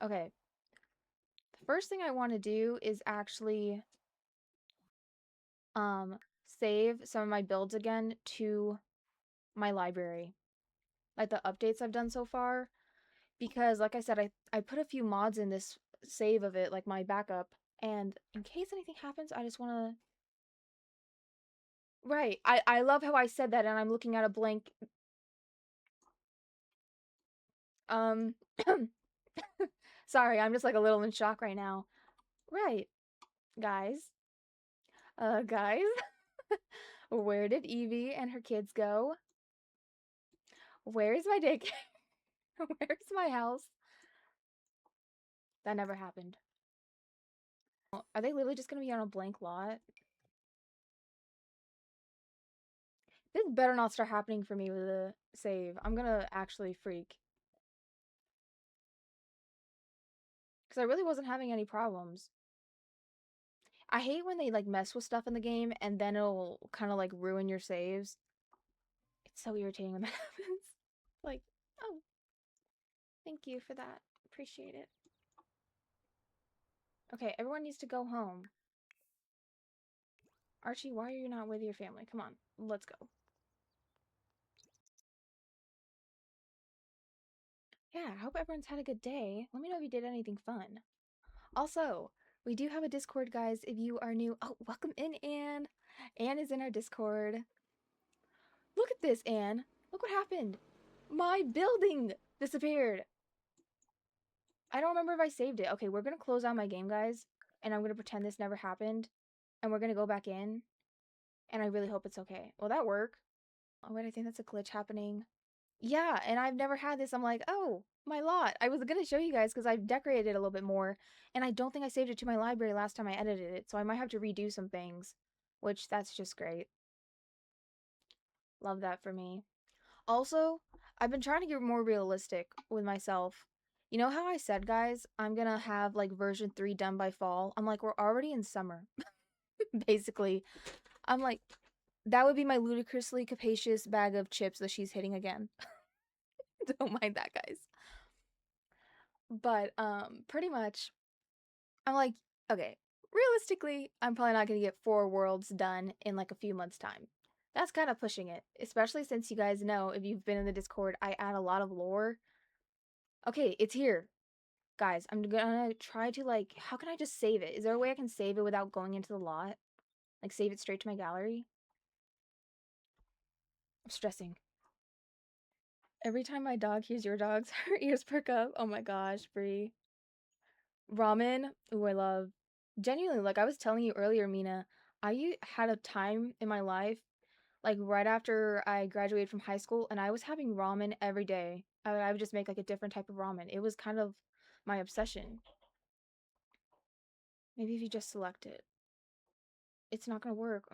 Okay. The first thing I want to do is actually save some of my builds again to my library. Like the updates I've done so far. Because like I said, I put a few mods in this save of it, like my backup. And in case anything happens, I just wanna Right. I love how I said that and I'm looking at a blank um sorry, I'm just like a little in shock right now. Right. Guys. Guys. Where did Evie and her kids go? Where's my daycare? Where's my house? That never happened. Are they literally just gonna be on a blank lot? This better not start happening for me with a save. I'm gonna actually freak. Because I really wasn't having any problems. I hate when they like mess with stuff in the game and then it'll kind of like ruin your saves. It's so irritating when that happens. Like, oh, thank you for that. Appreciate it. Okay, everyone needs to go home. Archie, why are you not with your family? Come on, let's go. Yeah, I hope everyone's had a good day. Let me know if you did anything fun. Also, we do have a Discord, guys, if you are new. Oh, welcome in, Anne. Anne is in our Discord. Look at this, Anne. Look what happened. My building disappeared. I don't remember if I saved it. Okay, we're gonna close out my game, guys, and I'm gonna pretend this never happened, and we're gonna go back in, and I really hope it's okay. Will that work? Oh, wait, I think that's a glitch happening. Yeah, and I've never had this. I'm like, oh, my lot. I was gonna show you guys because I've decorated it a little bit more, and I don't think I saved it to my library last time I edited it, so I might have to redo some things, which that's just great. Love that for me. Also, I've been trying to get more realistic with myself. You know how I said, guys, I'm gonna have like version 3 done by fall? I'm like, we're already in summer, basically. I'm like, that would be my ludicrously capacious bag of chips that she's hitting again. Don't mind that, guys. But pretty much I'm like, okay, realistically, I'm probably not gonna get 4 worlds done in like a few months' time. That's kind of pushing it, especially since you guys know, if you've been in the Discord, I add a lot of lore. Okay, it's here. Guys, I'm gonna try to like, how can I just save it? Is there a way I can save it without going into the lot? Like save it straight to my gallery? I'm stressing. Every time my dog hears your dogs, her ears perk up. Oh my gosh, Brie. Ramen, ooh, I love. Genuinely, like I was telling you earlier, Mina, had a time in my life, like right after I graduated from high school, and I was having ramen every day. I would just make like a different type of ramen. It was kind of my obsession. Maybe if you just select it. It's not gonna work.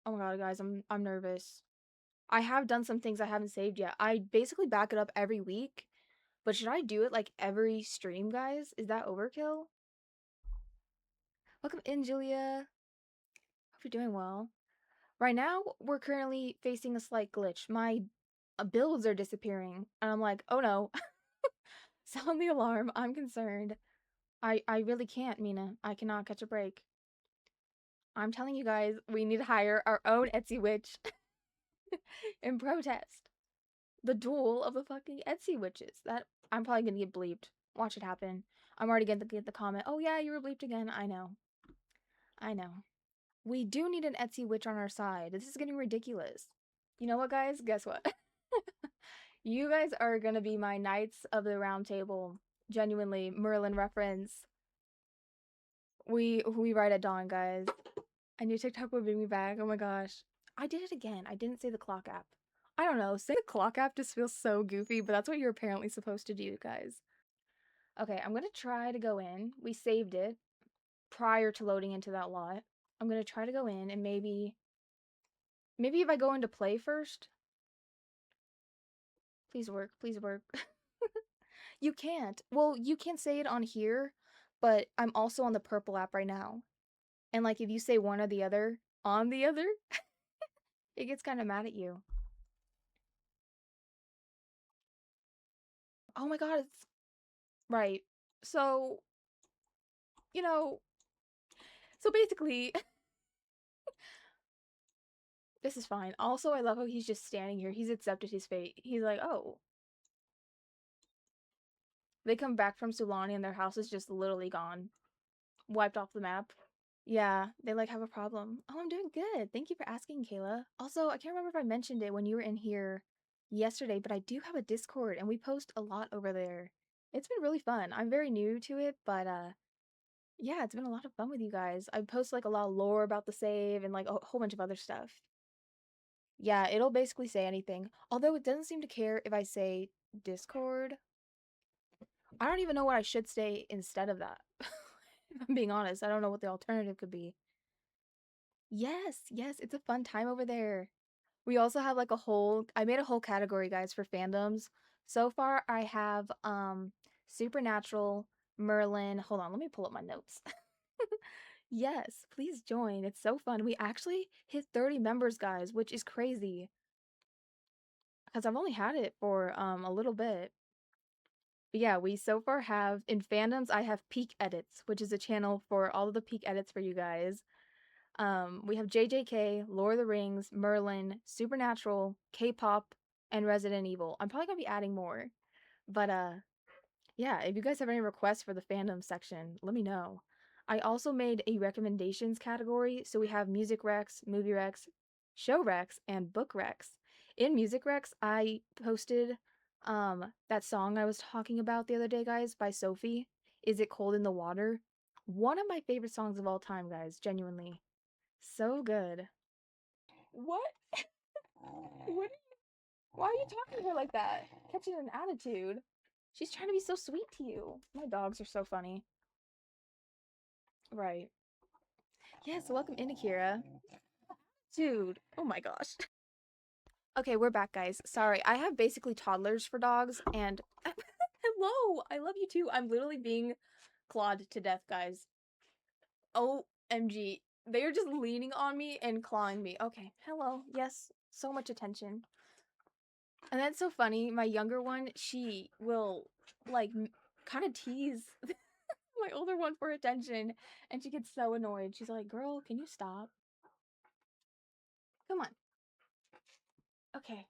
Oh my god, guys, I'm nervous. I have done some things I haven't saved yet. I basically back it up every week, but should I do it like every stream, guys? Is that overkill? Welcome in, Julia. Hope you're doing well. Right now, we're currently facing a slight glitch. My builds are disappearing, and I'm like, oh no. Sound the alarm. I'm concerned. I really can't, Mina. I cannot catch a break. I'm telling you guys, we need to hire our own Etsy witch in protest. The duel of the fucking Etsy witches. That I'm probably gonna get bleeped. Watch it happen. I'm already gonna get the comment. Oh yeah, you were bleeped again. I know. I know. We do need an Etsy witch on our side. This is getting ridiculous. You know what, guys? Guess what? You guys are gonna be my knights of the round table. Genuinely, Merlin reference. We ride at dawn, guys. I knew TikTok would bring me back. Oh my gosh. I did it again. I didn't say the clock app. I don't know. Saying the clock app just feels so goofy, but that's what you're apparently supposed to do, guys. Okay, I'm gonna try to go in. We saved it prior to loading into that lot. I'm gonna try to go in and maybe if I go into play first. Please work. Please work. You can't. Well, you can say it on here, but I'm also on the purple app right now. And like if you say one or the other on the other, it gets kind of mad at you. Oh my god, it's right. So, you know, so basically, this is fine. Also, I love how he's just standing here. He's accepted his fate. He's like, oh. They come back from Sulani and their house is just literally gone. Wiped off the map. Yeah, they like have a problem. Oh, I'm doing good. Thank you for asking, Kayla. Also, I can't remember if I mentioned it when you were in here yesterday, but I do have a Discord and we post a lot over there. It's been really fun. I'm very new to it, but yeah, it's been a lot of fun with you guys. I post like a lot of lore about the save and like a whole bunch of other stuff. Yeah, it'll basically say anything. Although it doesn't seem to care if I say Discord. I don't even know what I should say instead of that. If I'm being honest, I don't know what the alternative could be. Yes, yes, it's a fun time over there. We also have like a whole I made a whole category, guys, for fandoms. So far I have Supernatural, Merlin. Hold on, let me pull up my notes. Yes, please join. It's so fun. We actually hit 30 members, guys, which is crazy because I've only had it for a little bit. But yeah, we so far have in fandoms I have Peak Edits, which is a channel for all of the peak edits for you guys. We have JJK, Lord of the Rings, Merlin, Supernatural, K-pop, and Resident Evil. I'm probably gonna be adding more. But yeah, if you guys have any requests for the fandom section, let me know. I also made a recommendations category, so we have music recs, movie recs, show recs, and book recs. In music recs, I posted that song I was talking about the other day, guys, by Sophie. Is It Cold in the Water? One of my favorite songs of all time, guys, genuinely. So good. What? What? Why are you talking to her like that? Catching an attitude. She's trying to be so sweet to you. My dogs are so funny. Right. Yes, welcome in, Akira. Dude, oh my gosh. Okay, we're back, guys. Sorry, I have basically toddlers for dogs, and hello, I love you too. I'm literally being clawed to death, guys. OMG. They are just leaning on me and clawing me. Okay, hello. Yes, so much attention. And that's so funny. My younger one, she will like kind of tease my older one for attention, and she gets so annoyed. She's like, "Girl, can you stop? Come on." Okay.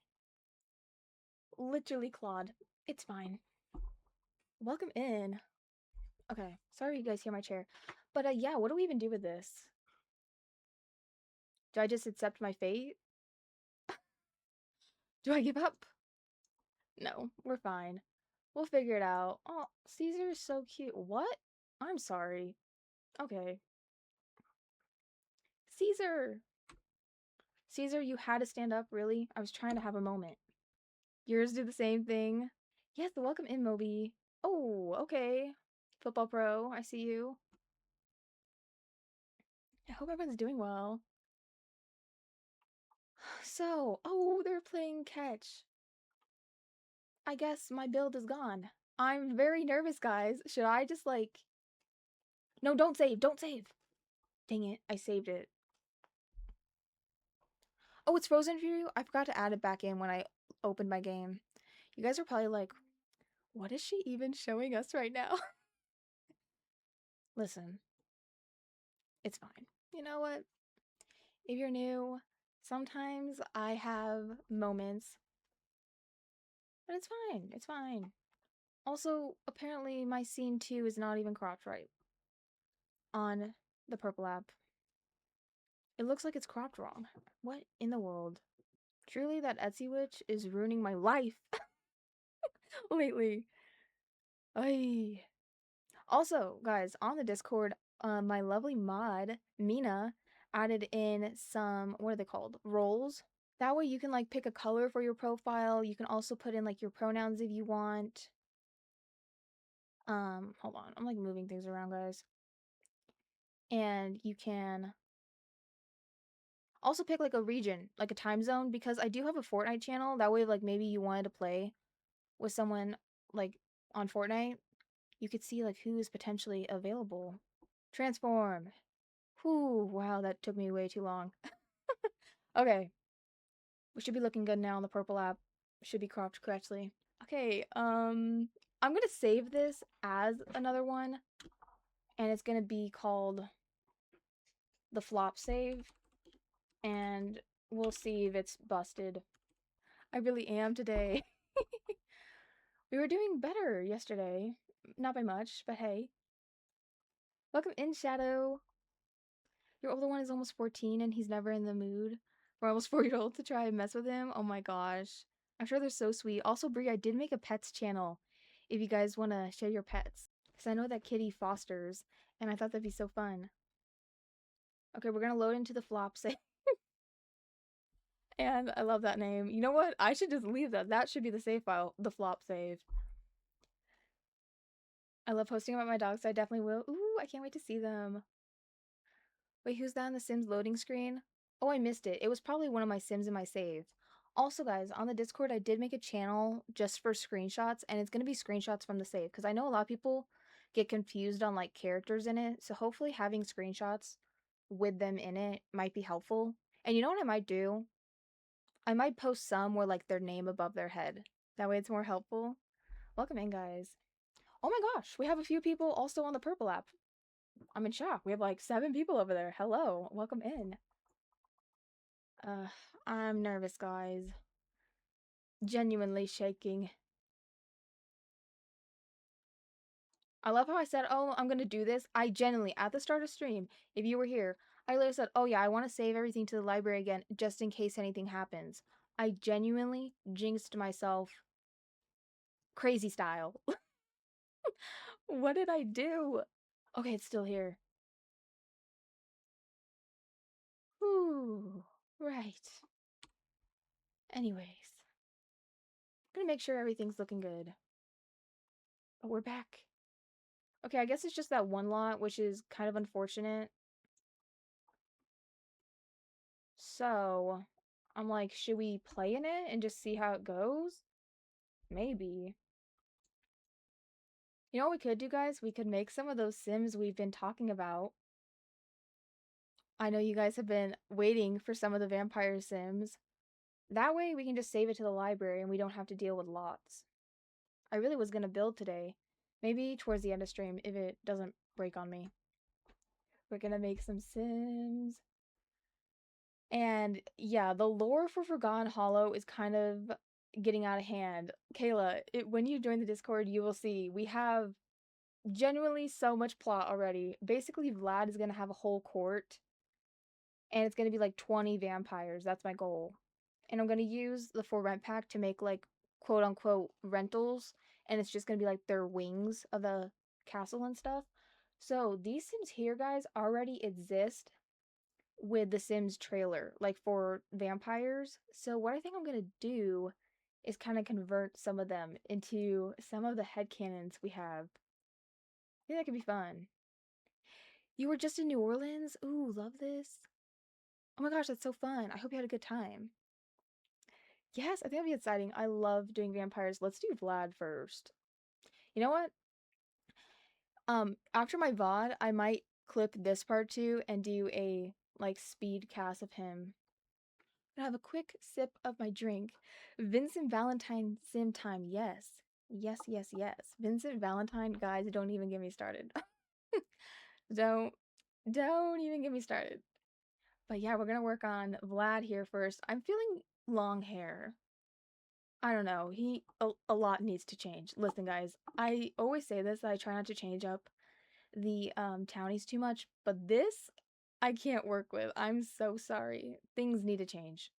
Literally clawed. It's fine. Welcome in. Okay. Sorry you guys hear my chair. But yeah, what do we even do with this? Do I just accept my fate? Do I give up? No, we're fine. We'll figure it out. Oh, Caesar is so cute. What? I'm sorry. Okay. Caesar! Caesar, you had to stand up, really? I was trying to have a moment. Yours do the same thing? Yes, welcome in, Moby. Oh, okay. Football pro, I see you. I hope everyone's doing well. So, oh, they're playing catch. I guess my build is gone. I'm very nervous, guys. Should I just, like... No, don't save, don't save! Dang it, I saved it. Oh, it's frozen for you? I forgot to add it back in when I opened my game. You guys are probably like, what is she even showing us right now? Listen, it's fine. You know what? If you're new, sometimes I have moments, but it's fine. It's fine. Also, apparently my scene 2 is not even cropped right on the purple app. It looks like it's cropped wrong. What in the world? Truly, that Etsy witch is ruining my life lately. Ay. Also, guys, on the Discord, my lovely mod, Mina, added in some, what are they called? Roles. That way you can like pick a color for your profile. You can also put in like your pronouns if you want. Hold on. I'm like moving things around, guys. And you can also pick like a region, like a time zone, because I do have a Fortnite channel. That way, like maybe you wanted to play with someone like on Fortnite, you could see like who is potentially available. Transform. Whew, wow, that took me way too long. Okay. We should be looking good now on the purple app. Should be cropped correctly. Okay, I'm gonna save this as another one, and it's gonna be called the flop save, and we'll see if it's busted. I really am today. We were doing better yesterday. Not by much, but hey. Welcome in, Shadow. Your older one is almost 14 and he's never in the mood for almost 4-year-old to try and mess with him. Oh my gosh. I'm sure they're so sweet. Also, Brie, I did make a pets channel if you guys want to share your pets. Because I know that Kitty fosters, and I thought that'd be so fun. Okay, we're going to load into the flop save. And I love that name. You know what? I should just leave that. That should be the save file, the flop save. I love posting about my dogs, so I definitely will. Ooh, I can't wait to see them. Wait, who's that on the Sims loading screen? Oh, I missed it. It was probably one of my Sims in my save. Also, guys, on the Discord, I did make a channel just for screenshots, and it's going to be screenshots from the save, because I know a lot of people get confused on, like, characters in it, so hopefully having screenshots with them in it might be helpful. And you know what I might do? I might post some where, like, their name above their head. That way it's more helpful. Welcome in, guys. Oh my gosh, we have a few people also on the Purple app. I'm in shock. We have, like, 7 people over there. Hello. Welcome in. Uh, I'm nervous, guys. Genuinely shaking. I love how I said, oh, I'm gonna do this. I genuinely, at the start of stream, if you were here, I literally said, oh yeah, I want to save everything to the library again, just in case anything happens. I genuinely jinxed myself crazy style. What did I do? Okay, it's still here. Ooh, right. Anyways, I'm gonna make sure everything's looking good. Oh, we're back. Okay, I guess it's just that one lot, which is kind of unfortunate. So, I'm like, should we play in it and just see how it goes? Maybe. You know what we could do, guys? We could make some of those Sims we've been talking about. I know you guys have been waiting for some of the vampire Sims. That way we can just save it to the library and we don't have to deal with lots. I really was gonna build today. Maybe towards the end of stream if it doesn't break on me. We're gonna make some Sims. And yeah, the lore for Forgotten Hollow is kind of getting out of hand. Kayla, when you join the Discord, you will see we have genuinely so much plot already. Basically, Vlad is going to have a whole court, and it's going to be like 20 vampires. That's my goal. And I'm going to use the for rent pack to make like quote unquote rentals, and it's just going to be like their wings of the castle and stuff. So these Sims here, guys, already exist with the Sims trailer, like for vampires. So what I think I'm gonna do is kind of convert some of them into some of the headcanons we have. I think that could be fun. You were just in New Orleans? Ooh, love this. Oh my gosh, that's so fun. I hope you had a good time. Yes, I think that'd be exciting. I love doing vampires. Let's do Vlad first. You know what? After my VOD, I might clip this part too and do a like speed cast of him. Gonna have a quick sip of my drink. Vincent Valentine sim time. Yes. Yes, yes, yes. Vincent Valentine, guys, don't even get me started. don't even get me started. But yeah, we're gonna work on Vlad here first. I'm feeling long hair. I don't know. A lot needs to change. Listen, guys, I always say this, I try not to change up the townies too much, but this I can't work with. I'm so sorry. Things need to change.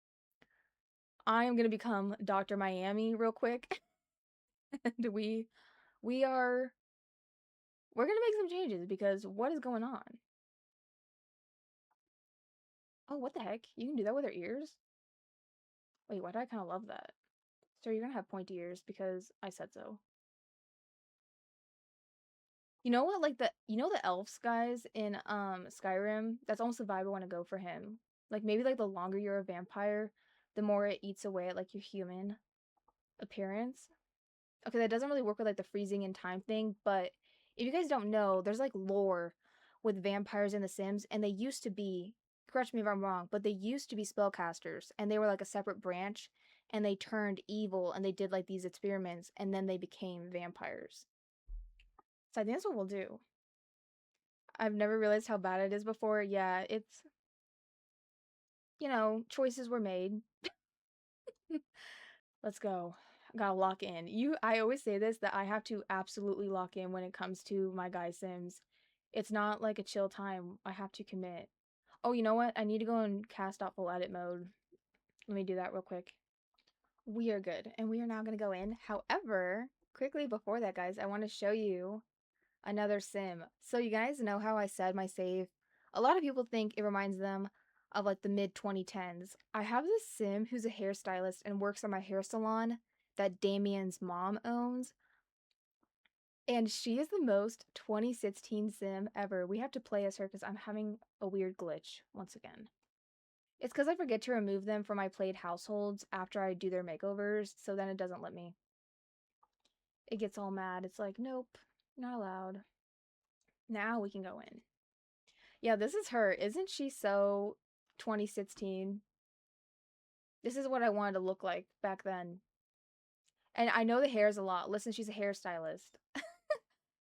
I am gonna become Dr. Miami real quick. And we're gonna make some changes because what is going on? Oh, what the heck? You can do that with her ears? Wait, why do I kind of love that? So you're gonna have pointy ears because I said so. You know what? Like the elves guys in Skyrim. That's almost the vibe I want to go for him. Like maybe like the longer you're a vampire, the more it eats away at like your human appearance. Okay, that doesn't really work with like the freezing in time thing, but if you guys don't know, there's like lore with vampires in The Sims, and they used to be, correct me if I'm wrong, but they used to be spellcasters, and they were like a separate branch, and they turned evil and they did like these experiments and then they became vampires. So I think that's what we'll do. I've never realized how bad it is before. Yeah, it's, choices were made. Let's go. I gotta lock in. I always say this, that I have to absolutely lock in when it comes to my guy sims. It's not like a chill time. I have to commit. Oh, you know what? I need to go and cast off full edit mode. Let me do that real quick. We are good, and we are now gonna go in. However, quickly before that, guys, I want to show you another sim. So you guys know how I said my save? A lot of people think it reminds them of like the mid 2010s. I have this sim who's a hairstylist and works on my hair salon that Damien's mom owns. And she is the most 2016 sim ever. We have to play as her because I'm having a weird glitch once again. It's because I forget to remove them from my played households after I do their makeovers, so then it doesn't let me. It gets all mad. It's like, nope, not allowed. Now we can go in. Yeah, this is her. Isn't she so 2016? This is what I wanted to look like back then. And I know the hairs a lot. Listen, she's a hairstylist.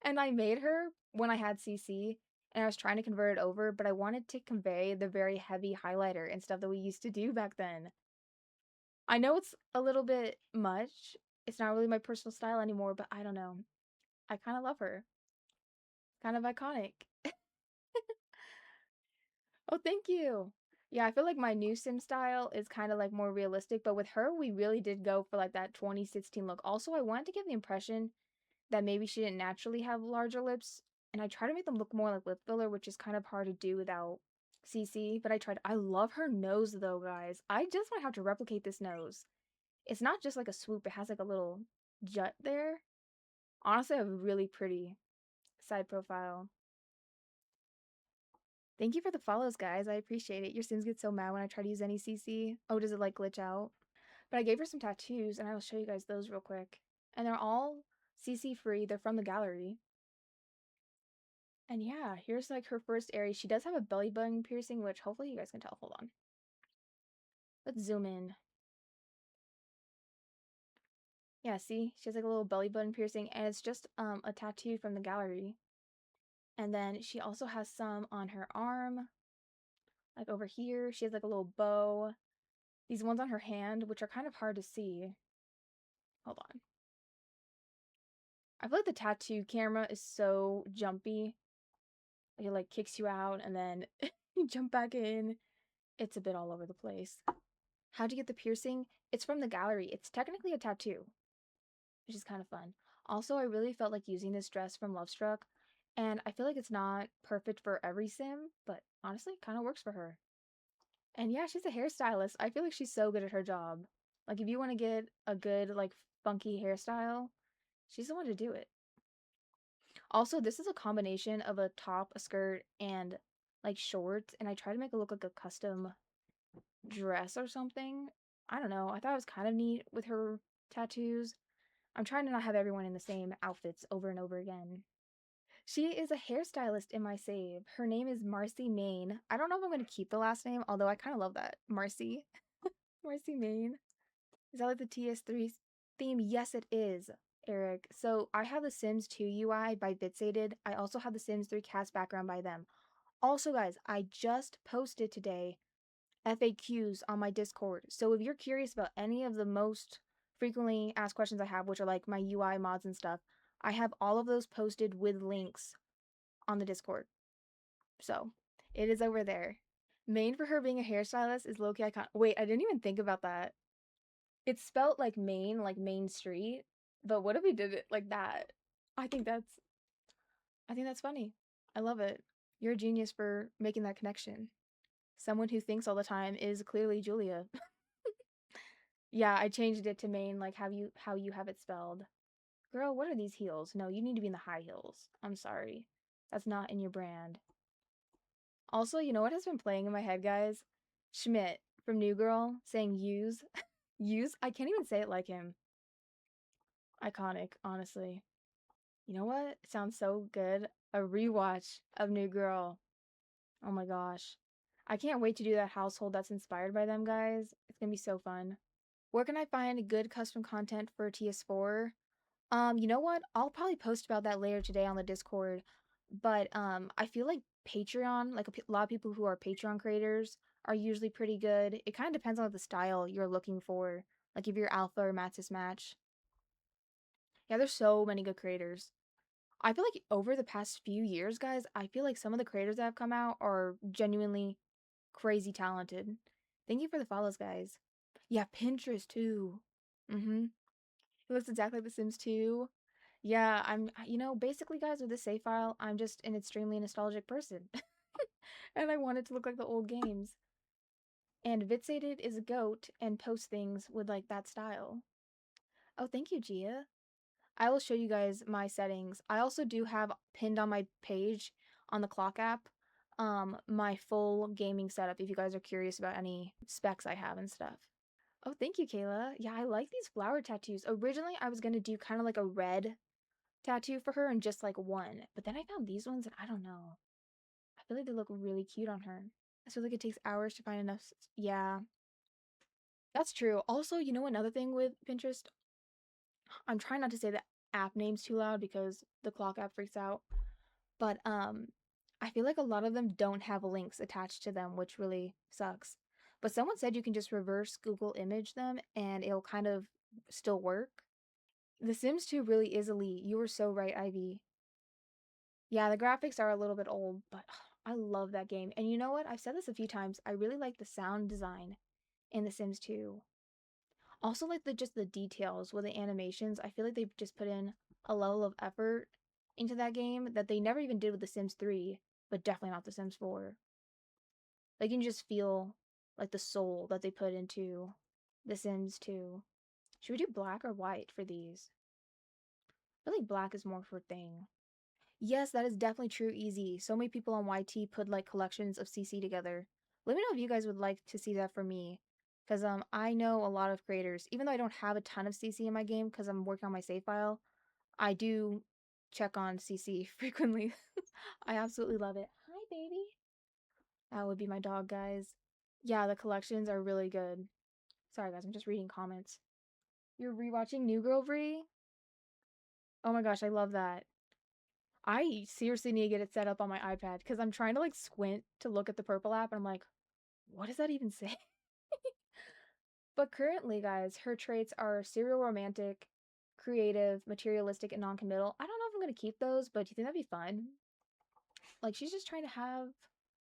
And I made her when I had CC and I was trying to convert it over, but I wanted to convey the very heavy highlighter and stuff that we used to do back then. I know it's a little bit much. It's not really my personal style anymore, but I don't know. I kind of love her. Kind of iconic. Oh, thank you. Yeah, I feel like my new sim style is kind of like more realistic, but with her, we really did go for like that 2016 look. Also, I wanted to give the impression that maybe she didn't naturally have larger lips, and I try to make them look more like lip filler, which is kind of hard to do without CC, but I tried. I love her nose though, guys. I just might have to replicate this nose. It's not just like a swoop, it has like a little jut there. Honestly, I have a really pretty side profile. Thank you for the follows, guys. I appreciate it. Your sims get so mad when I try to use any CC. Oh, does it like glitch out? But I gave her some tattoos, and I will show you guys those real quick. And they're all CC free. They're from the gallery. And yeah, here's like her first area. She does have a belly button piercing, which hopefully you guys can tell. Hold on. Let's zoom in. Yeah, see? She has like a little belly button piercing, and it's just a tattoo from the gallery. And then she also has some on her arm. Like over here, she has like a little bow. These ones on her hand, which are kind of hard to see. Hold on. I feel like the tattoo camera is so jumpy. It like kicks you out and then you jump back in. It's a bit all over the place. How'd you get the piercing? It's from the gallery. It's technically a tattoo, which is kind of fun. Also, I really felt like using this dress from Lovestruck, and I feel like it's not perfect for every sim, but honestly, it kind of works for her. And yeah, she's a hairstylist. I feel like she's so good at her job. Like, if you want to get a good, like, funky hairstyle, she's the one to do it. Also, this is a combination of a top, a skirt, and like shorts, and I try to make it look like a custom dress or something. I don't know. I thought it was kind of neat with her tattoos. I'm trying to not have everyone in the same outfits over and over again. She is a hairstylist in my save. Her name is Marcy Main. I don't know if I'm going to keep the last name, although I kind of love that. Marcy. Marcy Main. Is that like the TS3 theme? Yes, it is, Eric. So I have the Sims 2 UI by vyxated. I also have the Sims 3 cast background by them. Also, guys, I just posted today FAQs on my Discord. So if you're curious about any of the most frequently asked questions I have, which are like my UI mods and stuff, I have all of those posted with links on the Discord. So it is over there. Main for her being a hairstylist is low-key icon. Wait, I didn't even think about that. It's spelt like Main, like Main Street, but what if we did it like that? I think that's I think that's funny. I love it. You're a genius for making that connection. Someone who thinks all the time is clearly Julia. Yeah, I changed it to Main like how you have it spelled. Girl, what are these heels? No, you need to be in the high heels. I'm sorry. That's not in your brand. Also, you know what has been playing in my head, guys? Schmidt from New Girl saying use. Use? I can't even say it like him. Iconic, honestly. You know what? It sounds so good. A rewatch of New Girl. Oh my gosh. I can't wait to do that household that's inspired by them, guys. It's gonna be so fun. Where can I find good custom content for TS4? You know what? I'll probably post about that later today on the Discord. But I feel like Patreon, like a lot of people who are Patreon creators are usually pretty good. It kind of depends on the style you're looking for. Like if you're alpha or Matsis match. Yeah, there's so many good creators. I feel like over the past few years, guys, I feel like some of the creators that have come out are genuinely crazy talented. Thank you for the follows, guys. Yeah, Pinterest too. Mm-hmm. It looks exactly like The Sims 2. Yeah, basically, guys, with this save file, I'm just an extremely nostalgic person. And I want it to look like the old games. And vyxated is a goat and posts things with like that style. Oh, thank you, Gia. I will show you guys my settings. I also do have pinned on my page on the clock app my full gaming setup if you guys are curious about any specs I have and stuff. Oh, thank you, Kayla. Yeah, I like these flower tattoos. Originally, I was going to do kind of like a red tattoo for her and just like one, but then I found these ones and I don't know. I feel like they look really cute on her. I feel like it takes hours to find enough. Yeah, that's true. Also, another thing with Pinterest, I'm trying not to say the app names too loud because the clock app freaks out. But I feel like a lot of them don't have links attached to them, which really sucks. But someone said you can just reverse Google image them and it'll kind of still work. The Sims 2 really is elite. You were so right, Ivy. Yeah, the graphics are a little bit old, but I love that game. And you know what? I've said this a few times. I really like the sound design in The Sims 2. Also like the details with the animations. I feel like they've just put in a level of effort into that game that they never even did with The Sims 3, but definitely not The Sims 4. Like you can just feel like the soul that they put into The Sims 2. Should we do black or white for these? I feel like black is more for thing. Yes, that is definitely true, easy. So many people on YT put like collections of CC together. Let me know if you guys would like to see that for me. Because I know a lot of creators, even though I don't have a ton of CC in my game because I'm working on my save file, I do check on CC frequently. I absolutely love it. Hi, baby. That would be my dog, guys. Yeah, the collections are really good. Sorry, guys, I'm just reading comments. You're rewatching New Girl Bree? Oh my gosh, I love that. I seriously need to get it set up on my iPad because I'm trying to like squint to look at the purple app and I'm like, what does that even say? But currently, guys, her traits are serial romantic, creative, materialistic, and non-committal. I don't know if I'm gonna keep those, but do you think that'd be fun? Like she's just trying to have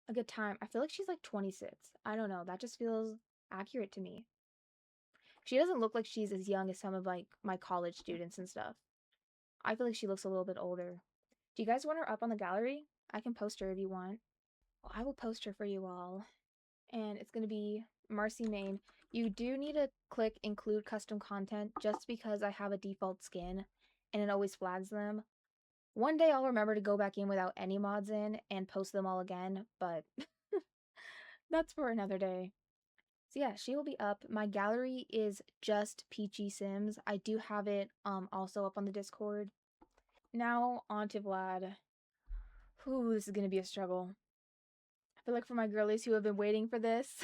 a good time. I feel like she's like 26. I don't know. That just feels accurate to me. She doesn't look like she's as young as some of like my college students and stuff. I feel like she looks a little bit older. Do you guys want her up on the gallery? I can post her if you want. Well, I will post her for you all. And it's going to be Marcy Main. You do need to click include custom content just because I have a default skin and it always flags them. One day I'll remember to go back in without any mods in and post them all again, but that's for another day. So yeah, she will be up. My gallery is just Peachy Sims. I do have it also up on the Discord. Now on to Vlad. Whew, this is gonna be a struggle. I feel like for my girlies who have been waiting for this,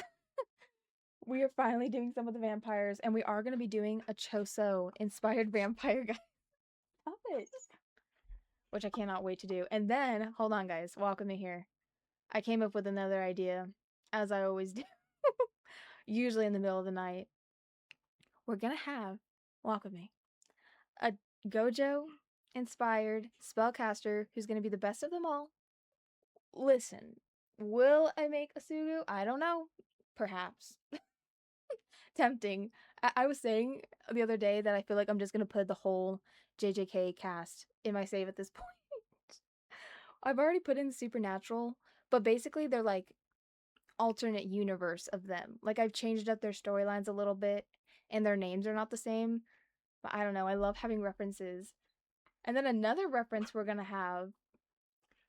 we are finally doing some of the vampires, and we are gonna be doing a Choso inspired vampire guy. Stop it. Which I cannot wait to do. And then, hold on guys, walk with me here. I came up with another idea, as I always do. Usually in the middle of the night. We're gonna have, walk with me, a Gojo inspired spellcaster who's gonna be the best of them all. Listen, will I make a Sugu? I don't know. Perhaps. Tempting. I was saying the other day that I feel like I'm just gonna put the whole JJK cast in my save at this point. I've already put in Supernatural, but basically they're like alternate universe of them. Like I've changed up their storylines a little bit and their names are not the same. But I don't know, I love having references. And then another reference we're gonna have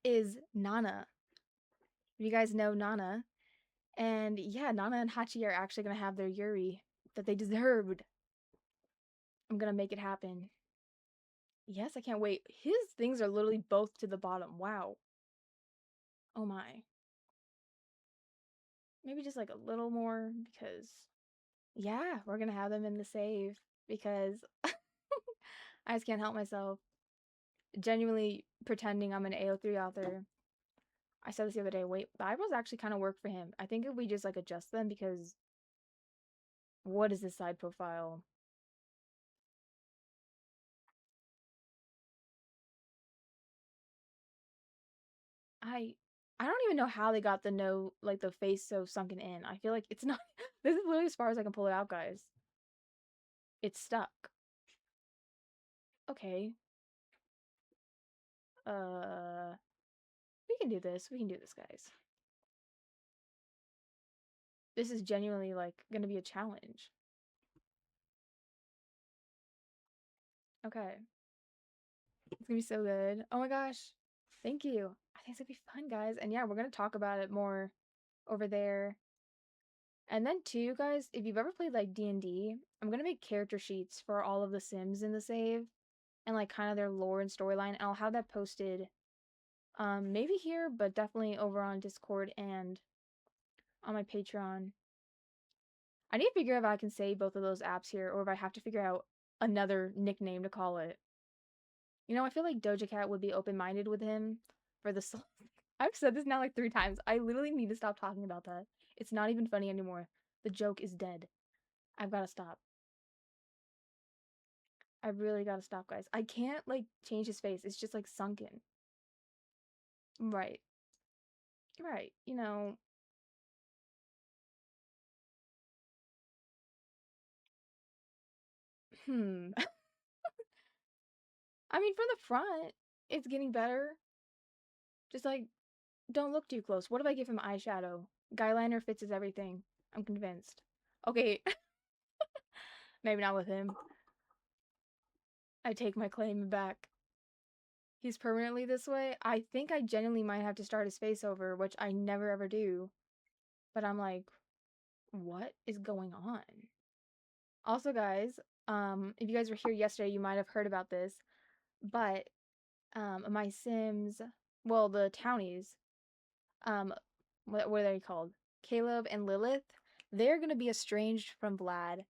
is Nana. You guys know Nana. And yeah, Nana and Hachi are actually gonna have their Yuri that they deserved. I'm gonna make it happen. Yes, I can't wait. His things are literally both to the bottom. Wow. Oh my. Maybe just like a little more because Yeah, we're gonna have them in the save because I just can't help myself. Genuinely pretending I'm an AO3 author. I said this the other day. Wait, the eyebrows actually kind of work for him. I think if we just like adjust them because what is this side profile? I I don't even know how they got the no like the face so sunken in. I feel like it's not. This is literally as far as I can pull it out, guys. It's stuck. Okay. Uh, we can do this. We can do this, guys. This is genuinely like gonna be a challenge. Okay. It's gonna be so good. Oh my gosh. Thank you. I think it's gonna be fun, guys. And yeah, we're gonna talk about it more over there. And then too, guys, if you've ever played like D&D, I'm gonna make character sheets for all of the Sims in the save and like kind of their lore and storyline. And I'll have that posted maybe here, but definitely over on Discord and on my Patreon. I need to figure out if I can save both of those apps here or if I have to figure out another nickname to call it. You know, I feel like Doja Cat would be open-minded with him for the soul. I've said this now like 3 times. I literally need to stop talking about that. It's not even funny anymore. The joke is dead. I've got to stop. I really got to stop, guys. I can't like change his face. It's just like sunken. Right. Right. You know, hmm. I mean, from the front, it's getting better. Just like, don't look too close. What if I give him eyeshadow? Guyliner fits his everything. I'm convinced. Okay, maybe not with him. I take my claim back. He's permanently this way. I think I genuinely might have to start his face over, which I never ever do. But I'm like, what is going on? Also, guys, if you guys were here yesterday, you might have heard about this. But my Sims, well, the townies, um, what are they called? Caleb and Lilith, they're gonna be estranged from Vlad,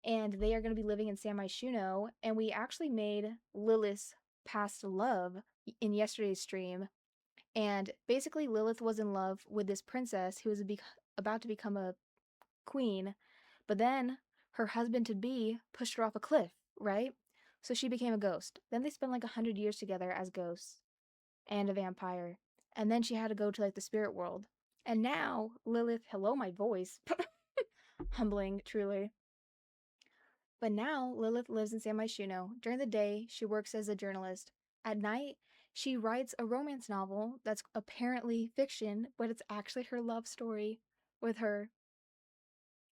and they are gonna be living in San Myshuno. And we actually made Lilith's past love in yesterday's stream. And basically, Lilith was in love with this princess who was about to become a queen, but then her husband to be pushed her off a cliff, right? So she became a ghost. Then they spent like 100 years together as ghosts and a vampire. And then she had to go to like the spirit world. And now Lilith, hello, my voice. Humbling, truly. But now Lilith lives in San Myshuno. During the day, she works as a journalist. At night, she writes a romance novel that's apparently fiction, but it's actually her love story with her.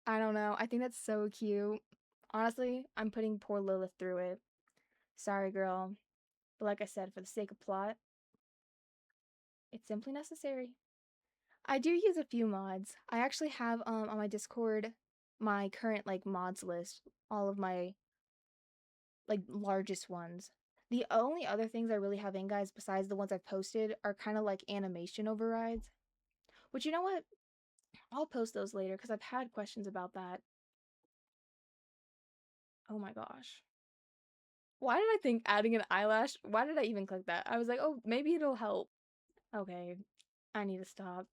I don't know. I think that's so cute. Honestly, I'm putting poor Lilith through it. Sorry, girl. But like I said, for the sake of plot, it's simply necessary. I do use a few mods. I actually have on my Discord my current like mods list, all of my like largest ones. The only other things I really have in, guys, besides the ones I've posted, are kind of like animation overrides. Which, you know what? I'll post those later because I've had questions about that. Oh my gosh. Why did I think adding an eyelash? Why did I even click that? I was like, oh, maybe it'll help. Okay, I need to stop.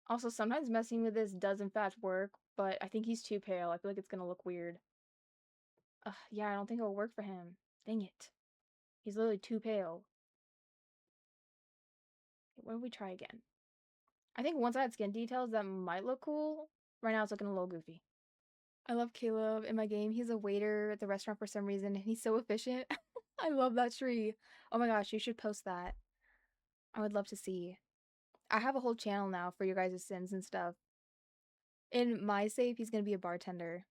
Also, sometimes messing with this does in fact work, but I think he's too pale. I feel like it's gonna look weird. Ugh, yeah, I don't think it'll work for him. Dang it. He's literally too pale. What if we try again? I think once I had skin details, that might look cool. Right now, it's looking a little goofy. I love Caleb in my game. He's a waiter at the restaurant for some reason, and he's so efficient. I love that tree. Oh my gosh, you should post that. I would love to see. I have a whole channel now for your guys' Sims and stuff. In my save, he's gonna be a bartender.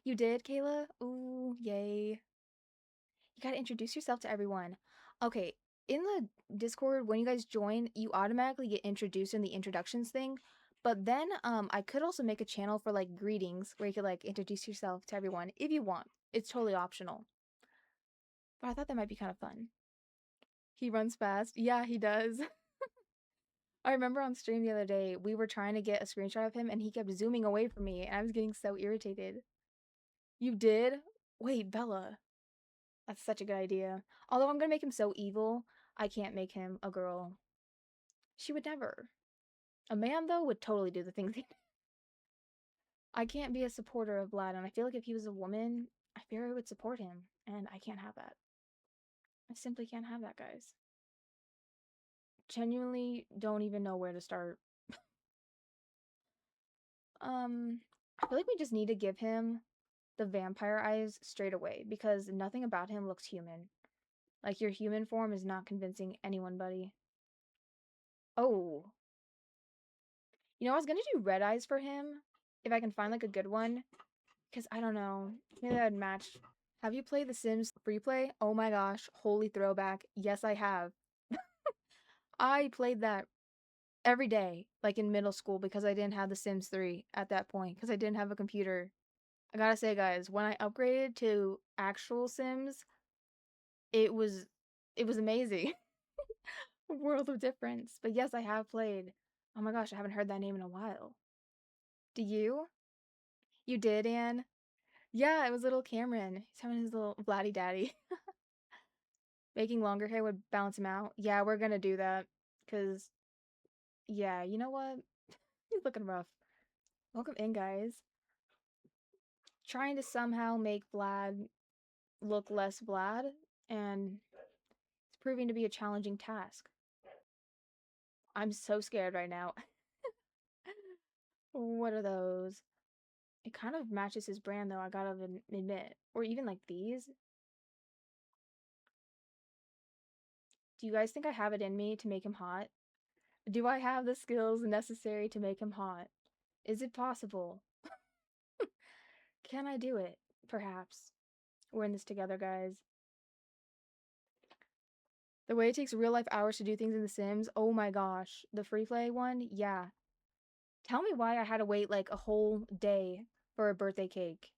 You did, Kayla? Ooh, yay. You gotta introduce yourself to everyone. Okay, in the Discord, when you guys join, you automatically get introduced in the introductions thing. But then I could also make a channel for like greetings where you could like introduce yourself to everyone if you want. It's totally optional. But I thought that might be kind of fun. He runs fast. Yeah, he does. I remember on stream the other day, we were trying to get a screenshot of him and he kept zooming away from me and I was getting so irritated. You did? Wait, Bella. That's such a good idea. Although I'm gonna make him so evil, I can't make him a girl. She would never. A man, though, would totally do the things he did. I can't be a supporter of Vlad, and I feel like if he was a woman, I fear I would support him, and I can't have that. I simply can't have that, guys. Genuinely don't even know where to start. I feel like we just need to give him the vampire eyes straight away, because nothing about him looks human. Like, your human form is not convincing anyone, buddy. Oh. You know, I was gonna do red eyes for him, if I can find, like, a good one. Because, I don't know, maybe that would match. Have you played The Sims free play? Oh my gosh, holy throwback. Yes, I have. I played that every day, like in middle school, because I didn't have The Sims 3 at that point, because I didn't have a computer. I gotta say, guys, when I upgraded to actual Sims, it was amazing. A world of difference. But yes, I have played. Oh my gosh, I haven't heard that name in a while. Do you? You did, Anne? Yeah, it was little Cameron. He's having his little Vladdy daddy. Making longer hair would balance him out. Yeah, we're gonna do that. Cause, yeah, you know what? He's looking rough. Welcome in, guys. Trying to somehow make Vlad look less Vlad, and it's proving to be a challenging task. I'm so scared right now. What are those? It kind of matches his brand, though, I gotta admit. Or even like these. Do you guys think I have it in me to make him hot? Do I have the skills necessary to make him hot? Is it possible? Can I do it? Perhaps. We're in this together, guys. The way it takes real life hours to do things in The Sims, oh my gosh. The free play one? Yeah. Tell me why I had to wait like a whole day for a birthday cake.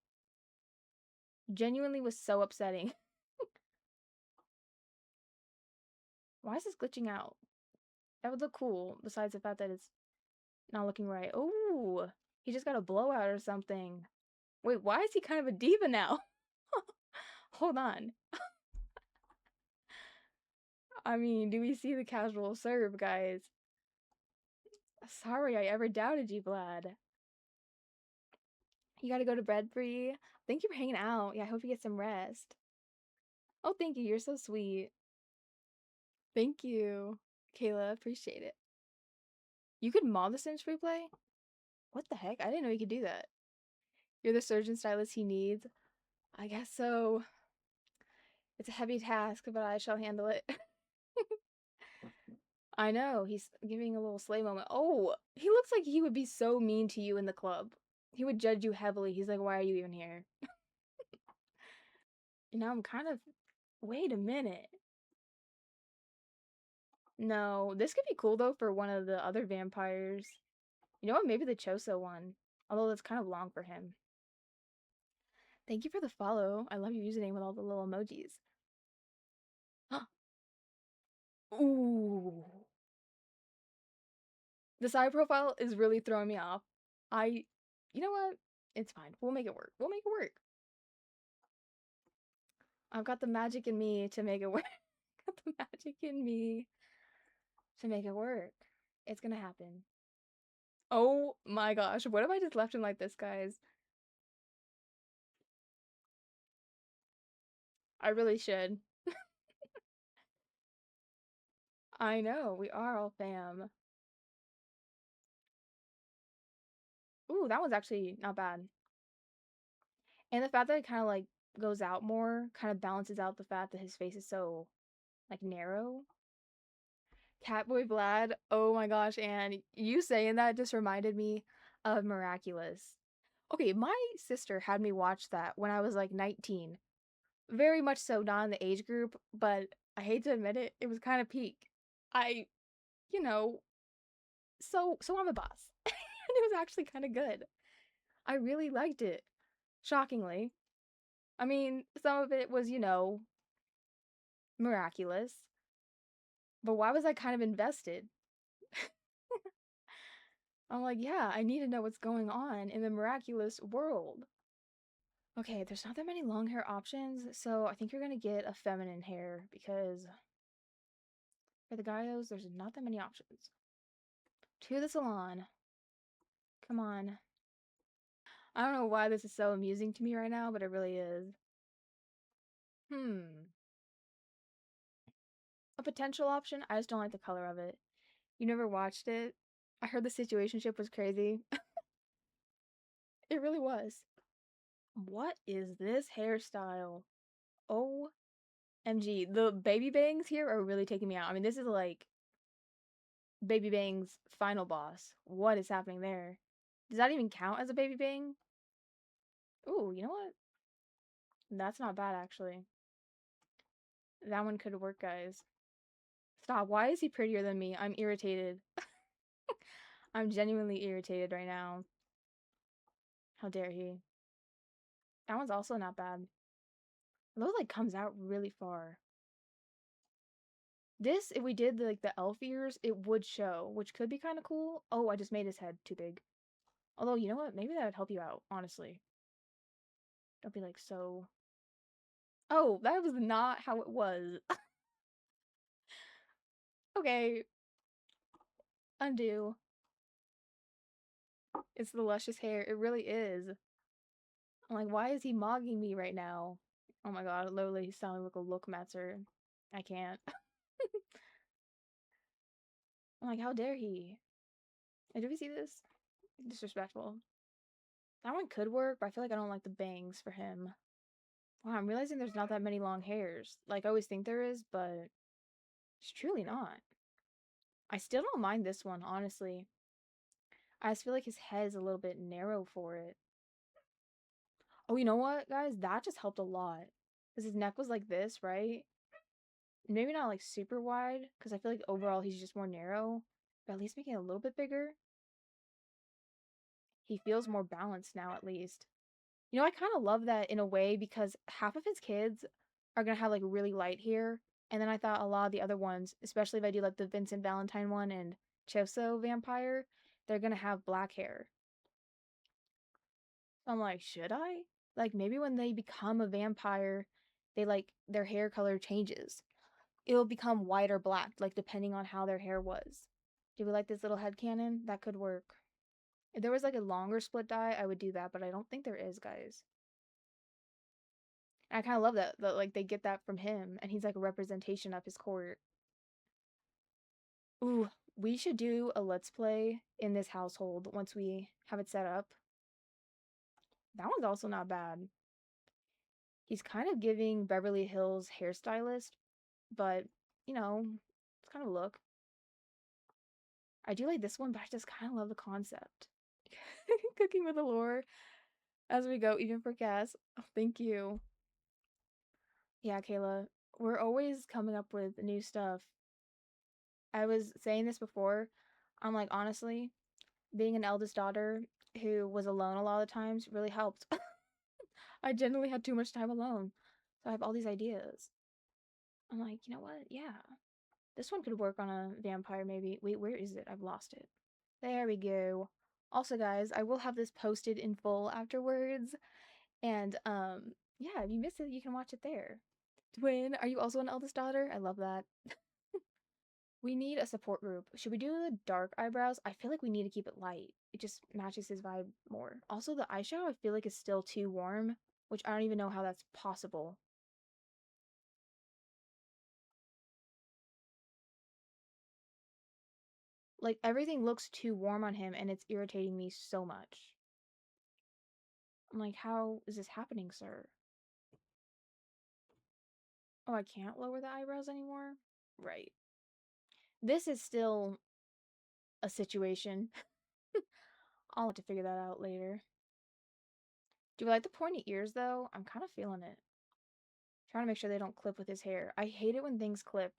Genuinely was so upsetting. Why is this glitching out? That would look cool, besides the fact that it's not looking right. Oh, he just got a blowout or something. Wait, why is he kind of a diva now? Hold on. I mean, do we see the casual serve, guys? Sorry I ever doubted you, Vlad. You gotta go to bed, Bree. Thank you for hanging out. Yeah, I hope you get some rest. Oh, thank you. You're so sweet. Thank you, Kayla. Appreciate it. You could mod the Sims free play? What the heck? I didn't know you could do that. You're the surgeon stylist he needs. I guess so. It's a heavy task, but I shall handle it. I know, he's giving a little slay moment. Oh, he looks like he would be so mean to you in the club. He would judge you heavily. He's like, why are you even here? You know, I'm kind of... Wait a minute. No, this could be cool, though, for one of the other vampires. You know what? Maybe the Choso one. Although that's kind of long for him. Thank you for the follow. I love your username with all the little emojis. Ooh. The side profile is really throwing me off. You know what? It's fine. We'll make it work. We'll make it work. I've got the magic in me to make it work. Got the magic in me to make it work. It's gonna happen. Oh my gosh. What if I just left him like this, guys? I really should. I know. We are all fam. Ooh, that one's actually not bad. And the fact that it kind of like goes out more kind of balances out the fact that his face is so like narrow. Catboy Vlad, oh my gosh, and you saying that just reminded me of Miraculous. Okay, my sister had me watch that when I was like 19. Very much so not in the age group, but I hate to admit it, it was kind of peak. I, you know, so I'm a boss. And it was actually kind of good. I really liked it. Shockingly. I mean, some of it was, miraculous. But why was I kind of invested? I'm like, yeah, I need to know what's going on in the miraculous world. Okay, there's not that many long hair options, so I think you're gonna get a feminine hair because for the guys, there's not that many options. To the salon. Come on. I don't know why this is so amusing to me right now, but it really is. Hmm. A potential option, I just don't like the color of it. You never watched it? I heard the situationship was crazy. It really was. What is this hairstyle? OMG. The baby bangs here are really taking me out. I mean, this is like baby bang's final boss. What is happening there? Does that even count as a baby bang? Ooh, you know what? That's not bad, actually. That one could work, guys. Stop. Why is he prettier than me? I'm irritated. I'm genuinely irritated right now. How dare he? That one's also not bad. Those like comes out really far. This, if we did the, like the elf ears, it would show, which could be kind of cool. Oh, I just made his head too big. Although, you know what? Maybe that would help you out, honestly. Don't be like so. Oh, that was not how it was. Okay, undo. It's the luscious hair. It really is. I'm like, why is he mogging me right now? Oh my god, literally he's sounding like a look matzer. I can't. I'm like, how dare he? Did we see this? Disrespectful. That one could work, but I feel like I don't like the bangs for him. Wow, I'm realizing there's not that many long hairs. Like, I always think there is, but it's truly not. I still don't mind this one, honestly. I just feel like his head is a little bit narrow for it. Oh, you know what, guys? That just helped a lot. Because his neck was like this, right? Maybe not like super wide, because I feel like overall he's just more narrow. But at least making it a little bit bigger. He feels more balanced now, at least. You know, I kind of love that in a way because half of his kids are gonna have like really light hair, and then I thought a lot of the other ones, especially if I do like the Vincent Valentine one and Choso vampire, they're gonna have black hair. So I'm like, should I? Like maybe when they become a vampire, they like their hair color changes. It'll become white or black, like depending on how their hair was. Do we like this little headcanon? That could work. If there was like a longer split dye, I would do that, but I don't think there is, guys. And I kind of love that like they get that from him, and he's like a representation of his court. Ooh, we should do a let's play in this household once we have it set up. That one's also not bad. He's kind of giving Beverly Hills hairstylist, but you know, it's kind of a look. I do like this one, but I just kind of love the concept. Cooking with Allure as we go, even for Cass. Oh, thank you. Yeah, Kayla, we're always coming up with new stuff. I was saying this before. I'm like, honestly, being an eldest daughter who was alone a lot of the times really helped. I genuinely had too much time alone. So I have all these ideas. I'm like, you know what? Yeah. This one could work on a vampire maybe. Wait, where is it? I've lost it. There we go. Also, guys, I will have this posted in full afterwards. And yeah, if you miss it, you can watch it there. Twin, are you also an eldest daughter? I love that. We need a support group. Should we do the dark eyebrows? I feel like we need to keep it light. It just matches his vibe more. Also, the eyeshadow I feel like is still too warm, which I don't even know how that's possible. Like, everything looks too warm on him, and it's irritating me so much. I'm like, how is this happening, sir? Oh, I can't lower the eyebrows anymore? Right. This is still a situation. I'll have to figure that out later. Do we like the pointy ears, though? I'm kind of feeling it. Trying to make sure they don't clip with his hair. I hate it when things clip.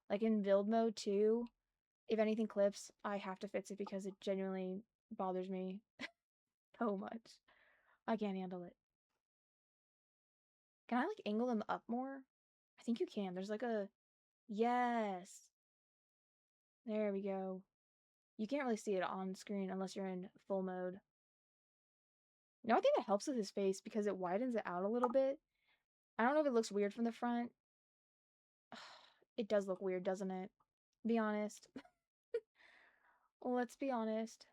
Like in build mode too, if anything clips, I have to fix it because it genuinely bothers me so much. I can't handle it. Can I like angle them up more? I think you can. There's like a... Yes. There we go. You can't really see it on screen unless you're in full mode. You know, I think that helps with his face because it widens it out a little bit. I don't know if it looks weird from the front. It does look weird, doesn't it? Be honest. Let's be honest.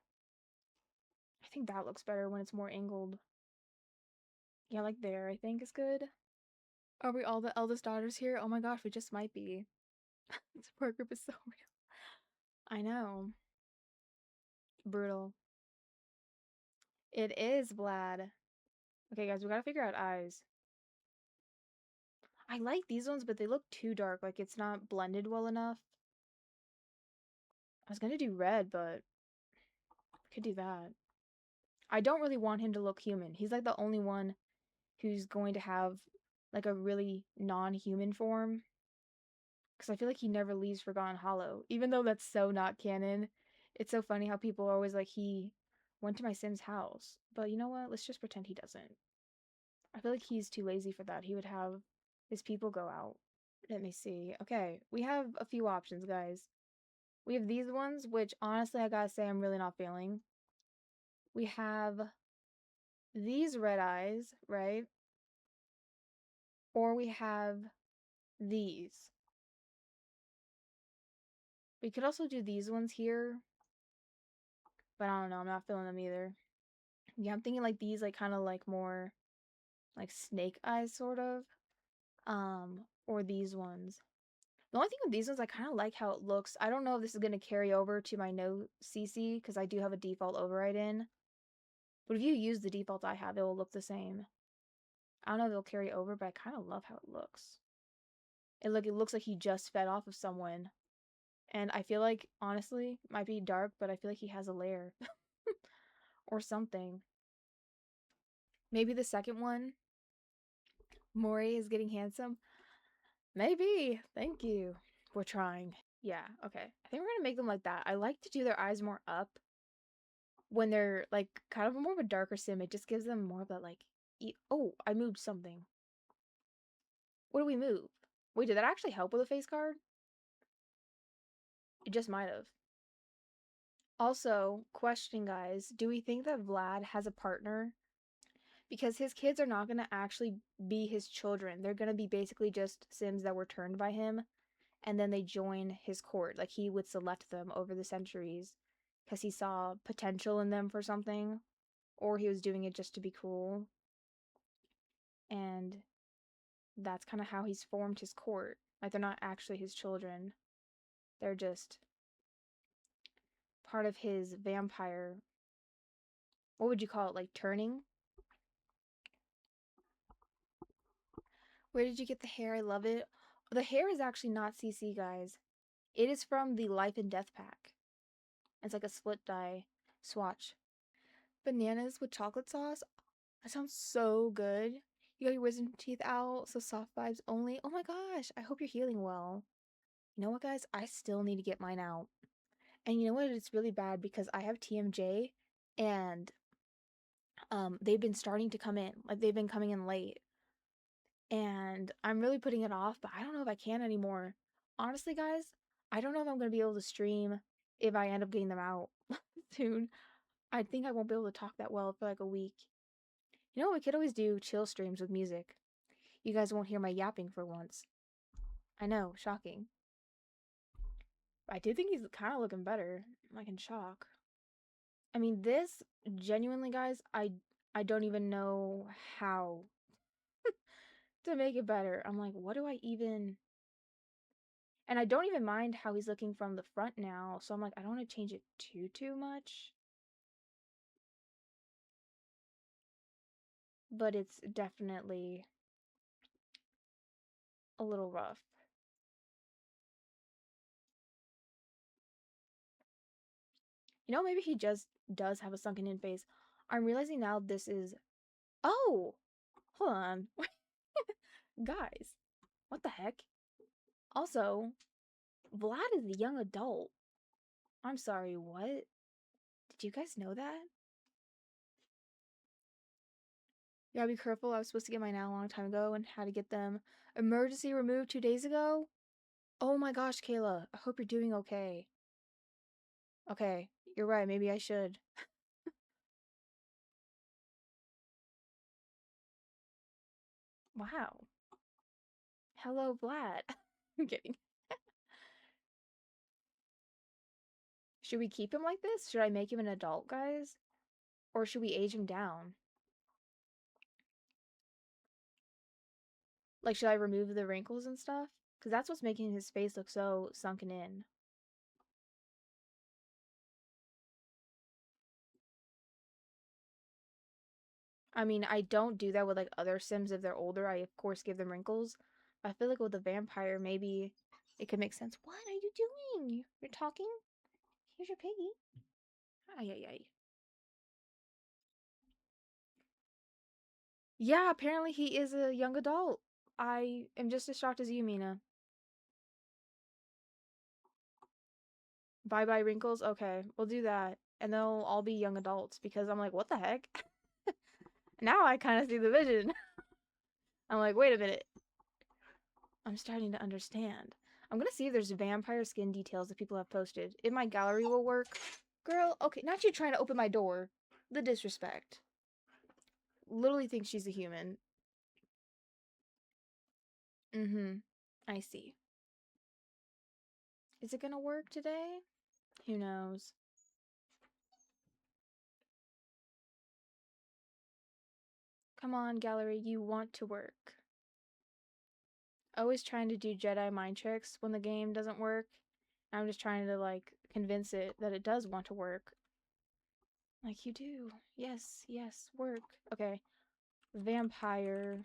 I think that looks better when it's more angled. Yeah, like there, I think is good. Are we all the eldest daughters here? Oh my gosh, we just might be. Support group is so real. I know. Brutal. It is Vlad. Okay, guys, we gotta figure out eyes. I like these ones, but they look too dark. Like, it's not blended well enough. I was gonna do red, but I could do that. I don't really want him to look human. He's like the only one who's going to have like a really non-human form. Because I feel like he never leaves Forgotten Hollow. Even though that's so not canon. It's so funny how people are always like, he went to my Sim's house. But you know what? Let's just pretend he doesn't. I feel like he's too lazy for that. He would have his people go out. Let me see. Okay, we have a few options, guys. We have these ones, which honestly, I gotta say, I'm really not feeling. We have these red eyes, right? Or we have these. We could also do these ones here. But I don't know, I'm not feeling them either. Yeah, I'm thinking like these, like kind of like more like snake eyes, sort of. Or these ones. The only thing with these ones, I kind of like how it looks. I don't know if this is going to carry over to my no CC, because I do have a default override in. But if you use the default I have, it will look the same. I don't know if it'll carry over, but I kind of love how it looks. It looks like he just fed off of someone. And I feel like, honestly, it might be dark, but I feel like he has a lair. Or something. Maybe the second one, Mori is getting handsome. Maybe. Thank you. We're trying. Yeah, okay. I think we're gonna make them like that. I like to do their eyes more up when they're like kind of more of a darker sim. It just gives them more of that like oh, I moved something. What do we move? Wait, did that actually help with a face card? It just might have. Also, question guys, do we think that Vlad has a partner? Because his kids are not going to actually be his children. They're going to be basically just Sims that were turned by him, and then they join his court. Like, he would select them over the centuries because he saw potential in them for something, or he was doing it just to be cool. And that's kind of how he's formed his court. Like, they're not actually his children. They're just part of his vampire. What would you call it? Like, turning? Where did you get the hair? I love it. The hair is actually not CC, guys. It is from the Life and Death pack. It's like a split dye swatch. Bananas with chocolate sauce? That sounds so good. You got your wisdom teeth out, so soft vibes only. Oh my gosh, I hope you're healing well. You know what, guys? I still need to get mine out. And you know what? It's really bad because I have TMJ and they've been starting to come in. Like, they've been coming in late. And I'm really putting it off, but I don't know if I can anymore. Honestly, guys, I don't know if I'm going to be able to stream if I end up getting them out soon. I think I won't be able to talk that well for like a week. You know, we could always do chill streams with music. You guys won't hear my yapping for once. I know, shocking. I do think he's kind of looking better. I'm like in shock. I mean, this, genuinely, guys, I don't even know how to make it better. I'm like, what do I even... And I don't even mind how he's looking from the front now, so I'm like, I don't want to change it too much. But it's definitely a little rough. You know, maybe he just does have a sunken in face. I'm realizing now this is... Oh! Hold on. Guys, what the heck? Also, Vlad is a young adult. I'm sorry, what? Did you guys know that? You gotta be careful. I was supposed to get mine out a long time ago and had to get them emergency removed 2 days ago. Oh my gosh, Kayla. I hope you're doing okay. Okay, you're right. Maybe I should. Wow. Hello, Vlad. I'm kidding. Should we keep him like this? Should I make him an adult, guys? Or should we age him down? Like, should I remove the wrinkles and stuff? Because that's what's making his face look so sunken in. I mean, I don't do that with like other Sims if they're older. I of course give them wrinkles. But I feel like with the vampire, maybe it could make sense. What are you doing? You're talking? Here's your piggy. Ay, ay, ay. Yeah, apparently he is a young adult. I am just as shocked as you, Mina. Bye bye wrinkles. Okay, we'll do that. And they'll all be young adults because I'm like, what the heck? Now I kind of see the vision. I'm like, wait a minute. I'm starting to understand. I'm gonna see if there's vampire skin details that people have posted. If my gallery will work. Girl, okay, not you trying to open my door. The disrespect. Literally thinks she's a human. Mm-hmm. I see. Is it gonna work today? Who knows? Come on, gallery, you want to work. Always trying to do Jedi mind tricks when the game doesn't work. I'm just trying to, like, convince it that it does want to work. Like, you do. Yes, yes, work. Okay. Vampire.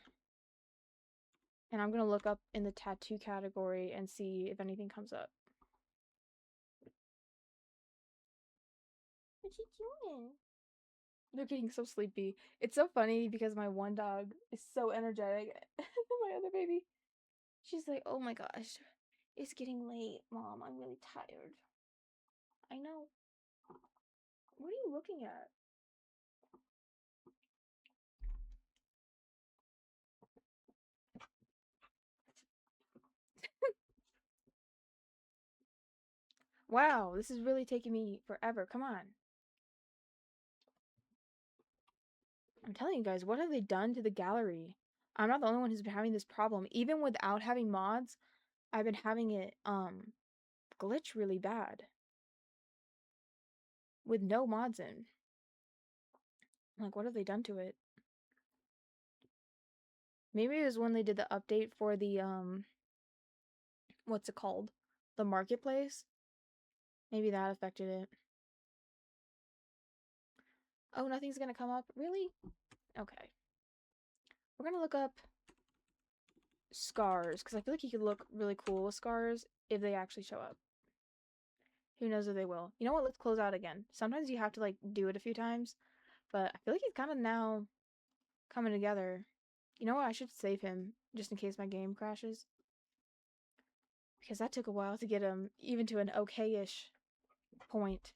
And I'm gonna look up in the tattoo category and see if anything comes up. What you doing? They're getting so sleepy. It's so funny because my one dog is so energetic. My other baby, she's like, oh my gosh, it's getting late, Mom. I'm really tired. I know. What are you looking at? Wow, this is really taking me forever. Come on. I'm telling you guys, what have they done to the gallery? I'm not the only one who's been having this problem. Even without having mods, I've been having it glitch really bad with no mods in. Like, what have they done to it? Maybe it was when they did the update for the what's it called? The marketplace. Maybe that affected it. Oh, nothing's gonna come up? Really? Okay. We're gonna look up scars, because I feel like you could look really cool with scars if they actually show up. Who knows if they will. You know what? Let's close out again. Sometimes you have to, like, do it a few times, but I feel like he's kind of now coming together. You know what? I should save him just in case my game crashes. Because that took a while to get him even to an okay-ish point.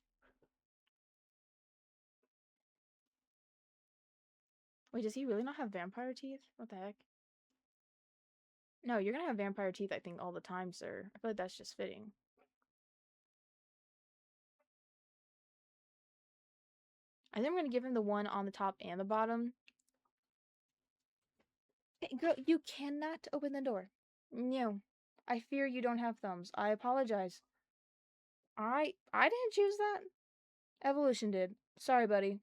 Wait, does he really not have vampire teeth? What the heck? No, you're gonna have vampire teeth, I think, all the time, sir. I feel like that's just fitting. I think I'm gonna give him the one on the top and the bottom. Hey, girl, you cannot open the door. No. I fear you don't have thumbs. I apologize. I didn't choose that. Evolution did. Sorry, buddy.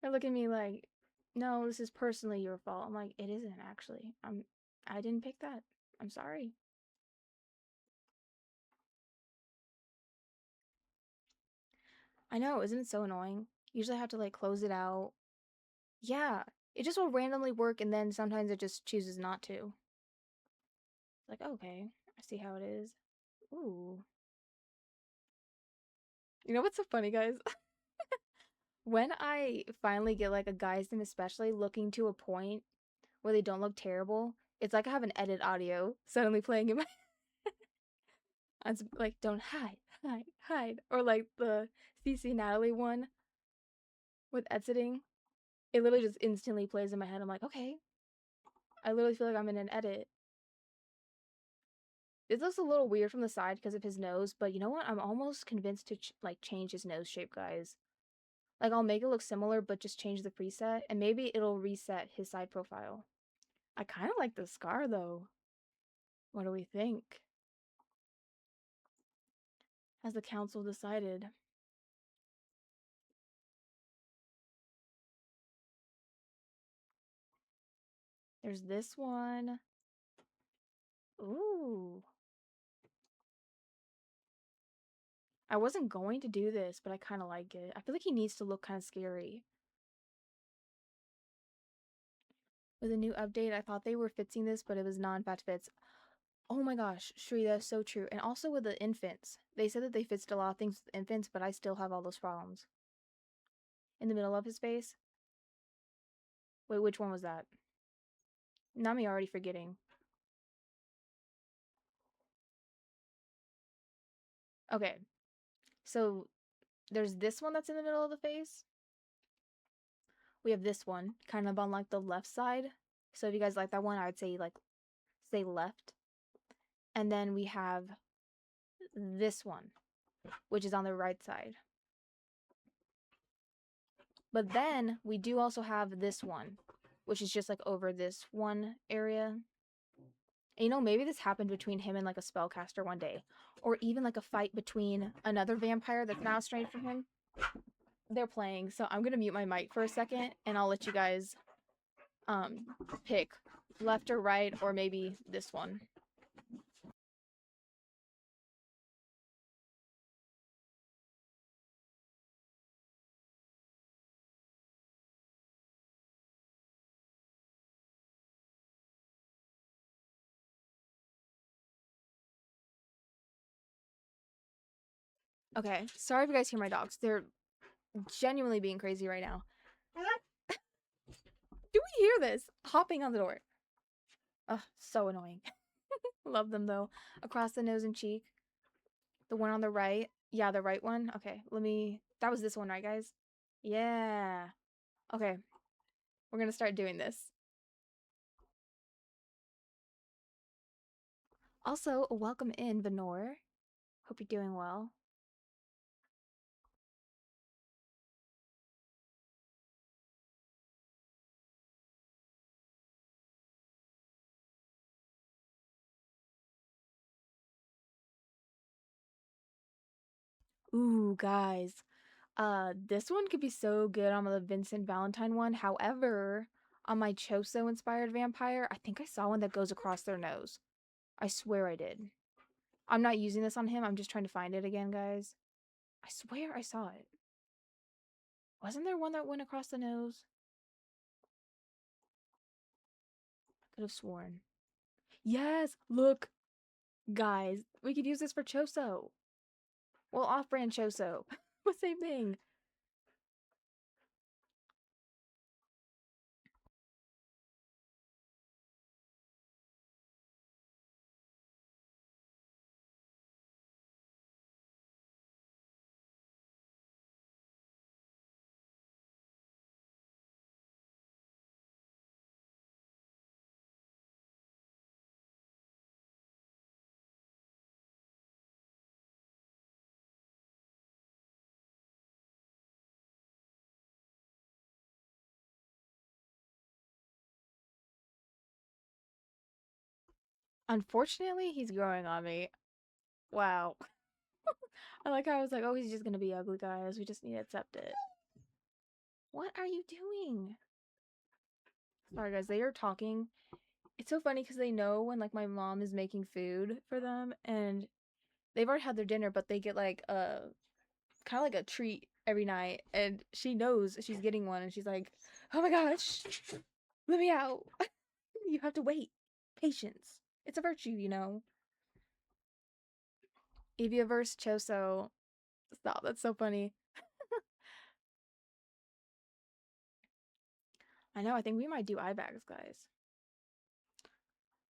They look at me like, no, this is personally your fault. I'm like, it isn't actually. I didn't pick that. I'm sorry. I know, isn't it so annoying? Usually I have to like close it out. Yeah, it just will randomly work and then sometimes it just chooses not to. Like, okay, I see how it is. Ooh. You know what's so funny, guys? When I finally get like a guy sim especially looking to a point where they don't look terrible, it's like I have an edit audio suddenly playing in my it's like don't hide, hide, hide. Or like the CC Natalie one with exiting. It literally just instantly plays in my head. I'm like, okay. I literally feel like I'm in an edit. This looks a little weird from the side because of his nose, but you know what? I'm almost convinced to like change his nose shape, guys. Like I'll make it look similar, but just change the preset, and maybe it'll reset his side profile. I kind of like the scar though. What do we think? Has the council decided? There's this one. Ooh. I wasn't going to do this, but I kind of like it. I feel like he needs to look kind of scary. With a new update, I thought they were fixing this, but it was non-fat fits. Oh my gosh, Shri, that's so true. And also with the infants. They said that they fixed a lot of things with infants, but I still have all those problems. In the middle of his face? Wait, which one was that? Not me already forgetting. Okay, so there's this one that's in the middle of the face. We have this one, kind of on like the left side. So if you guys like that one, I'd say like say left. And then we have this one, which is on the right side. But then we do also have this one, which is just like over this one area. And, you know, maybe this happened between him and like a spellcaster one day, or even like a fight between another vampire that's now estranged from him. They're playing, so I'm gonna mute my mic for a second, and I'll let you guys pick left or right, or maybe this one. Okay, sorry if you guys hear my dogs. They're genuinely being crazy right now. Do we hear this? Hopping on the door. Ugh, so annoying. Love them though. Across the nose and cheek. The one on the right. Yeah, the right one. Okay, let me... That was this one, right, guys? Yeah. Okay, we're gonna start doing this. Also, welcome in, Venor. Hope you're doing well. Ooh, guys. This one could be so good on the Vincent Valentine one. However, on my Choso inspired vampire, I think I saw one that goes across their nose. I swear I did. I'm not using this on him. I'm just trying to find it again, guys. I swear I saw it. Wasn't there one that went across the nose? I could have sworn. Yes, look. Guys, we could use this for Choso. Well, off-brand Choso. Same thing. Unfortunately, he's growing on me. Wow. I like how I was like, oh, he's just gonna be ugly, guys. We just need to accept it. What are you doing? Sorry, guys. They are talking. It's so funny because they know when like my mom is making food for them, and they've already had their dinner, but they get like a kind of like a treat every night, and she knows she's getting one, and she's like, "Oh my gosh, let me out! You have to wait. Patience. It's a virtue, you know." Eviaverse Choso. Stop. That's so funny. I know. I think we might do eye bags, guys.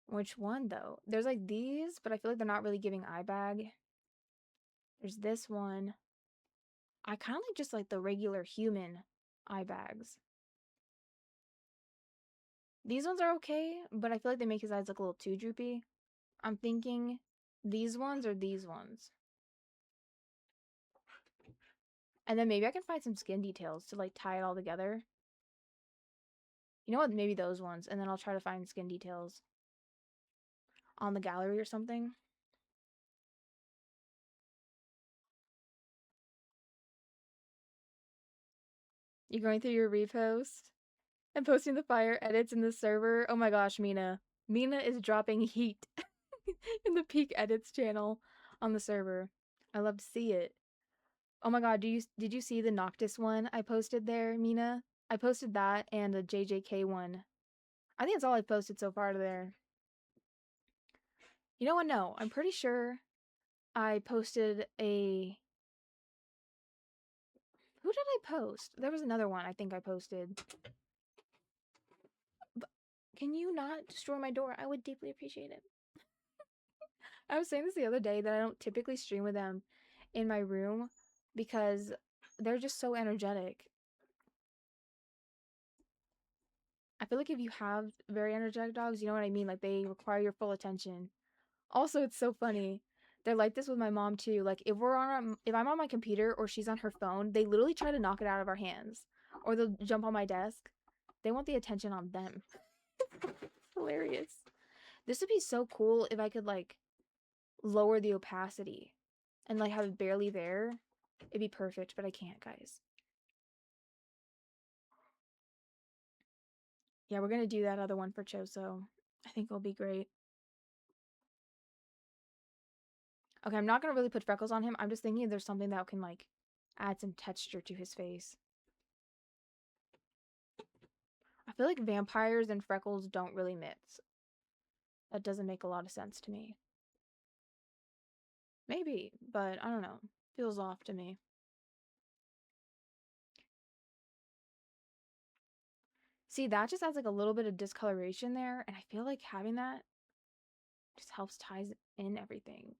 Which one though? There's like these, but I feel like they're not really giving eye bag. There's this one. I kind of like just like the regular human eye bags. These ones are okay, but I feel like they make his eyes look a little too droopy. I'm thinking These ones or these ones? And then maybe I can find some skin details to like tie it all together. You know what? Maybe those ones. And then I'll try to find skin details on the gallery or something. You're going through your repost and posting the fire edits in the server. Oh my gosh, Mina. Mina is dropping heat in the peak edits channel on the server. I love to see it. Oh my god, did you see the Noctis one I posted there, Mina? I posted that and a JJK one. I think that's all I've posted so far to there. You know what? No, I'm pretty sure I posted a... Who did I post? There was another one I think I posted. But can you not destroy my door? I would deeply appreciate it. I was saying this the other day that I don't typically stream with them in my room because they're just so energetic. I feel like if you have very energetic dogs, you know what I mean? Like, they require your full attention. Also, it's so funny. They're like this with my mom too. Like, if I'm on my computer or she's on her phone, they literally try to knock it out of our hands, or they'll jump on my desk. They want the attention on them. Hilarious. This would be so cool if I could like lower the opacity and like have it barely there. It'd be perfect, but I can't, guys. Yeah, we're gonna do that other one for Choso. I think it'll be great. Okay, I'm not gonna really put freckles on him. I'm just thinking if there's something that can like add some texture to his face. I feel like vampires and freckles don't really mix. That doesn't make a lot of sense to me. Maybe, but I don't know. Feels off to me. See, that just adds like a little bit of discoloration there, and I feel like having that just helps ties in everything.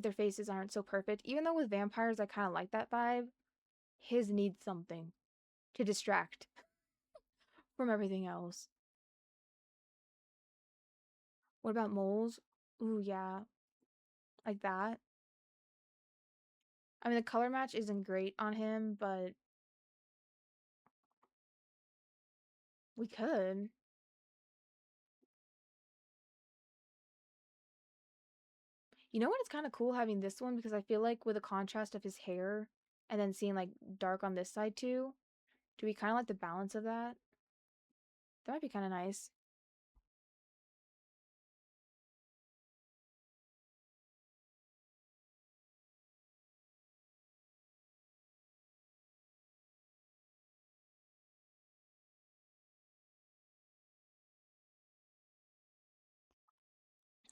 Their faces aren't so perfect. Even though with vampires I kind of like that vibe, his needs something to distract from everything else. What about moles? Ooh, yeah. Like that. I mean, the color match isn't great on him, but we could. You know what? It's kind of cool having this one because I feel like with the contrast of his hair and then seeing like dark on this side too, do we kind of like the balance of that? That might be kind of nice.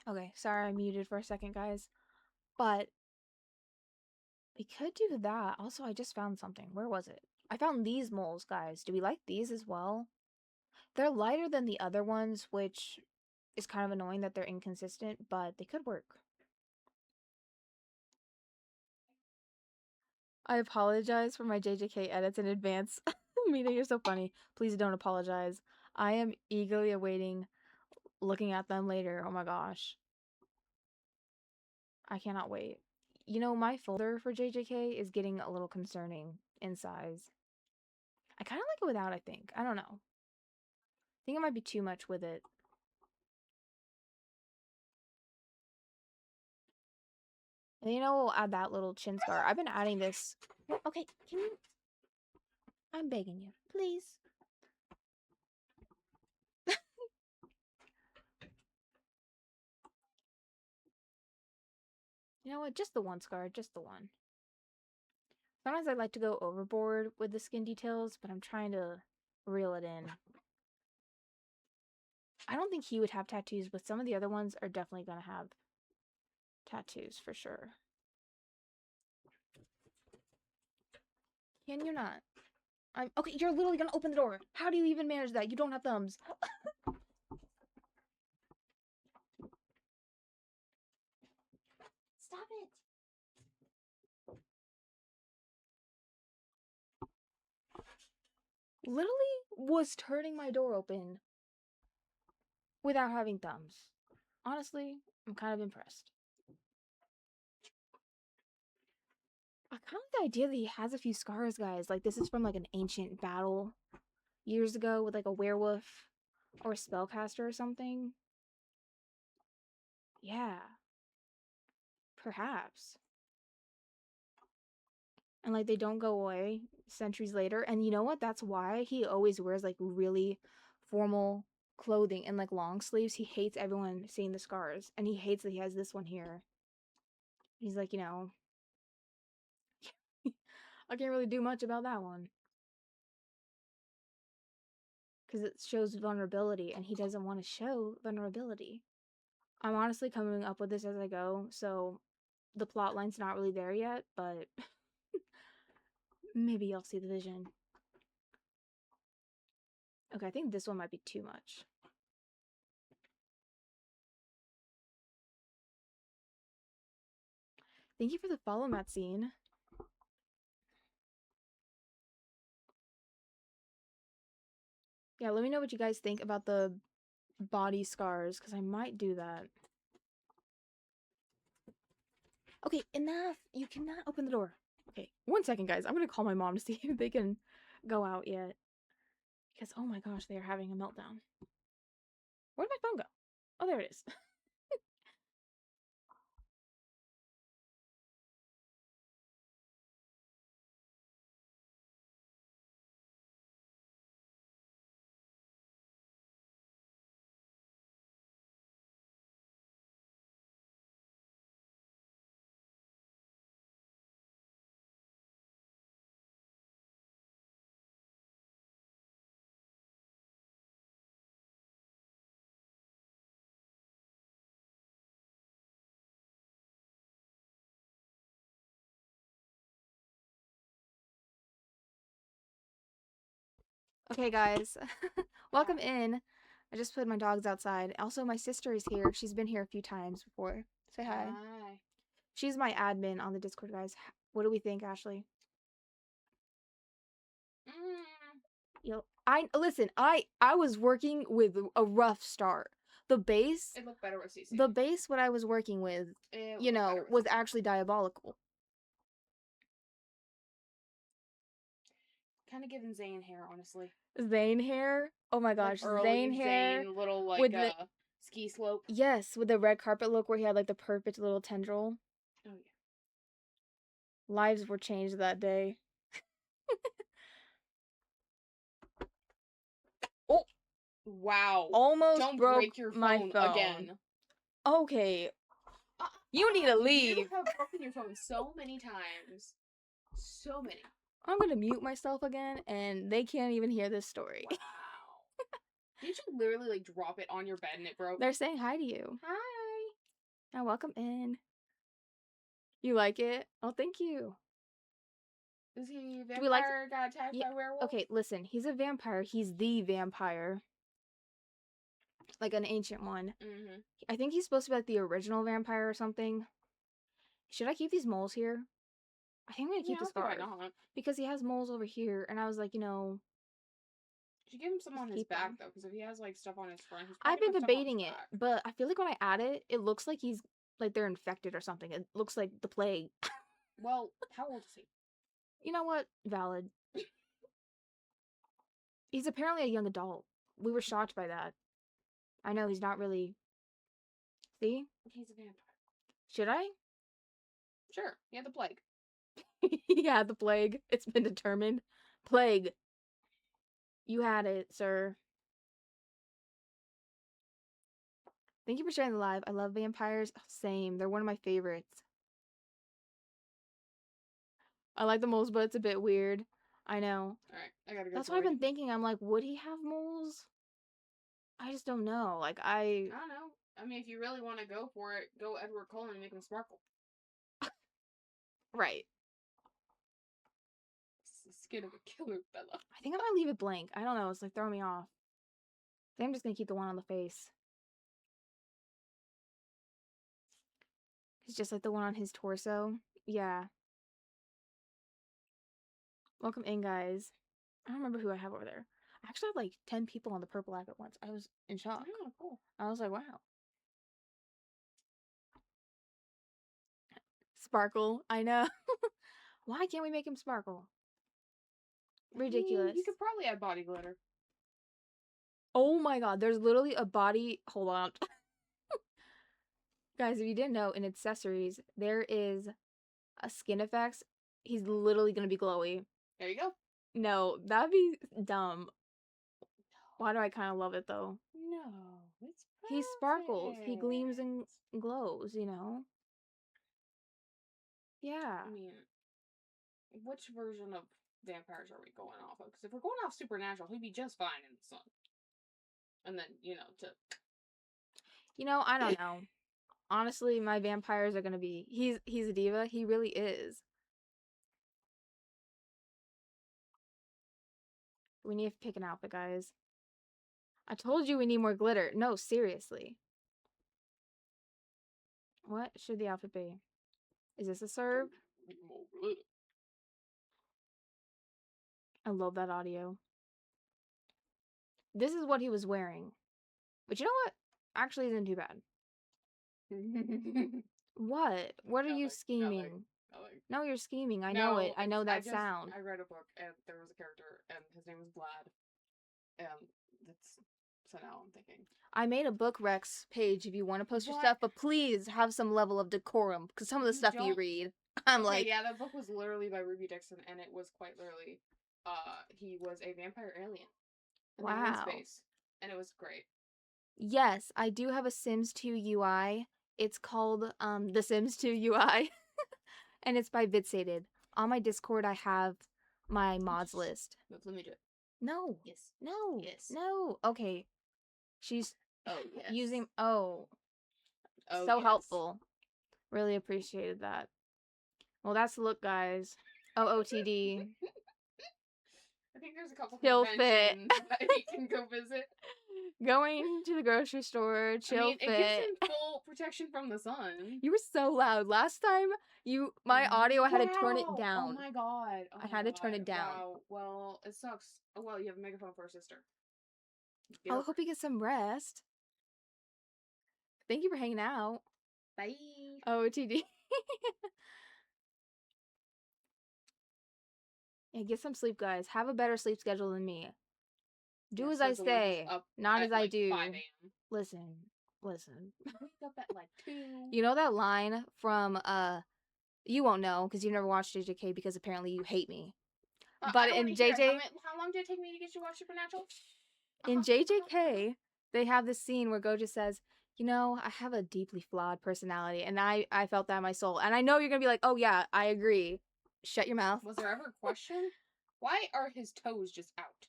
Okay, sorry I muted for a second, guys. But we could do that. Also, I just found something. Where was it? I found these moles, guys. Do we like these as well? They're lighter than the other ones, which is kind of annoying that they're inconsistent, but they could work. I apologize for my JJK edits in advance. Mina, you're so funny. Please don't apologize. I am eagerly awaiting looking at them later. Oh my gosh. I cannot wait. You know, my folder for JJK is getting a little concerning in size. I kind of like it without, I think. I don't know. I think it might be too much with it. And you know, we'll add that little chin scar. I've been adding this. Okay, can you... I'm begging you. Please. You know what? Just the one scar. Just the one. Sometimes I like to go overboard with the skin details, but I'm trying to reel it in. I don't think he would have tattoos, but some of the other ones are definitely going to have tattoos for sure. Can you not? Okay, you're literally going to open the door. How do you even manage that? You don't have thumbs. Stop it. Literally was turning my door open without having thumbs. Honestly, I'm kind of impressed. I kind of like the idea that he has a few scars, guys. Like, this is from, like, an ancient battle years ago with, like, a werewolf or a spellcaster or something. Yeah. Perhaps. And, like, they don't go away centuries later. And you know what? That's why he always wears, like, really formal clothing and, like, long sleeves. He hates everyone seeing the scars. And he hates that he has this one here. He's like, you know, I can't really do much about that one. Because it shows vulnerability, and he doesn't want to show vulnerability. I'm honestly coming up with this as I go, so the plot line's not really there yet, but maybe you'll see the vision. Okay, I think this one might be too much. Thank you for the follow, Matsine. Yeah, let me know what you guys think about the body scars, because I might do that. Okay, enough! You cannot open the door. Okay, 1 second, guys. I'm gonna call my mom to see if they can go out yet. Because, oh my gosh, they are having a meltdown. Where did my phone go? Oh, there it is. Okay, guys. Welcome in. I just put my dogs outside. Also, my sister is here. She's been here a few times before. Say hi. Hi. She's my admin on the Discord, guys. What do we think, Ashley? Yo, listen. I was working with a rough start. The base. It looked better with CC. The base, what I was working with, you know, was actually diabolical. Kind of giving Zayn hair, honestly. Zayn hair. Oh my gosh, like Zayn hair. Zayn little like with the ski slope. Yes, with the red carpet look where he had like the perfect little tendril. Oh yeah. Lives were changed that day. Oh, wow! Almost Don't broke break your phone, my phone again. Okay, you need to leave. You have broken your phone so many times. So many. I'm gonna mute myself again, and they can't even hear this story. Wow. Did you literally like drop it on your bed and it broke? They're saying hi to you. Hi. Now welcome in. You like it? Oh, thank you. Is he a vampire? Do we like got attacked by werewolf? Okay, listen. He's a vampire. He's the vampire. Like an ancient one. Mm-hmm. I think he's supposed to be like the original vampire or something. Should I keep these moles here? I think I'm gonna keep the scars. Why not? Because he has moles over here, and I was like, you know. You should give him some on his back, though, because if he has, like, stuff on his front, he's I've been got debating it, but I feel like when I add it, it looks like he's, like, they're infected or something. It looks like the plague. Well, how old is he? You know what? Valid. He's apparently a young adult. We were shocked by that. I know, he's not really... See? He's a vampire. Should I? Sure. He had the plague. He had the plague. It's been determined. Plague. You had it, sir. Thank you for sharing the live. I love vampires. Oh, same. They're one of my favorites. I like the moles, but it's a bit weird. I know. Alright, I gotta go. That's what I've been thinking. I'm like, would he have moles? I just don't know. Like, I don't know. I mean, if you really want to go for it, go Edward Cullen and make him sparkle. Right. It's the skin of a killer fella. I think I might leave it blank. I don't know. It's like throwing me off. I think I'm just gonna keep the one on the face. It's just like the one on his torso. Yeah. Welcome in, guys. I don't remember who I have over there. I actually have like 10 people on the purple app at once. I was in shock. Oh, cool. I was like, wow. Sparkle. I know. Why can't we make him sparkle? I mean, Ridiculous. you could probably add body glitter. Oh my god, there's literally a body. Hold on. Guys, if you didn't know, in accessories, there is a skin effects. He's literally gonna be glowy. There you go. No, that'd be dumb. Why do I kind of love it though? No, it's He sparkles. He gleams perfect. and glows, you know? Yeah. I mean, which version of vampires are we going off of? Because if we're going off supernatural, he'd be just fine in the sun. And then, You know, I don't know. Honestly, my vampires are gonna be... He's a diva. He really is. We need to pick an outfit, guys. I told you we need more glitter. No, seriously. What should the outfit be? Is this a serve? More glitter. I love that audio. This is what he was wearing. But you know what? Actually isn't too bad. What? What are you scheming? Nothing. No, you're scheming. I know it. I know that sound. I read a book and there was a character and his name was Vlad. And so now I'm thinking. I made a book Rex page if you want to post your What? stuff, but please have some level of decorum because some of the stuff you read, I'm like, yeah, that book was literally by Ruby Dixon and it was quite literally, he was a vampire alien. wow. In space, and it was great. Yes, I do have a Sims 2 UI. It's called The Sims 2 UI, and it's by vyxated. On my Discord, I have my mods list. Let me do it. No. Yes. No. Yes. No. Okay. She's yes. using. So yes. helpful. Really appreciated that. Well, that's the look, guys. OOTD. I think there's a couple Chill conventions that you can go visit. Going to the grocery store, chill fit. It gives him full protection from the sun. You were so loud. Last time, my audio, I had to turn it down. Oh my god. I had to turn it down. Wow. Well, it sucks. Oh, well, you have a megaphone for a sister. I hope you get some rest. Thank you for hanging out. Bye. OOTD. Yeah, get some sleep, guys. Have a better sleep schedule than me. Do as I say, not as I do. 5 a.m. Listen. Wake up at like 2. You know that line from, you won't know because you've never watched JJK because apparently you hate me. But in JJ... How long did it take me to get you to watch Supernatural? In JJK, they have this scene where Gojo says, you know, I have a deeply flawed personality, and I felt that in my soul. And I know you're gonna be like, oh yeah, I agree. Shut your mouth. Was there ever a question? Why are his toes just out?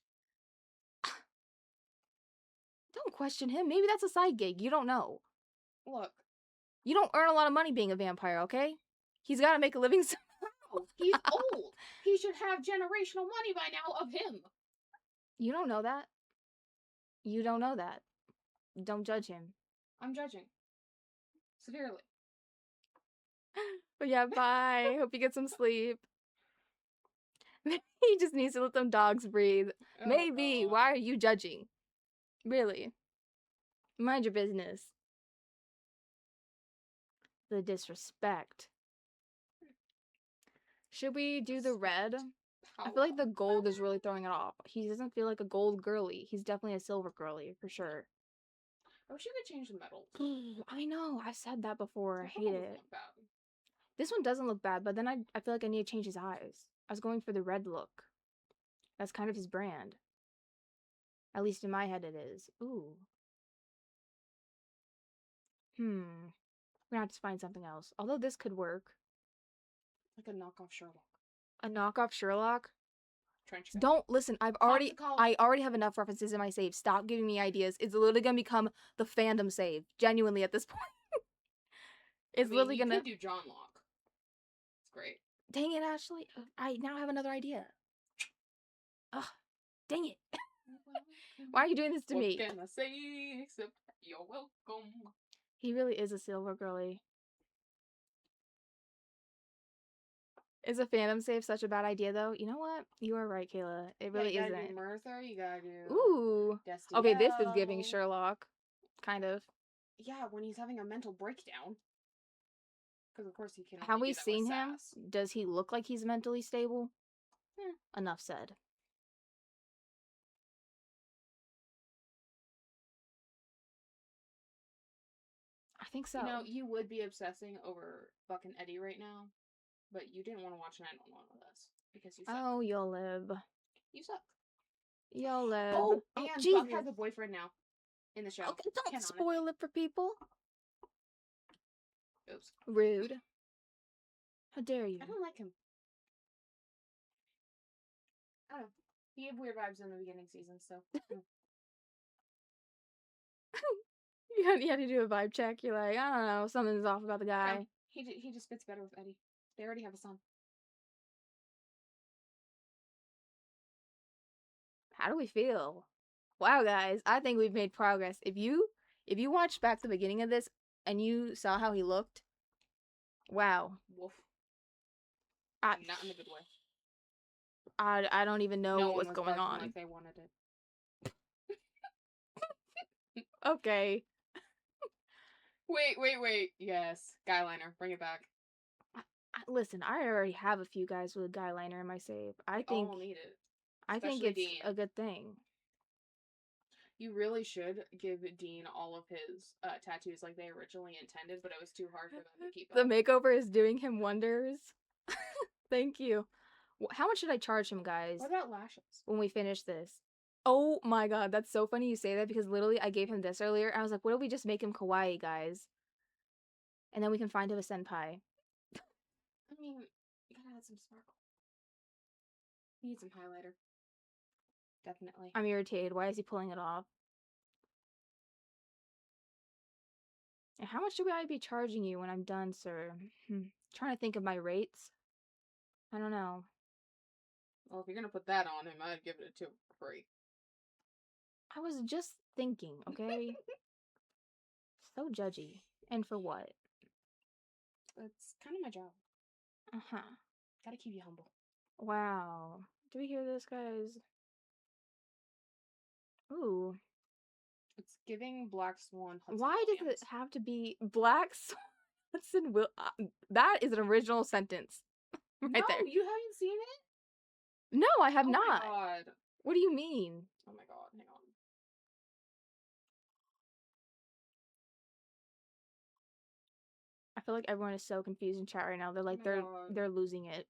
Don't question him. Maybe that's a side gig. You don't know. Look. You don't earn a lot of money being a vampire, okay? He's gotta make a living somehow. He's old. He should have generational money by now of him. You don't know that. You don't know that. Don't judge him. I'm judging. Severely. But yeah, bye. Hope you get some sleep. He just needs to let them dogs breathe. Oh, maybe. God. Why are you judging? Really? Mind your business. The disrespect. Should we do the red? I feel like the gold is really throwing it off. He doesn't feel like a gold girly. He's definitely a silver girly, for sure. I wish you could change the metals. I know. I said that before. I hate it. This one doesn't look bad, but then I feel like I need to change his eyes. I was going for the red look. That's kind of his brand. At least in my head it is. Ooh. We're gonna have to find something else. Although this could work. Like a knockoff Sherlock. A knockoff Sherlock? Trench coat. Don't listen. I already have enough references in my save. Stop giving me ideas. It's literally gonna become the fandom save. Genuinely at this point. Literally gonna. You could do John Locke. It's great. Dang it, Ashley! I now have another idea. Ugh, dang it! Why are you doing this to me? What can I say except you're welcome? He really is a silver girly. Is a fandom save such a bad idea, though? You know what? You are right, Kayla. It really isn't. You gotta do Merthyr, you gotta do... Ooh. Destiel. Okay, this is giving Sherlock. Kind of. Yeah, when he's having a mental breakdown. Because of course he can Have only we do that with seen him? sass. Does he look like he's mentally stable? Enough said. I think so. You know, you would be obsessing over fucking Eddie right now, but you didn't want to watch 911 with us because you suck. Oh, you'll live. You suck. You'll live. Oh, Oh, and Jesus. Buck has a boyfriend now in the show. Okay, don't Canonically. spoil it for people. Oops. Rude. How dare you? I don't like him. I don't know. He had weird vibes in the beginning season, so. You had to do a vibe check. You're like, I don't know, something's off about the guy. No, he just fits better with Eddie. They already have a son. How do we feel? Wow, guys, I think we've made progress. If you watched back the beginning of this and you saw how he looked, wow. Wolf. I, Not in a good way. I don't even know no what one was going on. like they wanted it. Okay. Wait. Yes. Guyliner. Bring it back. Listen, I already have a few guys with a guy liner in my save. I think all need it. I think Especially it's Dean. a good thing. You really should give Dean all of his tattoos like they originally intended, but it was too hard for them to keep The up. makeover is doing him wonders. Thank you. How much should I charge him, guys? What about lashes? When we finish this. Oh my god, that's so funny you say that because literally I gave him this earlier. I was like, what if we just make him kawaii, guys? And then we can find him a senpai. I mean, you gotta add some sparkle. You need some highlighter. Definitely. I'm irritated. Why is he pulling it off? And how much do I be charging you when I'm done, sir? Trying to think of my rates. I don't know. Well, if you're gonna put that on him, I'd give it to him for free. I was just thinking, okay? So judgy. And for what? That's kind of my job. Uh-huh. Gotta keep you humble. Wow. Do we hear this, guys? Ooh. It's giving Black Swan Hudson Why does Williams. it have to be Black Swan Hudson Will? That is an original sentence. Right no, there. you haven't seen it? No, I have oh not. My God. What do you mean? Oh my god, hang on. I feel like everyone is so confused in chat right now. They're like they're losing it.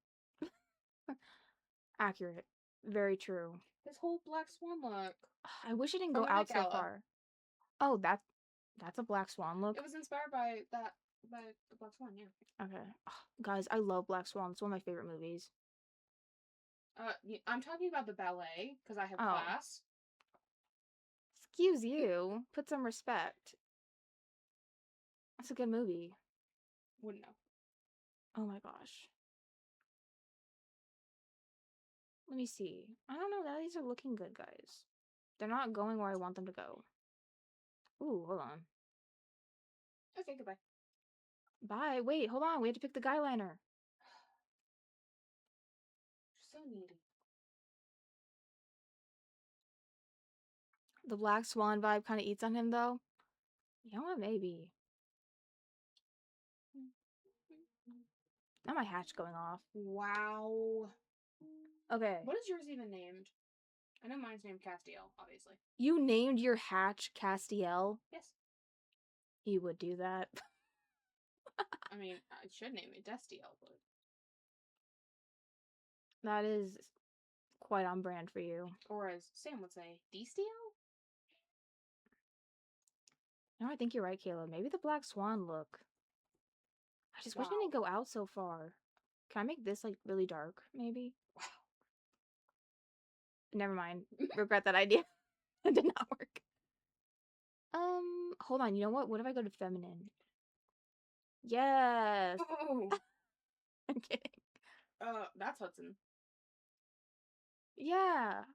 Accurate. Very true. This whole Black Swan look. I wish it didn't go out so far. Oh, that's a Black Swan look. It was inspired by the Black Swan, yeah. Okay. Guys, I love Black Swan. It's one of my favorite movies. I'm talking about the ballet because I have class. Excuse you. Put some respect. That's a good movie. Wouldn't know. Oh my gosh. Let me see. I don't know. Now these are looking good, guys. They're not going where I want them to go. Ooh, hold on. Okay, goodbye. Bye. Wait, hold on. We have to pick the guy liner. You're so needy. The Black Swan vibe kind of eats on him, though. You know what? Maybe. Now my hatch going off. Wow. Okay. What is yours even named? I know mine's named Castiel, obviously. You named your hatch Castiel? Yes. You would do that. I mean, I should name it Destiel, but... That is quite on brand for you. Or as Sam would say, Destiel? No, I think you're right, Kayla. Maybe the Black Swan look. I just wish it didn't go out so far. Can I make this, like, really dark, maybe? Wow. Never mind. Regret that idea. It did not work. Hold on. You know what? What if I go to feminine? Yes. Oh. I'm kidding. That's Hudson. Yeah.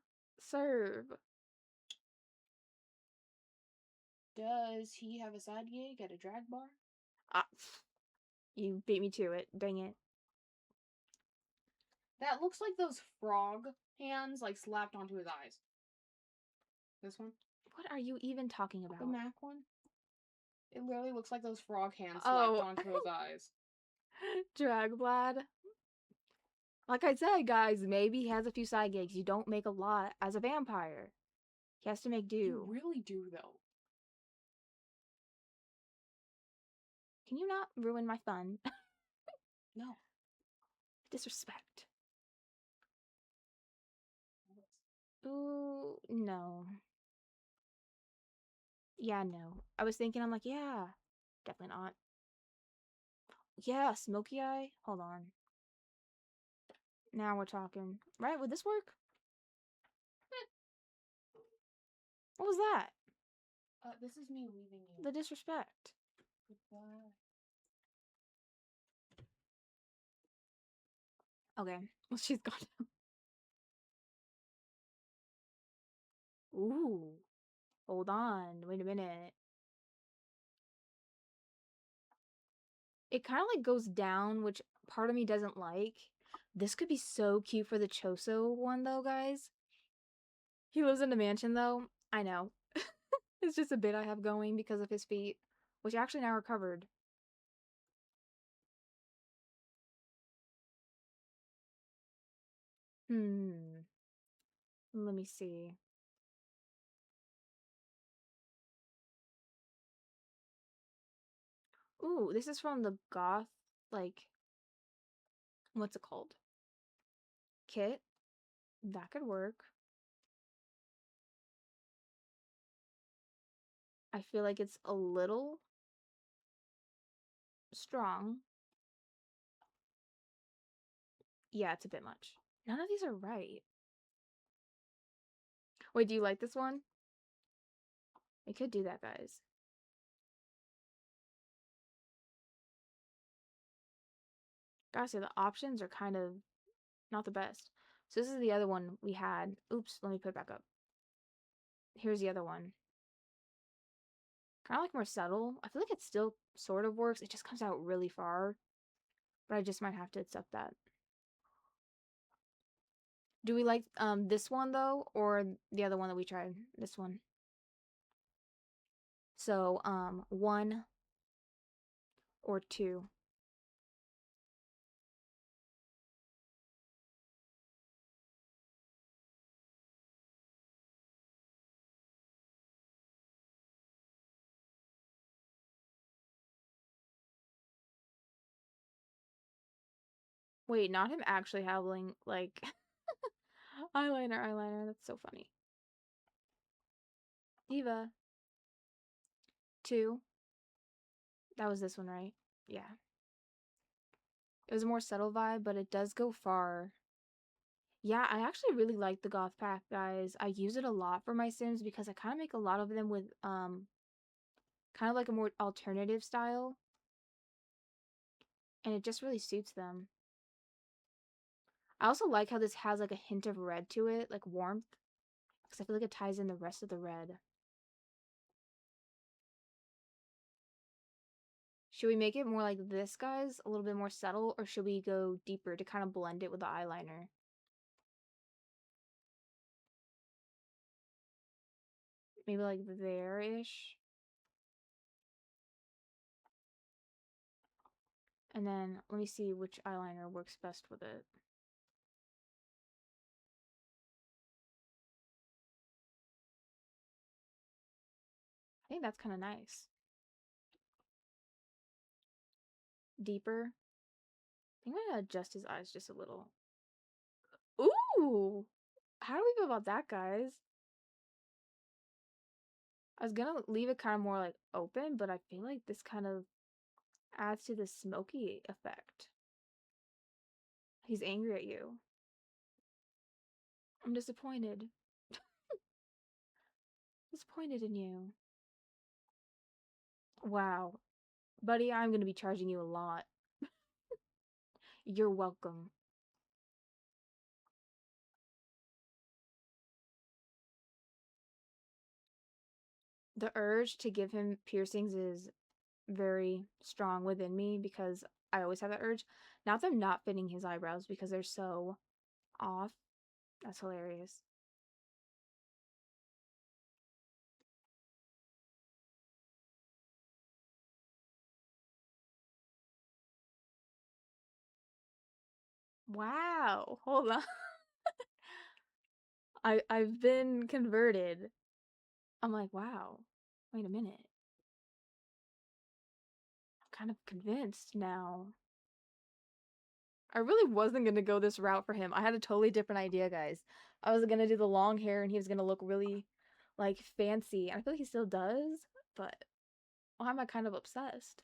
Serve. Does he have a side gig at a drag bar? You beat me to it. Dang it. That looks like those frog hands, like, slapped onto his eyes. This one? What are you even talking about? The Mac one? It literally looks like those frog hands slapped onto his eyes. Drag Vlad. Like I said, guys, maybe he has a few side gigs. You don't make a lot as a vampire. He has to make You do. really do, though. Can you not ruin my fun? No. Disrespect. Ooh, no. Yeah, no. I was thinking, I'm like, yeah, definitely not. Yeah, smoky eye. Hold on. Now we're talking. Right? Would this work? What was that? This is me leaving you. The disrespect. Goodbye. Okay. Well, she's gone. Ooh. Hold on. Wait a minute. It kind of like goes down, which part of me doesn't like. This could be so cute for the Choso one, though, guys. He lives in a mansion, though. I know. It's just a bit I have going because of his feet, which actually now recovered. Hmm. Let me see. Ooh, this is from the goth, like, what's it called? Kit. That could work. I feel like it's a little strong. Yeah, it's a bit much. None of these are right. Wait, do you like this one? We could do that, guys. Gotta say, the options are kind of not the best. So this is the other one we had. Oops, let me put it back up. Here's the other one. Kind of like more subtle. I feel like it still sort of works. It just comes out really far. But I just might have to accept that. Do we like this one though, or the other one that we tried? This one. So 1 or 2. Wait, not him actually howling like eyeliner. That's so funny. Eva. 2. That was this one, right? Yeah. It was a more subtle vibe, but it does go far. Yeah, I actually really like the goth pack, guys. I use it a lot for my Sims because I kind of make a lot of them with kind of like a more alternative style, and it just really suits them. I also like how this has like a hint of red to it, like warmth, because I feel like it ties in the rest of the red. Should we make it more like this, guys? A little bit more subtle, or should we go deeper to kind of blend it with the eyeliner? Maybe like there-ish. And then let me see which eyeliner works best with it. I think that's kind of nice. Deeper. I think I'm gonna adjust his eyes just a little. Ooh! How do we feel about that, guys? I was gonna leave it kind of more like open, but I feel like this kind of adds to the smoky effect. He's angry at you. I'm disappointed. Disappointed in you. Wow. Buddy, I'm gonna be charging you a lot. You're welcome. The urge to give him piercings is very strong within me because I always have that urge. Now that I'm not fitting his eyebrows because they're so off. That's hilarious. Wow. Hold on. I've been converted. I'm like, wow. Wait a minute. I'm kind of convinced now. I really wasn't gonna go this route for him. I had a totally different idea, guys. I was gonna do the long hair and he was gonna look really like fancy. I feel like he still does, but why am I kind of obsessed?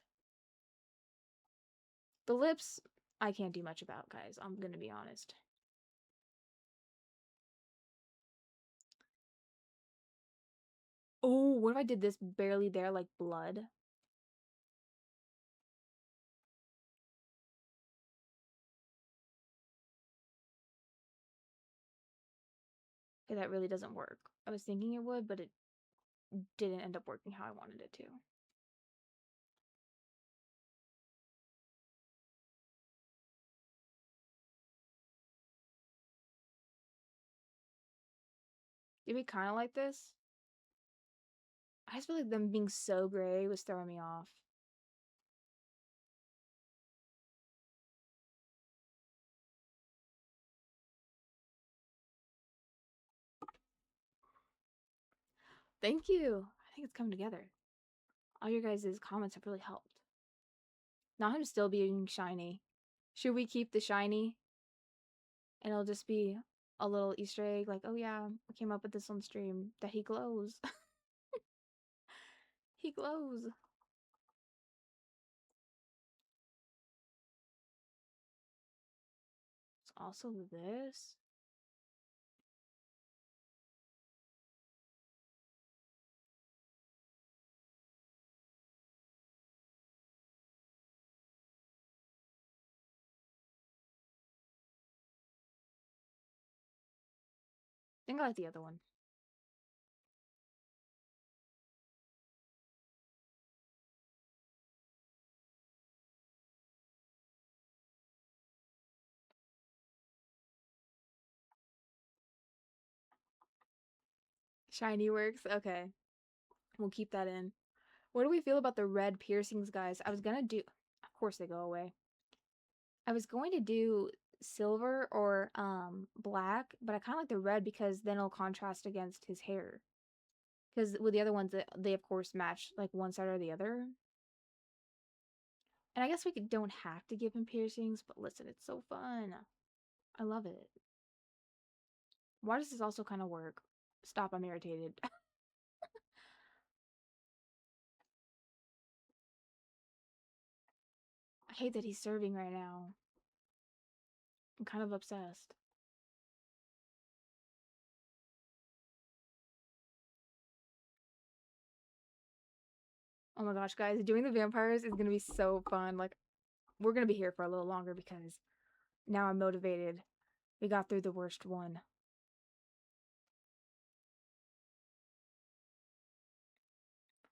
The lips, I can't do much about, guys. I'm gonna be honest. Oh, what if I did this barely there, like blood? Okay, that really doesn't work. I was thinking it would, but it didn't end up working how I wanted it to. Did we kind of like this? I just feel like them being so gray was throwing me off. Thank you. I think it's coming together. All your guys' comments have really helped. Not him still being shiny. Should we keep the shiny? And it'll just be a little Easter egg, like, oh yeah, I came up with this on stream, that he glows. He glows. It's also this. I think I like the other one. Shiny works. Okay. We'll keep that in. What do we feel about the red piercings, guys? I was gonna do. Of course they go away. I was going to do silver or black, but I kind of like the red because then it'll contrast against his hair. Because with the other ones, they of course match like one side or the other. And I guess we don't have to give him piercings, but listen, it's so fun. I love it. Why does this also kind of work? Stop, I'm irritated. I hate that he's serving right now. I'm kind of obsessed. Oh my gosh, guys, doing the vampires is gonna be so fun. Like, we're gonna be here for a little longer because now I'm motivated. We got through the worst one.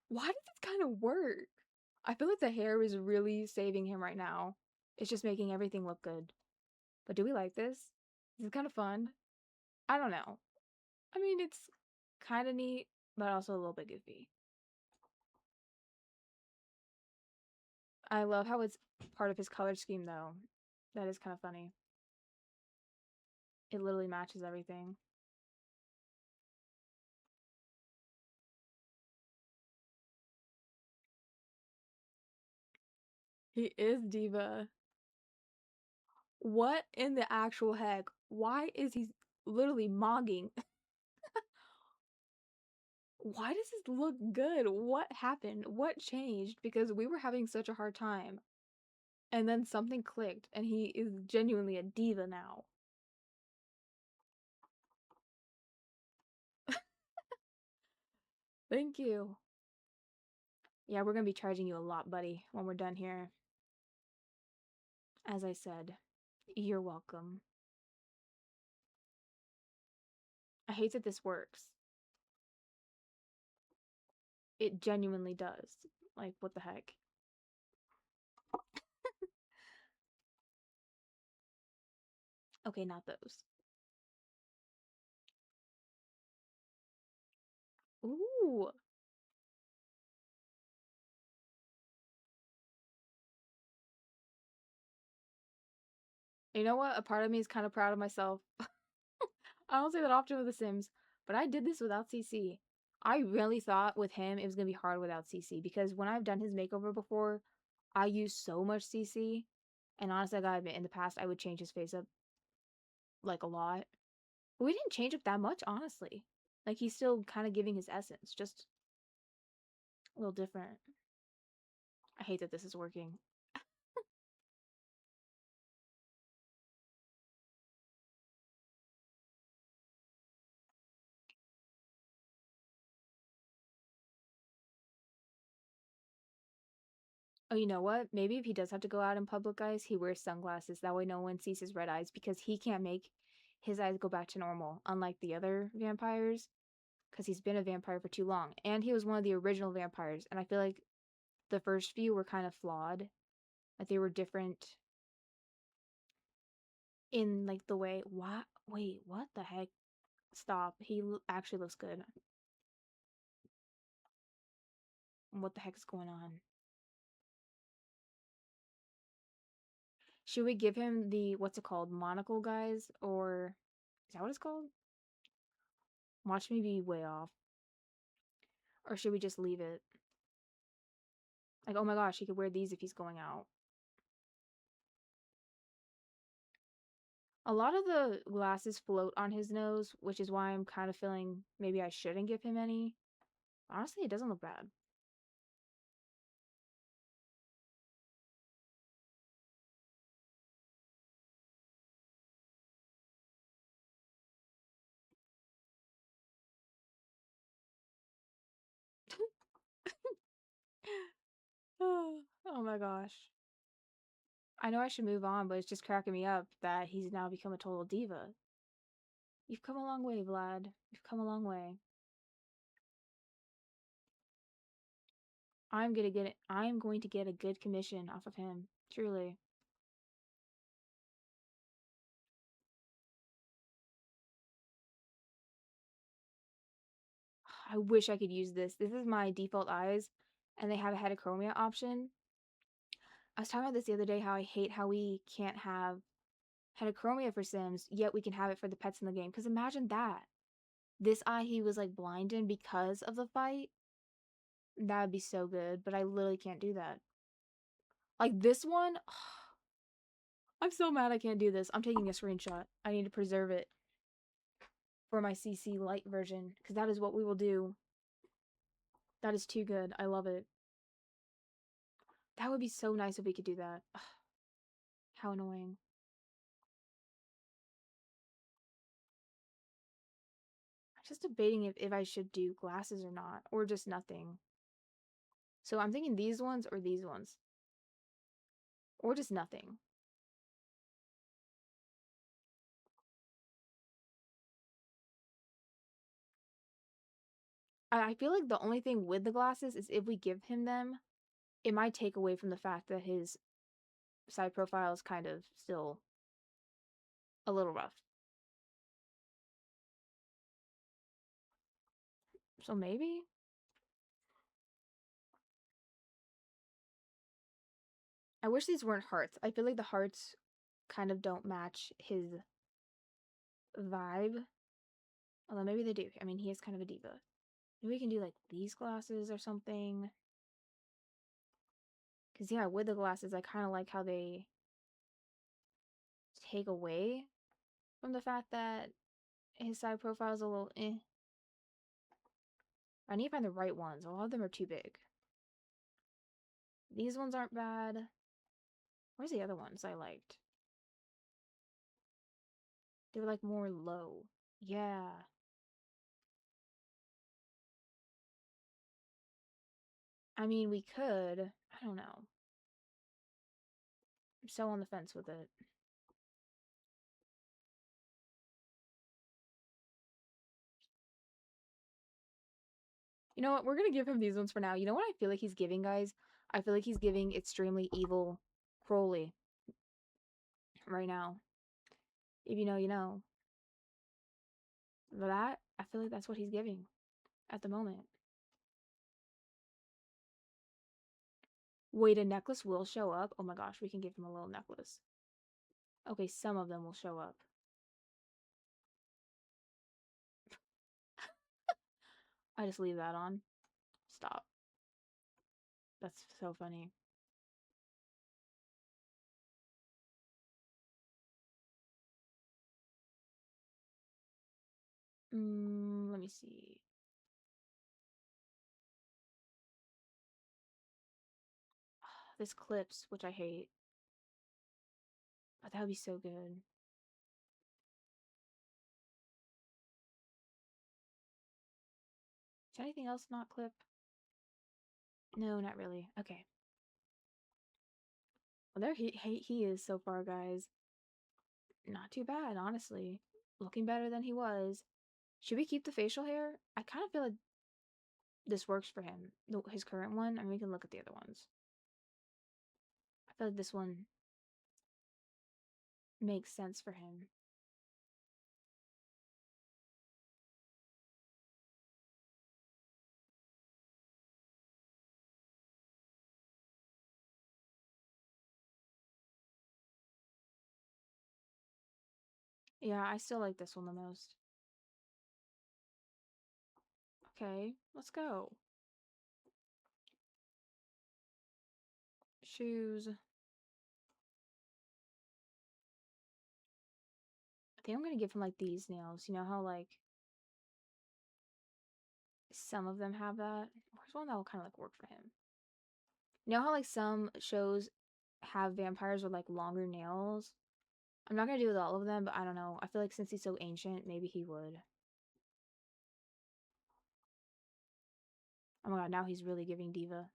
Why does this kind of work? I feel like the hair is really saving him right now. It's just making everything look good. But do we like this? This is kind of fun. I don't know. I mean, it's kind of neat, but also a little bit goofy. I love how it's part of his color scheme, though. That is kind of funny. It literally matches everything. He is diva. What in the actual heck? Why is he literally mogging? Why does this look good? What happened? What changed? Because we were having such a hard time. And then something clicked, and he is genuinely a diva now. Thank you. Yeah, we're gonna be charging you a lot, buddy, when we're done here. As I said, you're welcome. I hate that this works. It genuinely does. Like, what the heck? Okay, not those. Ooh. You know what? A part of me is kind of proud of myself. I don't say that often with The Sims, but I did this without CC. I really thought with him it was gonna be hard without CC because when I've done his makeover before, I use so much CC, and honestly, I gotta admit, in the past I would change his face up like a lot. But we didn't change up that much, honestly. Like he's still kind of giving his essence, just a little different. I hate that this is working. Oh, you know what? Maybe if he does have to go out in public, guys, he wears sunglasses. That way no one sees his red eyes because he can't make his eyes go back to normal, unlike the other vampires, because he's been a vampire for too long. And he was one of the original vampires, and I feel like the first few were kind of flawed. Like they were different in like the way what wait, what the heck? Stop. Actually looks good. What the heck is going on? Should we give him the what's it called? Monocle guys? Or is that what it's called? Watch me be way off. Or should we just leave it? Like, oh my gosh, he could wear these if he's going out. A lot of the glasses float on his nose, which is why I'm kind of feeling maybe I shouldn't give him any. Honestly, it doesn't look bad. Oh my gosh. I know I should move on, but it's just cracking me up that he's now become a total diva. You've come a long way, Vlad. You've come a long way. I'm going to get a good commission off of him. Truly. I wish I could use this. This is my default eyes, and they have a heterochromia option. I was talking about this the other day, how I hate how we can't have heterochromia for Sims, yet we can have it for the pets in the game. Because imagine that. This eye he was like blind in because of the fight. That would be so good, but I literally can't do that. Like this one, I'm so mad I can't do this. I'm taking a screenshot. I need to preserve it for my CC Lite version, because that is what we will do. That is too good. I love it. That would be so nice if we could do that. Ugh, how annoying. I'm just debating if I should do glasses or not, or just nothing. So I'm thinking these ones or these ones, or just nothing. I feel like the only thing with the glasses is if we give him them, it might take away from the fact that his side profile is kind of still a little rough. So maybe? I wish these weren't hearts. I feel like the hearts kind of don't match his vibe. Although maybe they do. I mean, he is kind of a diva. Maybe we can do like these glasses or something. Because, yeah, with the glasses, I kind of like how they take away from the fact that his side profile is a little eh. I need to find the right ones. A lot of them are too big. These ones aren't bad. Where's the other ones I liked? They were like more low. Yeah. I mean, we could. I don't know. I'm so on the fence with it. You know what? We're gonna give him these ones for now. You know what I feel like he's giving, guys? I feel like he's giving extremely evil Crowley right now. If you know, you know. That, I feel like that's what he's giving at the moment. Wait, a necklace will show up? Oh my gosh, we can give him a little necklace. Okay, some of them will show up. I just leave that on. Stop. That's so funny. Let me see. This clips, which I hate. But that would be so good. Is there anything else not clip? No, not really. Okay. Well, there he is so far, guys. Not too bad, honestly. Looking better than he was. Should we keep the facial hair? I kind of feel like this works for him. His current one. I mean, we can look at the other ones. I feel like this one makes sense for him. Yeah, I still like this one the most. Okay, let's go. Shoes. I think I'm gonna give him like these nails. You know how like some of them have that? Where's one that will kind of like work for him? You know how like some shows have vampires with like longer nails? I'm not gonna do with all of them, but I don't know. I feel like since he's so ancient, maybe he would. Oh my god, now he's really giving diva.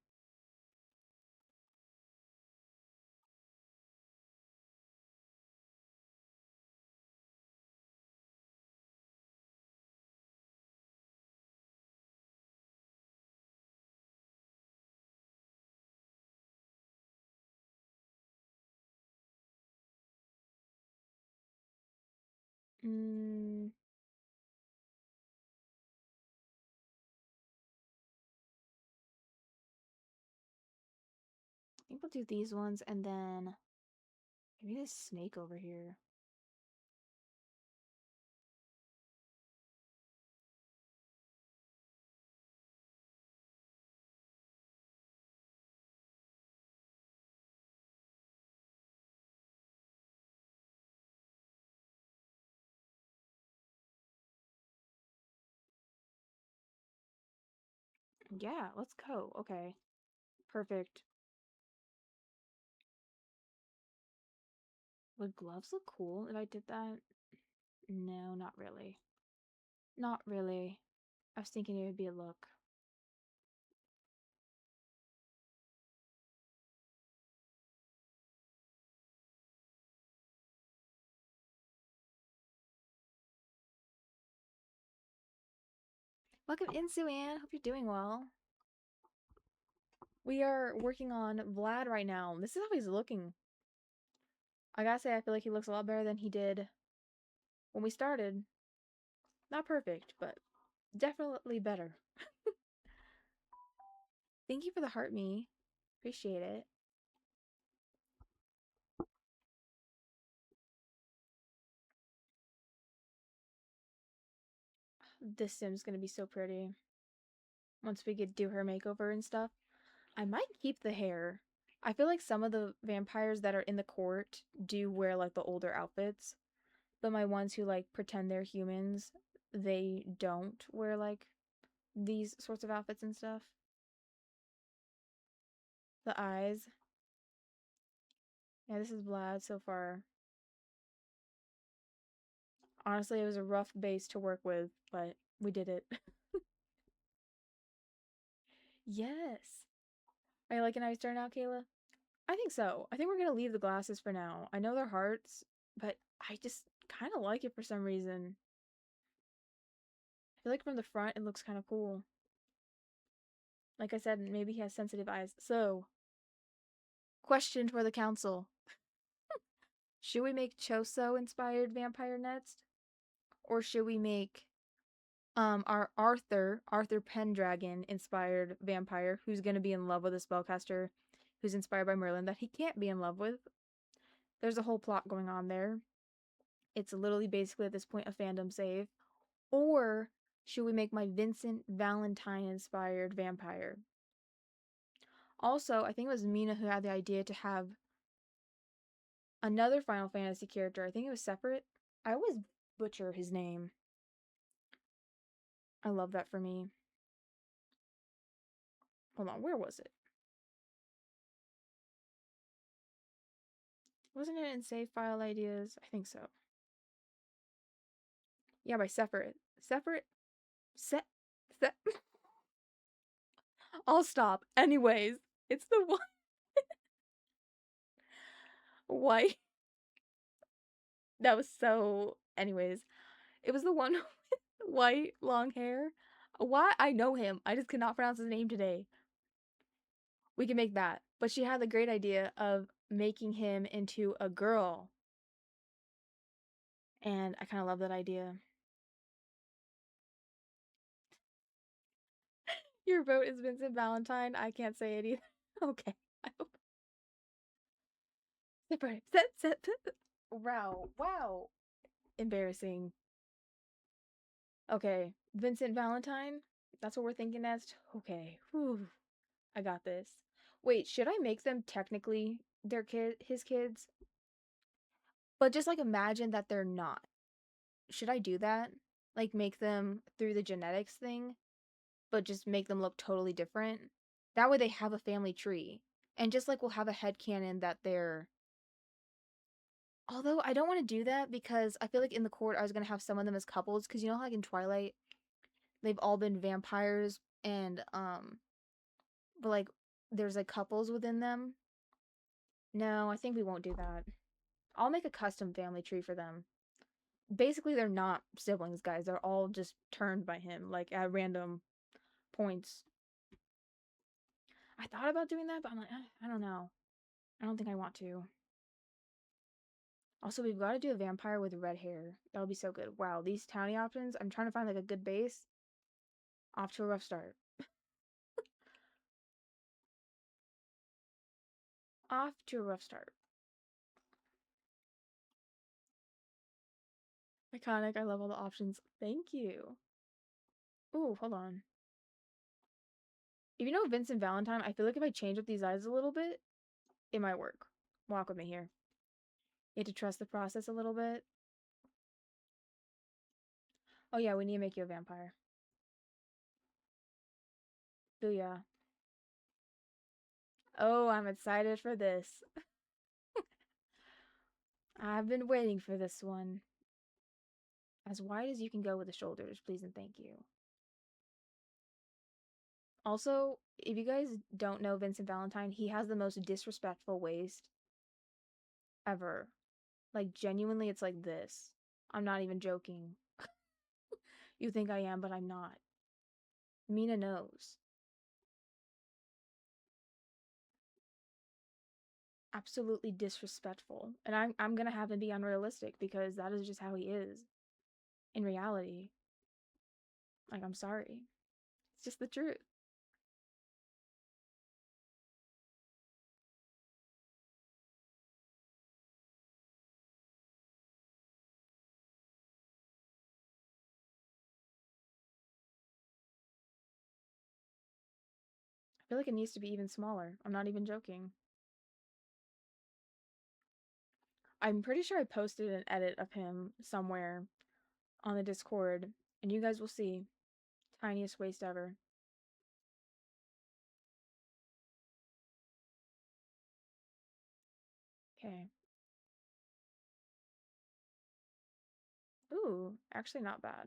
Mm, I think we'll do these ones and then maybe this snake over here. Yeah, let's go. Okay. Perfect. Would gloves look cool if I did that? No, not really. Not really. I was thinking it would be a look. Welcome in, Sue-Ann. Hope you're doing well. We are working on Vlad right now. This is how he's looking. I gotta say, I feel like he looks a lot better than he did when we started. Not perfect, but definitely better. Thank you for the heart me. Appreciate it. This Sim's gonna be so pretty. Once we get do her makeover and stuff. I might keep the hair. I feel like some of the vampires that are in the court do wear like the older outfits, but my ones who like pretend they're humans, they don't wear like these sorts of outfits and stuff. The eyes. Yeah, this is Vlad so far. Honestly, it was a rough base to work with, but we did it. Yes. Are you liking how he's turned out, Kayla? I think so. I think we're gonna leave the glasses for now. I know they're hearts, but I just kind of like it for some reason. I feel like from the front it looks kind of cool. Like I said, maybe he has sensitive eyes. So, question for the council. Should we make Choso inspired vampire next? Or should we make our Arthur Pendragon inspired vampire who's gonna be in love with a spellcaster who's inspired by Merlin that he can't be in love with? There's a whole plot going on there. It's literally basically at this point a fandom save. Or should we make my Vincent Valentine inspired vampire? Also, I think it was Mina who had the idea to have another Final Fantasy character. I think it was separate. I always butcher his name. I love that for me. Hold on, where was it? Wasn't it in save file ideas? I think so. Yeah, by separate. Separate? Set? Set? I'll stop. Anyways, it's the one white. That was so. Anyways, it was the one with white, long hair. Why? I know him. I just could not pronounce his name today. We can make that. But she had the great idea of making him into a girl. And I kind of love that idea. Your vote is Vincent Valentine. I can't say it either. Okay. I hope. Separate. Set. Wow. Wow. Embarrassing. Okay. Vincent Valentine? That's what we're thinking as? Okay. Whew. I got this. Wait, should I make them technically his kids? But just like imagine that they're not. Should I do that? Like make them through the genetics thing, but just make them look totally different? That way they have a family tree. And just like we'll have a headcanon that they're. Although I don't want to do that because I feel like in the court I was going to have some of them as couples because you know how like in Twilight they've all been vampires and but like there's like couples within them. No, I think we won't do that. I'll make a custom family tree for them. Basically, they're not siblings, guys. They're all just turned by him, like at random points. I thought about doing that, but I'm like, I don't know. I don't think I want to. Also, we've got to do a vampire with red hair. That would be so good. Wow, these townie options. I'm trying to find like a good base. Off to a rough start. Off to a rough start. Iconic. I love all the options. Thank you. Ooh, hold on. If you know Vincent Valentine, I feel like if I change up these eyes a little bit, it might work. Walk with me here. You have to trust the process a little bit. Oh yeah, we need to make you a vampire. Booyah. Oh, I'm excited for this. I've been waiting for this one. As wide as you can go with the shoulders, please and thank you. Also, if you guys don't know Vincent Valentine, he has the most disrespectful waist ever. Like, genuinely, it's like this. I'm not even joking. You think I am, but I'm not. Mina knows. Absolutely disrespectful. And I'm gonna have him be unrealistic because that is just how he is in reality. Like, I'm sorry. It's just the truth. I feel like it needs to be even smaller. I'm not even joking. I'm pretty sure I posted an edit of him somewhere on the Discord, and you guys will see. Tiniest waist ever. Okay. Ooh, actually not bad.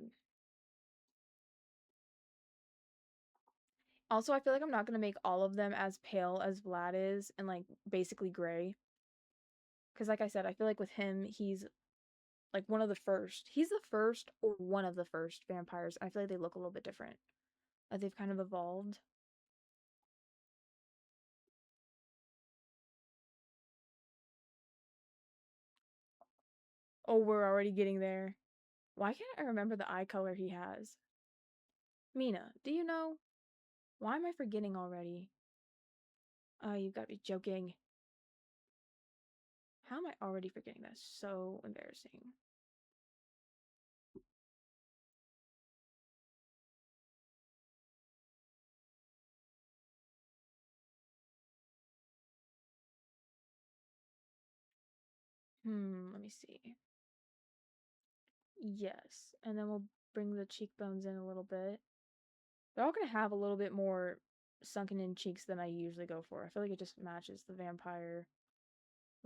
Also, I feel like I'm not gonna make all of them as pale as Vlad is and like basically gray. Because like I said, I feel like with him, he's like one of the first. He's the first or one of the first vampires. I feel like they look a little bit different. Like they've kind of evolved. Oh, we're already getting there. Why can't I remember the eye color he has? Mina, do you know? Why am I forgetting already? Oh, you've got to be joking. How am I already forgetting this? So embarrassing. Let me see. Yes, and then we'll bring the cheekbones in a little bit. They're all gonna have a little bit more sunken in cheeks than I usually go for. I feel like it just matches the vampire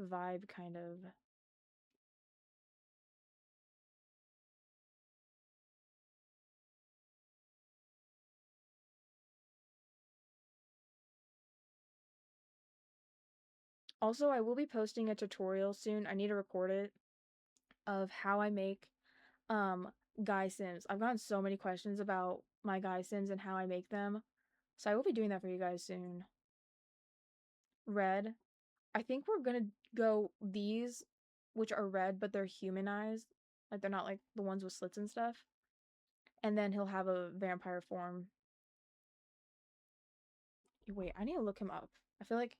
vibe, kind of. Also, I will be posting a tutorial soon. I need to record it of how I make um guy sims. I've gotten so many questions about my guy sims and how I make them. So I will be doing that for you guys soon. Red. I think we're gonna go these, which are red, but they're humanized. Like they're not like the ones with slits and stuff. And then he'll have a vampire form. Wait, I need to look him up. I feel like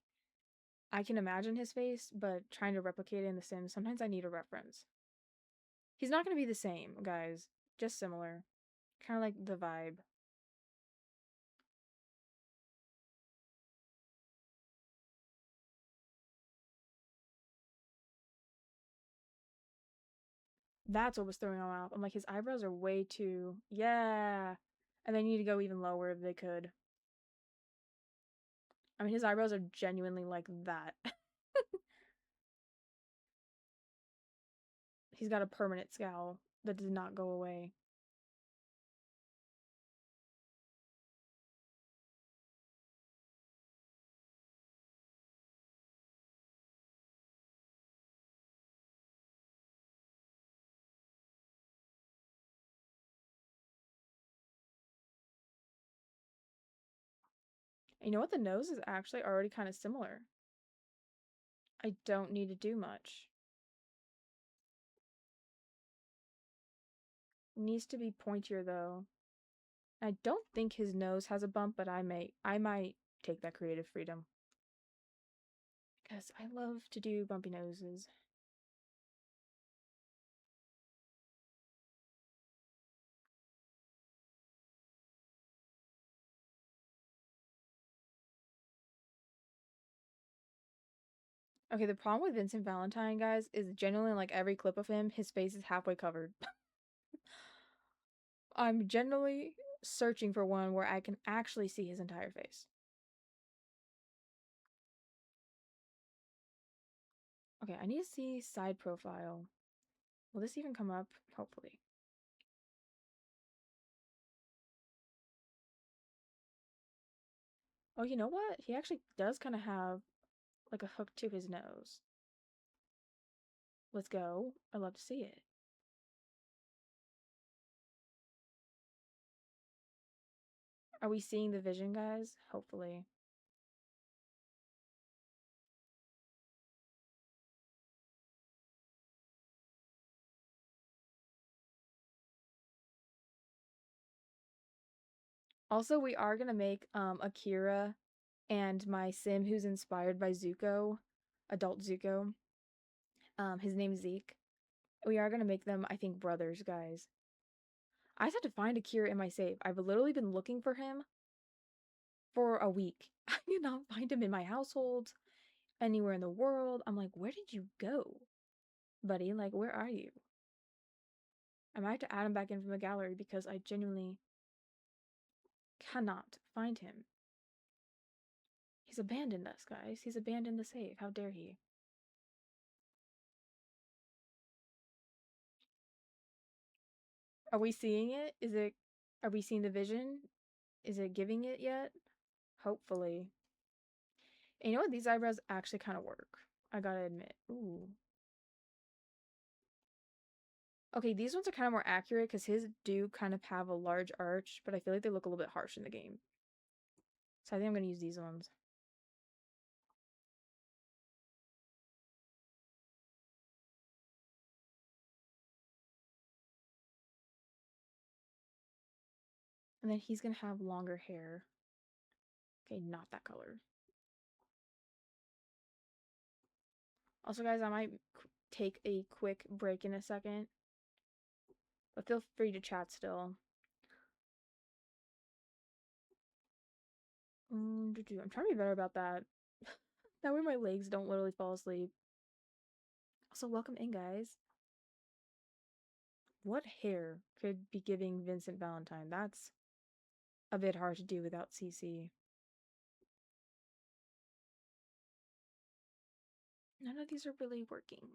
I can imagine his face, but trying to replicate it in The Sims, sometimes I need a reference. He's not gonna be the same, guys. Just similar. Kind of like the vibe. That's what was throwing him off. I'm like, his eyebrows are way too. Yeah. And they need to go even lower if they could. I mean, his eyebrows are genuinely like that. He's got a permanent scowl that does not go away. You know what? The nose is actually already kind of similar. I don't need to do much. It needs to be pointier though. I don't think his nose has a bump, but I might take that creative freedom. Because I love to do bumpy noses. Okay, the problem with Vincent Valentine, guys, is generally like every clip of him, his face is halfway covered. I'm generally searching for one where I can actually see his entire face. Okay, I need to see side profile. Will this even come up? Hopefully. Oh, you know what? He actually does kind of have like a hook to his nose. Let's go. I'd love to see it. Are we seeing the vision, guys? Hopefully. Also, we are gonna make Akira and my sim who's inspired by Zuko, adult Zuko. His name's Zeke. We are gonna make them, I think, brothers, guys. I just had to find Akira in my save. I've literally been looking for him for a week. I did not find him in my household, anywhere in the world. I'm like, where did you go, buddy? Like, where are you? I might have to add him back in from the gallery because I genuinely cannot find him. He's abandoned us, guys. He's abandoned the save. How dare he? Are we seeing it? Are we seeing the vision? Is it giving it yet? Hopefully. And you know what? These eyebrows actually kind of work. I gotta admit. Ooh. Okay, these ones are kind of more accurate because his do kind of have a large arch, but I feel like they look a little bit harsh in the game. So I think I'm gonna use these ones. And then he's gonna have longer hair. Okay, not that color. Also, guys, I might take a quick break in a second, but feel free to chat still. I'm trying to be better about that. That way my legs don't literally fall asleep. Also, welcome in, guys. What hair could be giving Vincent Valentine? That's a bit hard to do without CC. None of these are really working.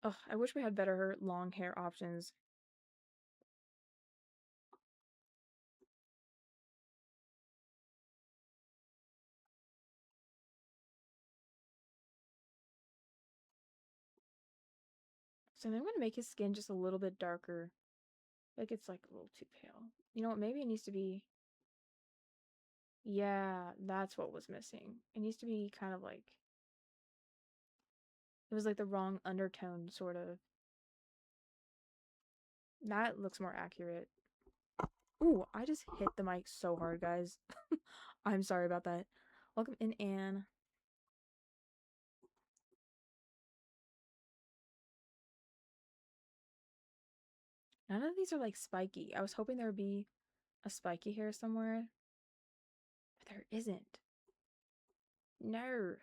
Ugh, I wish we had better long hair options. So I'm gonna make his skin just a little bit darker. Like it's like a little too pale. You know what? Maybe it needs to be. Yeah, that's what was missing. It needs to be kind of like. It was like the wrong undertone, sort of. That looks more accurate. Ooh, I just hit the mic so hard, guys. I'm sorry about that. Welcome in, Anne. None of these are like spiky. I was hoping there would be a spiky hair somewhere, but there isn't. No.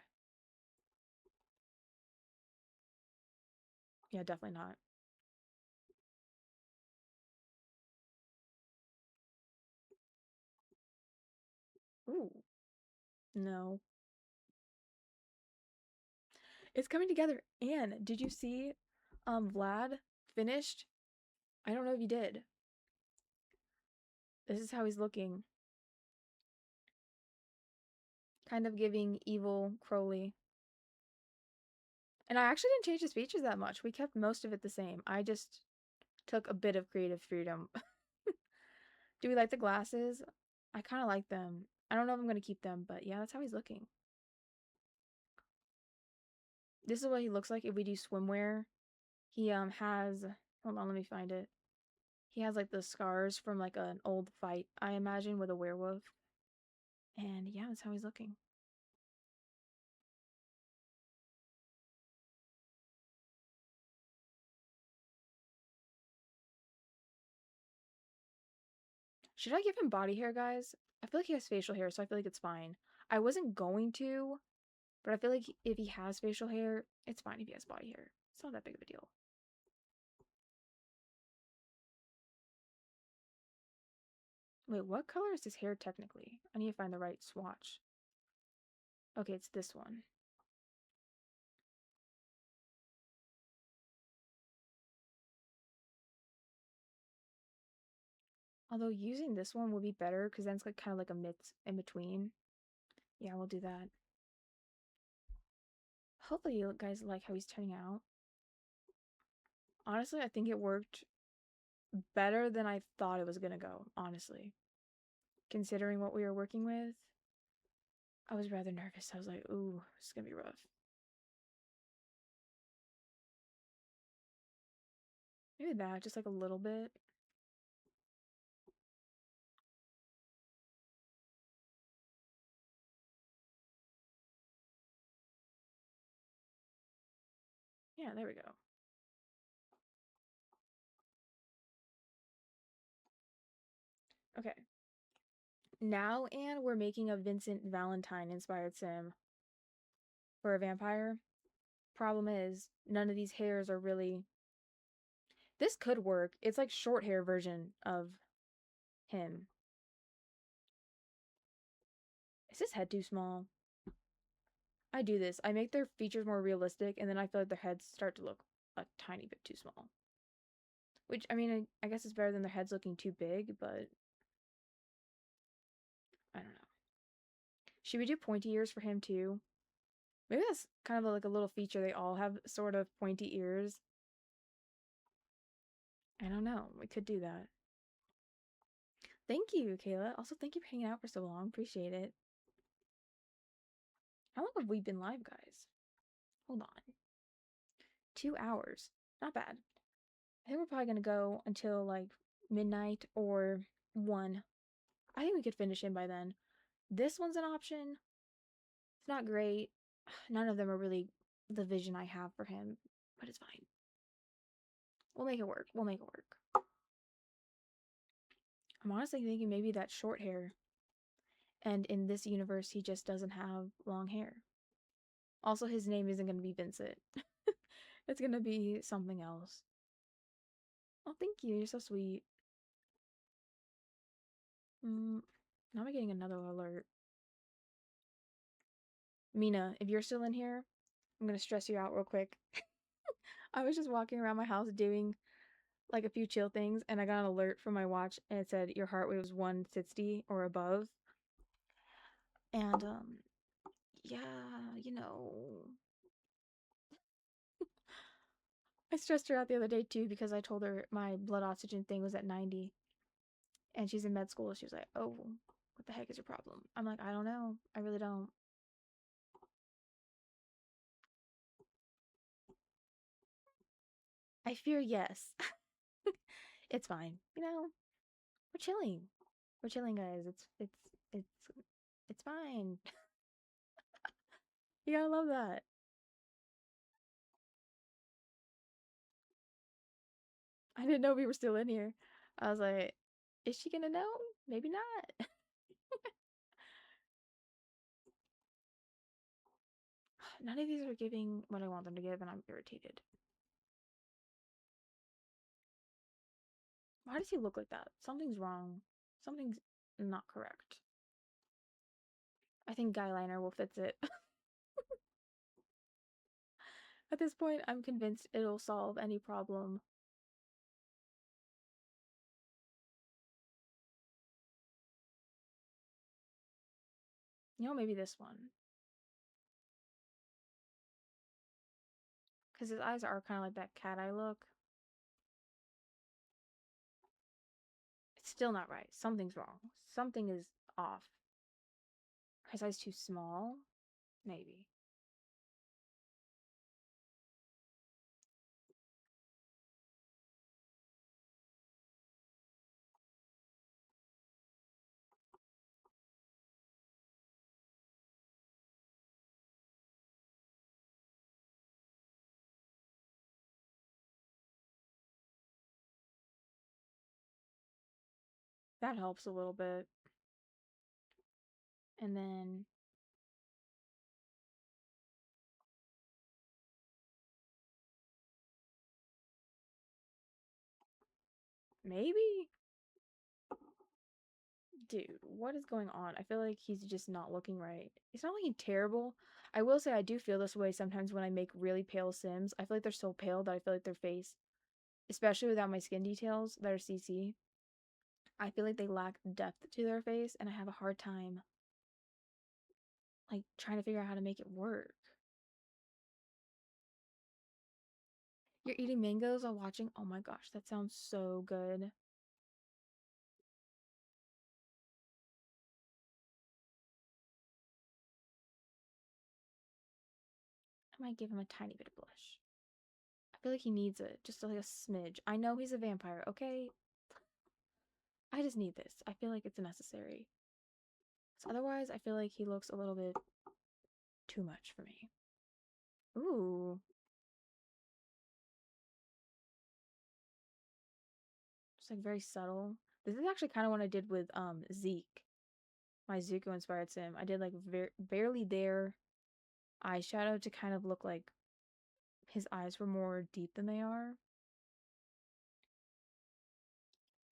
Yeah, definitely not. Ooh, no. It's coming together. Anne, did you see Vlad finished? I don't know if you did. This is how he's looking. Kind of giving evil Crowley. And I actually didn't change his features that much. We kept most of it the same. I just took a bit of creative freedom. Do we like the glasses? I kind of like them. I don't know if I'm going to keep them, but yeah, that's how he's looking. This is what he looks like if we do swimwear. He has, hold on, let me find it. He has like the scars from like an old fight, I imagine, with a werewolf. And yeah, that's how he's looking. Should I give him body hair, guys? I feel like he has facial hair, so I feel like it's fine. I wasn't going to, but I feel like if he has facial hair, it's fine if he has body hair. It's not that big of a deal. Wait, what color is his hair technically? I need to find the right swatch. Okay, it's this one. Although using this one would be better because then it's like kind of like a mix in between. Yeah, we'll do that. Hopefully you guys like how he's turning out. Honestly, I think it worked better than I thought it was gonna go, honestly. Considering what we were working with, I was rather nervous. I was like, ooh, it's gonna be rough. Maybe that, just like a little bit. Yeah, there we go. Okay. Now, and we're making a Vincent Valentine inspired sim for a vampire. Problem is, none of these hairs are really. This could work. It's like short hair version of him. Is his head too small? I do this. I make their features more realistic, and then I feel like their heads start to look a tiny bit too small. Which, I mean, I guess it's better than their heads looking too big, but I don't know. Should we do pointy ears for him too? Maybe that's kind of like a little feature. They all have sort of pointy ears. I don't know. We could do that. Thank you, Kayla. Also, thank you for hanging out for so long. Appreciate it. How long have we been live, guys? Hold on. 2 hours. Not bad. I think we're probably gonna go until like midnight or 1. I think we could finish him by then. This one's an option. It's not great. None of them are really the vision I have for him, but it's fine. We'll make it work. We'll make it work. I'm honestly thinking maybe that short hair. And in this universe, he just doesn't have long hair. Also, his name isn't going to be Vincent. It's going to be something else. Oh, thank you. You're so sweet. Now I'm getting another alert. Mina, if you're still in here, I'm going to stress you out real quick. I was just walking around my house doing like a few chill things, and I got an alert from my watch, and it said your heart rate was 160 or above. And, yeah, you know. I stressed her out the other day too because I told her my blood oxygen thing was at 90, and she's in med school. She was like, "Oh, what the heck is your problem?" I'm like, "I don't know. I really don't." I fear yes. It's fine. You know, we're chilling. We're chilling, guys. It's it's fine. You gotta love that. I didn't know we were still in here. I was like, is she gonna know? Maybe not. None of these are giving what I want them to give, and I'm irritated. Why does he look like that? Something's wrong. Something's not correct. I think guyliner will fix it. At this point, I'm convinced it'll solve any problem. You know, maybe this one. Because his eyes are kind of like that cat eye look. It's still not right. Something's wrong. Something is off. Are his eyes too small? Maybe. That helps a little bit. And then maybe? Dude, what is going on? I feel like he's just not looking right. He's not looking terrible. I will say I do feel this way sometimes when I make really pale Sims. I feel like they're so pale that I feel like their face, especially without my skin details that are CC, I feel like they lack depth to their face, and I have a hard time like trying to figure out how to make it work. You're eating mangoes while watching? Oh my gosh, that sounds so good. I might give him a tiny bit of blush. I feel like he needs it, just like a smidge. I know he's a vampire, okay? I just need this. I feel like it's necessary. So otherwise, I feel like he looks a little bit too much for me. Ooh. Just like very subtle. This is actually kind of what I did with Zeke, my Zuko inspired sim. I did like barely there eyeshadow to kind of look like his eyes were more deep than they are.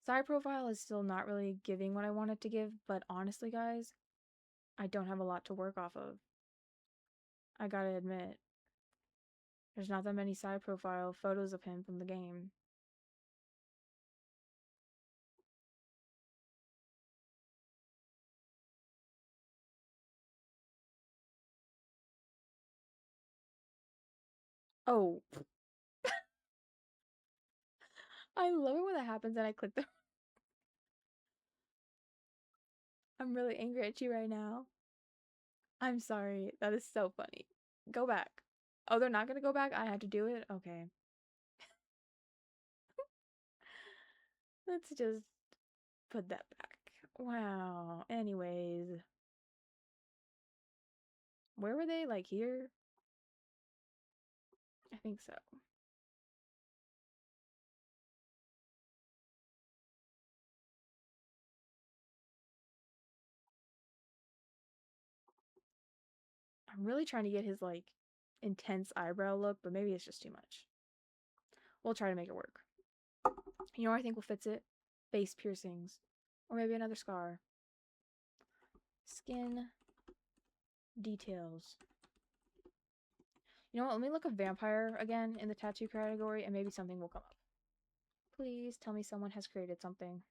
Side profile is still not really giving what I want it to give, but honestly, guys, I don't have a lot to work off of. I gotta admit, there's not that many side profile photos of him from the game. Oh, I love it when that happens and I click the. I'm really angry at you right now. I'm sorry. That is so funny. Go back. Oh, they're not gonna go back? I had to do it? Okay. Let's just put that back. Wow. Anyways, where were they? Like here? I think so. I'm really trying to get his like intense eyebrow look, but maybe it's just too much. We'll try to make it work. You know what I think will fits it? Face piercings. Or maybe another scar. Skin details. You know what? Let me look up vampire again in the tattoo category and maybe something will come up. Please tell me someone has created something.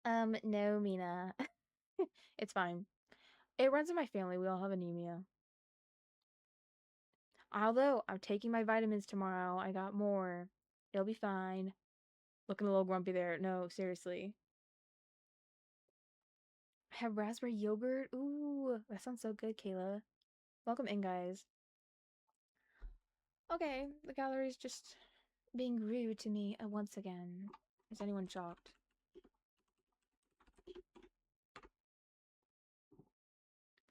No, Mina. It's fine. It runs in my family. We all have anemia. Although I'm taking my vitamins tomorrow, I got more. It'll be fine. Looking a little grumpy there. No, seriously. I have raspberry yogurt. Ooh, that sounds so good, Kayla. Welcome in, guys. Okay, the gallery's just being rude to me once again. Is anyone shocked?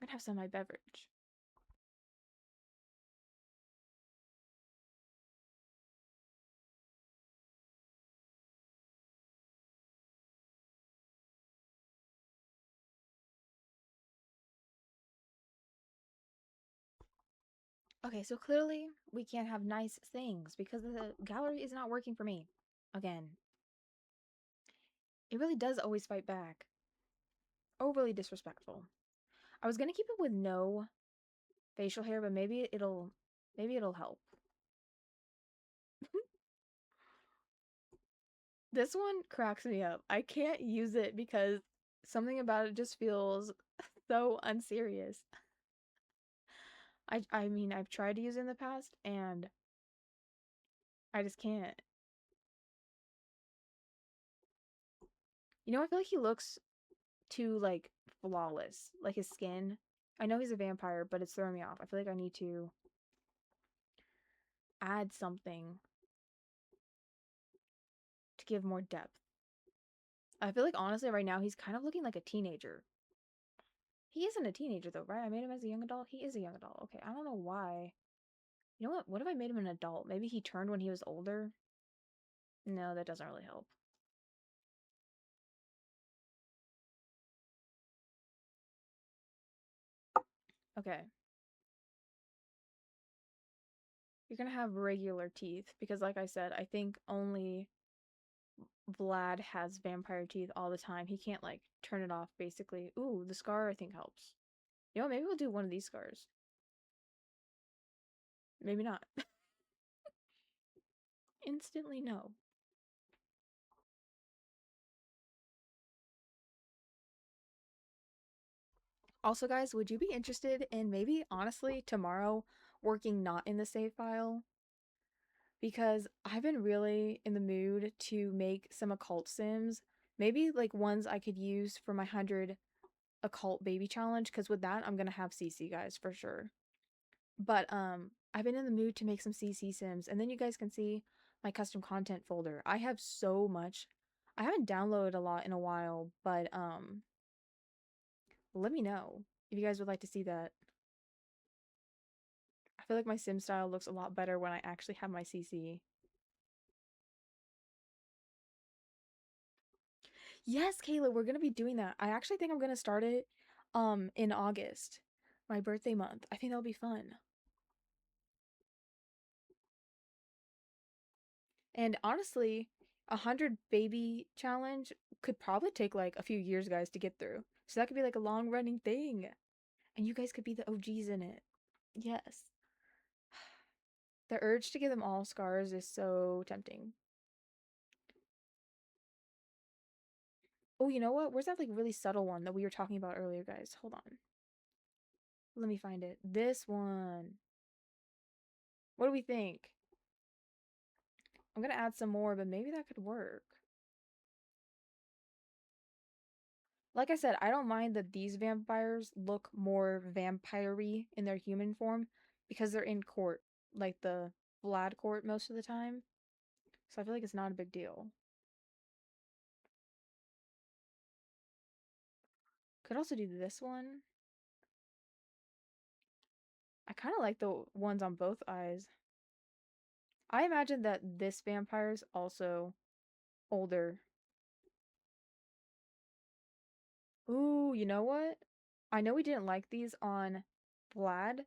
I'm gonna have some of my beverage. Okay, so clearly we can't have nice things because the gallery is not working for me. Again. It really does always fight back. Overly disrespectful. I was gonna keep it with no facial hair, but maybe it'll help. This one cracks me up. I can't use it because something about it just feels so unserious. I mean, I've tried to use it in the past and I just can't. You know, I feel like he looks too like flawless, like his skin. I know he's a vampire, but it's throwing me off. I feel like I need to add something to give more depth. I feel like honestly right now he's kind of looking like a teenager. He isn't a teenager though, right? I made him as a young adult. He is a young adult. Okay, I don't know why. You know what? What if I made him an adult? Maybe he turned when he was older? No, that doesn't really help. Okay. You're gonna have regular teeth because like I said, I think only Vlad has vampire teeth all the time. He can't like turn it off basically. Ooh, the scar I think helps. You know what? Maybe we'll do one of these scars. Maybe not. Instantly no. Also, guys, would you be interested in maybe honestly tomorrow working not in the save file? Because I've been really in the mood to make some occult sims. Maybe like ones I could use for my 100 occult baby challenge because with that I'm going to have CC guys for sure. But I've been in the mood to make some CC sims and then you guys can see my custom content folder. I have so much. I haven't downloaded a lot in a while, but let me know if you guys would like to see that. I feel like my sim style looks a lot better when I actually have my CC. Yes, Kayla, we're gonna be doing that. I actually think I'm gonna start it in August, my birthday month. I think that'll be fun. And honestly, 100 baby challenge could probably take like a few years, guys, to get through. So that could be like a long running thing. And you guys could be the OGs in it. Yes. The urge to give them all scars is so tempting. Oh, you know what? Where's that like really subtle one that we were talking about earlier, guys? Hold on. Let me find it. This one. What do we think? I'm gonna add some more, but maybe that could work. Like I said, I don't mind that these vampires look more vampire-y in their human form because they're in court, like the Vlad court most of the time. So I feel like it's not a big deal. Could also do this one. I kind of like the ones on both eyes. I imagine that this vampire's also older. Ooh, you know what? I know we didn't like these on Vlad,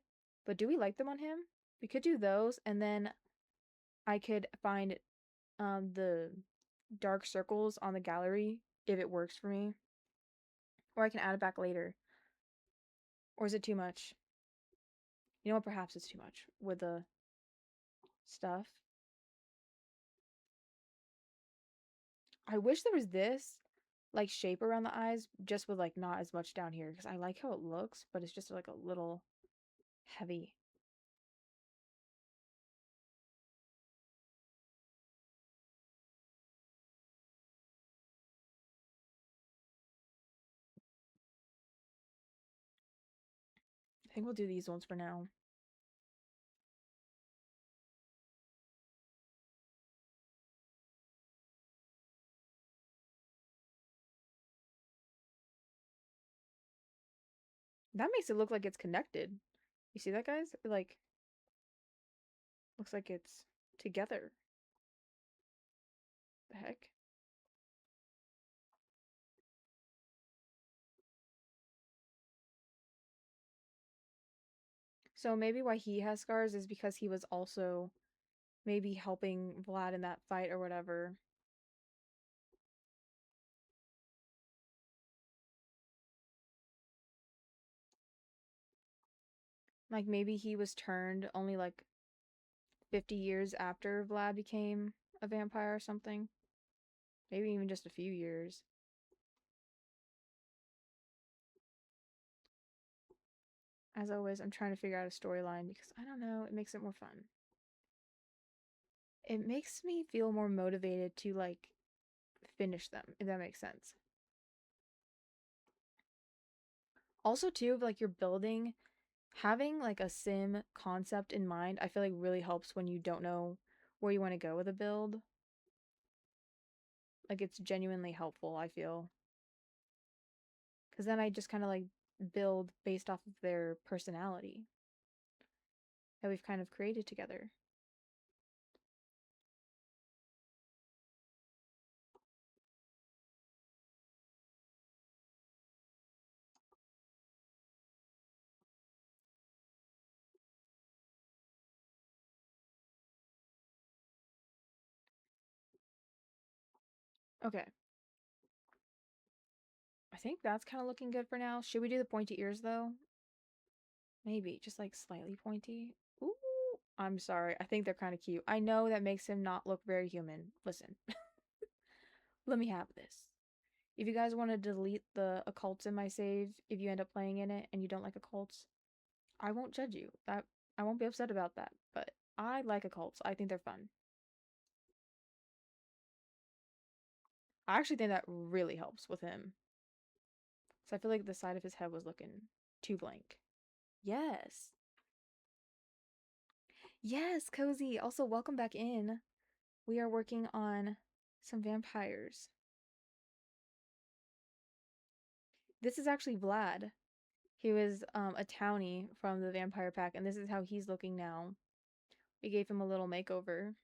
but do we like them on him? We could do those, and then I could find the dark circles on the gallery if it works for me. Or I can add it back later. Or is it too much? You know what? Perhaps it's too much with the stuff. I wish there was this like shape around the eyes just with like not as much down here because I like how it looks, but it's just like a little heavy. I think we'll do these ones for now. That makes it look like it's connected. You see that, guys? It, like, looks like it's together. The heck? So maybe why he has scars is because he was also maybe helping Vlad in that fight or whatever. Like maybe he was turned only like 50 years after Vlad became a vampire or something. Maybe even just a few years. As always, I'm trying to figure out a storyline because I don't know, it makes it more fun. It makes me feel more motivated to like finish them, if that makes sense. Also, too, if like you're building, having like a sim concept in mind, I feel like really helps when you don't know where you want to go with a build. Like it's genuinely helpful, I feel. Because then I just kind of like build based off of their personality that we've kind of created together. Okay. I think that's kind of looking good for now. Should we do the pointy ears though? Maybe just like slightly pointy. Ooh, I'm sorry. I think they're kind of cute. I know that makes him not look very human. Listen, let me have this. If you guys want to delete the occults in my save, if you end up playing in it and you don't like occults, I won't judge you. That I won't be upset about that. But I like occults. I think they're fun. I actually think that really helps with him. So I feel like the side of his head was looking too blank. Yes. Yes, Cozy. Also, welcome back in. We are working on some vampires. This is actually Vlad. He was a townie from the vampire pack, and this is how he's looking now. We gave him a little makeover.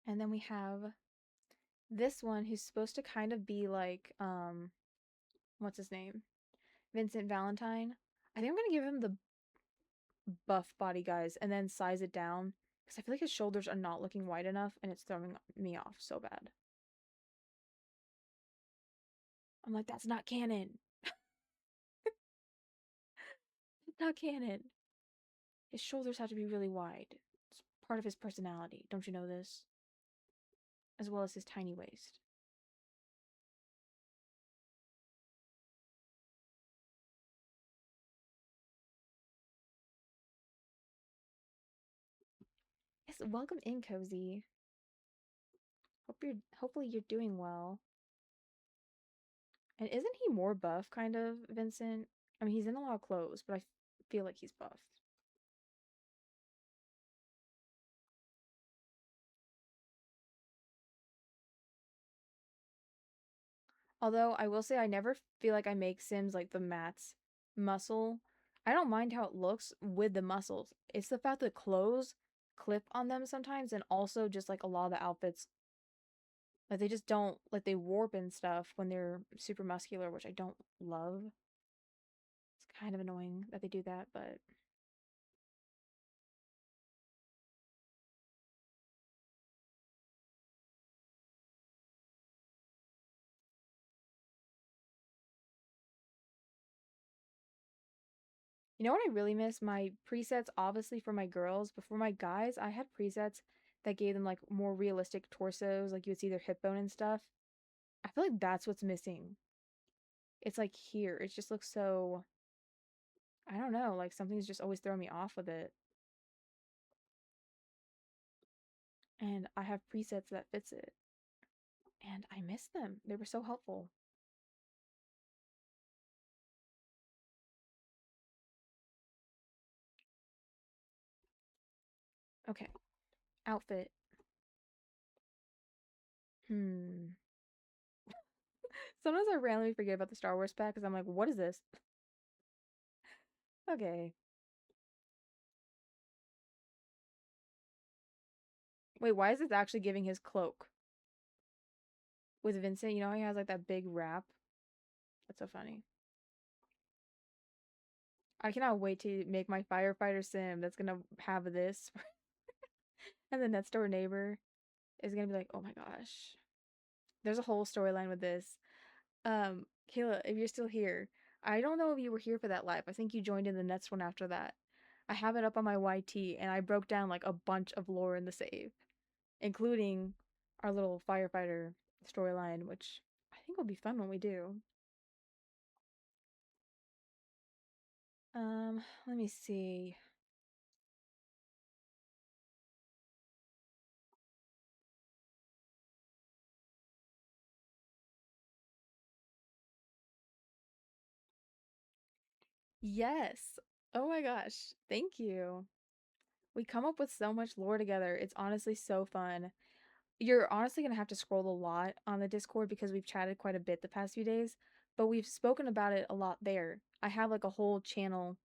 And then we have this one who's supposed to kind of be like, what's his name? Vincent Valentine. I think I'm gonna give him the buff body, guys, and then size it down because I feel like his shoulders are not looking wide enough and it's throwing me off so bad. I'm like, that's not canon. It's not canon. His shoulders have to be really wide. It's part of his personality. Don't you know this? As well as his tiny waist. Yes, welcome in, Cozy. Hopefully you're doing well. And isn't he more buff, kind of, Vincent? I mean, he's in a lot of clothes, but I feel like he's buff. Although I will say I never feel like I make Sims like the Matt's muscle. I don't mind how it looks with the muscles. It's the fact that clothes clip on them sometimes, and also just like a lot of the outfits, like they just don't, like they warp and stuff when they're super muscular, which I don't love. It's kind of annoying that they do that, but you know what I really miss? My presets, obviously for my girls, but for my guys, I had presets that gave them like more realistic torsos, like you would see their hip bone and stuff. I feel like that's what's missing. It's like here, it just looks so, I don't know, like something's just always throwing me off with it. And I have presets that fits it. And I miss them. They were so helpful. Okay, outfit. Hmm. Sometimes I randomly forget about the Star Wars pack because I'm like, what is this? Okay. Wait, why is this actually giving his cloak? With Vincent, you know, he has like that big wrap. That's so funny. I cannot wait to make my firefighter sim that's gonna have this. And the next door neighbor is gonna be like, oh my gosh. There's a whole storyline with this. Kayla, if you're still here, I don't know if you were here for that live. I think you joined in the next one after that. I have it up on my YT and I broke down like a bunch of lore in the save, including our little firefighter storyline, which I think will be fun when we do. Let me see. Yes. Oh my gosh. Thank you. We come up with so much lore together. It's honestly so fun. You're honestly gonna have to scroll a lot on the Discord because we've chatted quite a bit the past few days, but we've spoken about it a lot there. I have like a whole channel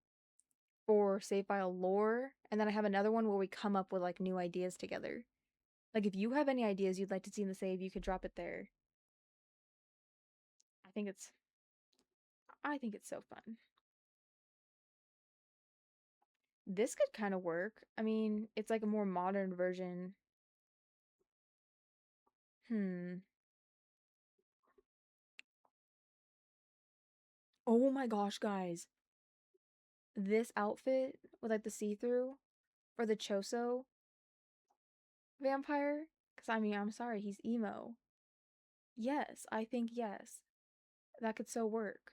for save file lore, and then I have another one where we come up with like new ideas together. Like if you have any ideas you'd like to see in the save, you could drop it there. I think it's I think it's so fun. This could kind of work. I mean, it's like a more modern version. Hmm. Oh my gosh, guys. This outfit with like the see-through for the Choso vampire? Because I mean, I'm sorry, he's emo. Yes, I think yes. That could so work.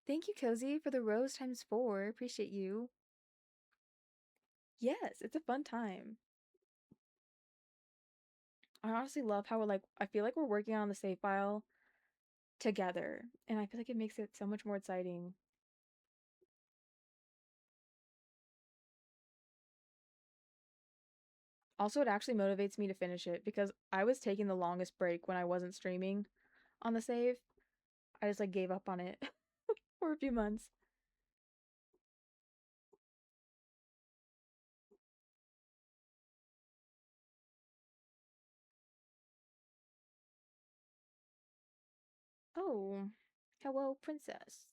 Thank you, Cozy, for the rose times 4. Appreciate you. Yes, it's a fun time. I honestly love how we're like, I feel like we're working on the save file together, and I feel like it makes it so much more exciting. Also, it actually motivates me to finish it because I was taking the longest break when I wasn't streaming on the save. I just like gave up on it for a few months. Oh, hello, princess.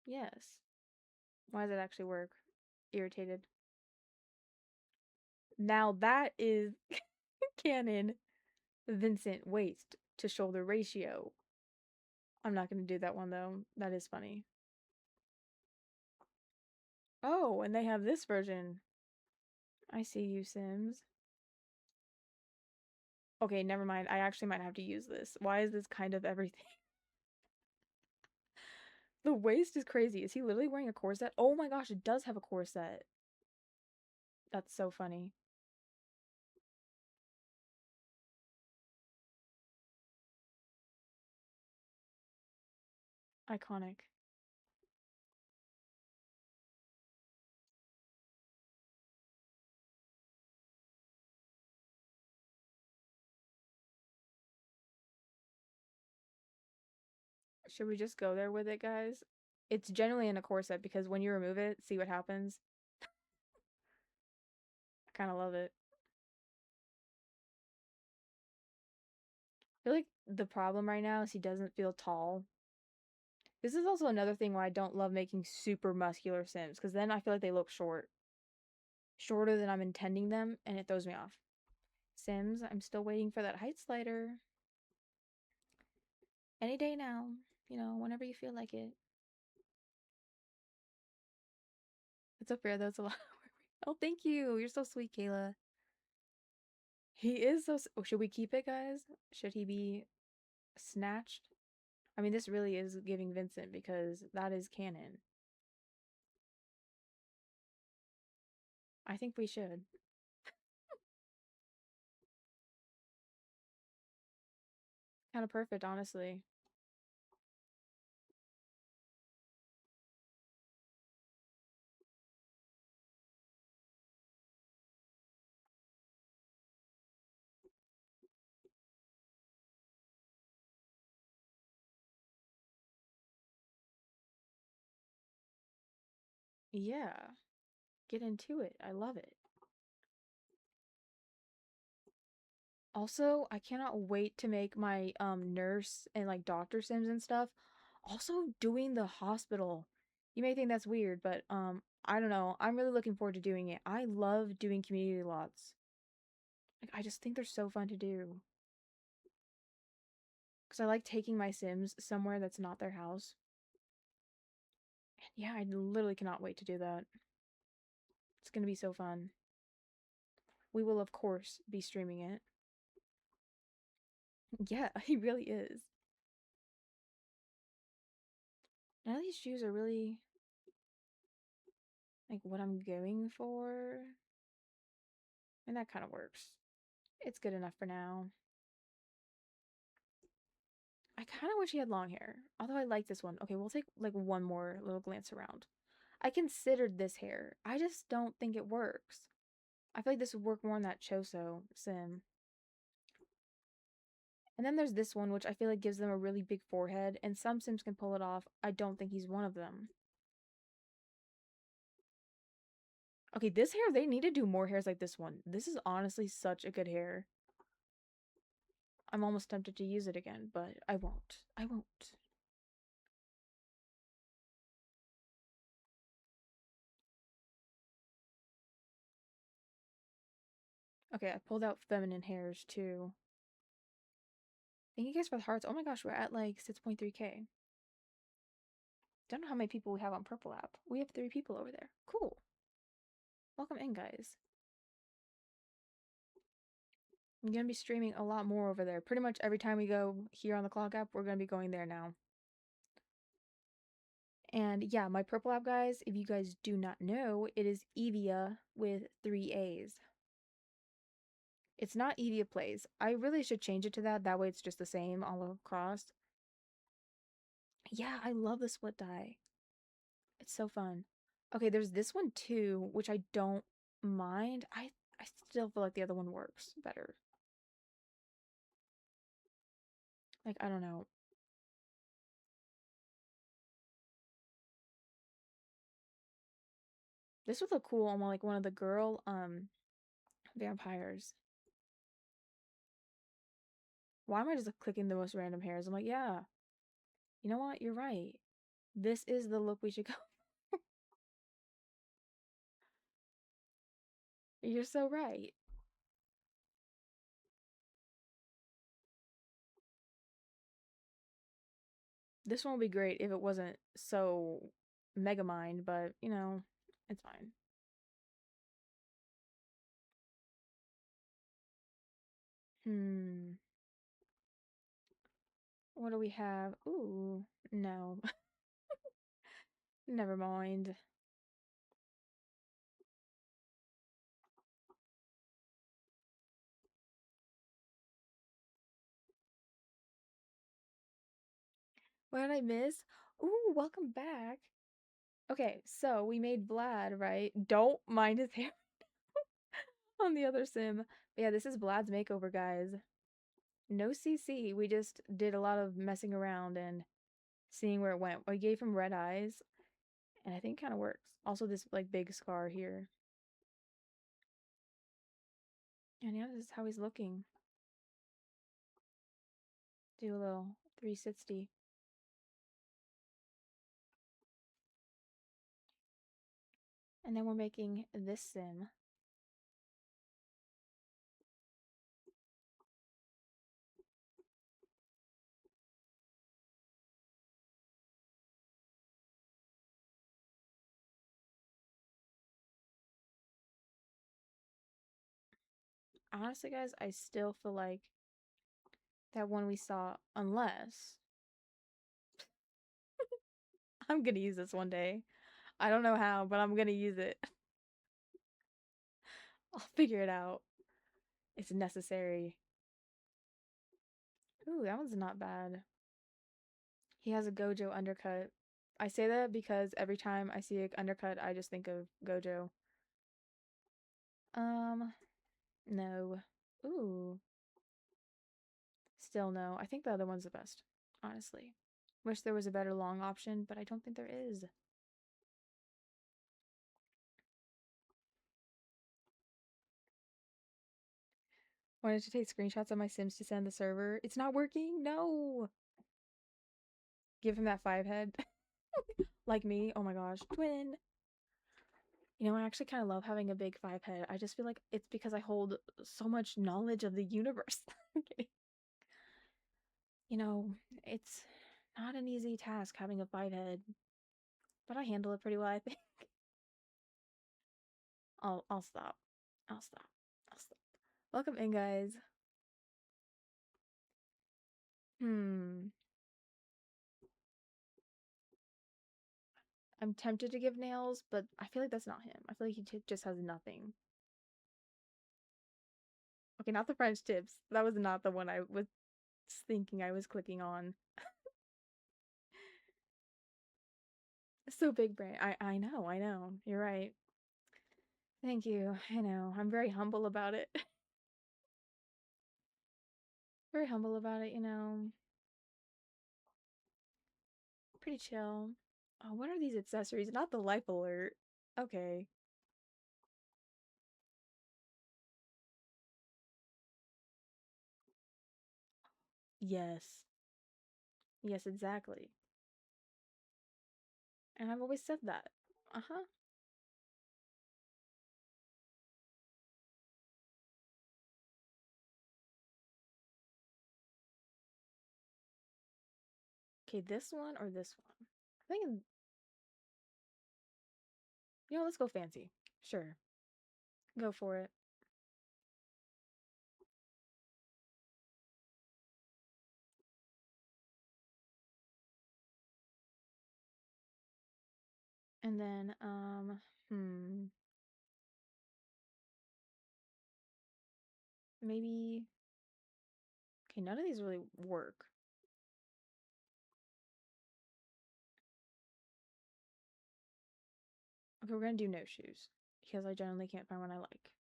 Yes. Why does it actually work? Irritated. Now that is canon Vincent waist to shoulder ratio. I'm not going to do that one though. That is funny. Oh, and they have this version. I see you, Sims. Okay, never mind. I actually might have to use this. Why is this kind of everything? The waist is crazy. Is he literally wearing a corset? Oh my gosh, it does have a corset. That's so funny. Iconic. Should we just go there with it, guys? It's generally in a corset because when you remove it, see what happens. I kind of love it. I feel like the problem right now is he doesn't feel tall. This is also another thing why I don't love making super muscular Sims, because then I feel like they look short. Shorter than I'm intending them, and it throws me off. Sims, I'm still waiting for that height slider. Any day now, whenever you feel like it. It's up there, though. It's a lot. Oh, thank you. You're so sweet, Kayla. He is so. Oh, should we keep it, guys? Should he be snatched? I mean, this really is giving Vincent because that is canon. I think we should. Kind of perfect, honestly. Yeah. Get into it. I love it. Also, I cannot wait to make my nurse and like doctor sims and stuff. Also doing the hospital. You may think that's weird, but I don't know. I'm really looking forward to doing it. I love doing community lots. Like I just think they're so fun to do. Cuz I like taking my sims somewhere that's not their house. And yeah, I literally cannot wait to do that. It's going to be so fun. We will of course be streaming it. Yeah, he really is. None of these shoes are really like what I'm going for. And that kind of works. It's good enough for now. I kind of wish he had long hair. Although I like this one. Okay, we'll take like one more little glance around. I considered this hair. I just don't think it works. I feel like this would work more on that Choso sim. And then there's this one, which I feel like gives them a really big forehead, and some sims can pull it off. I don't think he's one of them. Okay, this hair, they need to do more hairs like this one. This is honestly such a good hair. I'm almost tempted to use it again, but I won't. I won't. Okay, I pulled out feminine hairs too. Thank you guys for the hearts. Oh my gosh, we're at like 6.3k. Don't know how many people we have on Purple app. We have 3 people over there. Cool. Welcome in, guys. I'm gonna be streaming a lot more over there. Pretty much every time we go here on the Clock app, we're gonna be going there now. And yeah, my Purple app, guys, if you guys do not know, it is Evia with 3 A's. It's not Evia Plays. I really should change it to that. That way it's just the same all across. Yeah, I love the split dye. It's so fun. Okay, there's this one too, which I don't mind. I still feel like the other one works better. Like, I don't know. This would look cool on like one of the girl vampires. Why am I just clicking the most random hairs? I'm like, yeah. You know what? You're right. This is the look we should go. You're so right. This one would be great if it wasn't so Megamind, but it's fine. Hmm. What do we have? Ooh, no. Never mind. What did I miss? Ooh, welcome back. Okay, so we made Vlad, right? Don't mind his hair on the other sim. But yeah, this is Vlad's makeover, guys. No CC. We just did a lot of messing around and seeing where it went. I gave him red eyes, and I think it kind of works. Also, this like big scar here. And yeah, this is how he's looking. Do a little 360. And then we're making this sim. Honestly, guys, I still feel like that one we saw, unless I'm gonna use this one day. I don't know how, but I'm gonna use it. I'll figure it out. It's necessary. Ooh, that one's not bad. He has a Gojo undercut. I say that because every time I see an undercut, I just think of Gojo. No. Ooh. Still no. I think the other one's the best, honestly. Wish there was a better long option, but I don't think there is. Wanted to take screenshots of my Sims to send the server. It's not working? No! Give him that 5 head. Like me. Oh my gosh. Twin. You know, I actually kind of love having a big 5 head. I just feel like it's because I hold so much knowledge of the universe. You know, it's not an easy task having a 5 head, but I handle it pretty well, I think. I'll stop. I'll stop. I'll stop. Welcome in, guys. Hmm. I'm tempted to give nails, but I feel like that's not him. I feel like he just has nothing. Okay, not the French tips. That was not the one I was thinking I was clicking on. So big brain. I know, I know. You're right. Thank you. I know. I'm very humble about it. Very humble about it, you know. Pretty chill. Oh, what are these accessories? Not the life alert. Okay. Yes. Yes, exactly. And I've always said that. Uh-huh. Okay, this one or this one? I think, let's go fancy. Sure. Go for it. And then, maybe. Okay, none of these really work. Okay, we're gonna do no shoes because I generally can't find one I like.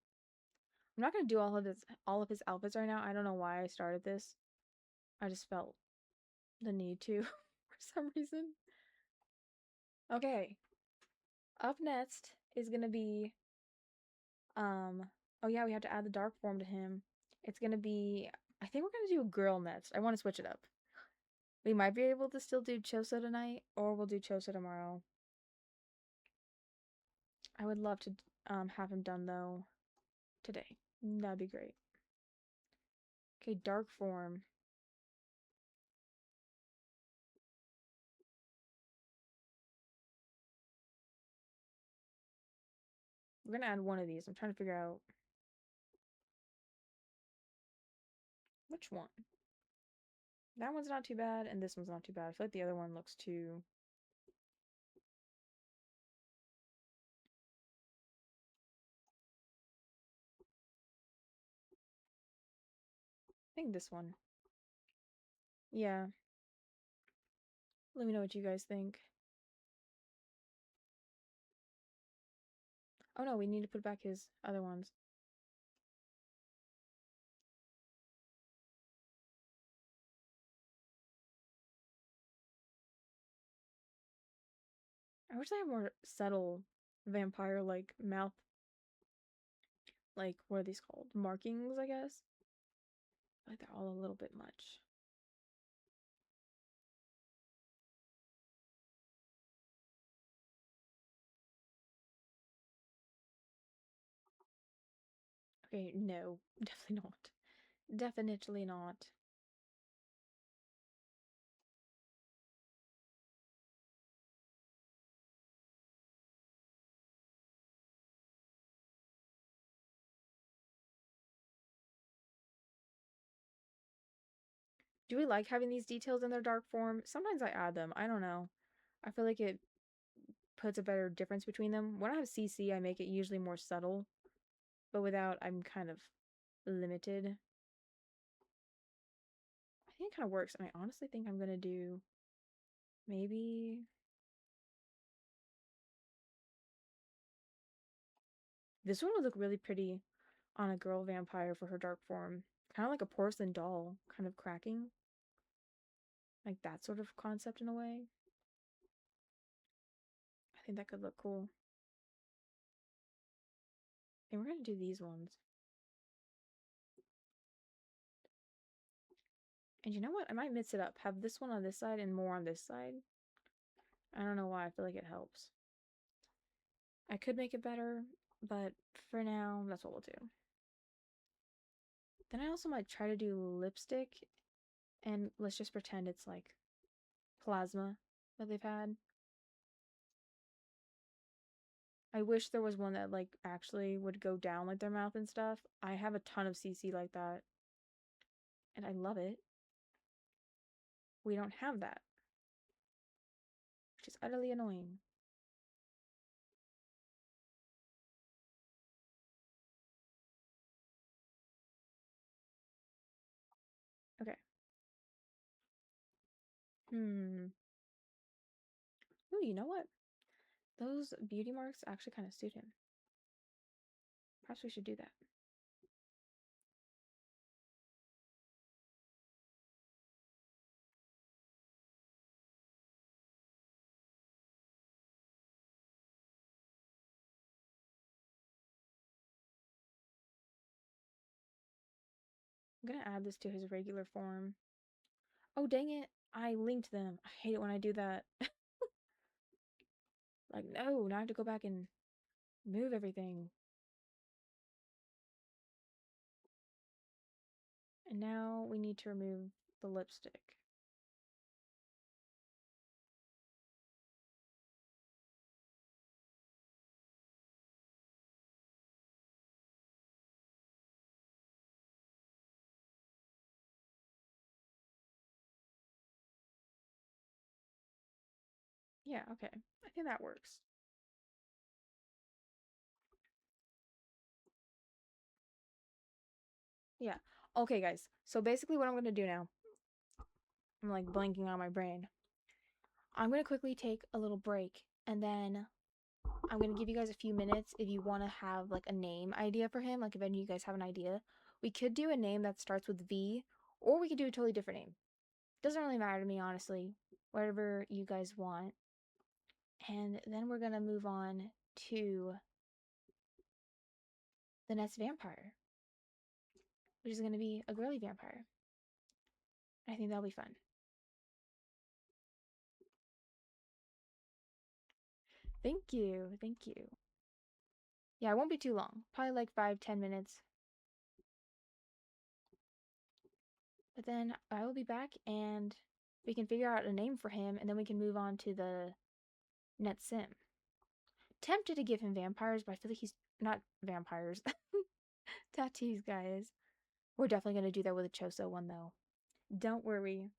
I'm not gonna do all of his outfits right now. I don't know why I started this. I just felt the need to for some reason. Okay, up next is gonna be oh yeah, we have to add the dark form to him. It's gonna be, I think we're gonna do a girl next. I want to switch it up. We might be able to still do Chosa tonight, or we'll do Chosa tomorrow. I would love to have him done though today. That'd be great. Okay, dark form. We're gonna add one of these. I'm trying to figure out which one. That one's not too bad, and this one's not too bad. I feel like the other one looks too. I think this one. Yeah. Let me know what you guys think. Oh no, we need to put back his other ones. I wish they had more subtle vampire like mouth, like what are these called? Markings, I guess. I feel like they're all a little bit much. Okay, no, definitely not. Definitely not. Do we like having these details in their dark form? Sometimes I add them. I don't know. I feel like it puts a better difference between them. When I have CC, I make it usually more subtle, but without, I'm kind of limited. I think it kind of works, and I honestly think I'm gonna do maybe this one would look really pretty on a girl vampire for her dark form. Kind of like a porcelain doll, kind of cracking. Like that sort of concept in a way. I think that could look cool. And we're gonna do these ones. And you know what? I might mix it up. Have this one on this side and more on this side. I don't know why. I feel like it helps. I could make it better, but for now, that's what we'll do. Then I also might try to do lipstick, and let's just pretend it's like plasma that they've had. I wish there was one that like actually would go down like their mouth and stuff. I have a ton of CC like that, and I love it. We don't have that, which is utterly annoying. Okay. Hmm. Ooh, you know what? Those beauty marks actually kind of suit him. Perhaps we should do that. I'm gonna add this to his regular form. Oh, dang it. I linked them. I hate it when I do that. Like, no, now I have to go back and move everything. And now we need to remove the lipstick. Yeah, okay. I think that works. Yeah. Okay, guys. So basically what I'm going to do now, I'm like blanking on my brain. I'm going to quickly take a little break and then I'm going to give you guys a few minutes if you want to have like a name idea for him, like if any of you guys have an idea. We could do a name that starts with V or we could do a totally different name. Doesn't really matter to me, honestly. Whatever you guys want. And then we're going to move on to the next vampire, which is going to be a girly vampire. I think that'll be fun. Thank you. Thank you. Yeah, it won't be too long. Probably like 5-10 minutes. But then I will be back and we can figure out a name for him and then we can move on to the net sim. Tempted to give him vampires, but I feel like he's not vampires. Tattoos, guys. We're definitely going to do that with a Choso one though. Don't worry.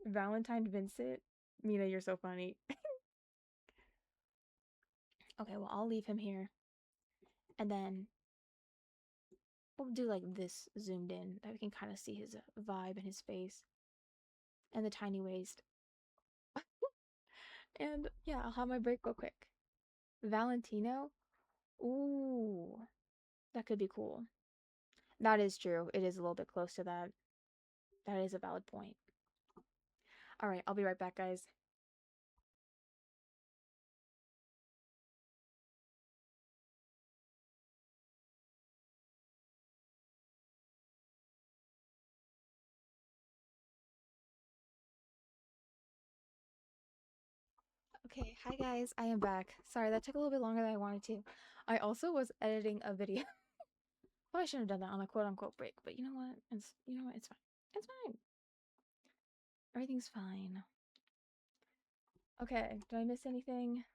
Valentine Vincent. Mina, you're so funny. Okay, well, I'll leave him here. And then we'll do like this zoomed in that we can kind of see his vibe and his face and the tiny waist. And yeah, I'll have my break real quick. Valentino? Ooh, that could be cool. That is true. It is a little bit close to that. That is a valid point. All right, I'll be right back, guys. Okay, hi guys, I am back. Sorry, that took a little bit longer than I wanted to. I also was editing a video. Well, I shouldn't have done that on a quote unquote break, but you know what? It's fine. It's fine. Everything's fine. Okay, did I miss anything?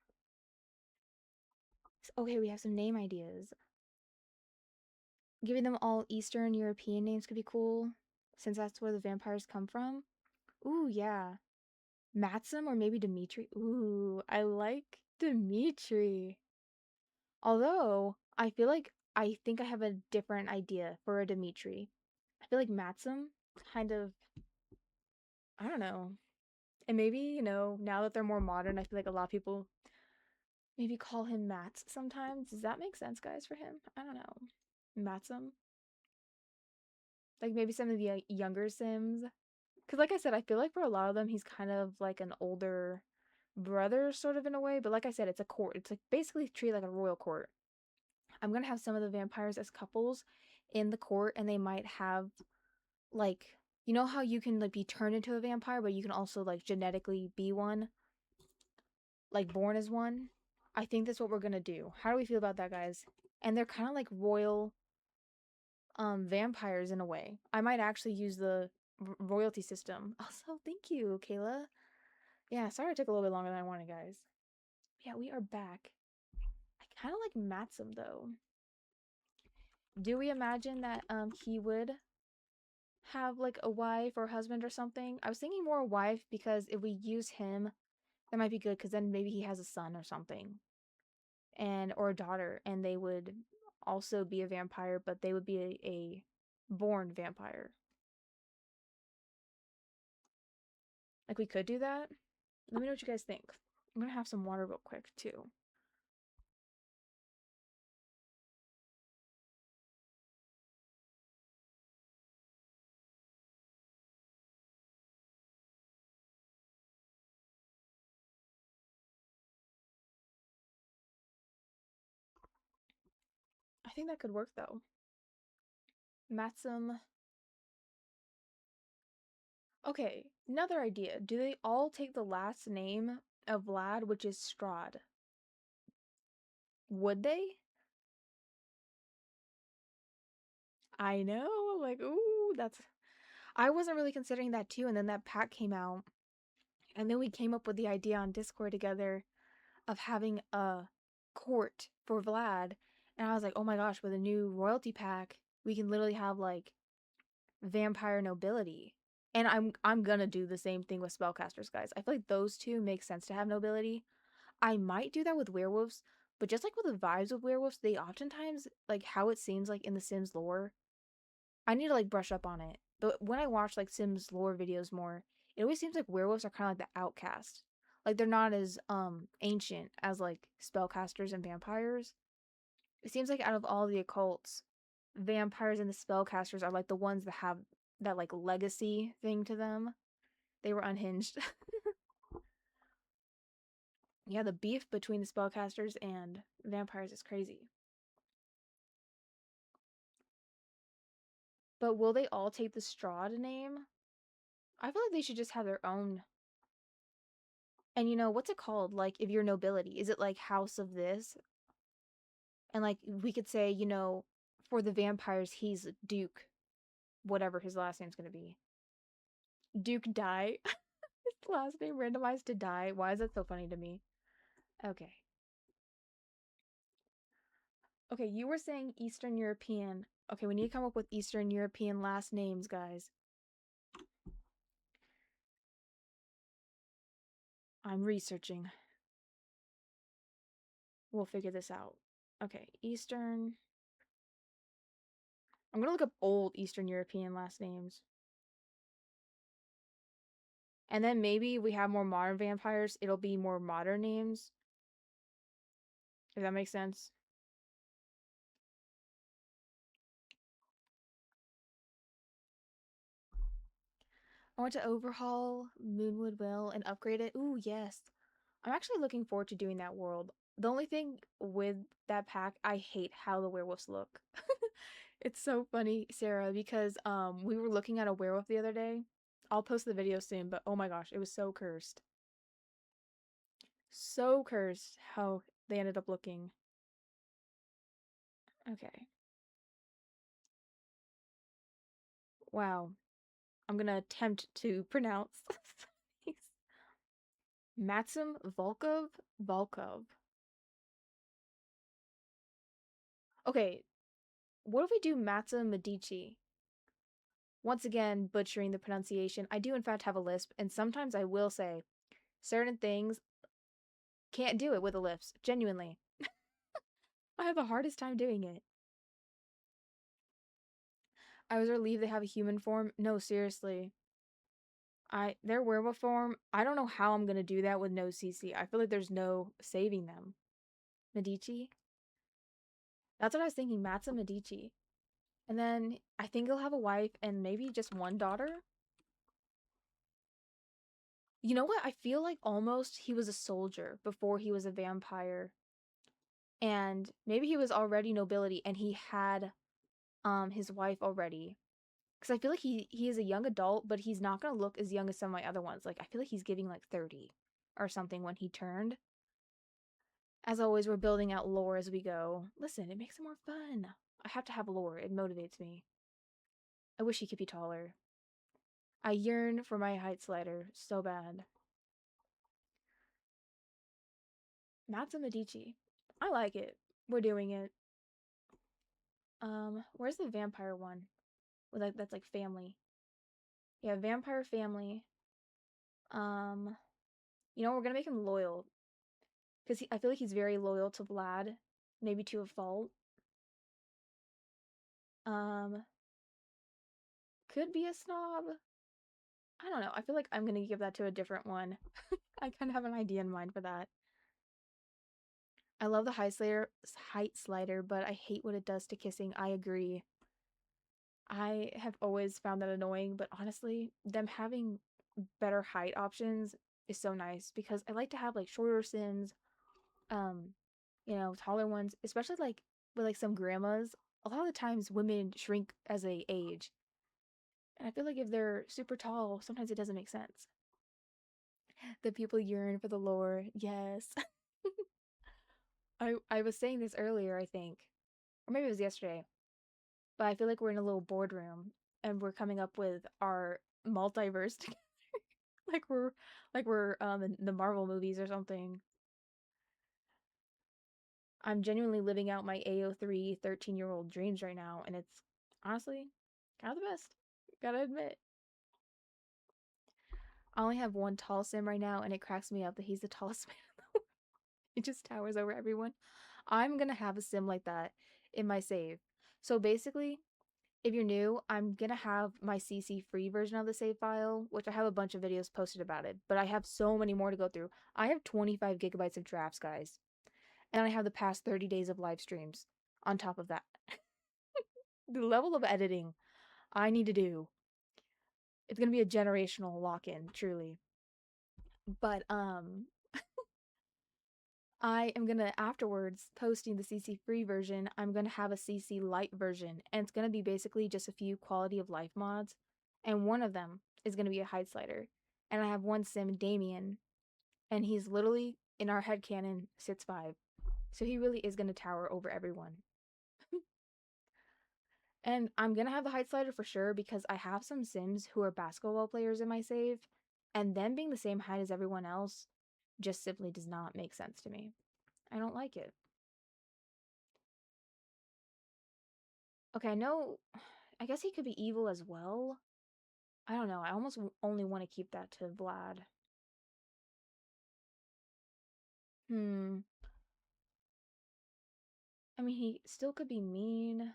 Okay, we have some name ideas. Giving them all Eastern European names could be cool, since that's where the vampires come from. Ooh, yeah. Maxim or maybe Dimitri. Ooh, I like Dimitri. Although, I think I have a different idea for a Dimitri. I feel like Maxim kind of, I don't know. And maybe, now that they're more modern, I feel like a lot of people maybe call him Mats sometimes. Does that make sense, guys, for him? I don't know. Maxim? Like maybe some of the younger Sims. Because, like I said, I feel like for a lot of them, he's kind of like an older brother, sort of in a way. But like I said, it's a court. It's like basically treated like a royal court. I'm gonna have some of the vampires as couples in the court, and they might have like you know how you can like be turned into a vampire, but you can also like genetically be one, like born as one. I think that's what we're gonna do. How do we feel about that, guys? And they're kind of like royal vampires in a way. I might actually use the royalty system. Also, thank you, Kayla. Yeah, sorry it took a little bit longer than I wanted, guys. Yeah, we are back. I kind of like Maxim though. Do we imagine that he would have like a wife or husband or something? I was thinking more wife because if we use him, that might be good because then maybe he has a son or something, and or a daughter, and they would also be a vampire, but they would be a born vampire. Like we could do that. Let me know what you guys think. I'm gonna have some water real quick too. I think that could work though. Maxim. Okay, another idea. Do they all take the last name of Vlad, which is Strahd? Would they? I know, like, ooh, that's. I wasn't really considering that too, and then that pack came out, and then we came up with the idea on Discord together of having a court for Vlad, and I was like, oh my gosh, with a new royalty pack, we can literally have like vampire nobility. And I'm gonna do the same thing with spellcasters, guys. I feel like those two make sense to have nobility. I might do that with werewolves, but just like with the vibes of werewolves, they oftentimes like how it seems like in the Sims lore. I need to like brush up on it. But when I watch like Sims lore videos more, it always seems like werewolves are kind of like the outcast. Like they're not as ancient as like spellcasters and vampires. It seems like out of all the occults, vampires and the spellcasters are like the ones that have that like legacy thing to them. They were unhinged. Yeah, the beef between the spellcasters and vampires is crazy. But will they all take the Strahd name? I feel like they should just have their own. And what's it called? Like, if you're nobility, is it like House of this? And like, we could say, for the vampires, he's Duke, whatever his last name's gonna be. Duke Die. His last name randomized to Die. Why is that so funny to me? Okay. Okay, you were saying Eastern European. Okay, we need to come up with Eastern European last names, guys. I'm researching. We'll figure this out. Okay, Eastern. I'm gonna look up old Eastern European last names. And then maybe we have more modern vampires, it'll be more modern names. If that makes sense. I want to overhaul Moonwood Will and upgrade it. Ooh, yes. I'm actually looking forward to doing that world. The only thing with that pack, I hate how the werewolves look. It's so funny, Sarah, because we were looking at a werewolf the other day. I'll post the video soon, but oh my gosh, it was so cursed. So cursed how they ended up looking. Okay. Wow. I'm gonna attempt to pronounce these. Maxim Volkov? Volkov. Okay, what if we do Matza Medici? Once again, butchering the pronunciation. I do, in fact, have a lisp, and sometimes I will say certain things can't do it with a lisp. Genuinely. I have the hardest time doing it. I was relieved they have a human form. No, seriously. Their werewolf form, I don't know how I'm gonna do that with no CC. I feel like there's no saving them. Medici? That's what I was thinking, Matza Medici. And then I think he'll have a wife and maybe just one daughter. You know what? I feel like almost he was a soldier before he was a vampire. And maybe he was already nobility and he had his wife already. Because I feel like he is a young adult, but he's not gonna look as young as some of my other ones. Like I feel like he's giving like 30 or something when he turned. As always, we're building out lore as we go. Listen, it makes it more fun. I have to have lore. It motivates me. I wish he could be taller. I yearn for my height slider so bad. Matza Medici. I like it. We're doing it. Where's the vampire one? With like that's like family. Yeah, vampire family. Um, we're gonna make him loyal because I feel like he's very loyal to Vlad, maybe to a fault. Um, could be a snob. I don't know. I feel like I'm gonna give that to a different one. I kind of have an idea in mind for that. I love the height slider, but I hate what it does to kissing. I agree. I have always found that annoying, but honestly, them having better height options is so nice because I like to have like shorter Sims, um, taller ones, especially like with like some grandmas. A lot of the times women shrink as they age. And I feel like if they're super tall, sometimes it doesn't make sense. The people yearn for the lore. Yes. I was saying this earlier, I think. Or maybe it was yesterday. But I feel like we're in a little boardroom and we're coming up with our multiverse together. like we're like we're in the Marvel movies or something. I'm genuinely living out my AO3 13-year-old dreams right now, and it's honestly kind of the best. Gotta admit. I only have one tall sim right now, and it cracks me up that he's the tallest man in the world. He just towers over everyone. I'm gonna have a sim like that in my save. So basically, if you're new, I'm gonna have my CC free version of the save file, which I have a bunch of videos posted about it, but I have so many more to go through. I have 25 gigabytes of drafts, guys. And I have the past 30 days of live streams on top of that. The level of editing I need to do. It's gonna be a generational lock-in, truly. But I am gonna afterwards posting the CC free version. I'm gonna have a CC light version, and it's gonna be basically just a few quality of life mods, and one of them is gonna be a height slider. And I have one sim, Damien, and he's literally in our headcanon 6'5", so he really is gonna tower over everyone. And I'm gonna have the height slider for sure because I have some Sims who are basketball players in my save, and them being the same height as everyone else just simply does not make sense to me. I don't like it. Okay, I know. I guess he could be evil as well. I don't know. I almost only want to keep that to Vlad. Hmm. I mean, he still could be mean.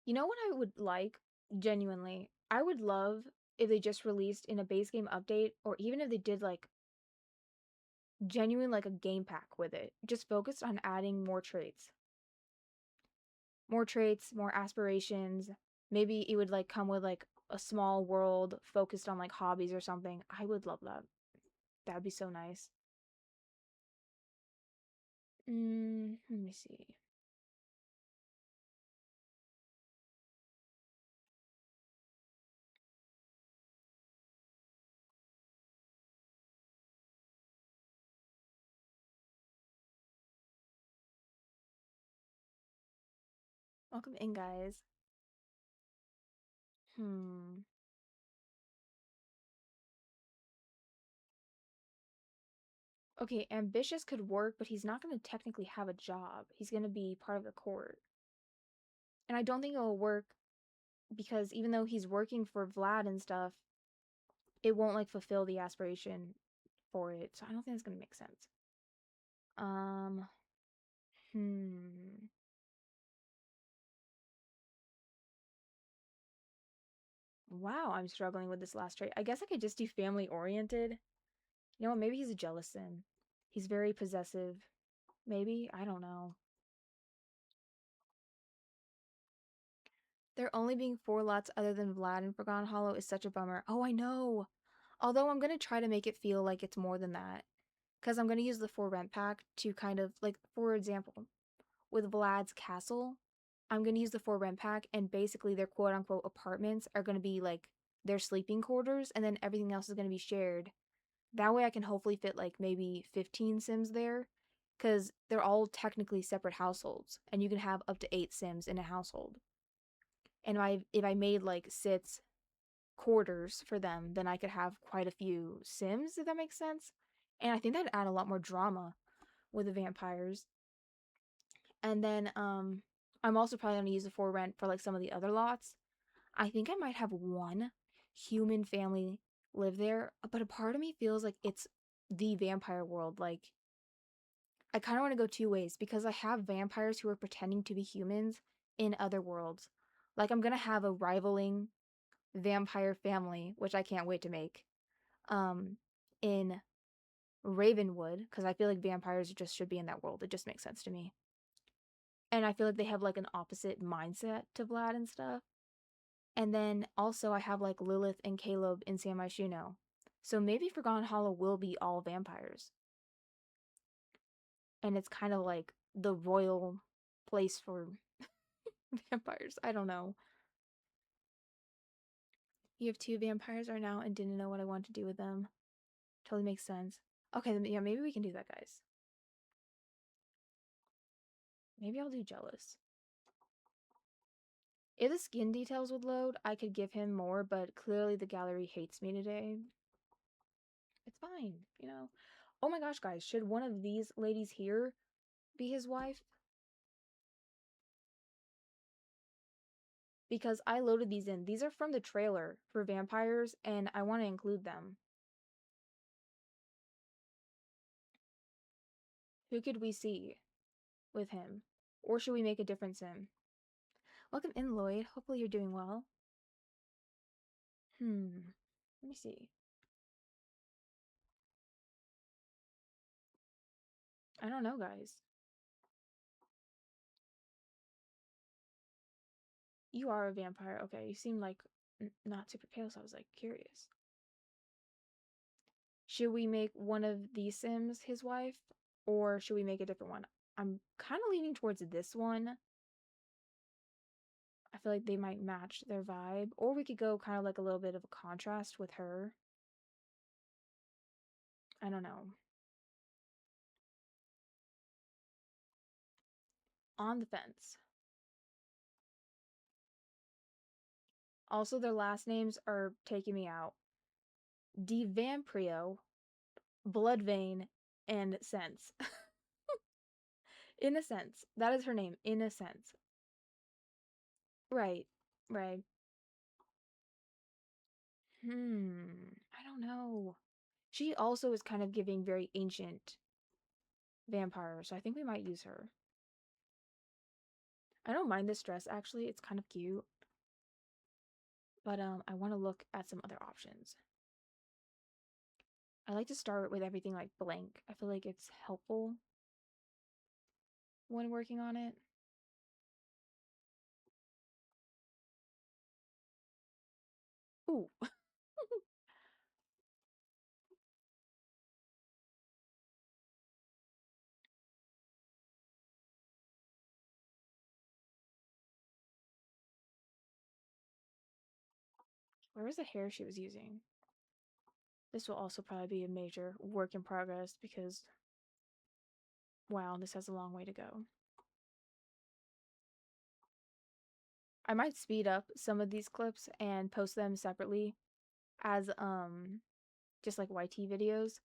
You know what I would like? Genuinely. I would love if they just released in a base game update, or even if they did like genuine like a game pack with it, just focused on adding more traits. More traits, more aspirations. Maybe it would like come with like a small world focused on like hobbies or something. I would love that. That'd be so nice. Let me see. Welcome in, guys. Hmm. Okay, ambitious could work, but he's not going to technically have a job. He's going to be part of the court. And I don't think it will work because even though he's working for Vlad and stuff, it won't like fulfill the aspiration for it. So I don't think it's going to make sense. Um, hmm. Wow, I'm struggling with this last trait. I guess I could just do family oriented. You know what? Maybe he's a jealous sim. He's very possessive. Maybe? I don't know. There only being 4 lots other than Vlad and Forgotten Hollow is such a bummer. Oh, I know. Although I'm going to try to make it feel like it's more than that. Because I'm going to use the 4 rent pack to kind of, like, for example, with Vlad's castle, I'm going to use the 4 rent pack, and basically their quote unquote apartments are going to be like their sleeping quarters, and then everything else is going to be shared. That way I can hopefully fit like maybe 15 Sims there, because they're all technically separate households, and you can have up to 8 Sims in a household. And if I made like sits quarters for them, then I could have quite a few Sims, if that makes sense. And I think that'd add a lot more drama with the vampires. And then I'm also probably gonna use the 4 rent for like some of the other lots. I think I might have one human family live there, but a part of me feels like it's the vampire world. Like I kind of want to go 2 ways because I have vampires who are pretending to be humans in other worlds. Like I'm gonna have a rivaling vampire family, which I can't wait to make, um, in Ravenwood, because I feel like vampires just should be in that world. It just makes sense to me. And I feel like they have like an opposite mindset to Vlad and stuff. And then also I have like Lilith and Caleb in San Myshuno. So maybe Forgotten Hollow will be all vampires. And it's kind of like the royal place for vampires. I don't know. You have 2 vampires right now and didn't know what I want to do with them. Totally makes sense. Okay, then yeah, maybe we can do that, guys. Maybe I'll do jealous. If the skin details would load, I could give him more, but clearly the gallery hates me today. It's fine, you know. Oh my gosh, guys, should one of these ladies here be his wife? Because I loaded these in. These are from the trailer for vampires, and I want to include them. Who could we see with him? Or should we make a different sim? Welcome in, Lloyd. Hopefully you're doing well. Let me see. I don't know, guys. You are a vampire. Okay, you seem like not super pale, so I was like curious. Should we make one of these Sims his wife, or should we make a different one? I'm kind of leaning towards this one. I feel like they might match their vibe, or we could go kind of like a little bit of a contrast with her. I don't know. On the fence. Also, their last names are taking me out. Vamprio, Bloodvein, and Sense. In a sense. That is her name, in a sense. Right, right. I don't know. She also is kind of giving very ancient vampire, so I think we might use her. I don't mind this dress, actually. It's kind of cute. But I want to look at some other options. I like to start with everything like blank. I feel like it's helpful when working on it. Ooh. Where was the hair she was using? This will also probably be a major work in progress because, wow, this has a long way to go. I might speed up some of these clips and post them separately as just like YT videos.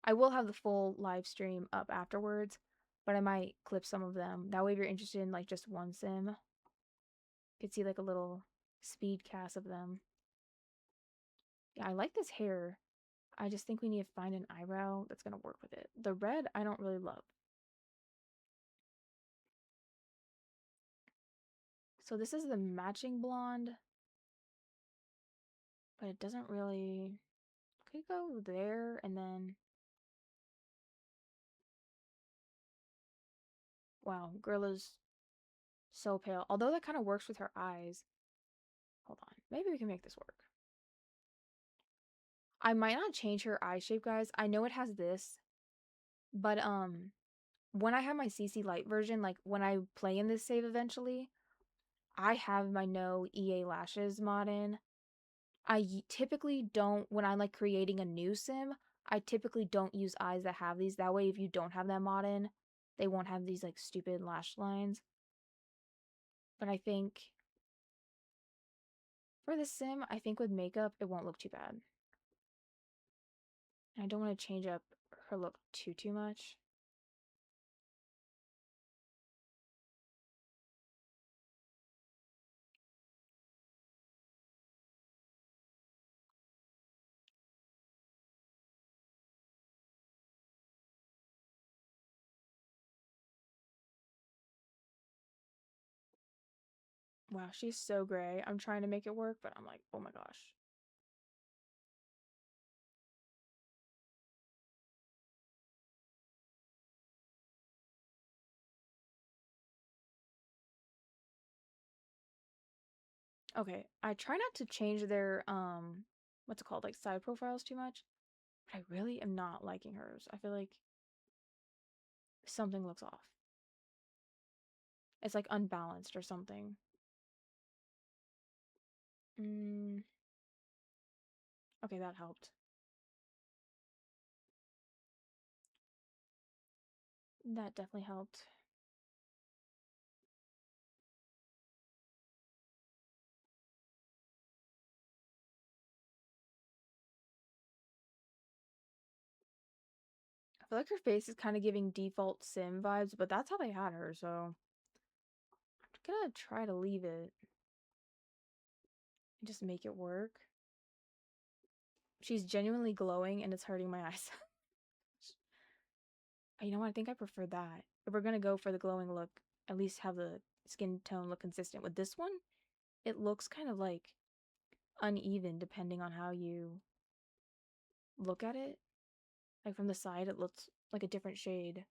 I will have the full live stream up afterwards, but I might clip some of them. That way if you're interested in like just one sim, you could see like a little speed cast of them. Yeah, I like this hair. I just think we need to find an eyebrow that's gonna work with it. The red I don't really love. So this is the matching blonde, but it doesn't really. Could go there and then. Wow, Gorilla's so pale. Although that kind of works with her eyes. Hold on, maybe we can make this work. I might not change her eye shape, guys. I know it has this, but when I have my CC Lite version, like when I play in this save eventually, I have my no EA lashes mod in. Typically don't, when I'm like creating a new sim, I typically don't use eyes that have these. That way, if you don't have that mod in, they won't have these like stupid lash lines. But I think for this sim, I think with makeup, it won't look too bad. I don't want to change up her look too much. Wow, she's so gray. I'm trying to make it work, but I'm like, oh my gosh. Okay, I try not to change their what's it called, like side profiles too much, but I really am not liking hers. I feel like something looks off. It's like unbalanced or something. Mm, okay, that helped. That definitely helped. I feel like her face is kind of giving default Sim vibes, but that's how they had her, so I'm gonna try to leave it and just make it work. She's genuinely glowing and it's hurting my eyes. You know what? I think I prefer that. If we're gonna go for the glowing look, at least have the skin tone look consistent. With this one, it looks kind of like uneven depending on how you look at it. Like from the side, it looks like a different shade.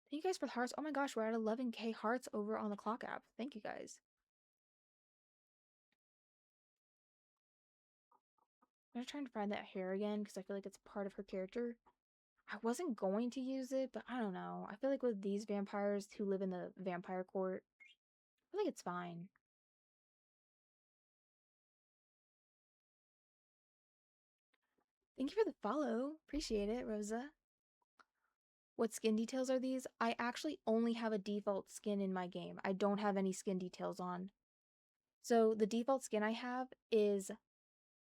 Thank you guys for the hearts. Oh my gosh, we're at 11K hearts over on the clock app. Thank you guys. I'm trying to find that hair again because I feel like it's part of her character. I wasn't going to use it, but I don't know. I feel like with these vampires who live in the vampire court, I feel like it's fine. Thank you for the follow. Appreciate it, Rosa. What skin details are these? I actually only have a default skin in my game. I don't have any skin details on. So the default skin I have is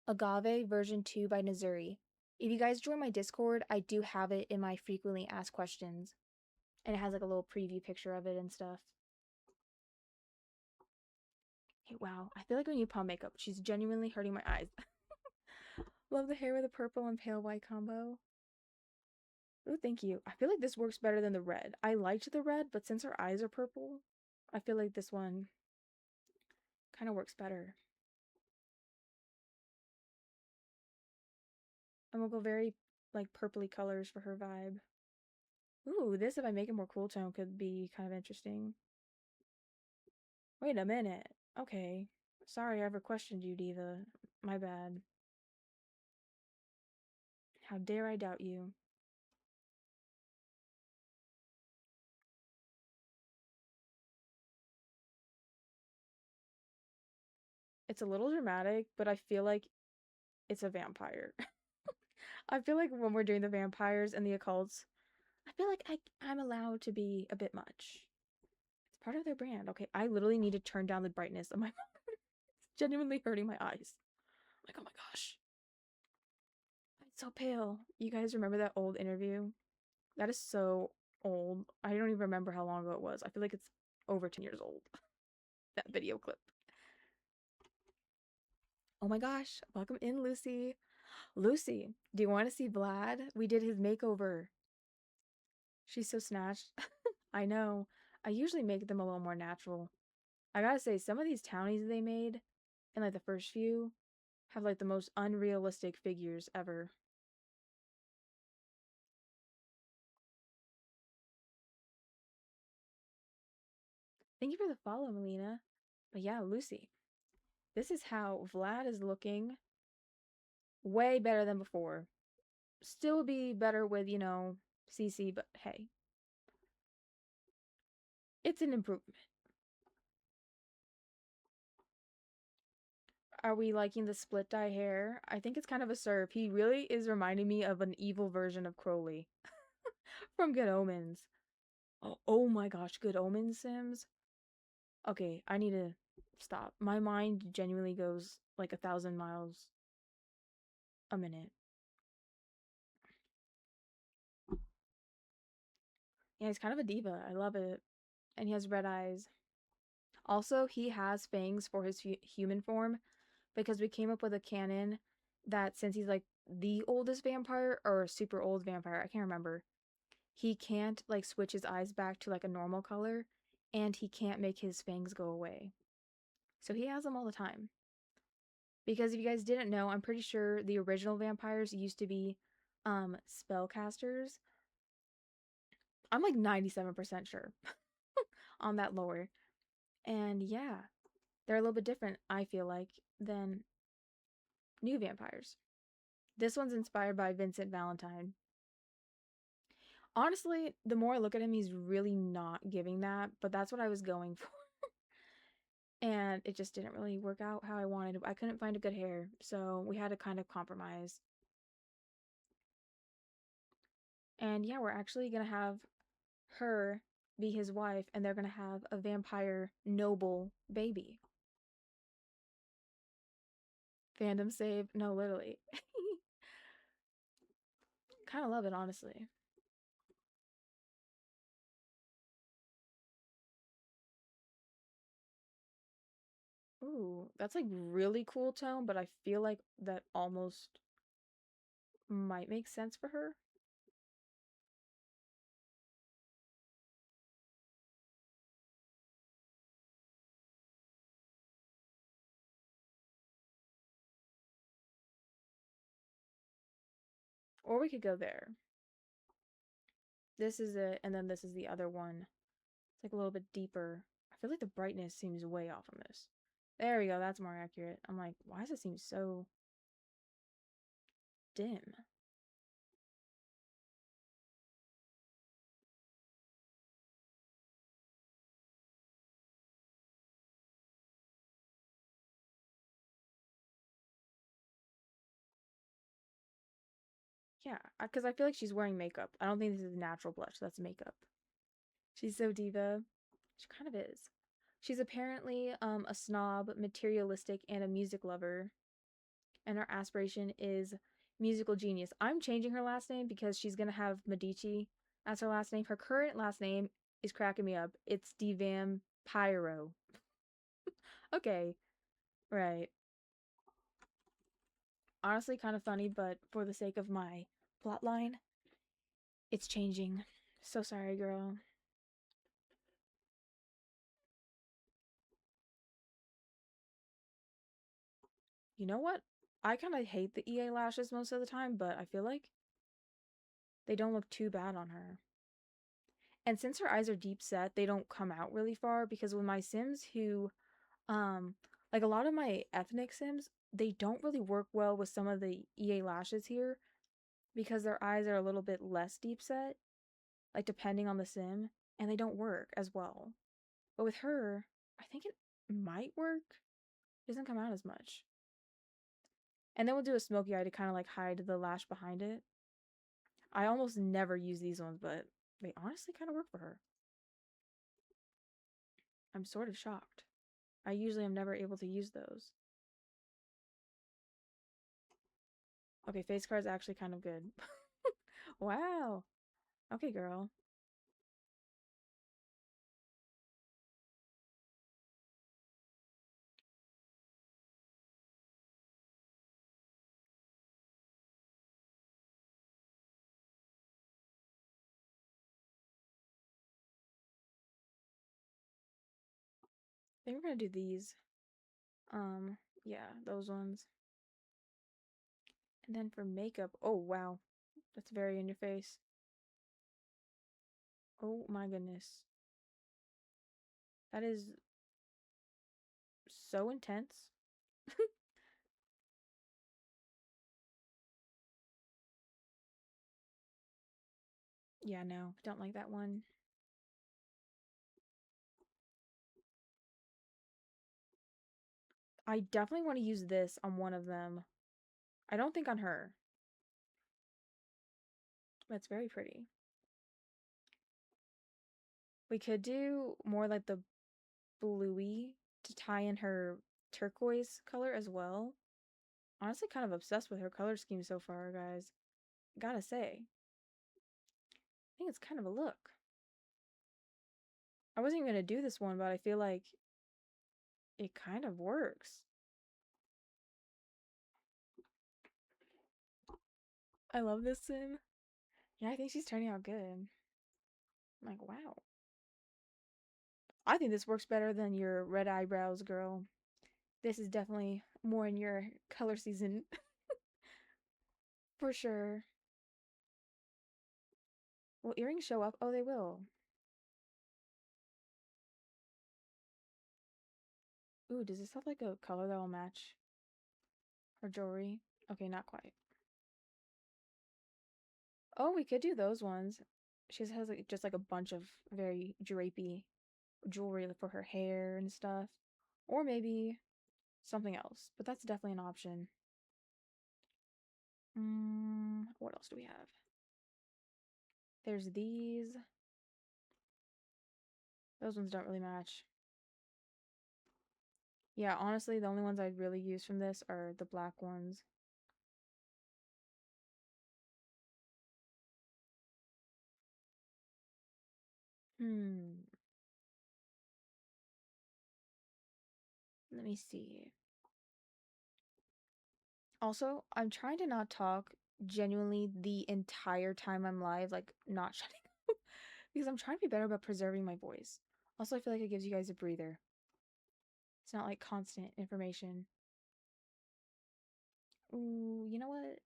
Agave version 2 by Nazuri. If you guys join my Discord, I do have it in my frequently asked questions. And it has like a little preview picture of it and stuff. Hey, wow. I feel like when you palm makeup, she's genuinely hurting my eyes. Love the hair with the purple and pale white combo. Oh, thank you. I feel like this works better than the red. I liked the red, but since her eyes are purple, I feel like this one kind of works better. And we'll go very like purpley colors for her vibe. Ooh, this if I make it more cool tone could be kind of interesting. Wait a minute. Okay. Sorry I ever questioned you, Diva. My bad. How dare I doubt you? It's a little dramatic, but I feel like it's a vampire. I feel like when we're doing the vampires and the occults, I feel like I'm allowed to be a bit much. It's part of their brand. Okay, I literally need to turn down the brightness of my it's genuinely hurting my eyes. Like, oh my gosh. It's so pale. You guys remember that old interview? That is so old. I don't even remember how long ago it was. I feel like it's over 10 years old. That video clip. Oh my gosh. Welcome in, Lucy. Lucy, do you want to see Vlad? We did his makeover. She's so snatched. I know. I usually make them a little more natural. I gotta say, some of these townies they made in like the first few have like the most unrealistic figures ever. Thank you for the follow, Melina. But yeah, Lucy, this is how Vlad is looking. Way better than before. Still be better with, CC, but hey, it's an improvement. Are we liking the split dye hair? I think it's kind of a serve. He really is reminding me of an evil version of Crowley from Good Omens. Oh my gosh, Good Omens Sims. Okay, I need to stop. My mind genuinely goes like 1,000 miles a minute. Yeah, he's kind of a diva. I love it. And he has red eyes. Also, he has fangs for his human form because we came up with a canon that since he's like the oldest vampire or super old vampire, I can't remember, he can't like switch his eyes back to like a normal color and he can't make his fangs go away. So he has them all the time. Because if you guys didn't know, I'm pretty sure the original vampires used to be spellcasters. I'm like 97% sure on that lore. And yeah, they're a little bit different, I feel like, than new vampires. This one's inspired by Vincent Valentine. Honestly, the more I look at him, he's really not giving that, but that's what I was going for. And it just didn't really work out how I wanted. I couldn't find a good hair, so we had to kind of compromise. And yeah, we're actually gonna have her be his wife, and they're gonna have a vampire noble baby. Fandom save? No, literally. Kind of love it, honestly. Ooh, that's like really cool tone, but I feel like that almost might make sense for her. Or we could go there. This is it, and then this is the other one. It's like a little bit deeper. I feel like the brightness seems way off on this. There we go, that's more accurate. I'm like, why does it seem so dim? Yeah, because I feel like she's wearing makeup. I don't think this is natural blush, that's makeup. She's so diva. She kind of is. She's apparently a snob, materialistic, and a music lover. And her aspiration is musical genius. I'm changing her last name because she's gonna have Medici as her last name. Her current last name is cracking me up. It's Vampiro. Okay, right. Honestly, kind of funny, but for the sake of my plotline, it's changing. So sorry, girl. You know what? I kind of hate the EA lashes most of the time, but I feel like they don't look too bad on her. And since her eyes are deep set, they don't come out really far because with my Sims who um like a lot of my ethnic Sims, they don't really work well with some of the EA lashes here because their eyes are a little bit less deep set, like depending on the Sim, and they don't work as well. But with her, I think it might work. It doesn't come out as much. And then we'll do a smoky eye to kind of like hide the lash behind it. I almost never use these ones, but they honestly kind of work for her. I'm sort of shocked. I usually am never able to use those. Okay, face card's actually kind of good. Wow. Okay, girl. I think we're gonna do these. Yeah, those ones. And then for makeup, oh wow. That's very in your face. Oh my goodness. That is so intense. Yeah, no, don't like that one. I definitely want to use this on one of them. I don't think on her. That's very pretty. We could do more like the bluey to tie in her turquoise color as well. Honestly, kind of obsessed with her color scheme so far, guys. Gotta say. I think it's kind of a look. I wasn't even gonna do this one, but I feel like it kind of works. I love this sim. Yeah, I think she's turning out good. I'm like, wow. I think this works better than your red eyebrows, girl. This is definitely more in your color season. For sure. Will earrings show up? Oh, they will. Ooh, does this have like a color that will match her jewelry? Okay, not quite. Oh, we could do those ones. She has like just like a bunch of very drapey jewelry for her hair and stuff. Or maybe something else. But that's definitely an option. What else do we have? There's these. Those ones don't really match. Yeah, honestly, the only ones I'd really use from this are the black ones. Hmm. Let me see. Also, I'm trying to not talk genuinely the entire time I'm live, like not shutting up, because I'm trying to be better about preserving my voice. Also, I feel like it gives you guys a breather. It's not like constant information. Ooh, you know what?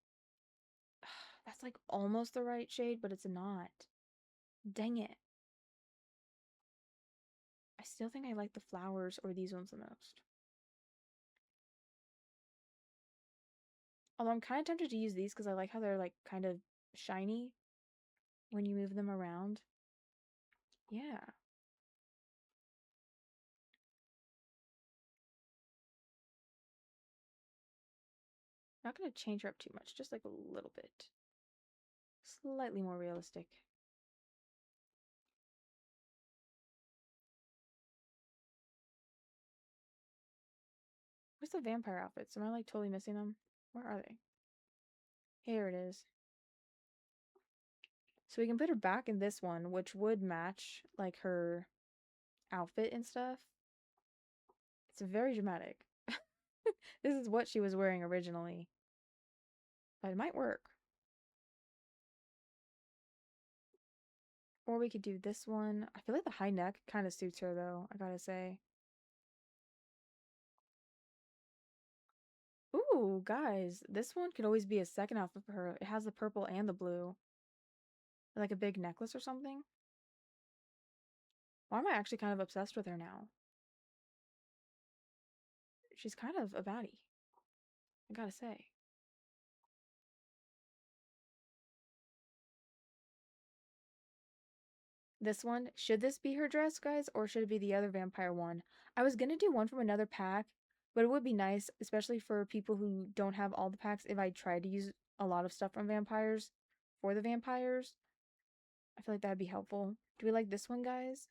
That's like almost the right shade, but it's not. Dang it. I still think I like the flowers or these ones the most. Although I'm kind of tempted to use these because I like how they're like kind of shiny when you move them around. Yeah. Not gonna change her up too much, just like a little bit. Slightly more realistic. Where's the vampire outfits? Am I like totally missing them? Where are they? Here it is. So we can put her back in this one, which would match like her outfit and stuff. It's very dramatic. This is what she was wearing originally. But it might work. Or we could do this one. I feel like the high neck kind of suits her though, I gotta say. Ooh, guys, this one could always be a second outfit for her. It has the purple and the blue. Like a big necklace or something. Why am I actually kind of obsessed with her now? She's kind of a baddie, I gotta say. This one, should this be her dress, guys, or should it be the other vampire one? I was gonna do one from another pack, But it would be nice, especially for people who don't have all the packs, if I tried to use a lot of stuff from vampires for the vampires. I feel like that'd be helpful. Do we like this one, guys?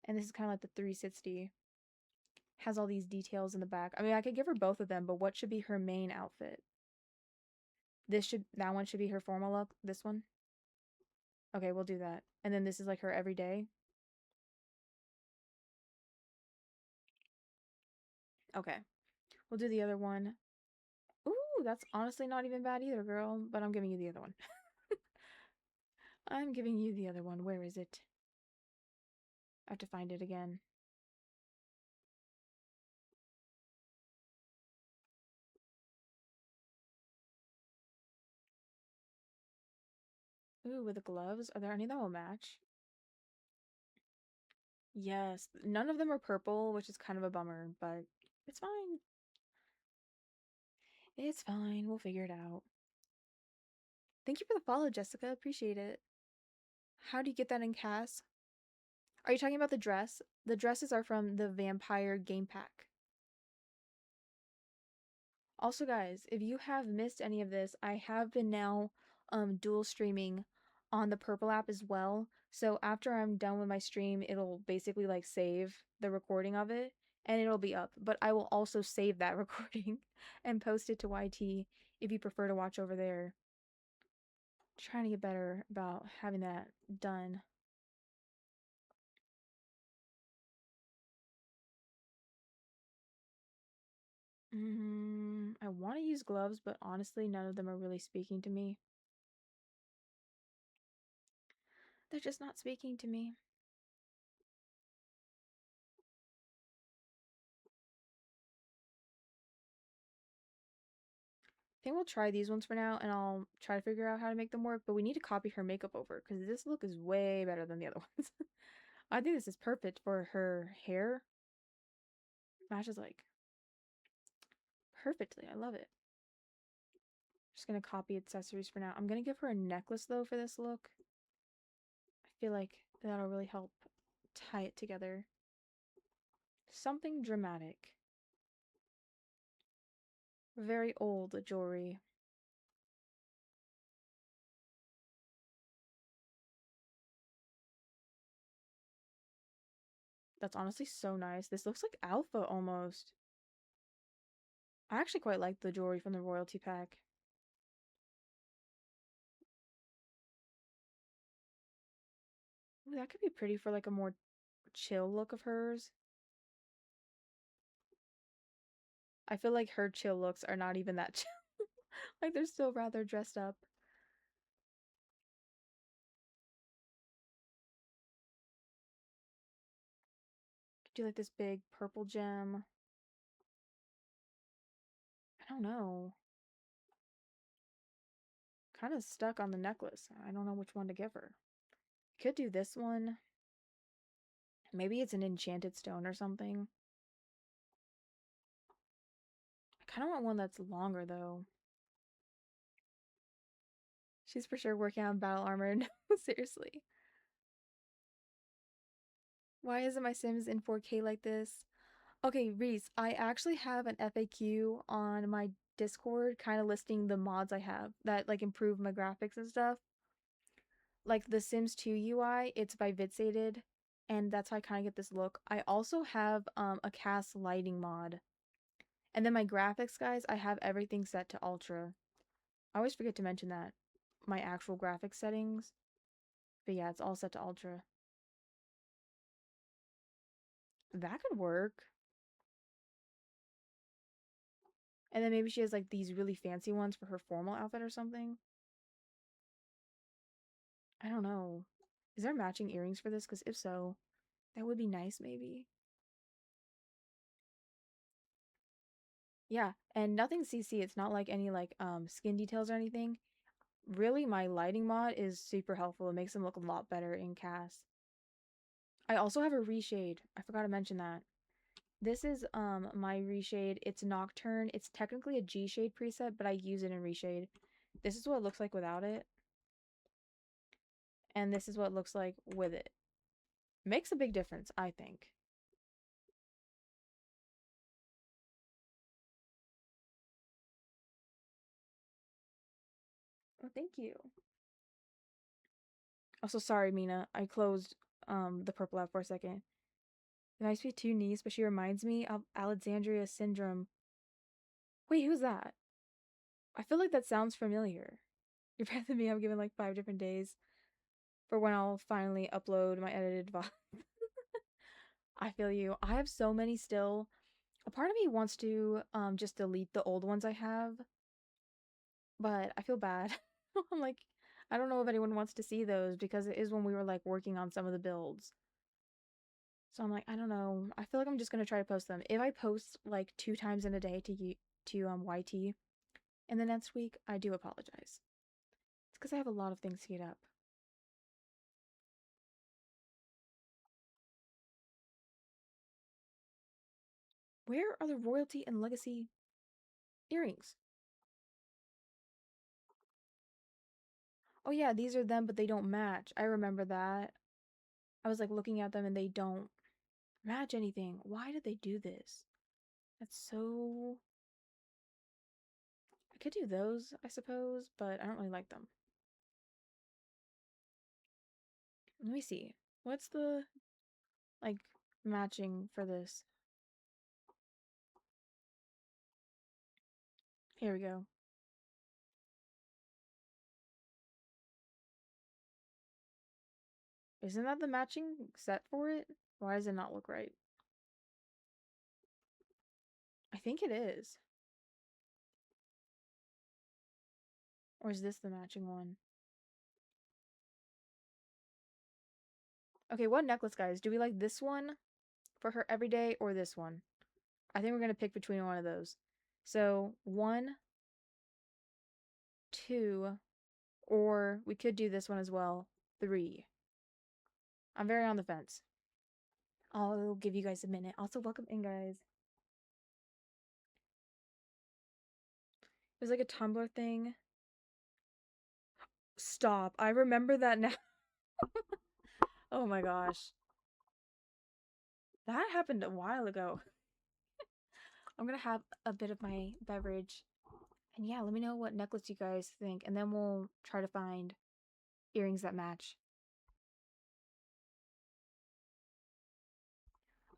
And this is kind of like the 360. Has all these details in the back. I mean, I could give her both of them, but what should be her main outfit? That one should be her formal look. This one? Okay, we'll do that. And then this is like her everyday. Okay, we'll do the other one. Ooh, that's honestly not even bad either, girl. But I'm giving you the other one. I'm giving you the other one. Where is it? I have to find it again. Ooh, with the gloves. Are there any that will match? Yes. None of them are purple, which is kind of a bummer, but it's fine. It's fine. We'll figure it out. Thank you for the follow, Jessica. Appreciate it. How do you get that in Cass? Are you talking about the dress? The dresses are from the Vampire game pack. Also, guys, if you have missed any of this, I have been now dual streaming on the Purple app as well. So after I'm done with my stream, it'll basically like save the recording of it and it'll be up. But I will also save that recording and post it to YT if you prefer to watch over there. Trying to get better about having that done. I want to use gloves, but honestly, none of them are really speaking to me. They're just not speaking to me. I think we'll try these ones for now, and I'll try to figure out how to make them work, but we need to copy her makeup over, because this look is way better than the other ones. I think this is perfect for her hair. Matches, like, perfectly. I love it. Just gonna copy accessories for now. I'm gonna give her a necklace, though, for this look. I feel like that'll really help tie it together. Something dramatic. Very old jewelry. That's honestly so nice. This looks like Alpha almost. I actually quite like the jewelry from the royalty pack. Ooh, that could be pretty for like a more chill look of hers. I feel like her chill looks are not even that chill. Like they're still rather dressed up. Could do like this big purple gem. I don't know. Kind of stuck on the necklace. I don't know which one to give her. Could do this one. Maybe it's an enchanted stone or something. I kind of want one that's longer though. She's for sure working on battle armor. No, seriously. Why isn't my Sims in 4K like this? Okay, Reese, I actually have an FAQ on my Discord kind of listing the mods I have that like improve my graphics and stuff. Like the Sims 2 UI, it's by vyxated, and that's how I kind of get this look. I also have a cast lighting mod. And then my graphics, guys, I have everything set to ultra. I always forget to mention that. My actual graphics settings. But yeah, it's all set to ultra. That could work. And then maybe she has like these really fancy ones for her formal outfit or something. I don't know. Is there matching earrings for this? Because if so, that would be nice maybe. Yeah, and nothing CC. It's not like any like skin details or anything. Really, my lighting mod is super helpful. It makes them look a lot better in cast. I also have a reshade. I forgot to mention that. This is my reshade. It's Nocturne. It's technically a G shade preset, but I use it in reshade. This is what it looks like without it. And this is what it looks like with it. Makes a big difference, I think. Oh, thank you. Also, sorry, Mina. I closed the purple app for a second. It might be too nice, but she reminds me of Alexandria syndrome. Wait, who's that? I feel like that sounds familiar. You're better than me. I'm given like 5 different days for when I'll finally upload my edited VOD. I feel you. I have so many still. A part of me wants to just delete the old ones I have, but I feel bad. I'm like, I don't know if anyone wants to see those because it is when we were like working on some of the builds. So I'm like, I don't know. I feel like I'm just gonna try to post them. If I post like 2 times in a day to YT in the next week, I do apologize. It's because I have a lot of things to get up. Where are the royalty and legacy earrings? Oh yeah, these are them, but they don't match. I remember that. I was like looking at them and they don't match anything. Why did they do this? That's so. I could do those, I suppose, but I don't really like them. Let me see. What's the like matching for this? Here we go. Isn't that the matching set for it? Why does it not look right? I think it is. Or is this the matching one? Okay, what necklace, guys? Do we like this one for her everyday or this one? I think we're going to pick between one of those. So, 1, 2, or we could do this one as well. 3. I'm very on the fence. I'll give you guys a minute. Also, welcome in, guys. It was like a Tumblr thing. Stop. I remember that now. Oh my gosh. That happened a while ago. I'm gonna have a bit of my beverage. And yeah, let me know what necklace you guys think. And then we'll try to find earrings that match.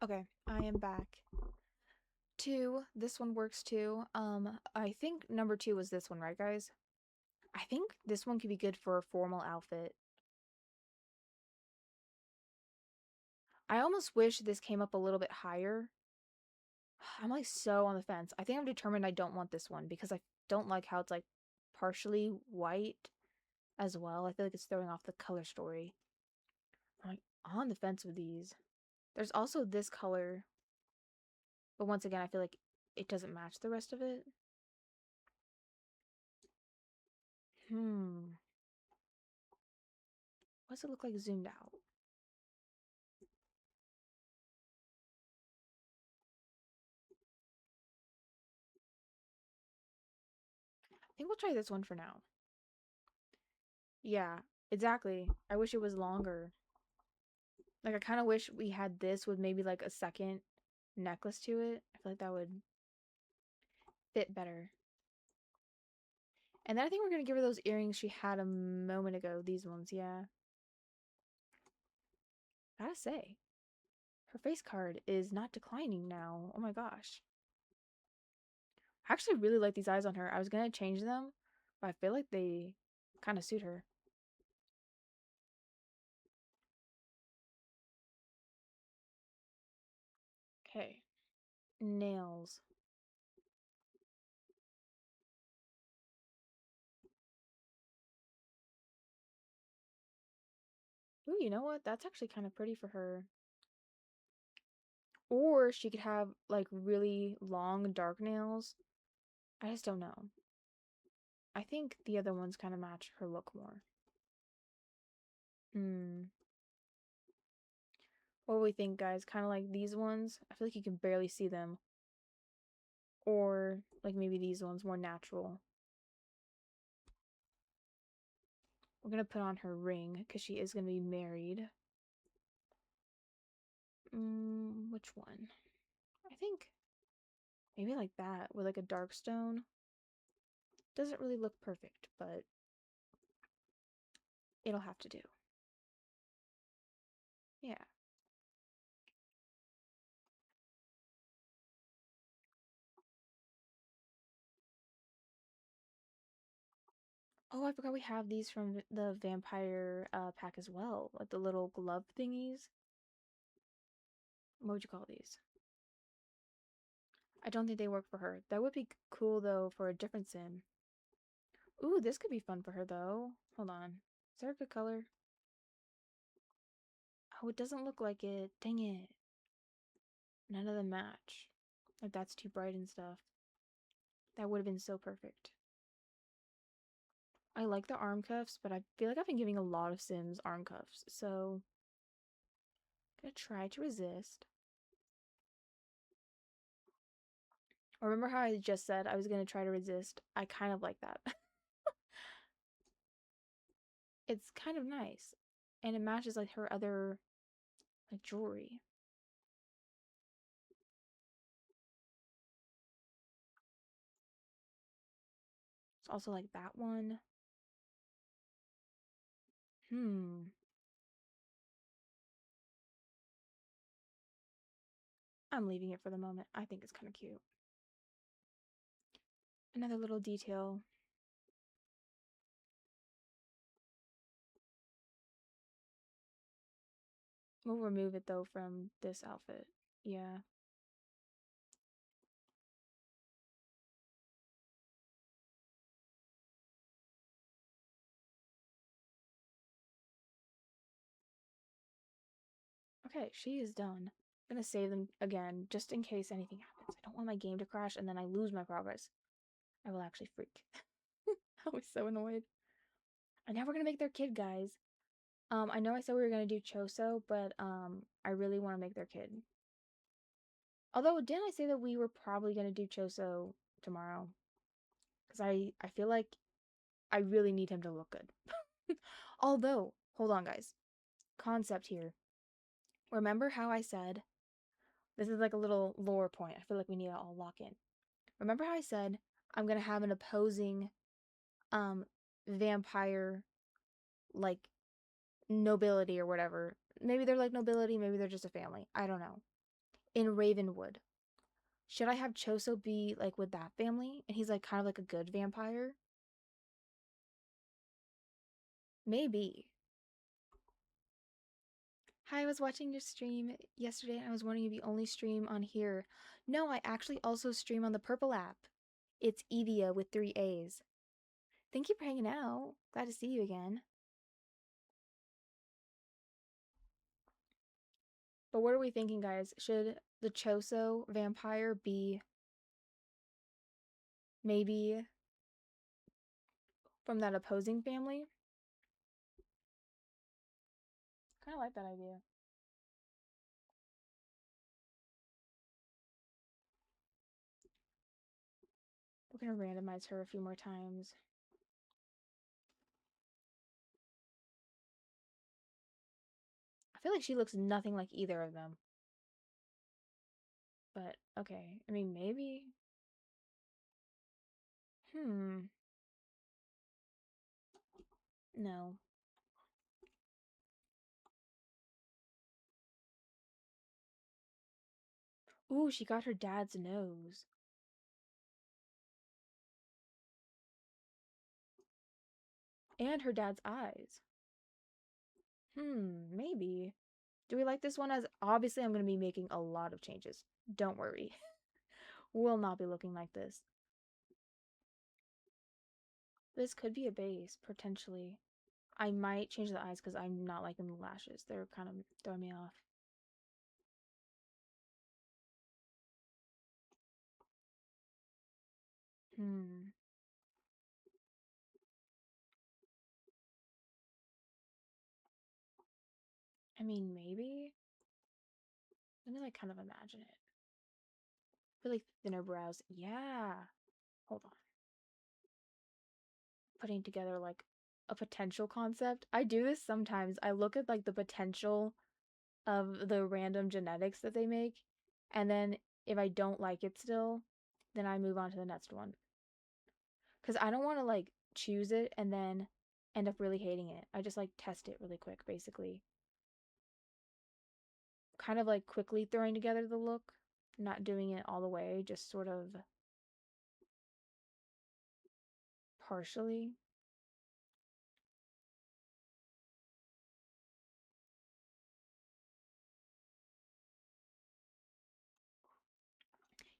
Okay, I am back. 2, this one works too. I think number 2 was this one, right, guys? I think this one could be good for a formal outfit. I almost wish this came up a little bit higher. I'm like so on the fence. I think I'm determined I don't want this one because I don't like how it's like partially white as well. I feel like it's throwing off the color story. I'm like on the fence with these. There's also this color, but once again, I feel like it doesn't match the rest of it. Hmm. What does it look like zoomed out? I think we'll try this one for now. Yeah, exactly. I wish it was longer. Like, I kind of wish we had this with maybe like a second necklace to it. I feel like that would fit better. And then I think we're going to give her those earrings she had a moment ago. These ones, yeah. Gotta say, her face card is not declining now. Oh my gosh. I actually really like these eyes on her. I was going to change them, but I feel like they kind of suit her. Okay. Nails. Ooh, you know what? That's actually kind of pretty for her. Or she could have like really long dark nails. I just don't know. I think the other ones kind of match her look more. Hmm. What do we think, guys? Kind of like these ones? I feel like you can barely see them. Or like maybe these ones, more natural. We're gonna put on her ring because she is gonna be married. Which one? I think maybe like that with like a dark stone. Doesn't really look perfect, but It'll have to do. Yeah. Oh, I forgot we have these from the vampire pack as well. Like the little glove thingies. What would you call these? I don't think they work for her. That would be cool though for a different sim. Ooh, this could be fun for her though. Hold on. Is there a good color? Oh, it doesn't look like it. Dang it. None of them match. Like that's too bright and stuff. That would have been so perfect. I like the arm cuffs, but I feel like I've been giving a lot of Sims arm cuffs, so I'm gonna try to resist. Remember how I just said I was gonna try to resist? I kind of like that. It's kind of nice. And it matches like her other like jewelry. It's also like that one. Hmm. I'm leaving it for the moment. I think it's kind of cute. Another little detail. We'll remove it though from this outfit. Yeah. Okay, she is done. I'm gonna save them again just in case anything happens. I don't want my game to crash and then I lose my progress. I will actually freak. I was so annoyed. And now we're gonna make their kid, guys. I know I said we were gonna do Choso, but I really want to make their kid. Although, didn't I say that we were probably gonna do Choso tomorrow? Because I feel like I really need him to look good. Although, hold on, guys. Concept here. Remember how I said this is like a little lore point. I feel like we need to all lock in. Remember how I said I'm gonna have an opposing um vampire like nobility or whatever. Maybe they're like nobility, maybe they're just a family. I don't know. In Ravenwood. Should I have Choso be like with that family? And he's like kind of like a good vampire? Maybe. Hi, I was watching your stream yesterday and I was wondering if you only stream on here. No, I actually also stream on the Purple app. It's Evia with 3 A's. Thank you for hanging out. Glad to see you again. But what are we thinking, guys? Should the Choso vampire be maybe from that opposing family? Kind of like that idea. We're gonna randomize her a few more times. I feel like she looks nothing like either of them. But okay. I mean, maybe. Hmm. No. Ooh, she got her dad's nose. And her dad's eyes. Maybe. Do we like this one? As obviously, I'm going to be making a lot of changes. Don't worry. Will not be looking like this. This could be a base, potentially. I might change the eyes because I'm not liking the lashes. They're kind of throwing me off. Hmm. I mean, maybe. Let me like kind of imagine it. I feel like thinner brows. Yeah. Hold on. Putting together like a potential concept. I do this sometimes. I look at like the potential of the random genetics that they make, and then if I don't like it still, then I move on to the next one. Because I don't want to like choose it and then end up really hating it. I just like test it really quick, basically. Kind of like quickly throwing together the look, not doing it all the way, just sort of partially.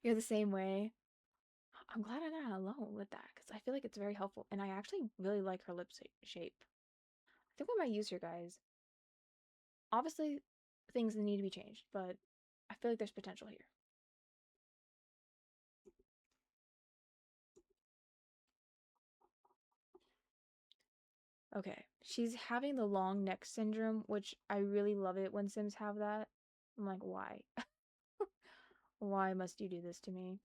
You're the same way. I'm glad I'm not alone with that because I feel like it's very helpful. And I actually really like her lip shape. I think we might use her, guys. Obviously, things need to be changed, but I feel like there's potential here. Okay, she's having the long neck syndrome, which I really love it when Sims have that. I'm like, why? Why must you do this to me?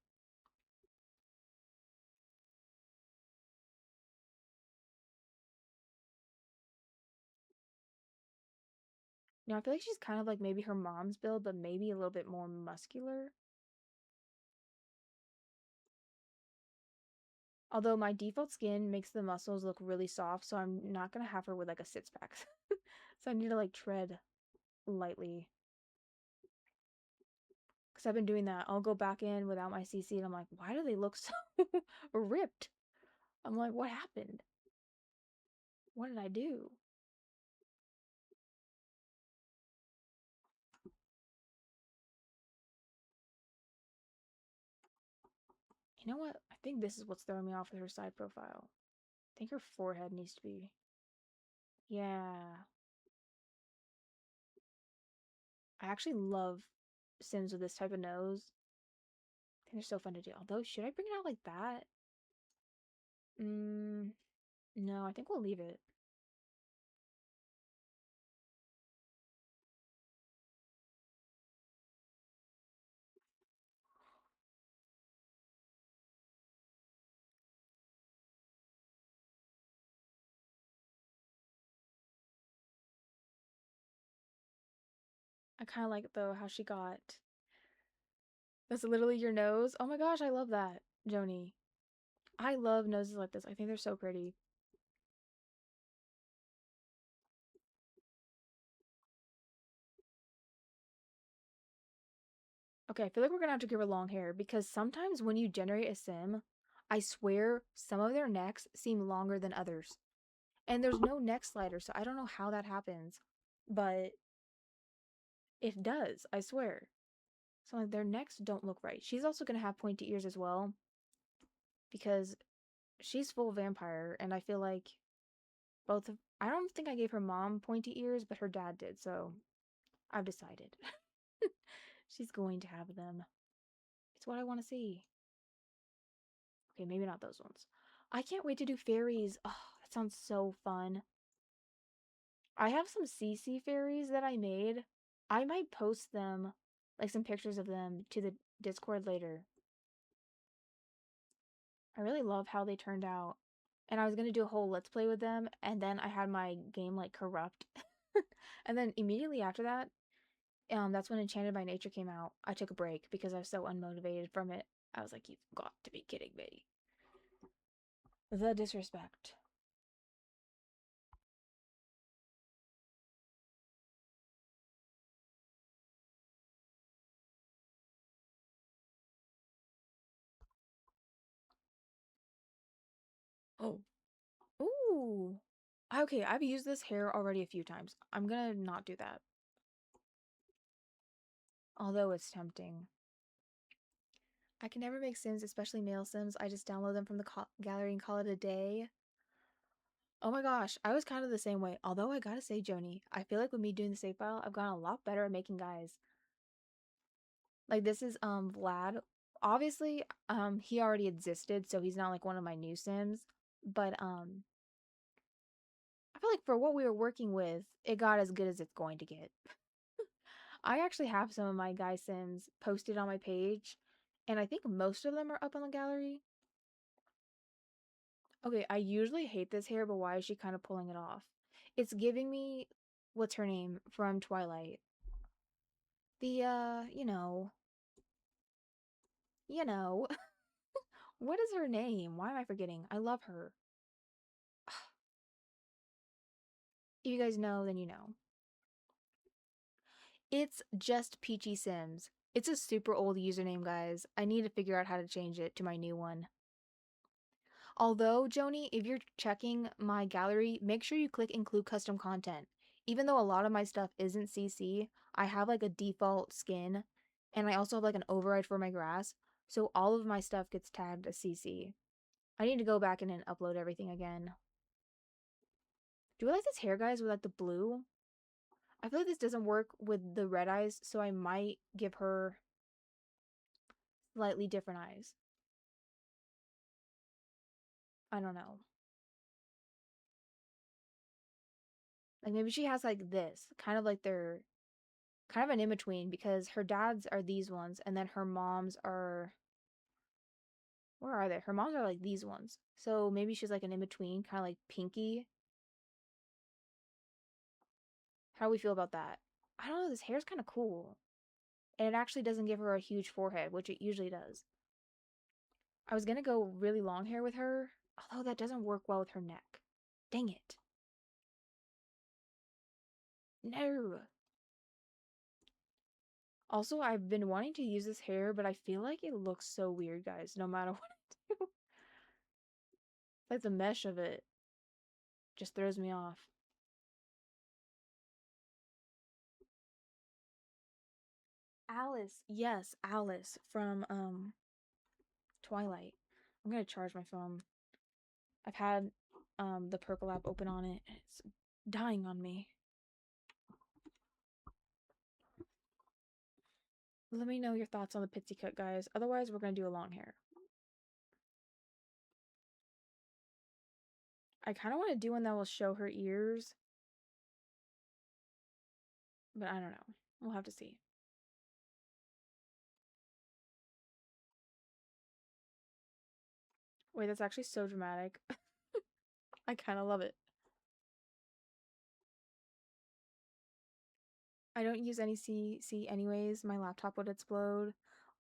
I feel like she's kind of like maybe her mom's build, but maybe a little bit more muscular. Although my default skin makes the muscles look really soft, so I'm not gonna have her with like a six pack. So I need to like tread lightly. Because I've been doing that. I'll go back in without my CC and I'm like, why do they look so ripped? I'm like, what happened? What did I do? You know what? I think this is what's throwing me off with her side profile. I think her forehead needs to be. Yeah. I actually love Sims with this type of nose. I think they're so fun to do. Although, should I bring it out like that? No, I think we'll leave it. I kind of like, though, how she got. That's literally your nose. Oh my gosh, I love that, Joni. I love noses like this. I think they're so pretty. Okay, I feel like we're gonna have to give her long hair because sometimes when you generate a sim, I swear some of their necks seem longer than others. And there's no neck slider, so I don't know how that happens. But it does, I swear. So like their necks don't look right. She's also gonna have pointy ears as well because she's full vampire, and I feel like both of I don't think I gave her mom pointy ears, but her dad did, so I've decided. She's going to have them. It's what I want to see. Okay, maybe not those ones. I can't wait to do fairies. Oh, that sounds so fun. I have some CC fairies that I made. I might post them, like some pictures of them, to the Discord later. I really love how they turned out. And I was gonna do a whole let's play with them, and then I had my game like corrupt. And then immediately after that, that's when Enchanted by Nature came out. I took a break because I was so unmotivated from it. I was like, you've got to be kidding me. The disrespect. Oh. Ooh. Okay, I've used this hair already a few times. I'm gonna not do that. Although it's tempting. I can never make Sims, especially male Sims. I just download them from the gallery and call it a day. Oh my gosh, I was kind of the same way. Although I gotta say, Joni, I feel like with me doing the save file, I've gotten a lot better at making guys. Like this is Vlad. Obviously, he already existed, so he's not like one of my new Sims. But I feel like for what we were working with, it got as good as it's going to get. I actually have some of my guy Sims posted on my page, and I think most of them are up on the gallery. Okay, I usually hate this hair, but why is she kind of pulling it off? It's giving me, what's her name from Twilight? The, you know, what is her name? Why am I forgetting? I love her. If you guys know, then you know. It's just Peachy Sims. It's a super old username, guys. I need to figure out how to change it to my new one. Although, Joni, if you're checking my gallery, make sure you click include custom content. Even though a lot of my stuff isn't CC, I have like a default skin, and I also have like an override for my grass, so all of my stuff gets tagged as CC. I need to go back in and upload everything again. Do I like this hair, guys, with like the blue? I feel like this doesn't work with the red eyes, so I might give her slightly different eyes. I don't know. Like maybe she has like this, kind of like they're kind of an in between because her dad's are these ones and then her mom's are where are they? Her mom's are like these ones. So maybe she's like an in between, kind of like pinky. How do we feel about that? I don't know, this hair's kind of cool. And it actually doesn't give her a huge forehead, which it usually does. I was gonna go really long hair with her, although that doesn't work well with her neck. Dang it. No. Also, I've been wanting to use this hair, but I feel like it looks so weird, guys, no matter what I do. Like the mesh of it just throws me off. Alice. Yes, Alice from Twilight. I'm gonna charge my phone. I've had the purple app open on it and it's dying on me. Let me know your thoughts on the pitsy cut, guys. Otherwise, we're gonna do a long hair. I kind of want to do one that will show her ears, but I don't know. We'll have to see. Wait, that's actually so dramatic. I kind of love it. I don't use any CC anyways. My laptop would explode.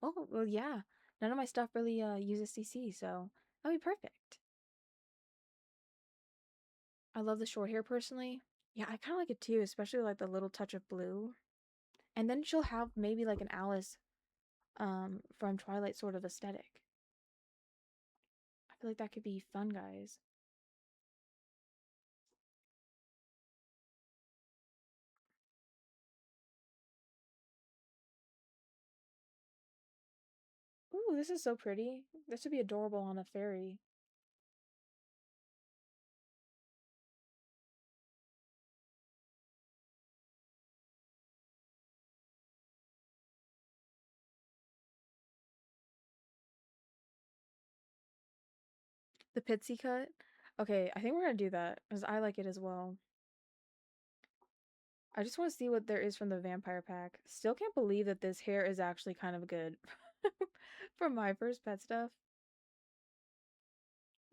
Oh, well, yeah. None of my stuff really uses CC, so that'd be perfect. I love the short hair personally. Yeah, I kind of like it too, especially like the little touch of blue. And then she'll have maybe like an Alice from Twilight sort of aesthetic. I feel like that could be fun, guys. Ooh, this is so pretty. This would be adorable on a fairy. The pitsy cut. Okay, I think we're gonna do that because I like it as well. I just want to see what there is from the vampire pack. Still can't believe that this hair is actually kind of good for my first pet stuff.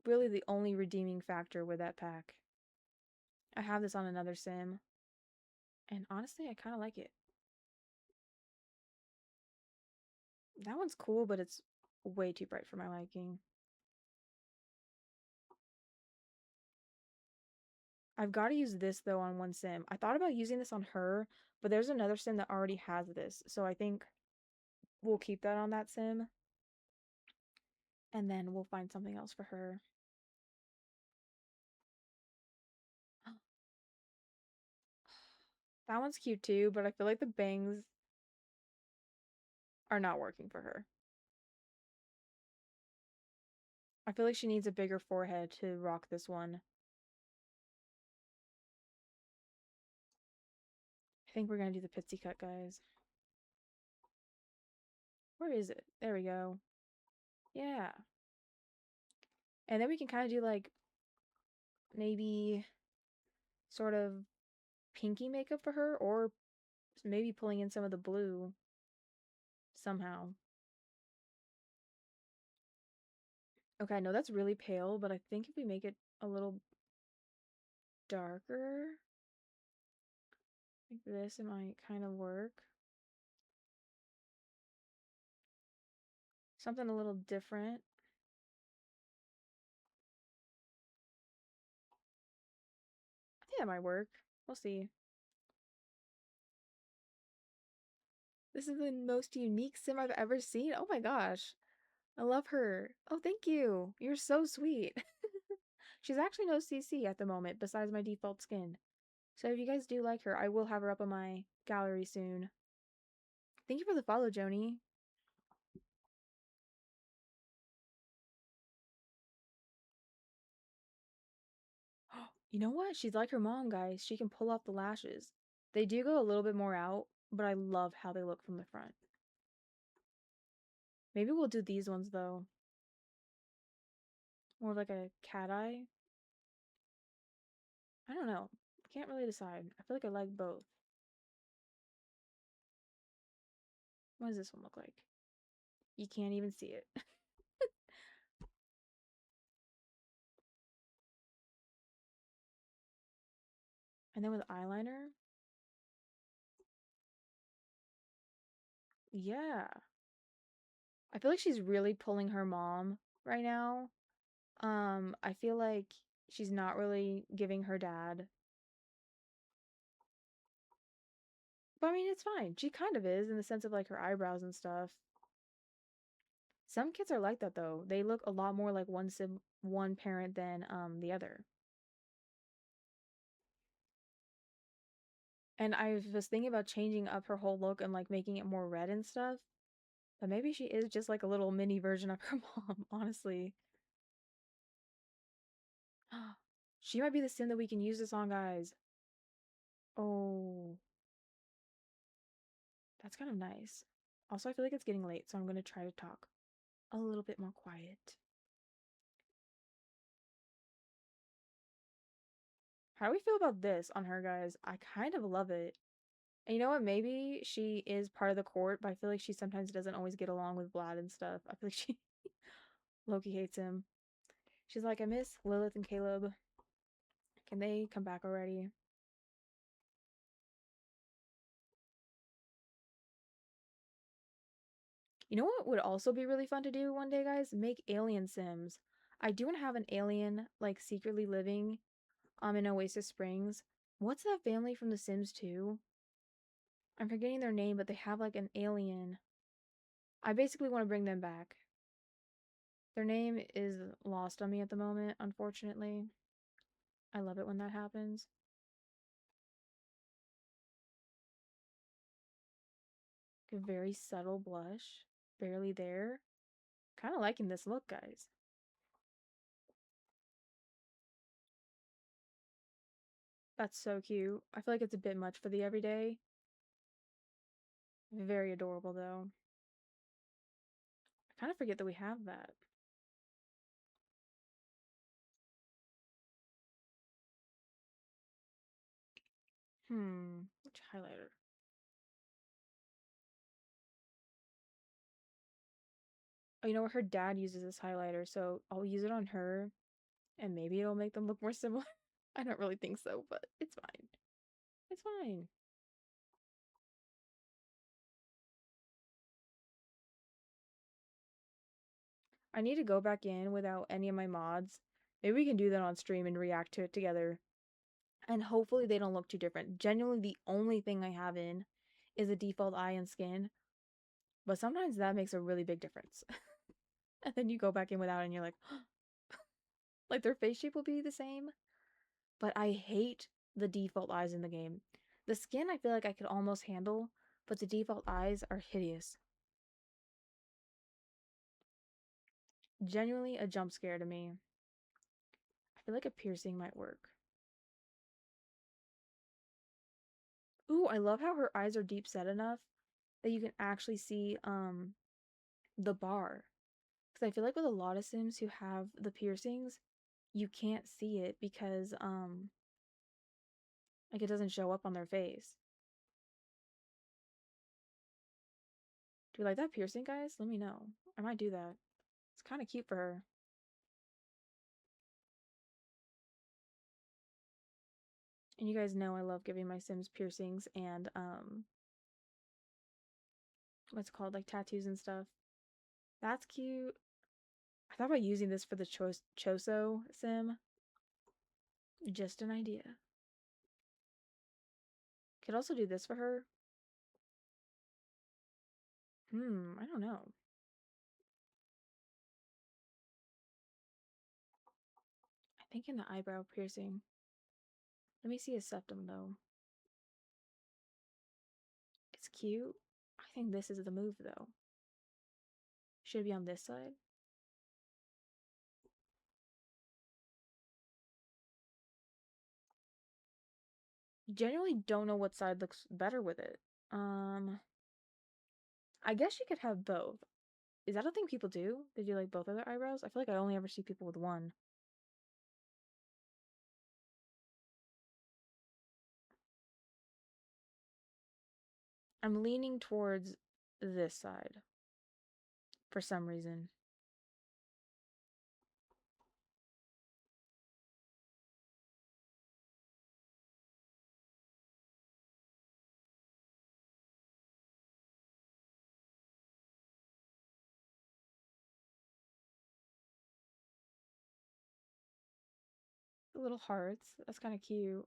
Really the only redeeming factor with that pack. I have this on another sim, and honestly, I kind of like it. That one's cool, but it's way too bright for my liking. I've got to use this though on one sim. I thought about using this on her, but there's another sim that already has this, so I think we'll keep that on that sim, and then we'll find something else for her. That one's cute too, but I feel like the bangs are not working for her. I feel like she needs a bigger forehead to rock this one. I think we're gonna do the pitsy cut, guys. Where is it? There we go. Yeah. And then we can kind of do like maybe sort of pinky makeup for her, or maybe pulling in some of the blue somehow. Okay, I know that's really pale, but I think if we make it a little darker, like this, it might kind of work. Something a little different. I think that might work. We'll see. This is the most unique sim I've ever seen. Oh my gosh. I love her. Oh, thank you. You're so sweet. She's actually no CC at the moment, besides my default skin. So if you guys do like her, I will have her up on my gallery soon. Thank you for the follow, Joni. You know what? She's like her mom, guys. She can pull off the lashes. They do go a little bit more out, but I love how they look from the front. Maybe we'll do these ones, though. More of like a cat eye. I don't know. Can't really decide. I feel like I like both. What does this one look like? You can't even see it. And then with eyeliner. Yeah. I feel like she's really pulling her mom right now. I feel like she's not really giving her dad. But I mean, it's fine. She kind of is in the sense of like her eyebrows and stuff. Some kids are like that though. They look a lot more like one parent than the other. And I was thinking about changing up her whole look and like making it more red and stuff. But maybe she is just like a little mini version of her mom, honestly. She might be the sim that we can use this on, guys. Oh, that's kind of nice. Also, I feel like it's getting late, so I'm going to try to talk a little bit more quiet. How do we feel about this on her, guys? I kind of love it. And you know what? Maybe she is part of the court, but I feel like she sometimes doesn't always get along with Vlad and stuff. I feel like she Loki hates him. She's like, I miss Lilith and Caleb. Can they come back already? You know what would also be really fun to do one day, guys? Make alien sims. I do want to have an alien like secretly living in Oasis Springs. What's that family from The Sims 2? I'm forgetting their name, but they have like an alien. I basically want to bring them back. Their name is lost on me at the moment, unfortunately. I love it when that happens. A very subtle blush. Barely there. Kind of liking this look, guys. That's so cute. I feel like it's a bit much for the everyday. Very adorable, though. I kind of forget that we have that. Which highlighter? Oh, you know what? Her dad uses this highlighter, so I'll use it on her, and maybe it'll make them look more similar. I don't really think so, but it's fine. It's fine. I need to go back in without any of my mods. Maybe we can do that on stream and react to it together. And hopefully they don't look too different. Genuinely, the only thing I have in is a default eye and skin. But sometimes that makes a really big difference. And then you go back in without it and you're like, like their face shape will be the same. But I hate the default eyes in the game. The skin I feel like I could almost handle, but the default eyes are hideous. Genuinely a jump scare to me. I feel like a piercing might work. Ooh, I love how her eyes are deep set enough that you can actually see the bar. Because I feel like with a lot of Sims who have the piercings, you can't see it because like it doesn't show up on their face. Do you like that piercing, guys? Let me know. I might do that. It's kind of cute for her. And you guys know I love giving my Sims piercings and what's it called, like tattoos and stuff. That's cute. I thought about using this for the Choso Sim. Just an idea. Could also do this for her. I don't know. I think in the eyebrow piercing. Let me see a septum though. It's cute. I think this is the move though. Should it be on this side? Genuinely don't know what side looks better with it. I guess you could have both. Is that a thing people do? They do like both of their eyebrows? I feel like I only ever see people with one. I'm leaning towards this side for some reason. The little hearts. That's kind of cute.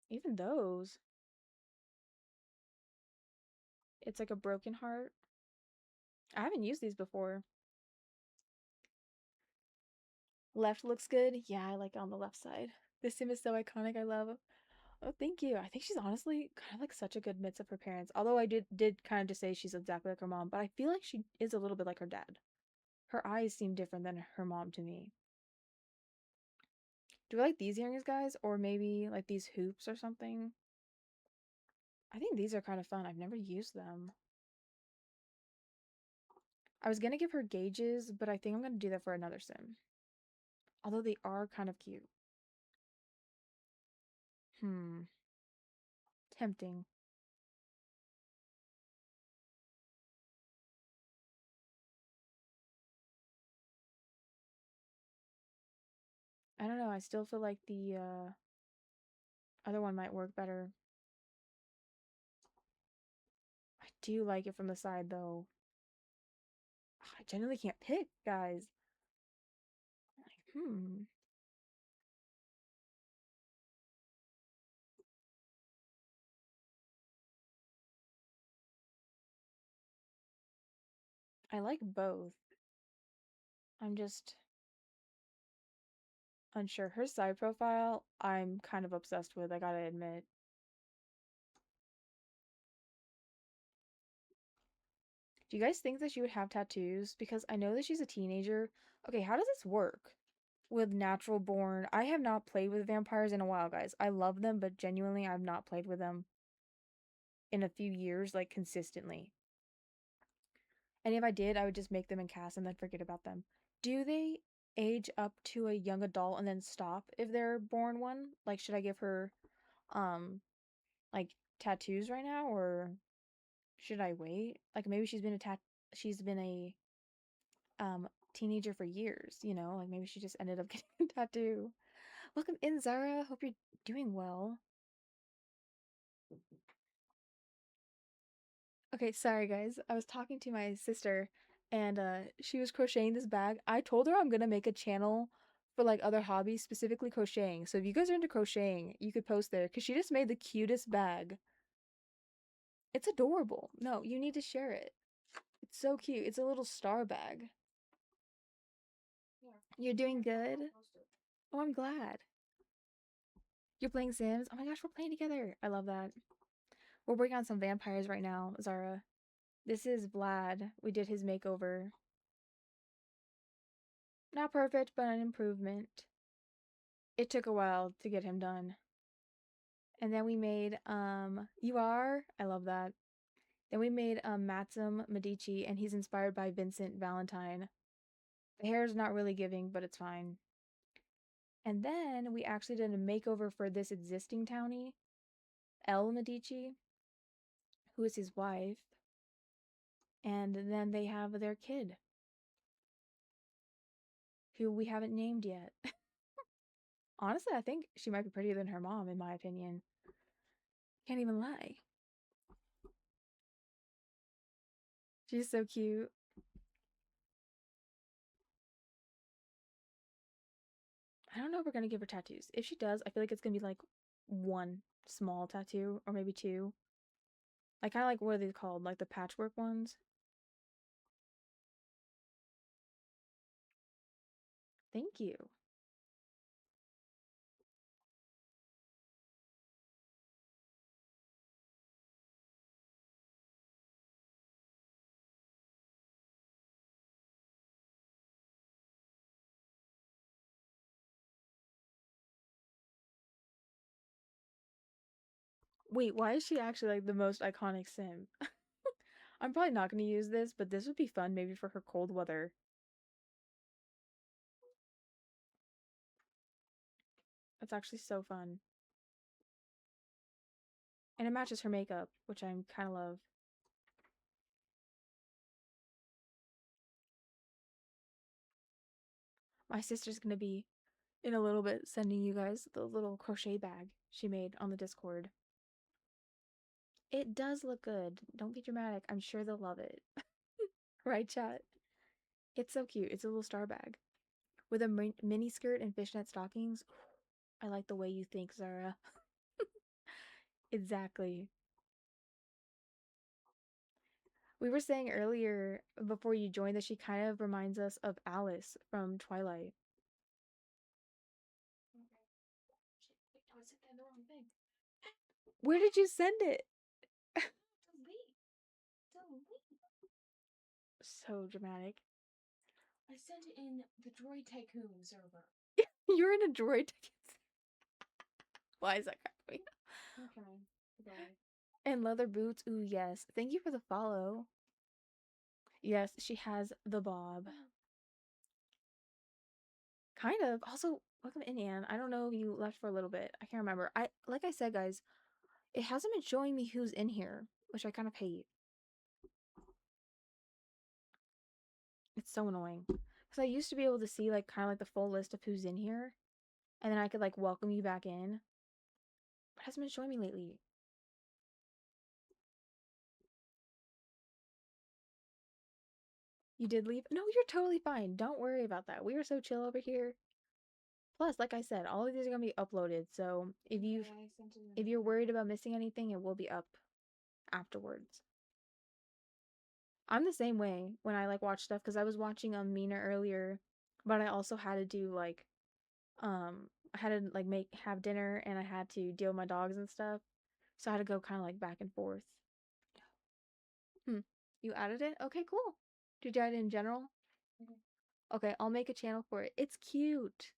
Even those. It's like a broken heart. I haven't used these before. Left looks good. Yeah, I like on the left side. This sim is so iconic. I love. Oh, thank you. I think she's honestly kind of like such a good mix of her parents. Although I did kind of just say she's exactly like her mom, but I feel like she is a little bit like her dad. Her eyes seem different than her mom to me. Do I like these earrings, guys? Or maybe like these hoops or something? I think these are kind of fun. I've never used them. I was gonna give her gauges, but I think I'm gonna do that for another sim. Although they are kind of cute. Hmm. Tempting. I don't know. I still feel like the other one might work better. I do like it from the side though. I genuinely can't pick, guys. Like, I like both. I'm just unsure. Her side profile, I'm kind of obsessed with, I gotta admit. Do you guys think that she would have tattoos? Because I know that she's a teenager. Okay, how does this work with natural born? I have not played with vampires in a while, guys. I love them, but genuinely, I've not played with them in a few years, like consistently. And if I did, I would just make them and cast and then forget about them. Do they age up to a young adult and then stop if they're born one? Like, should I give her, um, like tattoos right now, or should I wait? Like, maybe she's been a teenager for years, you know? Like, maybe she just ended up getting a tattoo. Welcome in, Zara. Hope you're doing well. Okay, sorry guys. I was talking to my sister and she was crocheting this bag. I told her I'm gonna make a channel for like other hobbies, specifically crocheting. So if you guys are into crocheting, you could post there because she just made the cutest bag. It's adorable. No, you need to share it. It's so cute. It's a little star bag. You're doing good? Oh, I'm glad. You're playing Sims? Oh my gosh, we're playing together. I love that. We're working on some vampires right now, Zara. This is Vlad. We did his makeover. Not perfect, but an improvement. It took a while to get him done. And then we made You Are. I love that. Then we made Maxim Medici, and he's inspired by Vincent Valentine. The hair is not really giving, but it's fine. And then we actually did a makeover for this existing townie, Elle Medici, who is his wife. And then they have their kid, who we haven't named yet. Honestly, I think she might be prettier than her mom, in my opinion. Can't even lie. She's so cute. I don't know if we're gonna give her tattoos. If she does, I feel like it's gonna be like one small tattoo or maybe two. Like kind of like what are they called? Like the patchwork ones. Thank you. Wait, why is she actually like the most iconic sim? I'm probably not gonna use this, but this would be fun maybe for her cold weather. That's actually so fun. And it matches her makeup, which I kind of love. My sister's gonna be in a little bit sending you guys the little crochet bag she made on the Discord. It does look good. Don't be dramatic. I'm sure they'll love it. Right, chat? It's so cute. It's a little star bag with a mini skirt and fishnet stockings. I like the way you think, Zara. Exactly. We were saying earlier before you joined that she kind of reminds us of Alice from Twilight. Wait, no, I sent that in the wrong thing. Where did you send it? Delete. Delete. So dramatic. I sent it in the Droid Tycoon server. You're in a droid. Why is that cracking me? Okay. Goodbye. And leather boots. Ooh, yes. Thank you for the follow. Yes, she has the bob. Kind of. Also, welcome in, Anne. I don't know if you left for a little bit. I can't remember. Like I said, guys, it hasn't been showing me who's in here, which I kind of hate. It's so annoying. Because I used to be able to see like kind of like the full list of who's in here, and then I could like welcome you back in. But it hasn't been showing me lately. You did leave? No, you're totally fine. Don't worry about that. We are so chill over here. Plus, like I said, all of these are gonna be uploaded. So if you're worried about missing anything, it will be up afterwards. I'm the same way when I like watch stuff because I was watching Mina earlier, but I also had to do like I had to like make have dinner and I had to deal with my dogs and stuff. So I had to go kind of like back and forth. Hmm. You added it? Okay, cool. Did you add it in general? Okay, I'll make a channel for it. It's cute.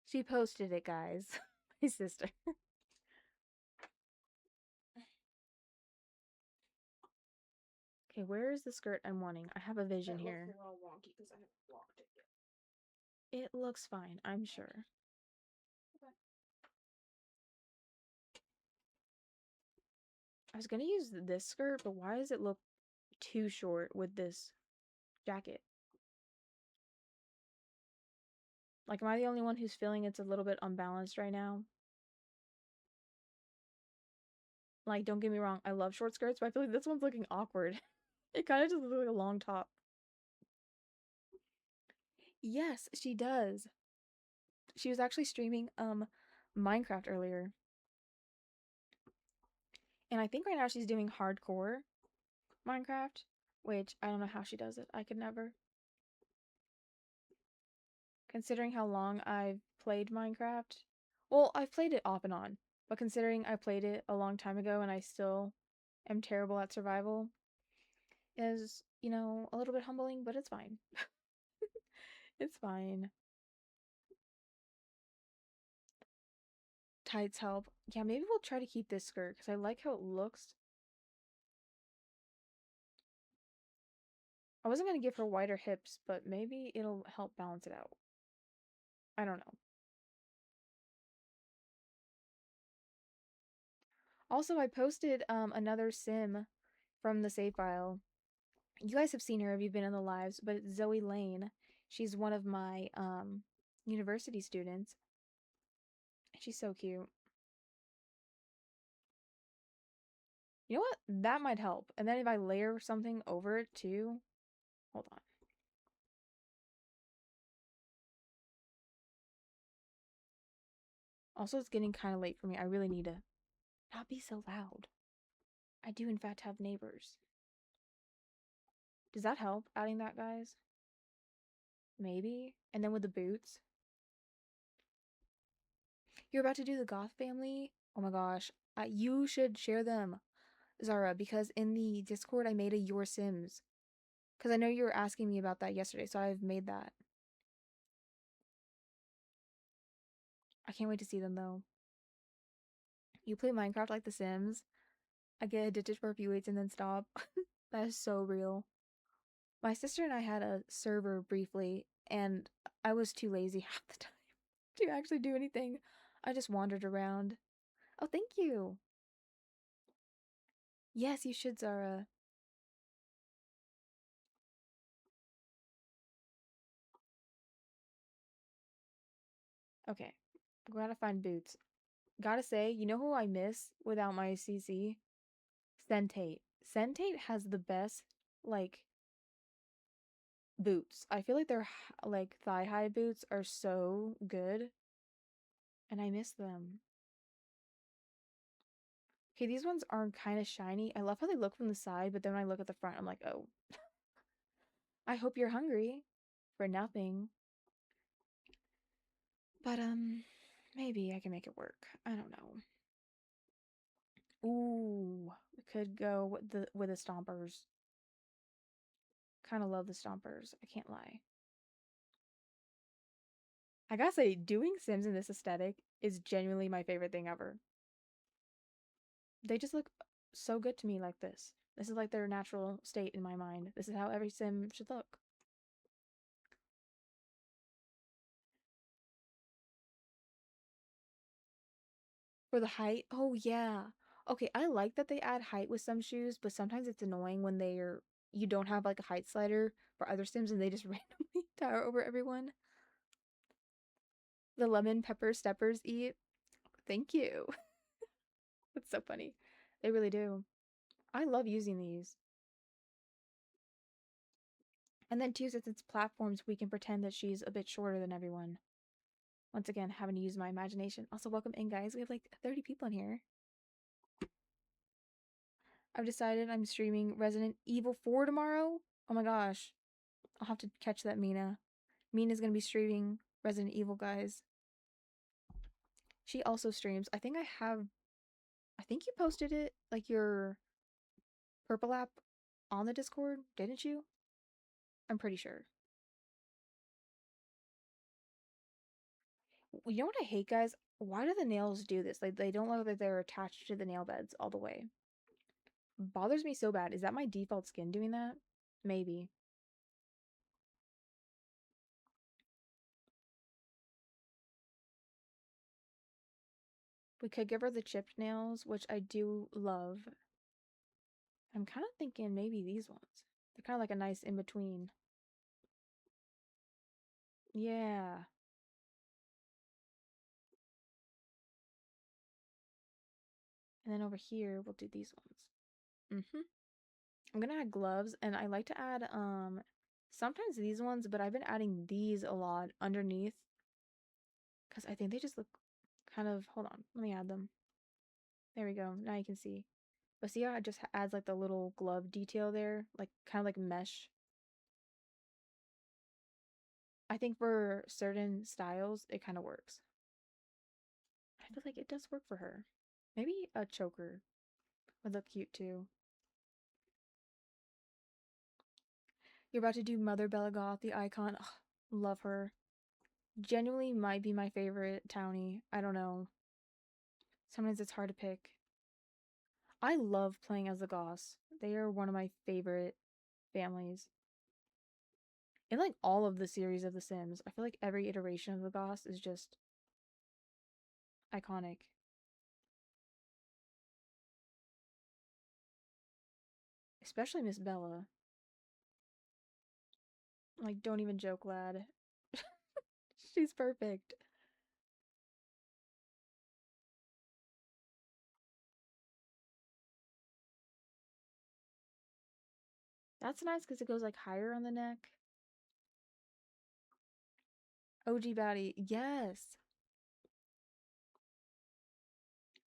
She posted it, guys. My sister. Okay, where is the skirt I'm wanting? I have a vision here. It all wonky because I haven't blocked it yet. It looks fine, I'm sure. Okay. I was gonna use this skirt, but why does it look too short with this jacket? Like, am I the only one who's feeling it's a little bit unbalanced right now? Like, don't get me wrong, I love short skirts, but I feel like this one's looking awkward. It kind of just looks like a long top. Yes, she does. She was actually streaming Minecraft earlier. And I think right now she's doing hardcore Minecraft, which I don't know how she does it. I could never. Considering how long I've played Minecraft. Well, I've played it off and on, but considering I played it a long time ago and I still am terrible at survival, is, you know, a little bit humbling, but it's fine. It's fine. Tights help. Yeah, maybe we'll try to keep this skirt because I like how it looks. I wasn't going to give her wider hips, but maybe it'll help balance it out. I don't know. Also, I posted another sim from the save file. You guys have seen her if you've been in the lives, but it's Zoe Lane. She's one of my university students. She's so cute. You know what? That might help. And then if I layer something over it too. Hold on. Also, it's getting kind of late for me. I really need to not be so loud. I do, in fact, have neighbors. Does that help, adding that, guys? Maybe? And then with the boots. You're about to do the Goth family? Oh my gosh. You should share them, Zara, because in the Discord I made a Your Sims. Because I know you were asking me about that yesterday, so I've made that. I can't wait to see them, though. You play Minecraft like The Sims? I get addicted for a few weeks and then stop. That is so real. My sister and I had a server briefly, and I was too lazy half the time to actually do anything. I just wandered around. Oh, thank you. Yes, you should, Zara. Okay, gotta find boots. Gotta say, you know who I miss without my CC? Sentate. Sentate has the best, like, boots. I feel like their, like, thigh-high boots are so good, and I miss them. Okay, these ones are kind of shiny. I love how they look from the side, but then when I look at the front, I'm like, oh, I hope you're hungry for nothing. But, maybe I can make it work. I don't know. Ooh, we could go with the stompers. Kind of love the stompers. I can't lie. I gotta say, doing Sims in this aesthetic is genuinely my favorite thing ever. They just look so good to me like this. This is like their natural state in my mind. This is how every Sim should look. For the height, oh yeah. Okay, I like that they add height with some shoes, but sometimes it's annoying when you don't have like a height slider for other Sims and they just randomly tower over everyone. The lemon pepper steppers eat. Thank you. That's so funny. They really do. I love using these. And then too, since it's platforms, we can pretend that she's a bit shorter than everyone. Once again, having to use my imagination. Also, welcome in, guys. We have like 30 people in here. I've decided I'm streaming Resident Evil 4 tomorrow. Oh my gosh. I'll have to catch that, Mina. Mina's gonna be streaming Resident Evil, guys. She also streams. I think you posted it, like your purple app on the Discord, didn't you? I'm pretty sure. You know what I hate, guys? Why do the nails do this? Like, they don't look like they're attached to the nail beds all the way. Bothers me so bad. Is that my default skin doing that? Maybe. We could give her the chipped nails, which I do love. I'm kind of thinking maybe these ones. They're kind of like a nice in between. Yeah. And then over here, we'll do these ones. I'm gonna add gloves, and I like to add, sometimes these ones, but I've been adding these a lot underneath. Because I think they just look kind of, hold on, let me add them. There we go, now you can see. But see how it just adds like the little glove detail there? Like, kind of like mesh. I think for certain styles, it kind of works. I feel like it does work for her. Maybe a choker would look cute too. You're about to do Mother Bella Goth, the icon. Ugh, love her. Genuinely might be my favorite townie. I don't know. Sometimes it's hard to pick. I love playing as the Goths. They are one of my favorite families. In like all of the series of The Sims, I feel like every iteration of the Goths is just iconic. Especially Miss Bella. Like, don't even joke, lad. She's perfect. That's nice because it goes like higher on the neck. OG baddie. Yes.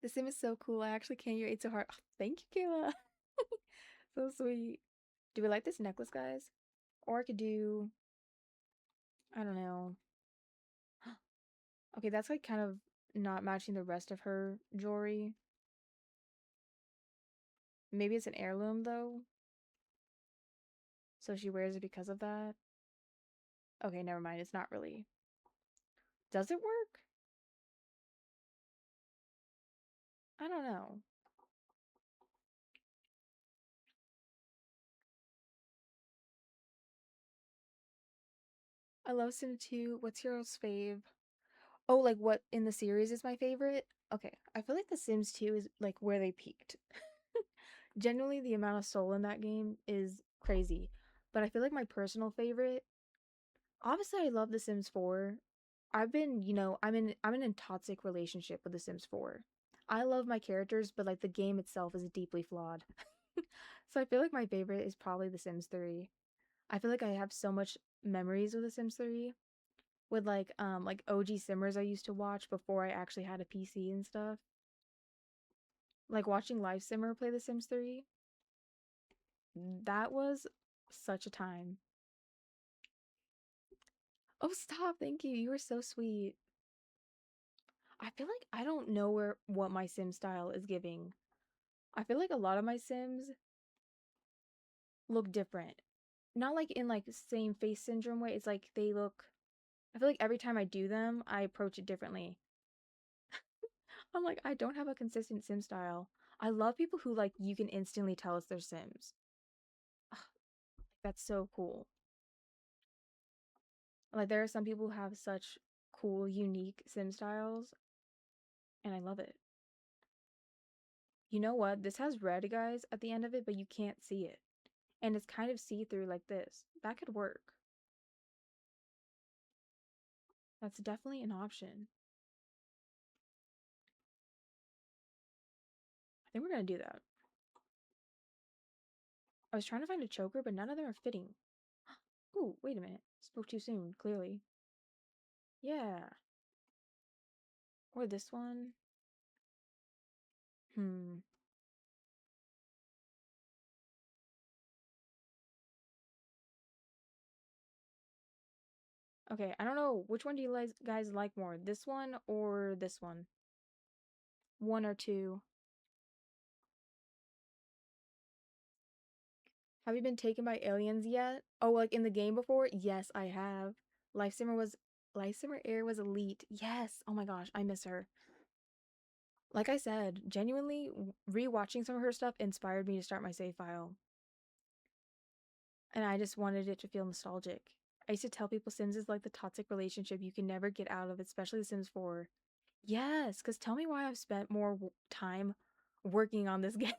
The sim is so cool. I actually can't. You ate so hard. Oh, thank you, Kayla. So sweet. Do we like this necklace, guys? Or I could do, I don't know. Okay, that's like kind of not matching the rest of her jewelry. Maybe it's an heirloom though, so she wears it because of that. Okay, never mind. It's not really. Does it work? I don't know. I love Sim 2. What's your fave? Oh, like what in the series is my favorite? Okay, I feel like The Sims 2 is like where they peaked. Genuinely, the amount of soul in that game is crazy. But I feel like my personal favorite, obviously I love The Sims 4. I've been, I'm in a toxic relationship with The Sims 4. I love my characters, but like the game itself is deeply flawed. So I feel like my favorite is probably The Sims 3. I feel like I have so much memories with The Sims 3 with like OG Simmers I used to watch before I actually had a PC and stuff. Like watching Live Simmer play The Sims 3. That was such a time. Oh, stop. Thank you. You were so sweet. I feel like I don't know what my sim style is giving. I feel like a lot of my sims look different. Not like in like same face syndrome way. It's like they look I feel like every time I do them, I approach it differently. I'm like I don't have a consistent sim style. I love people who like you can instantly tell it's their sims. Ugh, that's so cool. Like there are some people who have such cool, unique sim styles, and I love it. You know what? This has red, guys, at the end of it, but you can't see it. And it's kind of see-through like this. That could work. That's definitely an option. I think we're gonna do that. I was trying to find a choker, but none of them are fitting. Ooh, wait a minute. Spoke too soon, clearly. Yeah. Or this one. Hmm. Okay, I don't know. Which one do you guys like more? This one or this one? One or two? Have you been taken by aliens yet? Oh, like in the game before? Yes, I have. Life Simmer was Life Simmer Air was elite. Yes. Oh my gosh, I miss her. Like I said, genuinely rewatching some of her stuff inspired me to start my save file. And I just wanted it to feel nostalgic. I used to tell people Sims is like the toxic relationship you can never get out of, especially The Sims 4. Yes, because tell me why I've spent more time working on this game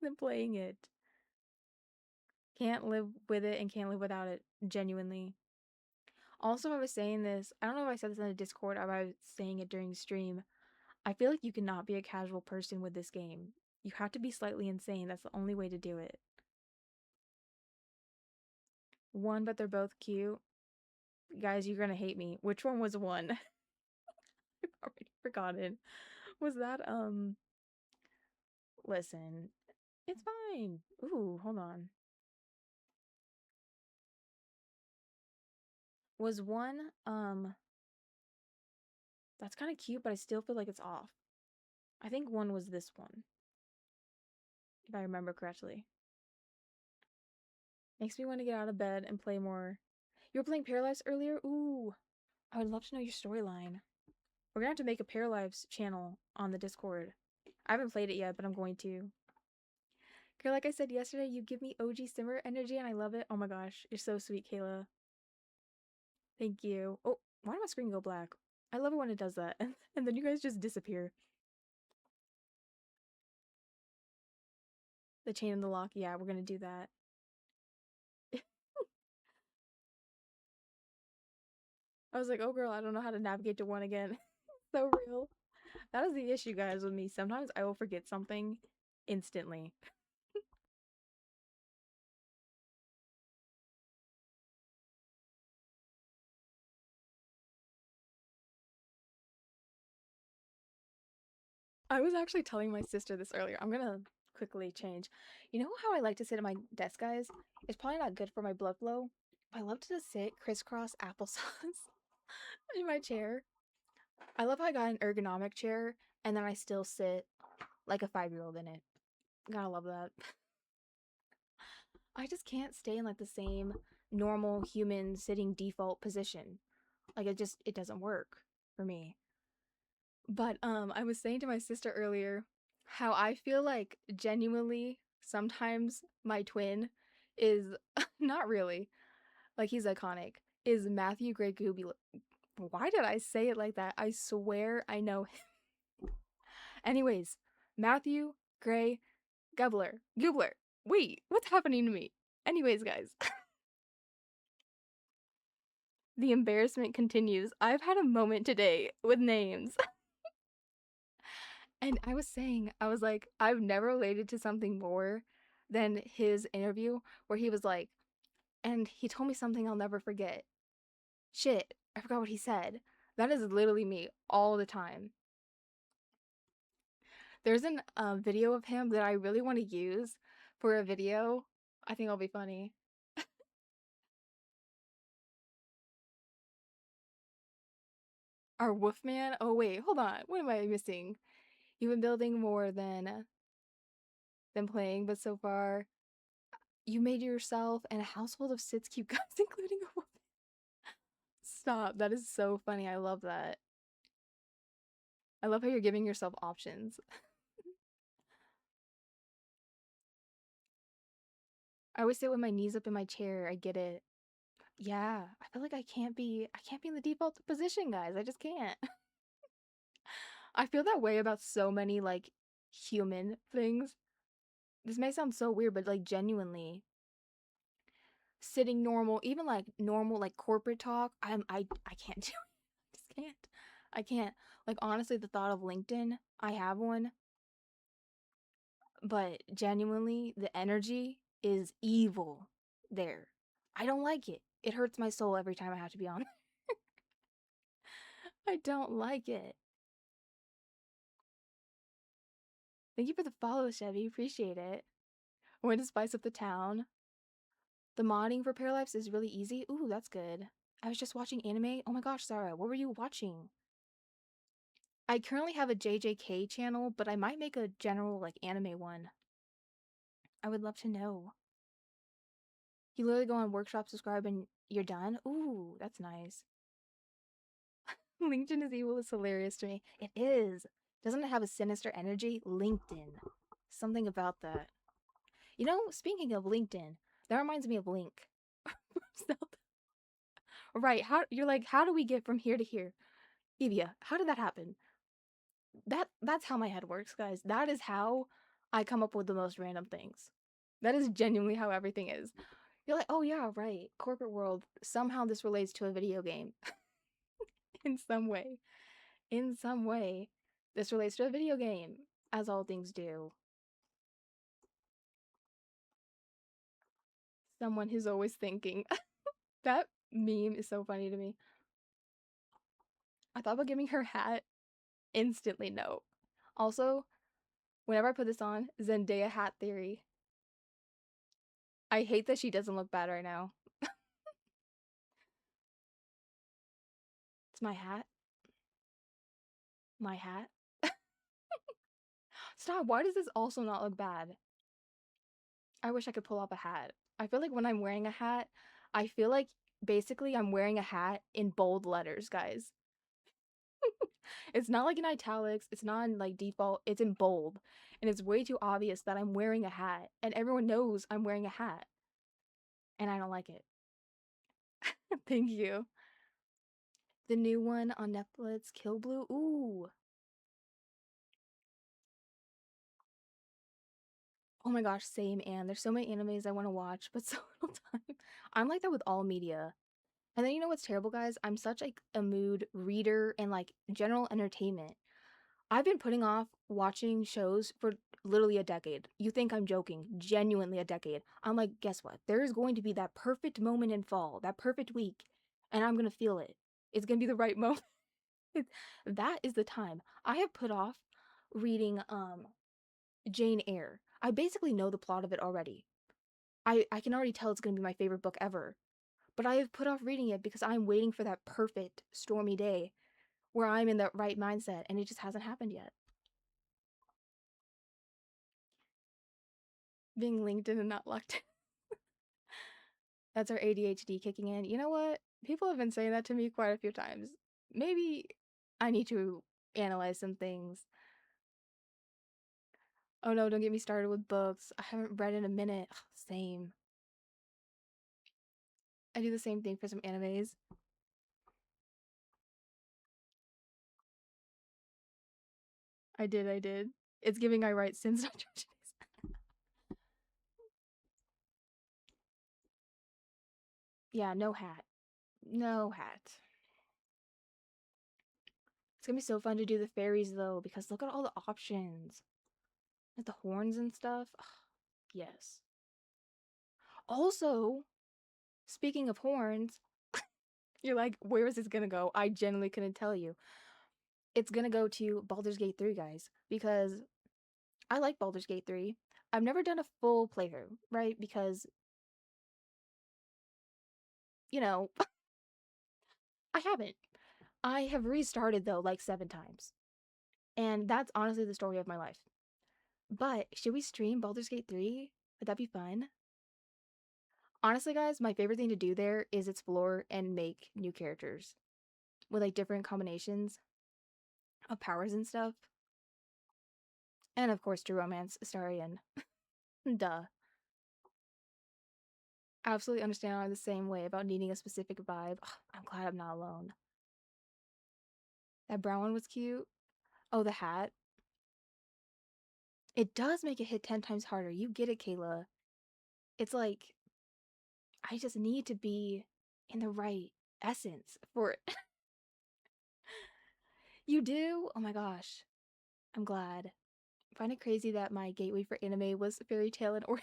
than playing it. Can't live with it and can't live without it, genuinely. Also, I was saying this, I don't know if I said this in the Discord or if I was saying it during stream. I feel like you cannot be a casual person with this game. You have to be slightly insane. That's the only way to do it. One, but they're both cute. Guys, you're gonna hate me. Which one was one? I've already forgotten. Was that, listen. It's fine. Ooh, hold on. Was one, that's kind of cute, but I still feel like it's off. I think one was this one, if I remember correctly. Makes me want to get out of bed and play more. You were playing Paralives earlier? Ooh, I would love to know your storyline. We're gonna have to make a Paralives channel on the Discord. I haven't played it yet, but I'm going to. Girl, like I said yesterday, you give me OG Simmer energy and I love it. Oh my gosh, you're so sweet, Kayla. Thank you. Oh, why did my screen go black? I love it when it does that. And then you guys just disappear. The chain and the lock. Yeah, we're gonna do that. I was like, oh girl, I don't know how to navigate to one again. So real. That is the issue, guys, with me. Sometimes I will forget something instantly. I was actually telling my sister this earlier. I'm gonna quickly change. You know how I like to sit at my desk, guys? It's probably not good for my blood flow. I love to just sit crisscross applesauce in my chair. I love how I got an ergonomic chair and then I still sit like a 5-year-old in it. Gotta love that. I just can't stay in like the same normal human sitting default position. Like it doesn't work for me. But I was saying to my sister earlier how I feel like genuinely sometimes my twin is not really like he's iconic is Matthew Gray Gooby. Why did I say it like that? I swear I know him. Anyways, Matthew Gray Goobler. Wait, what's happening to me? Anyways, guys, the embarrassment continues. I've had a moment today with names. And I was saying, I was like, I've never related to something more than his interview where he was like, and he told me something I'll never forget. Shit, I forgot what he said. That is literally me all the time. There's an video of him that I really want to use for a video. I think it'll be funny. Our Wolfman. Oh wait, hold on. What am I missing? You've been building more than playing, but so far you made yourself and a household of 6 cute guys, including a wolf. Stop. That is so funny. I love that. I love how you're giving yourself options. I always sit with my knees up in my chair. I get it. Yeah, I feel like I can't be in the default position, guys. I just can't. I feel that way about so many like human things. This may sound so weird, but like genuinely sitting normal, even like normal like corporate talk, I can't do it. I just can't. I can't. Like honestly, the thought of LinkedIn, I have one, but genuinely the energy is evil there. I don't like it. It hurts my soul every time I have to be on. I don't like it. Thank you for the follow, Chevy. Appreciate it. Way to spice up the town. The modding for Paralives is really easy. Ooh, that's good. I was just watching anime. Oh my gosh, Sarah, what were you watching? I currently have a JJK channel, but I might make a general like anime one. I would love to know. You literally go on workshop, subscribe, and you're done? Ooh, that's nice. LinkedIn is evil is hilarious to me. It is. Doesn't it have a sinister energy? LinkedIn. Something about that. You know, speaking of LinkedIn, that reminds me of Link. Right, how you're like, how do we get from here to here? Evia, how did that happen? That's how my head works, guys. That is how I come up with the most random things. That is genuinely how everything is. You're like, oh yeah, right. Corporate world. Somehow this relates to a video game. In some way. In some way. This relates to a video game. As all things do. Someone who's always thinking. That meme is so funny to me. I thought about giving her hat. Instantly no. Also, whenever I put this on, Zendaya hat theory. I hate that she doesn't look bad right now. It's my hat. My hat. Stop. Why does this also not look bad? I wish I could pull off a hat. I feel like when I'm wearing a hat, I feel like basically I'm wearing a hat in bold letters, guys. It's not like in italics, it's not in like default, it's in bold. And it's way too obvious that I'm wearing a hat, and everyone knows I'm wearing a hat. And I don't like it. Thank you. The new one on Netflix, Kill Blue. Ooh. Oh my gosh, same, and there's so many animes I want to watch, but so little time. I'm like that with all media. And then you know what's terrible, guys? I'm such like a mood reader and like general entertainment. I've been putting off watching shows for literally a decade. You think I'm joking? Genuinely a decade. I'm like, guess what? There is going to be that perfect moment in fall, that perfect week, and I'm gonna feel it. It's gonna be the right moment. That is the time. I have put off reading Jane Eyre. I basically know the plot of it already. I can already tell it's going to be my favorite book ever. But I have put off reading it because I'm waiting for that perfect stormy day where I'm in the right mindset, and it just hasn't happened yet. Being linked in and not locked. That's our ADHD kicking in. You know what? People have been saying that to me quite a few times. Maybe I need to analyze some things. Oh no, don't get me started with books. I haven't read in a minute. Ugh, same. I do the same thing for some animes. I did. It's giving I write since not Yeah, no hat. No hat. It's gonna be so fun to do the fairies though, because look at all the options. Like the horns and stuff. Ugh, yes. Also, speaking of horns, you're like, where is this gonna go? I genuinely couldn't tell you. It's gonna go to Baldur's Gate 3, guys, because I like Baldur's Gate 3. I've never done a full playthrough, right? Because, you know, I haven't. I have restarted though like 7 times. And that's honestly the story of my life. But should we stream Baldur's Gate 3? Would that be fun? Honestly, guys, my favorite thing to do there is explore and make new characters with like different combinations of powers and stuff. And of course, to romance Astarion. Duh. Absolutely understand I'm the same way about needing a specific vibe. Ugh, I'm glad I'm not alone. That brown one was cute. Oh, the hat. It does make it hit 10 times harder. You get it, Kayla. It's like, I just need to be in the right essence for it. You do? Oh my gosh. I'm glad. I find it crazy that my gateway for anime was Fairy Tail and or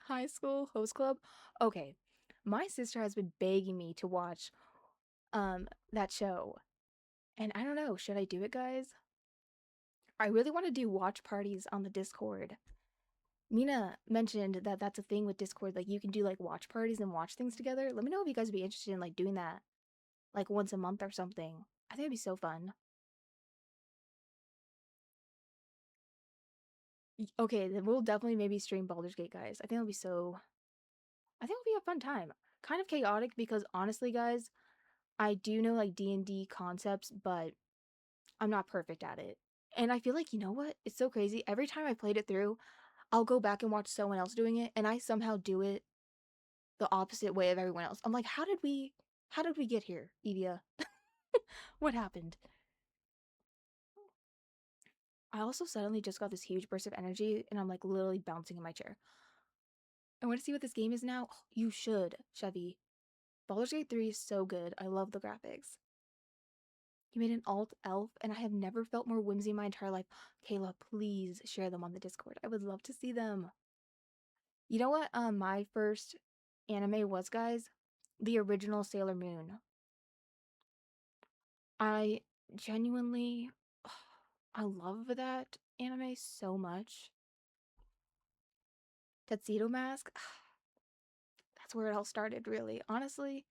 High School Host Club. Okay. My sister has been begging me to watch that show. And I don't know, should I do it, guys? I really want to do watch parties on the Discord. Mina mentioned that that's a thing with Discord, like you can do like watch parties and watch things together. Let me know if you guys would be interested in like doing that like once a month or something. I think it'd be so fun. Okay, then we'll definitely maybe stream Baldur's Gate, guys. I think it'll be a fun time. Kind of chaotic because honestly, guys, I do know like D&D concepts, but I'm not perfect at it. And I feel like, you know what? It's so crazy. Every time I played it through, I'll go back and watch someone else doing it, and I somehow do it the opposite way of everyone else. I'm like, how did we get here, Evia? What happened? I also suddenly just got this huge burst of energy, and I'm like literally bouncing in my chair. I want to see what this game is now. Oh, you should, Chevy. Baldur's Gate 3 is so good. I love the graphics. You made an alt elf, and I have never felt more whimsy in my entire life. Kayla, please share them on the Discord. I would love to see them. You know what? My first anime was, guys, the original Sailor Moon. I genuinely, I love that anime so much. Tuxedo Mask, that's where it all started, really. Honestly,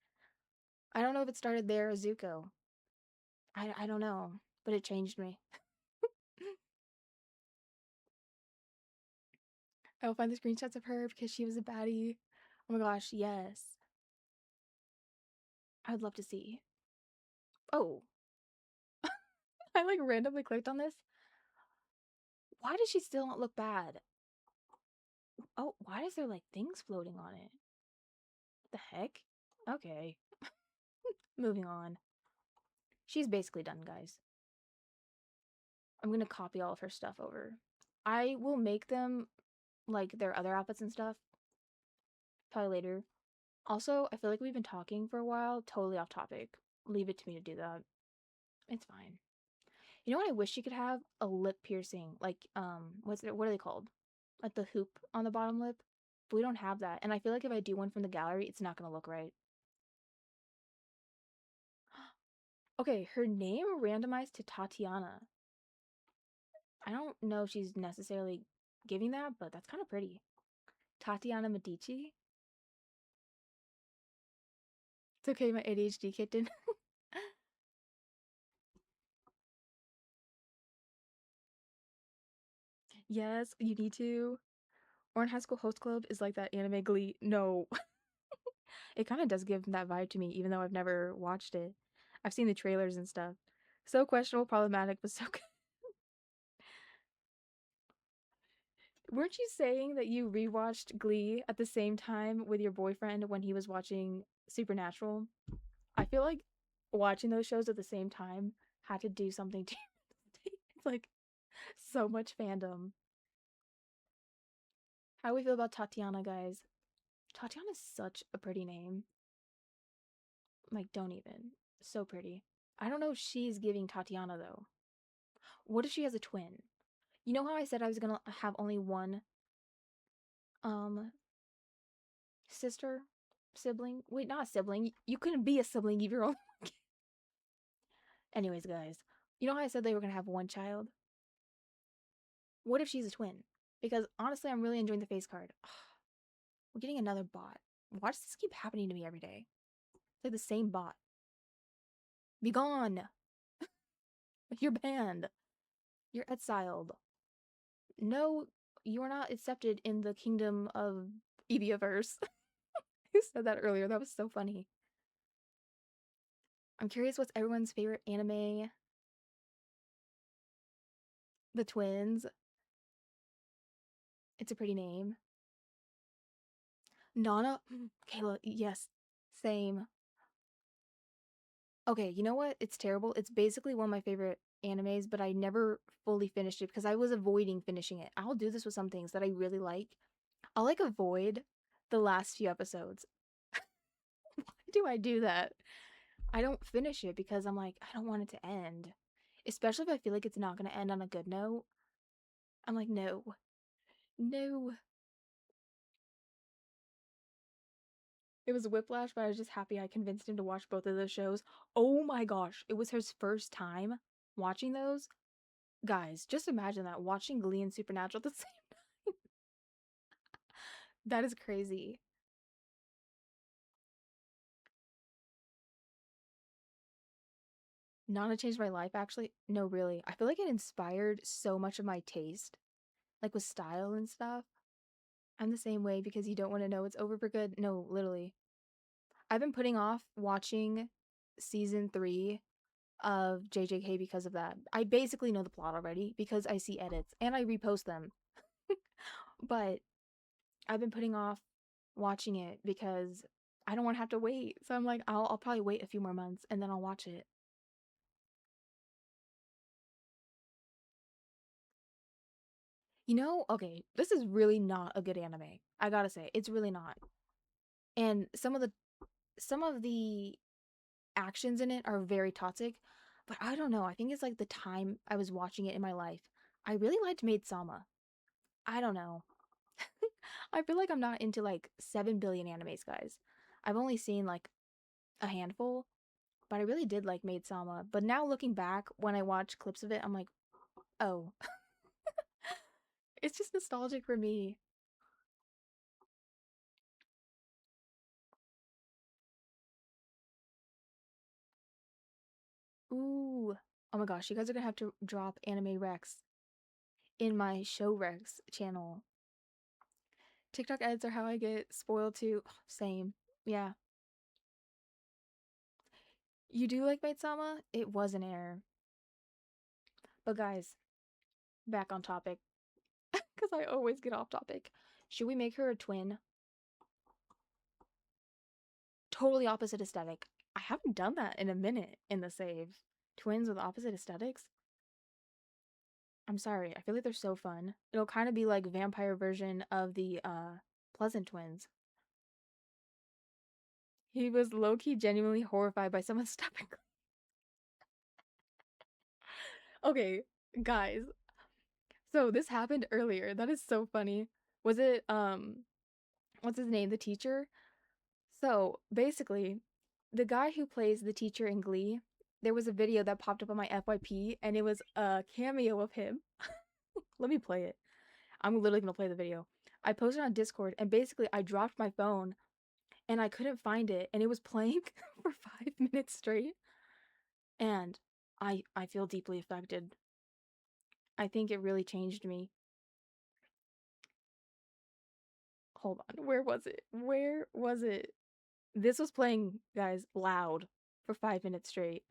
I don't know if it started there or Zuko. I don't know, but it changed me. I'll find the screenshots of her because she was a baddie. Oh my gosh, yes. I would love to see. Oh, I like randomly clicked on this. Why does she still not look bad? Oh, why is there like things floating on it? What the heck? Okay, moving on. She's basically done, guys. I'm gonna copy all of her stuff over. I will make them like their other outfits and stuff probably later. Also, I feel like we've been talking for a while, totally off topic. Leave it to me to do that. It's fine. You know what I wish you could have? A lip piercing. Like, what are they called? Like the hoop on the bottom lip. But we don't have that. And I feel like if I do one from the gallery, it's not gonna look right. Okay, her name randomized to Tatiana. I don't know if she's necessarily giving that, but that's kind of pretty. Tatiana Medici. It's okay, my ADHD kicked in. Yes, you need to. Orange High School Host Club is like that anime Glee. No, it kind of does give that vibe to me, even though I've never watched it. I've seen the trailers and stuff. So questionable, problematic, but so good. Weren't you saying that you rewatched Glee at the same time with your boyfriend when he was watching Supernatural? I feel like watching those shows at the same time had to do something to you. It's like so much fandom. How do we feel about Tatiana, guys? Tatiana's such a pretty name. Like, don't even. So pretty. I don't know if she's giving Tatiana though. What if she has a twin? You know how I said I was gonna have only one um sister? Sibling? Wait, not a sibling. You couldn't be a sibling if you're only Anyways, guys. You know how I said they were gonna have one child? What if she's a twin? Because honestly, I'm really enjoying the face card. We're getting another bot. Why does this keep happening to me every day? It's like the same bot. Be gone! You're banned. You're exiled. No, you are not accepted in the kingdom of Evioverse. Who said that earlier? That was so funny. I'm curious what's everyone's favorite anime. The twins. It's a pretty name. Nana? Kayla, yes. Same. Okay, you know what? It's terrible. It's basically one of my favorite animes, but I never fully finished it because I was avoiding finishing it. I'll do this with some things that I really like. I'll like avoid the last few episodes. Why do I do that? I don't finish it because I'm like, I don't want it to end. Especially if I feel like it's not going to end on a good note. I'm like, no, no. It was Whiplash, but I was just happy I convinced him to watch both of those shows. Oh my gosh, it was his first time watching those. Guys, just imagine that, watching Glee and Supernatural at the same time. That is crazy. Nana changed my life, actually. No, really. I feel like it inspired so much of my taste, like with style and stuff. I'm the same way because you don't want to know it's over for good. No, literally. I've been putting off watching season 3 of JJK because of that. I basically know the plot already because I see edits and I repost them. But I've been putting off watching it because I don't want to have to wait. So I'm like, I'll probably wait a few more months and then I'll watch it. You know, okay, this is really not a good anime. I gotta say, it's really not. And some of the actions in it are very toxic, but I don't know. I think it's like the time I was watching it in my life. I really liked Maid Sama. I don't know. I feel like I'm not into like 7 billion animes, guys. I've only seen like a handful, but I really did like Maid Sama. But now looking back, when I watch clips of it, I'm like, oh, it's just nostalgic for me. Ooh. Oh my gosh, you guys are gonna have to drop Anime Rex in my Show Rex channel. TikTok ads are how I get spoiled too. Same. Yeah. You do like Maid Sama? It was an error. But guys, back on topic. Because I always get off topic. Should we make her a twin? Totally opposite aesthetic. I haven't done that in a minute in the save. Twins with opposite aesthetics? I'm sorry. I feel like they're so fun. It'll kind of be like vampire version of the Pleasant Twins. He was low-key genuinely horrified by someone stepping. Okay, guys. So this happened earlier. That is so funny. Was it what's his name? The teacher? So basically, the guy who plays the teacher in Glee, there was a video that popped up on my FYP and it was a cameo of him. Let me play it. I'm literally gonna play the video. I posted on Discord, and basically I dropped my phone and I couldn't find it, and it was playing for 5 minutes straight. And I feel deeply affected. I think it really changed me. Hold on, where was it? Where was it? This was playing, guys, loud for 5 minutes straight.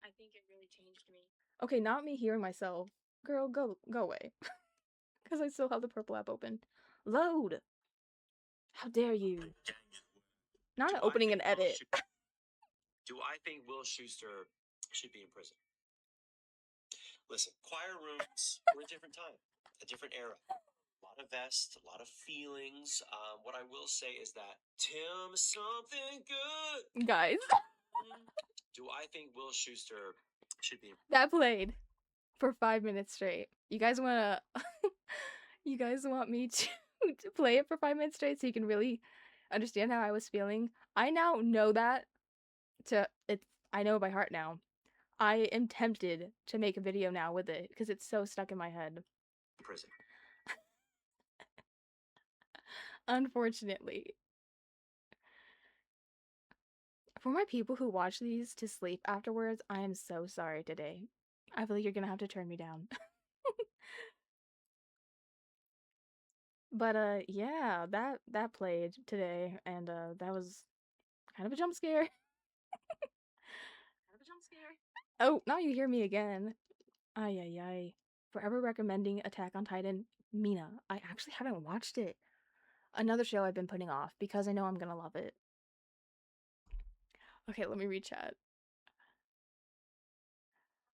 I think it really changed me. Okay, not me hearing myself. Girl, go away. Because I still have the purple app open. Load! How dare you? Not opening an edit. Do I think Will Schuester should be in prison? Listen, choir rooms were a different time, a different era. A lot of vests, a lot of feelings. What I will say is that Tim something good. Guys. Do I think Will Schuester should be? That played for 5 minutes straight. You guys wanna you guys want me to play it for 5 minutes straight so you can really understand how I was feeling? I now know that I know by heart now. I am tempted to make a video now with it because it's so stuck in my head. Prison. Unfortunately. For my people who watch these to sleep afterwards, I am so sorry today. I feel like you're gonna have to turn me down. But yeah, that played today, and that was kind of a jump scare. Oh, now you hear me again. Ay ay ay. Forever recommending Attack on Titan. Mina, I actually haven't watched it. Another show I've been putting off because I know I'm gonna love it. Okay, let me read chat.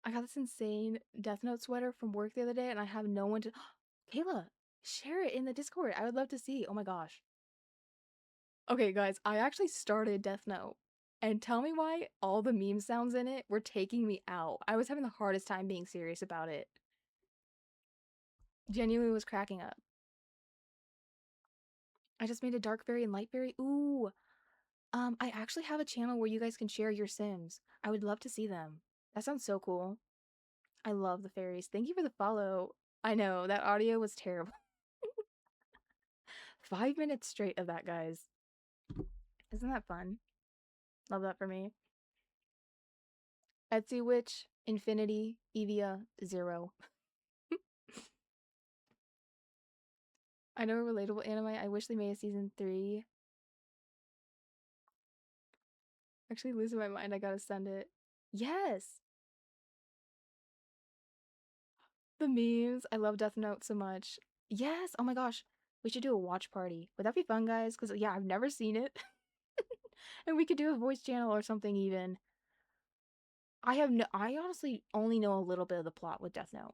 I got this insane Death Note sweater from work the other day, and I have no one to. Kayla, share it in the Discord. I would love to see. Oh my gosh. Okay, guys, I actually started Death Note. And tell me why all the meme sounds in it were taking me out. I was having the hardest time being serious about it. Genuinely was cracking up. I just made a dark fairy and light fairy. Ooh. I actually have a channel where you guys can share your Sims. I would love to see them. That sounds so cool. I love the fairies. Thank you for the follow. I know, that audio was terrible. 5 minutes straight of that, guys. Isn't that fun? Love that for me. Etsy Witch, Infinity, Evia, 0. I know a relatable anime. I wish they made a season 3. Actually losing my mind. I gotta send it. Yes! The memes. I love Death Note so much. Yes! Oh my gosh. We should do a watch party. Would that be fun, guys? Because, yeah, I've never seen it. And we could do a voice channel or something even. I honestly only know a little bit of the plot with Death Note.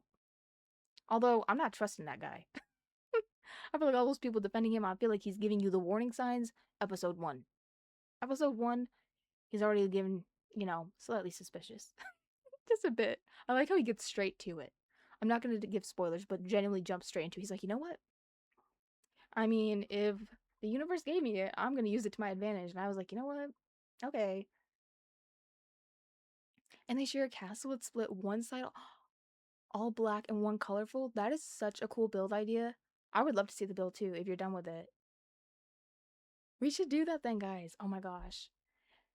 Although, I'm not trusting that guy. I feel like all those people defending him, I feel like he's giving you the warning signs. Episode 1. Episode 1, he's already given, slightly suspicious. Just a bit. I like how he gets straight to it. I'm not going to give spoilers, but genuinely jump straight into it. He's like, you know what? I mean, if the universe gave me it, I'm going to use it to my advantage. And I was like, you know what? Okay. And they share a castle with split one side all black and one colorful. That is such a cool build idea. I would love to see the build too if you're done with it. We should do that then, guys. Oh my gosh.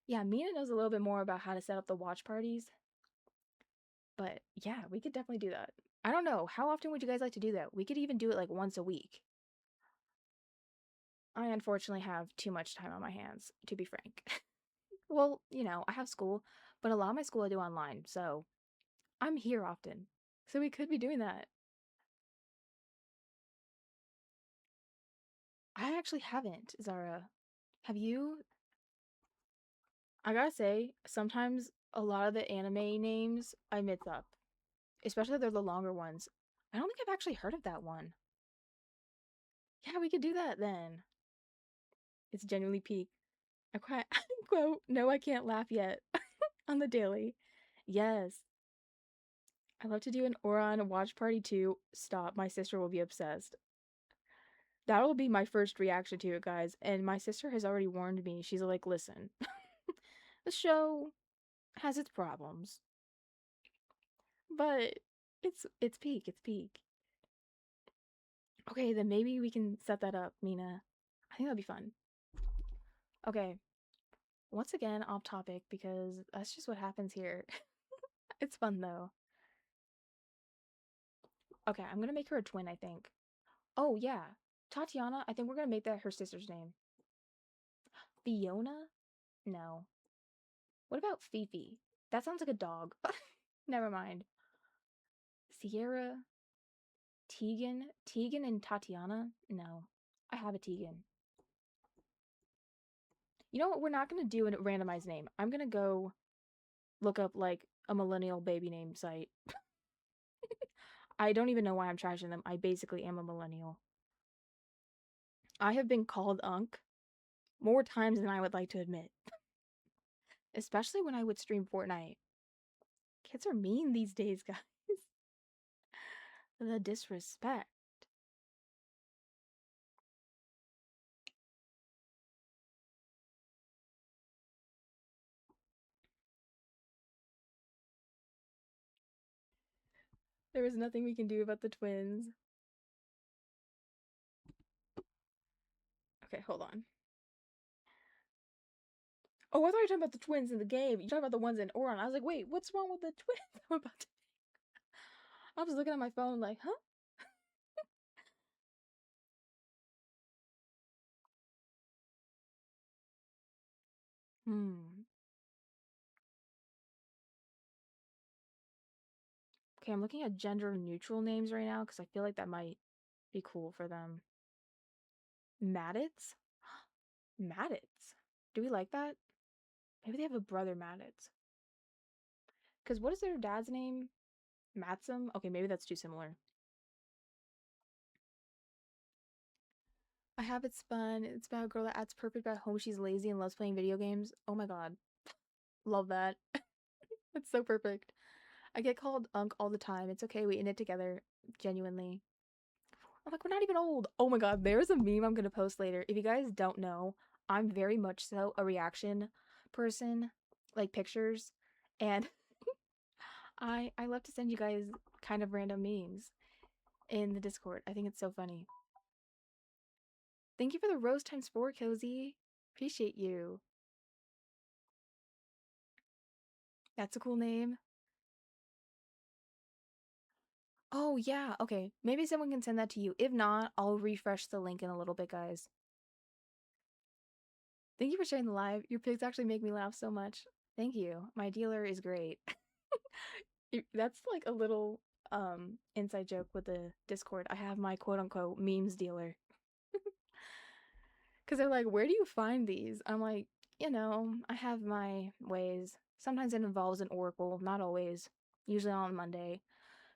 Yeah, Mina knows a little bit more about how to set up the watch parties. But yeah, we could definitely do that. I don't know. How often would you guys like to do that? We could even do it like once a week. I unfortunately have too much time on my hands, to be frank. Well, I have school, but a lot of my school I do online, so I'm here often. So we could be doing that. I actually haven't, Zara. Have you? I gotta say, sometimes a lot of the anime names I mix up, especially if they're the longer ones. I don't think I've actually heard of that one. Yeah, we could do that then. It's genuinely peak. I quote, no, I can't laugh yet on the daily. Yes. I love to do an Oron watch party too. Stop, my sister will be obsessed. That'll be my first reaction to it, guys. And my sister has already warned me. She's like, listen, the show has its problems. But It's peak. It's peak. Okay, then maybe we can set that up, Mina. I think that'd be fun. Okay. Once again, off topic because that's just what happens here. It's fun though. Okay, I'm gonna make her a twin, I think. Oh yeah. Tatiana, I think we're gonna make that her sister's name. Fiona? No. What about Fifi? That sounds like a dog. Never mind. Sierra, Tegan, Tegan and Tatiana? No. I have a Tegan. You know what? We're not gonna do a randomized name. I'm gonna go look up like a millennial baby name site. I don't even know why I'm trashing them. I basically am a millennial. I have been called Unk more times than I would like to admit. Especially when I would stream Fortnite. Kids are mean these days, guys. The disrespect. There was nothing we can do about the twins. Okay, hold on. Oh, I thought you were talking about the twins in the game. You talking about the ones in Oron. I was like, wait, what's wrong with the twins I'm about to... I was looking at my phone like, huh? Hmm. Okay, I'm looking at gender neutral names right now because I feel like that might be cool for them. Maddits? Maddits. Do we like that? Maybe they have a brother Maddits. Because what is their dad's name? Matsum? Okay, maybe that's too similar. I have It's Fun. It's about a girl that acts perfect at home. She's lazy and loves playing video games. Oh my god. Love that. That's so perfect. I get called Unk all the time. It's okay, we in it together. Genuinely. I'm like, we're not even old. Oh my god, there's a meme I'm gonna post later. If you guys don't know, I'm very much so a reaction person, like pictures, and I love to send you guys kind of random memes in the Discord. I think it's so funny. Thank you for the rose times 4, Cozy. Appreciate you. That's a cool name. Oh yeah, okay. Maybe someone can send that to you. If not, I'll refresh the link in a little bit, guys. Thank you for sharing the live. Your pics actually make me laugh so much. Thank you. My dealer is great. That's like a little inside joke with the Discord. I have my quote unquote memes dealer. Cause they're like, where do you find these? I'm like, I have my ways. Sometimes it involves an oracle, not always. Usually on Monday.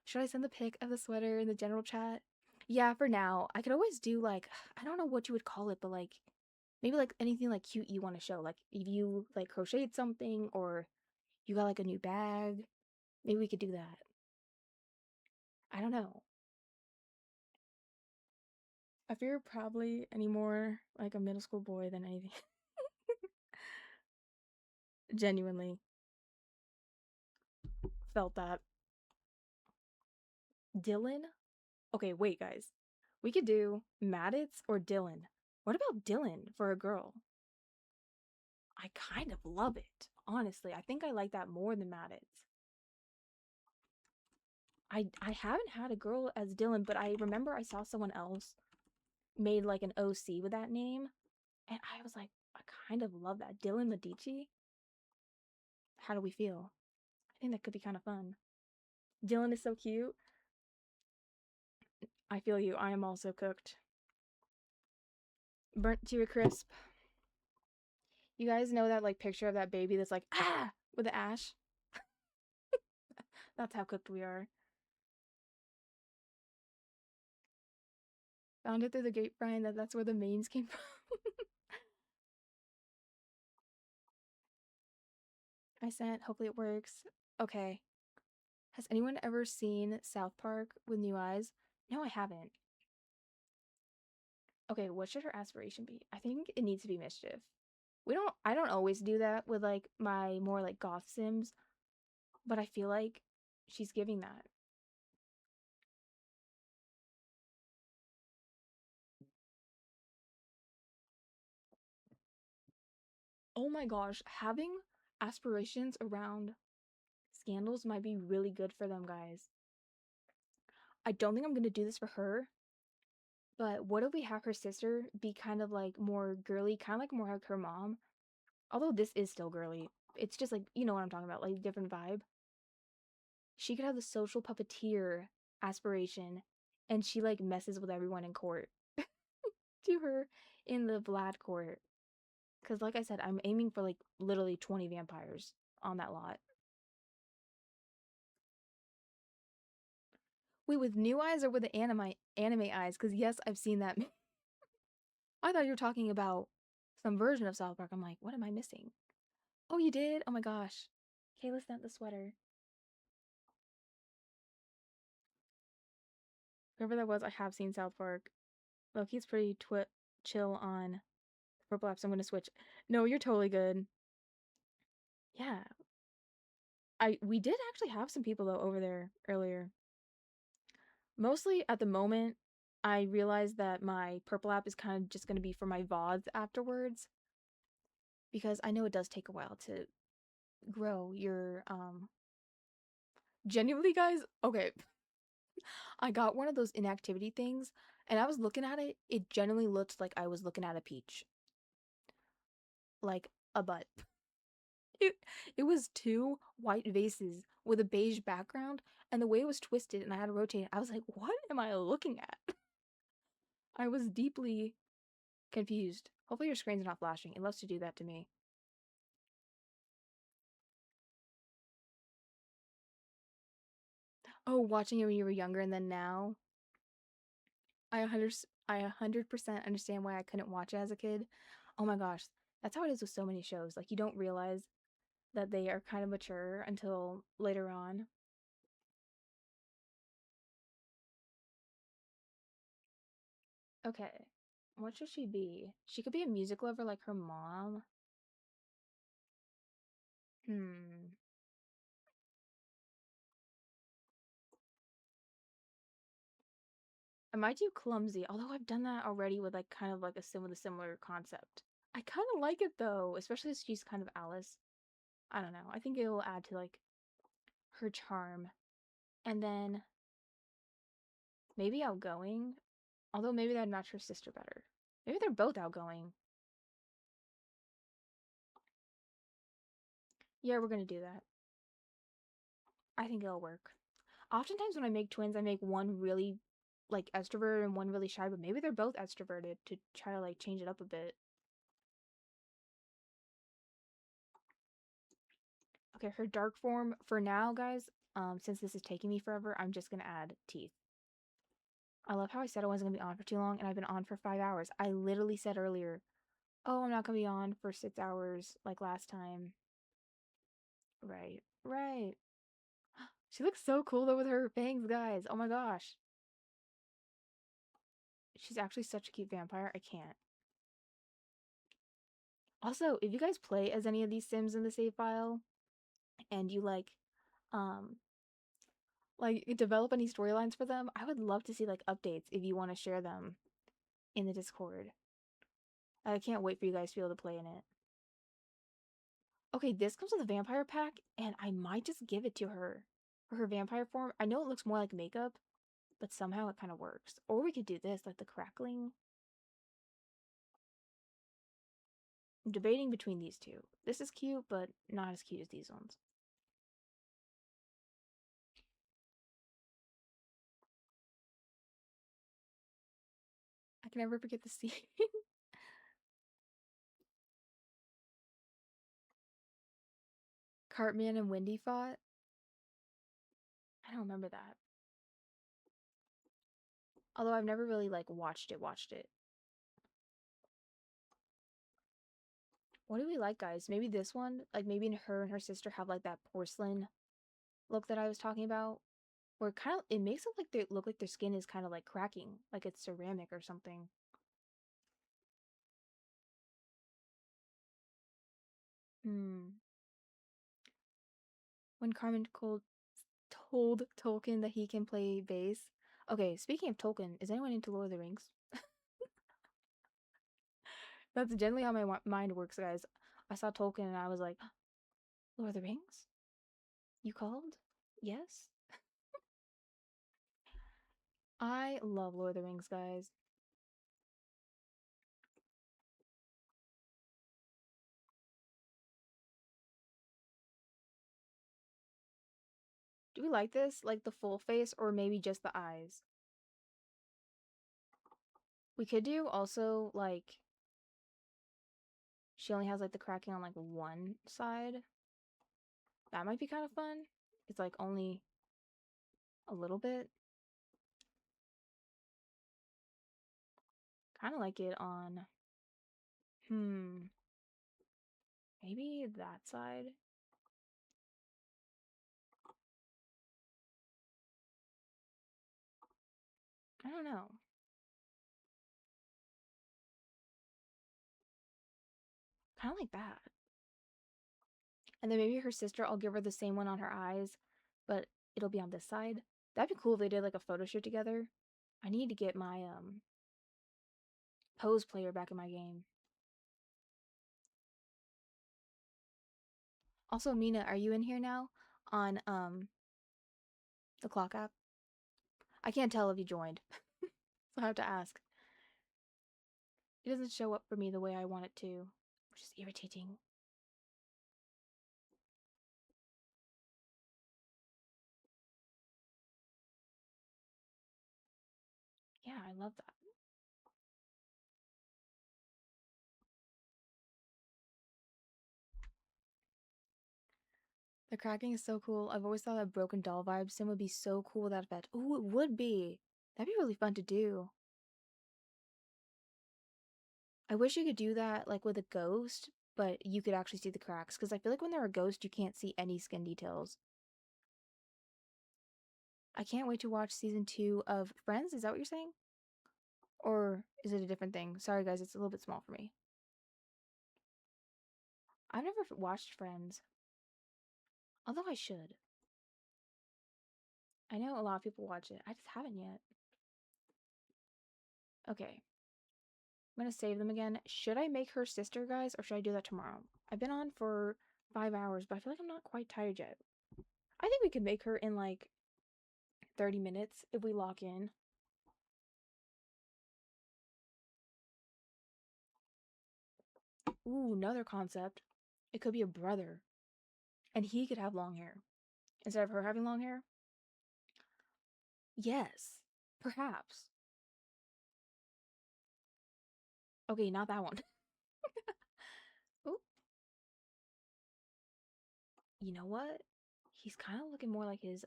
Should I send the pic of the sweater in the general chat? Yeah, for now. I could always do like I don't know what you would call it, but like maybe like anything like cute you want to show. Like if you like crocheted something or you got like a new bag, maybe we could do that. I don't know. I fear probably any more like a middle school boy than anything. Genuinely felt that. Dylan? Okay, wait, guys. We could do Maddits or Dylan. What about Dylan for a girl? I kind of love it. Honestly, I think I like that more than Maddits. I haven't had a girl as Dylan, but I remember I saw someone else made like an OC with that name, and I was like, I kind of love that. Dylan Medici? How do we feel? I think that could be kind of fun. Dylan is so cute. I feel you. I am also cooked. Burnt to a crisp. You guys know that like picture of that baby that's like, ah, with the ash? That's how cooked we are. Found it through the grapevine that's where the memes came from. I sent, hopefully it works. Okay. Has anyone ever seen South Park with new eyes? No, I haven't. Okay, what should her aspiration be? I think it needs to be mischief. I don't always do that with like my more like goth sims, but I feel like she's giving that. Oh my gosh, having aspirations around scandals might be really good for them, guys. I don't think I'm gonna do this for her, but what if we have her sister be kind of like more girly, kind of like more like her mom? Although this is still girly. It's just like, you know what I'm talking about, like different vibe. She could have the social puppeteer aspiration, and she like messes with everyone in court to her in the Vlad court. Because, like I said, I'm aiming for like literally 20 vampires on that lot. Wait, with new eyes or with the anime eyes? Because yes, I've seen that. I thought you were talking about some version of South Park. I'm like, what am I missing? Oh, you did? Oh my gosh. Kayla sent the sweater. Whoever that was, I have seen South Park. Loki's pretty chill on purple apps. I'm gonna switch. No, you're totally good. Yeah. We did actually have some people though over there earlier. Mostly at the moment, I realized that my purple app is kind of just gonna be for my VODs afterwards. Because I know it does take a while to grow your genuinely guys, okay. I got one of those inactivity things and I was looking at it, it genuinely looked like I was looking at a peach. Like a butt. It, it was two white vases with a beige background, and the way it was twisted and I had to rotate it, I was like, what am I looking at? I was deeply confused. Hopefully your screen's not flashing. It loves to do that to me. Oh, watching it when you were younger and then now. I 100% understand why I couldn't watch it as a kid. Oh my gosh, that's how it is with so many shows. Like you don't realize that they are kind of mature until later on. Okay, what should she be? She could be a music lover like her mom. Hmm. I might do clumsy, although I've done that already with like kind of like with a similar concept. I kind of like it though, especially as she's kind of Alice. I don't know. I think it will add to like her charm. And then maybe outgoing, although maybe that'd match her sister better. Maybe they're both outgoing. Yeah, we're gonna do that. I think it'll work. Oftentimes when I make twins, I make one really like extroverted and one really shy, but maybe they're both extroverted to try to like change it up a bit. Okay, her dark form for now, guys, since this is taking me forever, I'm just gonna add teeth. I love how I said I wasn't gonna be on for too long, and I've been on for 5 hours. I literally said earlier, oh, I'm not gonna be on for 6 hours like last time. Right, right. She looks so cool though with her fangs, guys. Oh my gosh. She's actually such a cute vampire. I can't. Also, if you guys play as any of these Sims in the save file and you um like develop any storylines for them, I would love to see like updates if you want to share them in the Discord. I can't wait for you guys to be able to play in it. Okay, this comes with a vampire pack, and I might just give it to her for her vampire form. I know it looks more like makeup, but somehow it kind of works. Or we could do this, like the crackling. I'm debating between these two. This is cute, but not as cute as these ones. I can never forget the scene. Cartman and Wendy fought. I don't remember that. Although I've never really like watched it. What do we like, guys? Maybe this one? Like maybe her and her sister have like that porcelain look that I was talking about. Where kind of it makes it like they look like their skin is kind of like cracking, like it's ceramic or something. Hmm. When Carmen told Tolkien that he can play bass. Okay, speaking of Tolkien, is anyone into Lord of the Rings? That's generally how my mind works, guys. I saw Tolkien and I was like, Lord of the Rings? You called? Yes? I love Lord of the Rings, guys. Do we like this? Like the full face or maybe just the eyes? We could do also like she only has like the cracking on like one side. That might be kind of fun. It's like only a little bit. Kind of like it on maybe that side. I don't know. Kind of like that. And then maybe her sister, I'll give her the same one on her eyes, but it'll be on this side. That'd be cool if they did like a photo shoot together. I need to get my pose player back in my game. Also, Mina, are you in here now on the clock app? I can't tell if you joined. So I have to ask. It doesn't show up for me the way I want it to, which is irritating. Yeah, I love that. The cracking is so cool. I've always thought that Broken Doll vibe sim would be so cool with that effect. Oh, it would be. That'd be really fun to do. I wish you could do that like with a ghost, but you could actually see the cracks. Because I feel like when they're a ghost, you can't see any skin details. I can't wait to watch season 2 of Friends. Is that what you're saying? Or is it a different thing? Sorry, guys, it's a little bit small for me. I've never watched Friends. Although I should. I know a lot of people watch it. I just haven't yet. Okay. I'm gonna save them again. Should I make her sister, guys, or should I do that tomorrow? I've been on for 5 hours, but I feel like I'm not quite tired yet. I think we could make her in like 30 minutes if we lock in. Ooh, another concept. It could be a brother. And he could have long hair. Instead of her having long hair? Yes. Perhaps. Okay, not that one. Ooh. You know what? He's kind of looking more like his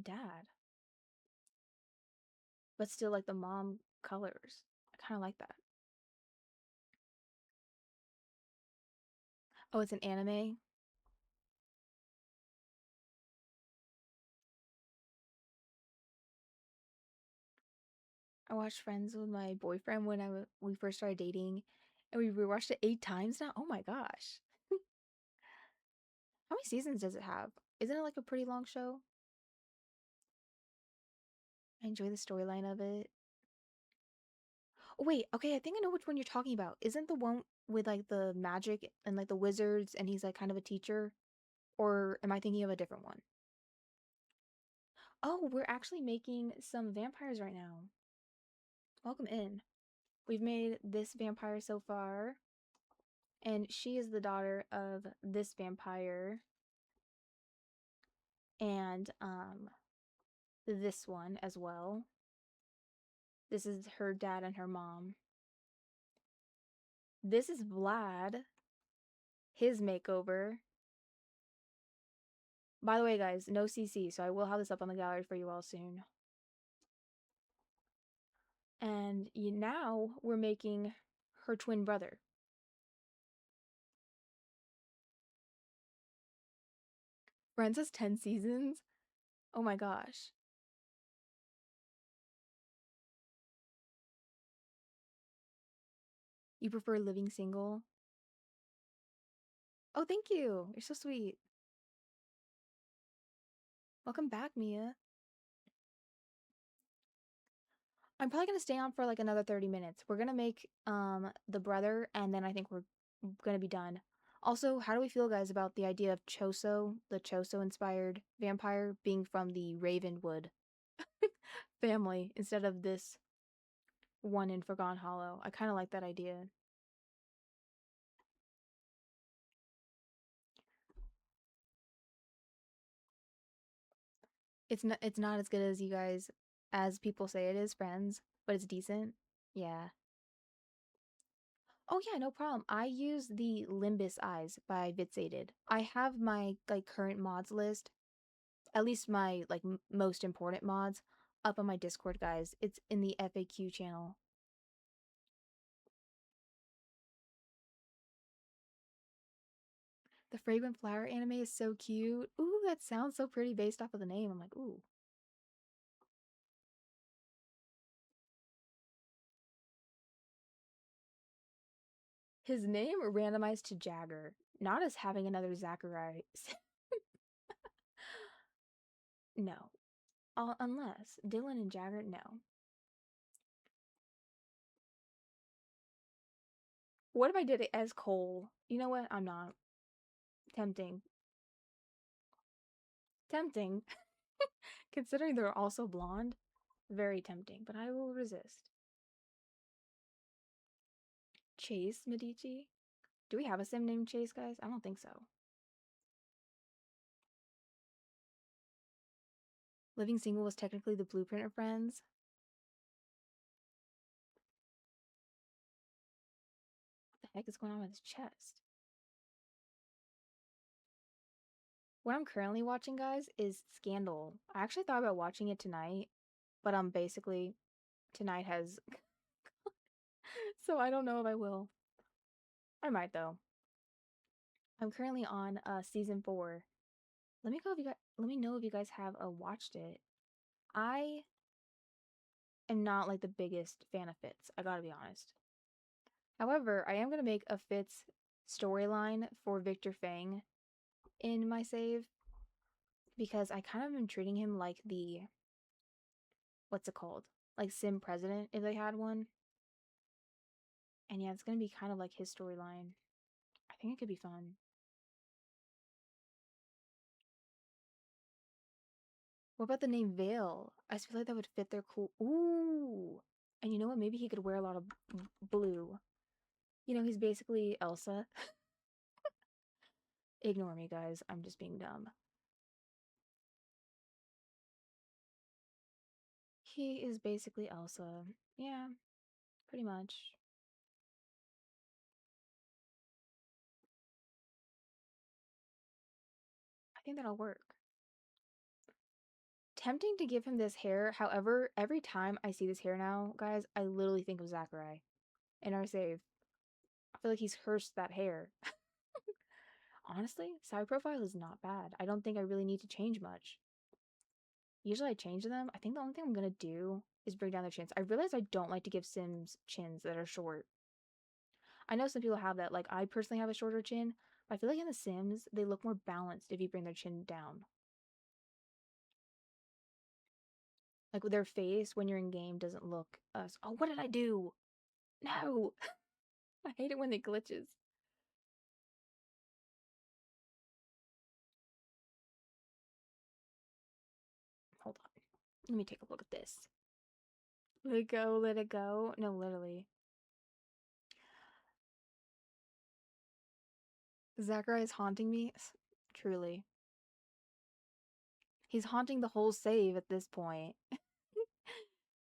dad. But still like the mom colors. I kind of like that. Oh, it's an anime? I watched Friends with my boyfriend when we first started dating, and we rewatched it 8 times now. Oh my gosh. How many seasons does it have? Isn't it like a pretty long show? I enjoy the storyline of it. Oh, wait, okay, I think I know which one you're talking about. Isn't the one with like the magic and like the wizards and he's like kind of a teacher? Or am I thinking of a different one? Oh, we're actually making some vampires right now. Welcome in. We've made this vampire so far, and she is the daughter of this vampire and this one as well. This is her dad and her mom. This is Vlad, his makeover. By the way, guys, no CC, so I will have this up on the gallery for you all soon. And now we're making her twin brother. Friends has 10 seasons? Oh my gosh. You prefer living single? Oh, thank you. You're so sweet. Welcome back, Mia. I'm probably gonna stay on for like another 30 minutes. We're gonna make the brother and then I think we're gonna be done. Also, how do we feel, guys, about the idea of Choso, the Choso-inspired vampire, being from the Ravenwood family instead of this one in Forgotten Hollow? I kind of like that idea. It's not as good as you guys, as people say it is, friends, but it's decent. Yeah. Oh yeah, no problem. I use the Limbus Eyes by vyxated. I have my like current mods list, at least my like most important mods, up on my Discord, guys. It's in the FAQ channel. The Fragrant Flower anime is so cute. Ooh, that sounds so pretty based off of the name. I'm like, ooh. His name randomized to Jagger, not as having another Zachary. No. Unless Dylan and Jagger, no. What if I did it as Cole? You know what? I'm not. Tempting. Tempting. Considering they're also blonde, very tempting, but I will resist. Chase Medici? Do we have a sim named Chase, guys? I don't think so. Living single was technically the blueprint of Friends. What the heck is going on with his chest? What I'm currently watching, guys, is Scandal. I actually thought about watching it tonight, but basically tonight has so I don't know if I will. I might though. I'm currently on season 4. Let me know if you guys have watched it. I am not like the biggest fan of Fitz, I gotta be honest. However, I am gonna make a Fitz storyline for Victor Fang in my save because I kind of am treating him like the what's it called? Like Sim President if they had one. And yeah, it's gonna be kind of like his storyline. I think it could be fun. What about the name Vale? I just feel like that would fit their cool. Ooh! And you know what? Maybe he could wear a lot of blue. You know, he's basically Elsa. Ignore me, guys. I'm just being dumb. He is basically Elsa. Yeah, pretty much. I think that'll work. Tempting to give him this hair. However, every time I see this hair now, guys, I literally think of Zachary in our save. I feel like he's cursed that hair. Honestly, side profile is not bad. I don't think I really need to change much. Usually I change them. I think the only thing I'm gonna do is bring down their chins. I realize I don't like to give Sims chins that are short. I know some people have that. Like, I personally have a shorter chin, but I feel like in The Sims, they look more balanced if you bring their chin down. Like, with their face, when you're in game, doesn't look us. Oh, what did I do? No! I hate it when it glitches. Hold on. Let me take a look at this. Let it go, let it go. No, literally. Zachary is haunting me. Truly. He's haunting the whole save at this point.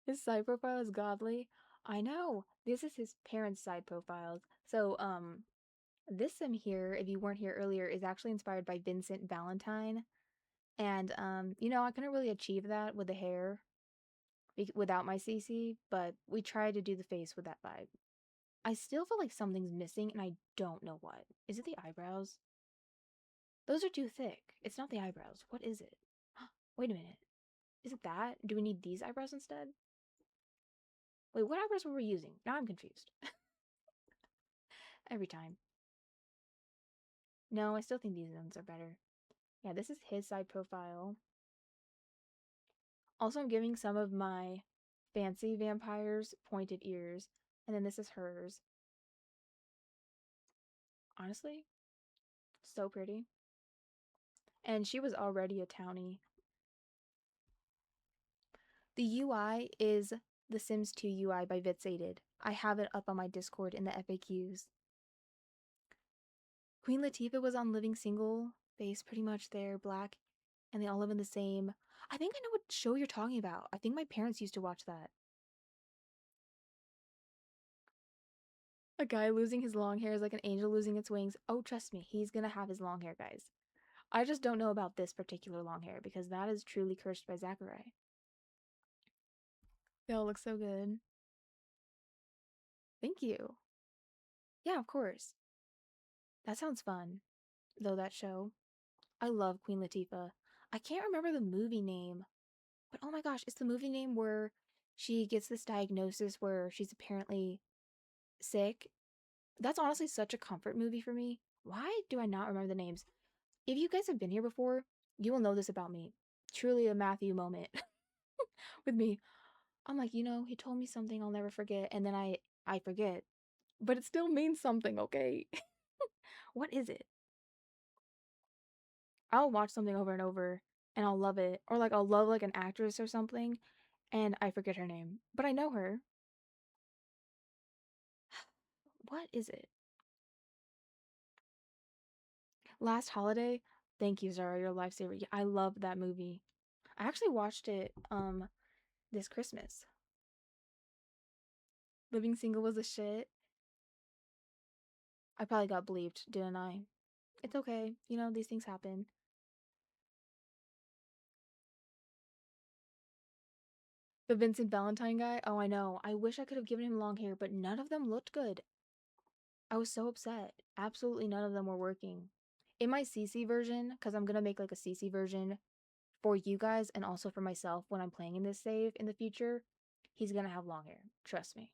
His side profile is godly. I know. This is his parents' side profiles. So, this sim here, if you weren't here earlier, is actually inspired by Vincent Valentine. And, you know, I couldn't really achieve that with the hair without my CC, but we tried to do the face with that vibe. I still feel like something's missing, and I don't know what. Is it the eyebrows? Those are too thick. It's not the eyebrows. What is it? Wait a minute. Is it that? Do we need these eyebrows instead? Wait, what eyebrows were we using? Now I'm confused. Every time. No, I still think these ones are better. Yeah, this is his side profile. Also, I'm giving some of my fancy vampires pointed ears, and then this is hers. Honestly, So pretty. And she was already a townie. The UI is the Sims 2 UI by vyxated. I have it up on my Discord in the FAQs. Queen Latifah was on Living Single, base pretty much there, black, and they all live in the same. I think I know what show you're talking about. I think my parents used to watch that. A guy losing his long hair is like an angel losing its wings. Oh, trust me, he's gonna have his long hair, guys. I just don't know about this particular long hair because that is truly cursed by Zachary. They all look so good. Thank you. Yeah, of course. That sounds fun, though, that show. I love Queen Latifah. I can't remember the movie name, but oh my gosh, it's the movie name where she gets this diagnosis where she's apparently sick. That's honestly such a comfort movie for me. Why do I not remember the names? If you guys have been here before, you will know this about me. Truly a Matthew moment with me. I'm like, he told me something I'll never forget, and then I forget. But it still means something, okay? What is it? I'll watch something over and over and I'll love it. Or like I'll love like an actress or something and I forget her name. But I know her. What is it? Last Holiday? Thank you, Zara, you're a lifesaver. Yeah, I love that movie. I actually watched it this Christmas. Living Single was a shit. I probably got bleeped, didn't I? It's okay. These things happen. The Vincent Valentine guy? Oh, I know. I wish I could have given him long hair, but none of them looked good. I was so upset. Absolutely none of them were working. In my CC version, because I'm going to make like a CC version for you guys and also for myself when I'm playing in this save in the future, he's going to have long hair. Trust me.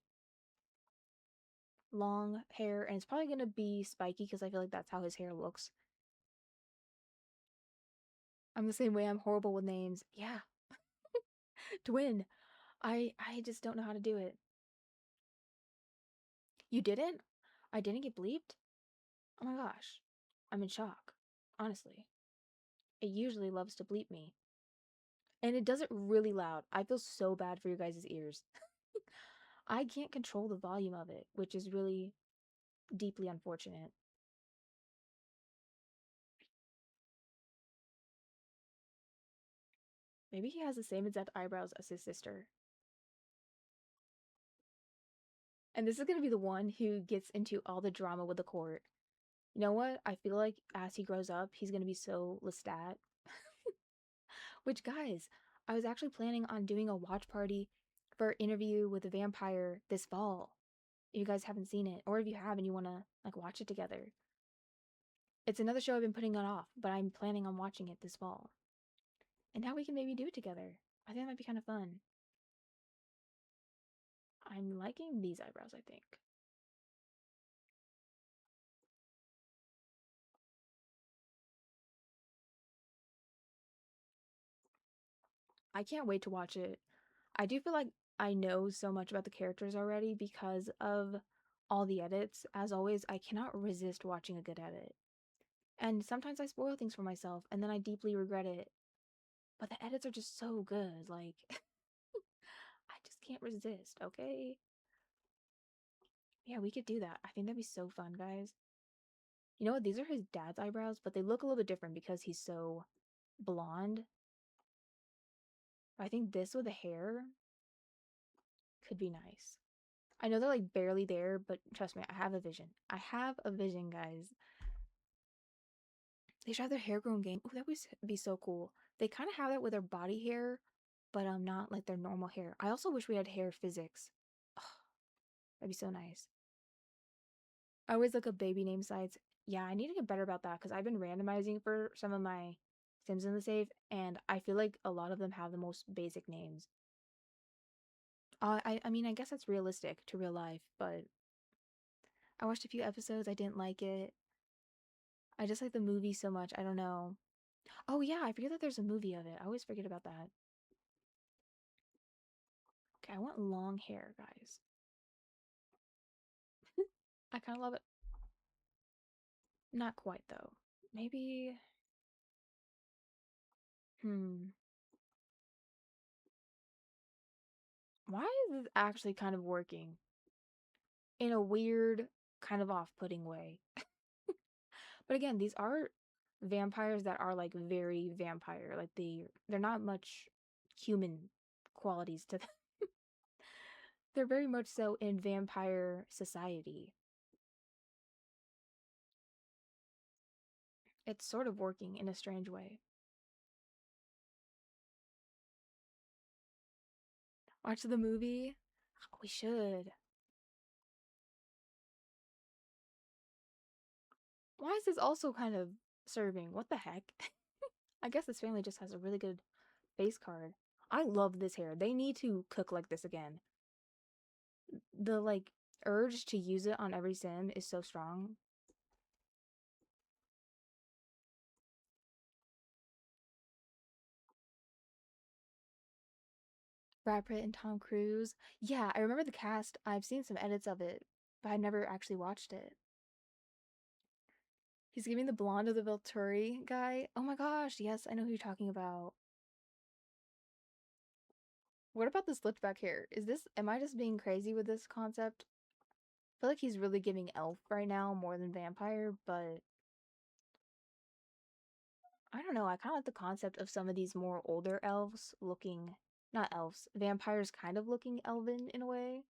Long hair, and it's probably going to be spiky because I feel like that's how his hair looks. I'm the same way. I'm horrible with names. Yeah. Twin. I just don't know how to do it. You didn't? I didn't get bleeped? Oh my gosh. I'm in shock. Honestly. It usually loves to bleep me. And it does it really loud. I feel so bad for your guys' ears. I can't control the volume of it, which is really deeply unfortunate. Maybe he has the same exact eyebrows as his sister. And this is going to be the one who gets into all the drama with the court. You know what? I feel like as he grows up, he's going to be so Lestat. Which, guys, I was actually planning on doing a watch party for Interview with a Vampire this fall. If you guys haven't seen it, or if you have and you want to like watch it together. It's another show I've been putting on off, but I'm planning on watching it this fall. And now we can maybe do it together. I think that might be kind of fun. I'm liking these eyebrows, I think. I can't wait to watch it. I do feel like I know so much about the characters already because of all the edits. As always, I cannot resist watching a good edit. And sometimes I spoil things for myself and then I deeply regret it. But the edits are just so good. Like, I just can't resist, okay? Yeah, we could do that. I think that'd be so fun, guys. You know what? These are his dad's eyebrows, but they look a little bit different because he's so blonde. I think this with the hair could be nice. I know they're like barely there, but trust me, I have a vision. I have a vision, guys. They should have their hair grown game. Oh, that would be so cool. They kind of have that with their body hair, but not like their normal hair. I also wish we had hair physics. Ugh, that'd be so nice. I always look up baby name sites. Yeah, I need to get better about that because I've been randomizing for some of my Sims in the save, and I feel like a lot of them have the most basic names. I mean, I guess that's realistic to real life, but I watched a few episodes. I didn't like it. I just like the movie so much. I don't know. Oh yeah, I forget that there's a movie of it. I always forget about that. Okay, I want long hair, guys. I kind of love it. Not quite though. maybe. Hmm. Why is this actually kind of working in a weird, kind of off-putting way? But again, these are vampires that are like very vampire. Like they're not much human qualities to them. They're very much so in vampire society. It's sort of working in a strange way. Watch the movie? We should. Why is this also kind of serving? What the heck? I guess this family just has a really good face card. I love this hair. They need to cook like this again. The like urge to use it on every sim is so strong. Brad Pitt and Tom Cruise. Yeah, I remember the cast. I've seen some edits of it, but I never actually watched it. He's giving the blonde of the Volturi guy. Oh my gosh, yes, I know who you're talking about. What about the slicked back hair? Am I just being crazy with this concept? I feel like he's really giving elf right now more than vampire, but I don't know. I kind of like the concept of some of these more older elves looking, not elves, vampires kind of looking elven in a way.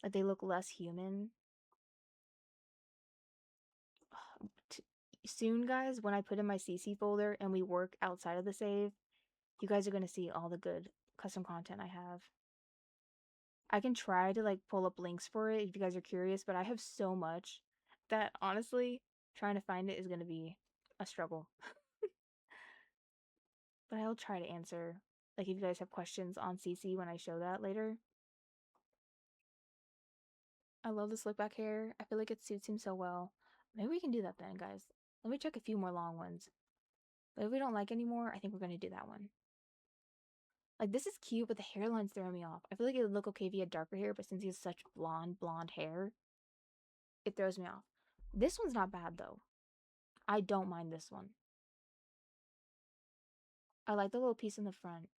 Like they look less human. Soon, guys, when I put in my CC folder and we work outside of the save, you guys are going to see all the good custom content I have. I can try to like pull up links for it if you guys are curious, but I have so much that honestly, trying to find it is going to be a struggle. But I'll try to answer. Like if you guys have questions on CC when I show that later. I love the slick back hair. I feel like it suits him so well. Maybe we can do that then, guys. Let me check a few more long ones. But if we don't like anymore, I think we're going to do that one. Like, this is cute, but the hairline's throwing me off. I feel like it would look okay if he had darker hair, but since he has such blonde hair, it throws me off. This one's not bad, though. I don't mind this one. I like the little piece in the front.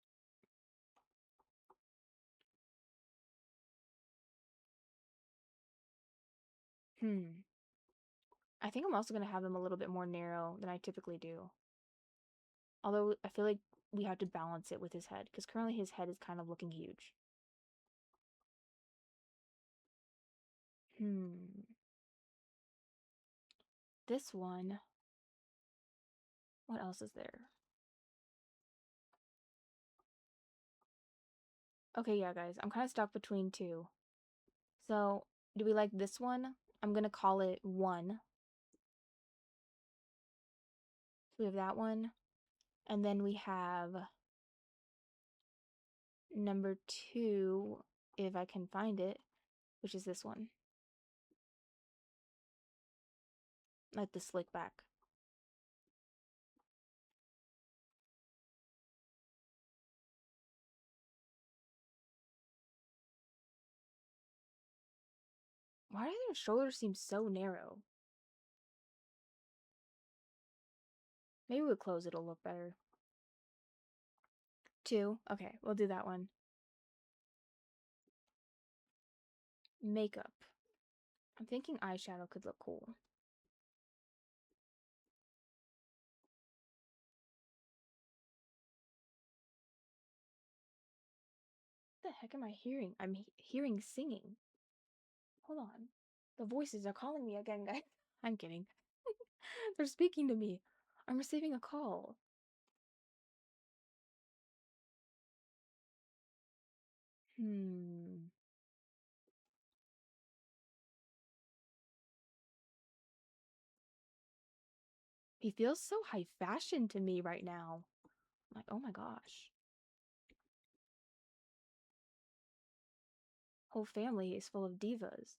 I think I'm also going to have them a little bit more narrow than I typically do. Although, I feel like we have to balance it with his head, because currently his head is kind of looking huge. This one... What else is there? Okay, yeah, guys. I'm kind of stuck between two. So, do we like this one? I'm going to call it 1. So we have that one. And then we have number 2, if I can find it, which is this one. Like the slick back. Why do their shoulders seem so narrow? Maybe we'll close, it'll look better. 2. Okay, we'll do that one. Makeup. I'm thinking eyeshadow could look cool. What the heck am I hearing? I'm hearing singing. Hold on. The voices are calling me again, guys. I'm kidding. They're speaking to me. I'm receiving a call. He feels so high fashion to me right now. I'm like, oh my gosh. Whole family is full of divas.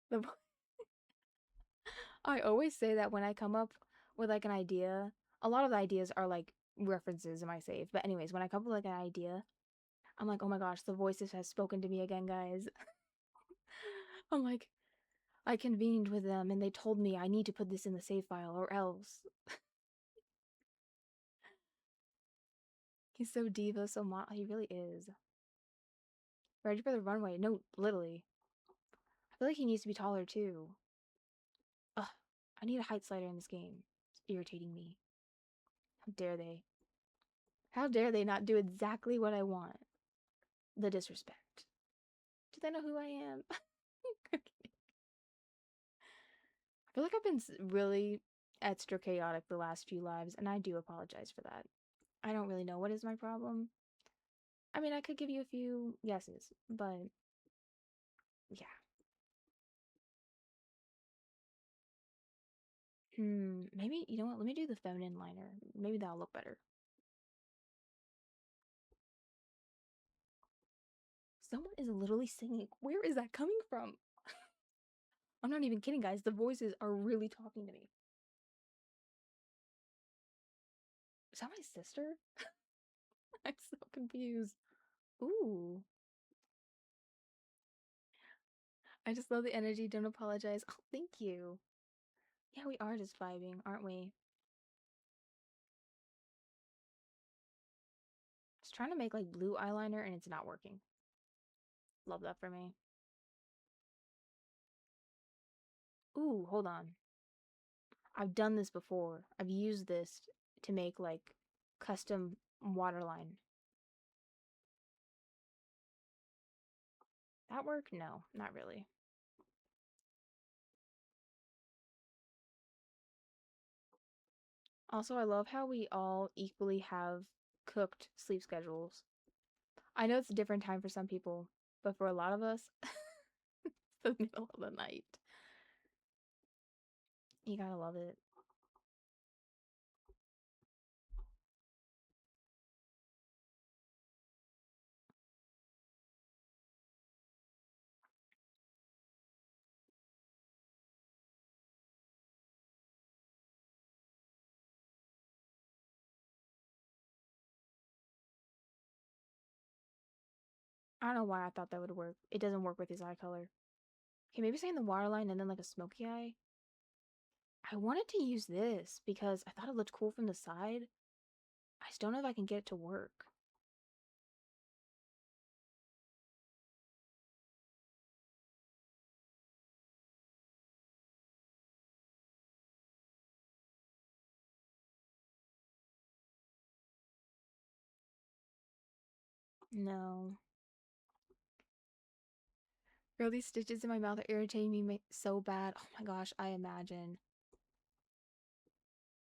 The I always say that when I come up with like an idea. A lot of the ideas are like references in my save. But anyways, when I come up with like an idea, I'm like, oh my gosh, the voices has spoken to me again, guys. I'm like, I convened with them and they told me I need to put this in the save file or else. He's so diva, so he really is. Ready for the runway? No, literally. I feel like he needs to be taller too. Ugh, I need a height slider in this game. It's irritating me. How dare they? How dare they not do exactly what I want? The disrespect. Do they know who I am? I feel like I've been really extra chaotic the last few lives, and I do apologize for that. I don't really know what is my problem. I mean, I could give you a few guesses, but yeah. Maybe, you know what? Let me do the feminine liner. Maybe that'll look better. Someone is literally singing. Where is that coming from? I'm not even kidding, guys. The voices are really talking to me. Is that my sister? I'm so confused. Ooh. I just love the energy. Don't apologize. Oh, thank you. Yeah, we are just vibing, aren't we? Just trying to make like blue eyeliner and it's not working. Love that for me. Ooh, hold on. I've done this before. I've used this to make like custom waterline. That work? No, not really. Also, I love how we all equally have cooked sleep schedules. I know it's a different time for some people, but for a lot of us, it's the middle of the night. You gotta love it. I don't know why I thought that would work. It doesn't work with his eye color. Okay, maybe saying the waterline and then like a smoky eye. I wanted to use this because I thought it looked cool from the side. I just don't know if I can get it to work. No. Girl, these stitches in my mouth are irritating me so bad. Oh my gosh, I imagine.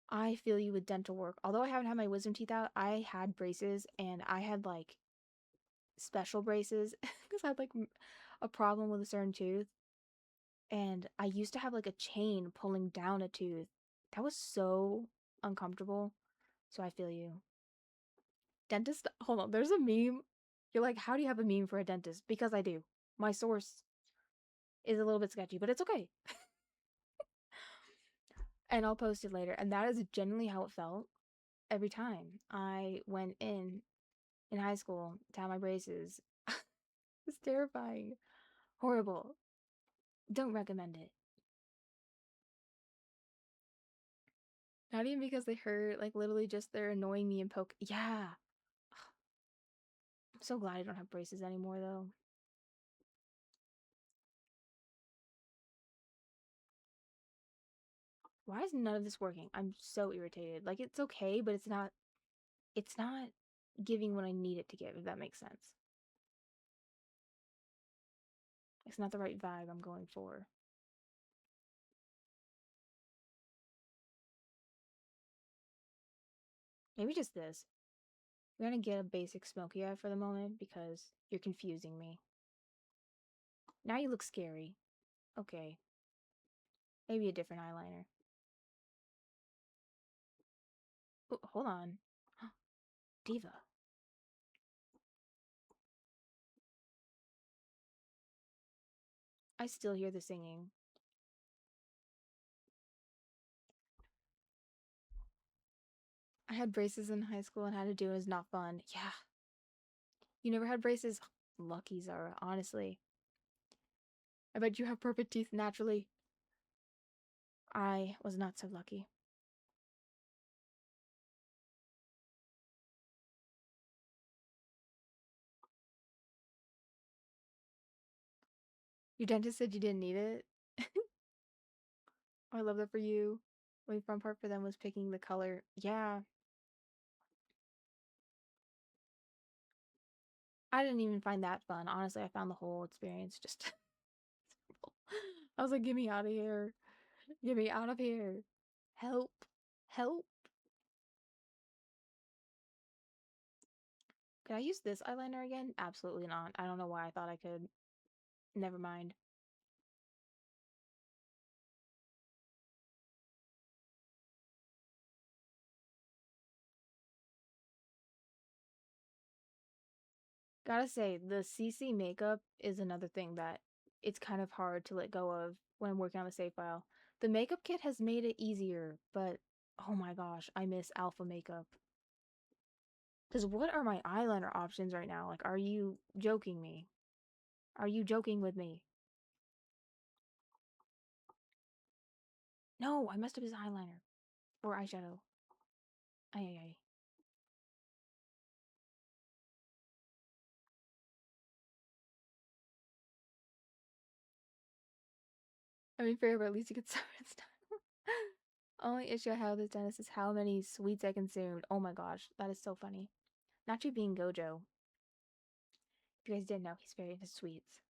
I feel you with dental work. Although I haven't had my wisdom teeth out, I had braces and I had like special braces because I had like a problem with a certain tooth. And I used to have like a chain pulling down a tooth. That was so uncomfortable. So I feel you. Dentist, hold on, there's a meme. You're like, how do you have a meme for a dentist? Because I do. My source is a little bit sketchy, but it's okay. And I'll post it later. And that is genuinely how it felt every time I went in high school to have my braces. It's terrifying. Horrible. Don't recommend it. Not even because they hurt, like literally just they're annoying me and poke. Yeah. I'm so glad I don't have braces anymore though. Why is none of this working? I'm so irritated. Like it's okay, but it's not giving what I need it to give, if that makes sense. It's not the right vibe I'm going for. Maybe just this. We're gonna get a basic smoky eye for the moment because you're confusing me. Now you look scary. Okay. Maybe a different eyeliner. Oh, hold on. Diva. I still hear the singing. I had braces in high school and had to do it. It was not fun. Yeah. You never had braces? Lucky Zara, honestly. I bet you have perfect teeth naturally. I was not so lucky. Your dentist said you didn't need it? Oh, I love that for you. The fun part for them was picking the color. Yeah. I didn't even find that fun. Honestly, I found the whole experience just I was like, get me out of here. Get me out of here. Help. Help. Could I use this eyeliner again? Absolutely not. I don't know why I thought I could. Never mind. Gotta say, the CC makeup is another thing that it's kind of hard to let go of when working on the save file. The makeup kit has made it easier, but oh my gosh, I miss alpha makeup. Because what are my eyeliner options right now? Like, are you joking me? Are you joking with me? No, I messed up his eyeliner. Or eyeshadow. Ay, ay, ay. I mean, fair, but at least you could start this time. Only issue I have with this dentist is how many sweets I consumed. Oh my gosh, that is so funny. Not you being Gojo. If you guys didn't know, he's very into sweets.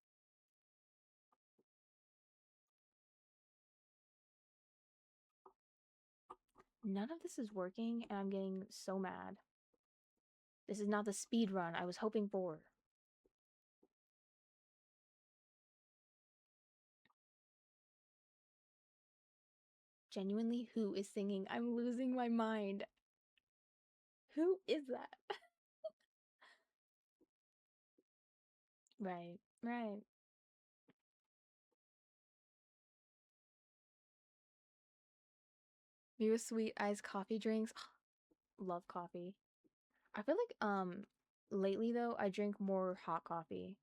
None of this is working, and I'm getting so mad. This is not the speed run I was hoping for. Genuinely, who is singing? I'm losing my mind. Who is that? Right, right. Me with sweet iced coffee drinks. Love coffee. I feel like lately though I drink more hot coffee.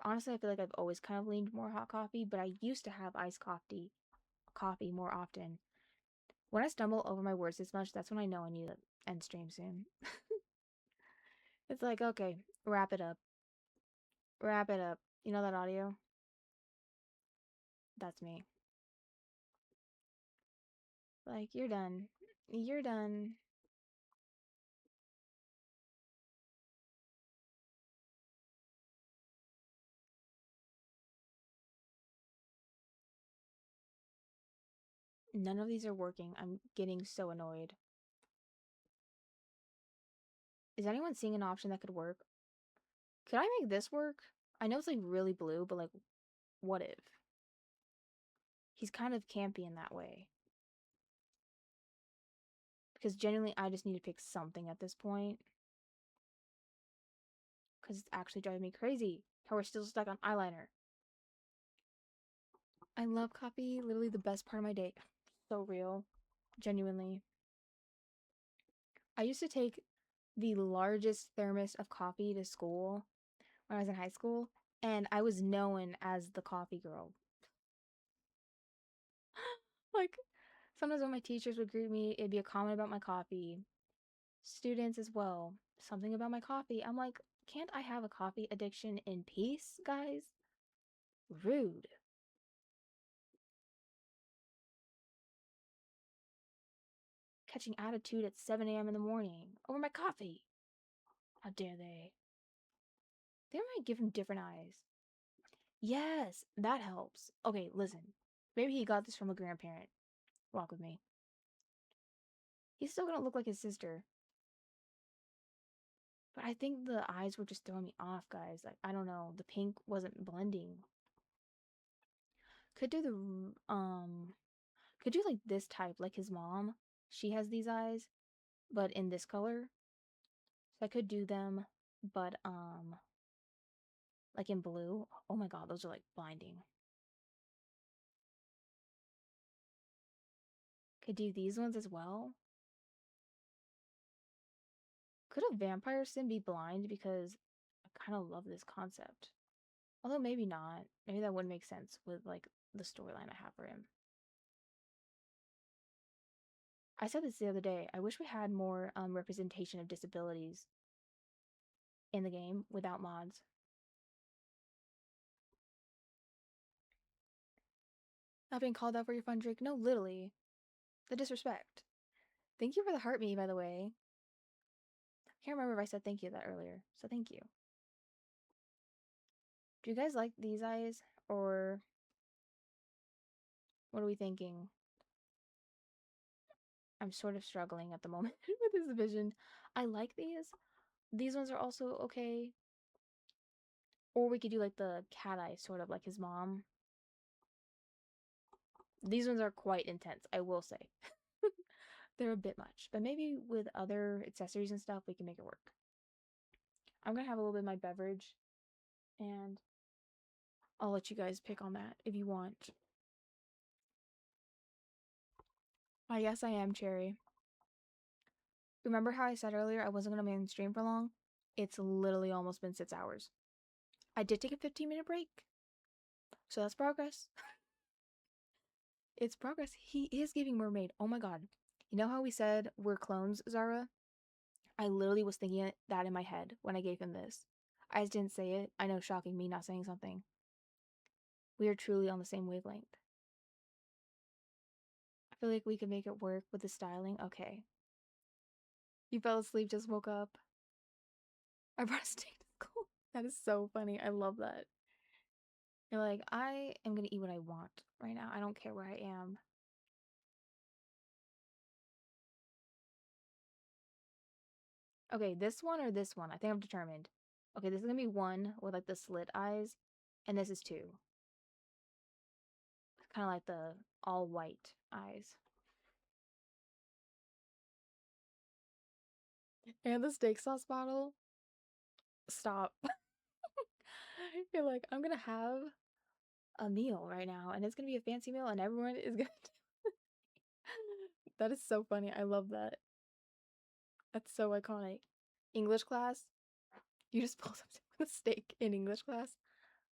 Honestly, I feel like I've always kind of leaned more hot coffee, but I used to have iced coffee more often. When I stumble over my words this much, that's when I know I need to end stream soon. It's like, okay, wrap it up. Wrap it up. You know that audio? That's me. Like, you're done. You're done. None of these are working. I'm getting so annoyed. Is anyone seeing an option that could work? Could I make this work? I know it's like really blue, but like, what if? He's kind of campy in that way. Because genuinely, I just need to pick something at this point. Because it's actually driving me crazy how we're still stuck on eyeliner. I love coffee, literally the best part of my day. So real. Genuinely. I used to take the largest thermos of coffee to school when I was in high school, and I was known as the coffee girl. Like, sometimes when my teachers would greet me, it'd be a comment about my coffee. Students as well. Something about my coffee. I'm like, can't I have a coffee addiction in peace, guys? Rude. Catching attitude at 7 a.m. in the morning over my coffee. How dare they? They might give him different eyes. Yes, that helps. Okay, listen. Maybe he got this from a grandparent. Walk with me. He's still gonna look like his sister. But I think the eyes were just throwing me off, guys. Like, I don't know. The pink wasn't blending. Could do could do like this type, like his mom. She has these eyes, but in this color. So I could do them, but like in blue. Oh my god, those are like blinding. Could do these ones as well. Could a vampire sim be blind? Because I kind of love this concept. Although maybe not. Maybe that wouldn't make sense with like the storyline I have for him. I said this the other day. I wish we had more representation of disabilities in the game without mods. Not being called out for your fun drink? No, literally. The disrespect. Thank you for the heart me, by the way. Can't remember if I said thank you that earlier, so thank you. Do you guys like these eyes, or what are we thinking? I'm sort of struggling at the moment with this vision. I like these. These ones are also okay. Or we could do like the cat eye, sort of like his mom. These ones are quite intense, I will say. They're a bit much, but maybe with other accessories and stuff, we can make it work. I'm gonna have a little bit of my beverage, and I'll let you guys pick on that if you want. Yes, I am, Cherry. Remember how I said earlier I wasn't gonna mainstream for long? It's literally almost been 6 hours. I did take a 15-minute break, so that's progress. It's progress. He is giving mermaid. Oh my god. You know how we said we're clones, Zara? I literally was thinking that in my head when I gave him this. I just didn't say it. I know, shocking me not saying something. We are truly on the same wavelength. I feel like we could make it work with the styling. Okay. You fell asleep, just woke up. I brought a steak to school. That is so funny. I love that. You're like, I am gonna eat what I want right now. I don't care where I am. Okay, this one or this one? I think I'm determined. Okay, this is gonna be one with like the slit eyes, and this is two. Kind of like the all white eyes. And the steak sauce bottle. Stop. You're like, I'm gonna have a meal right now, and it's gonna be a fancy meal, and everyone is gonna. That is so funny. I love that. That's so iconic. English class. You just pulled up with a steak in English class.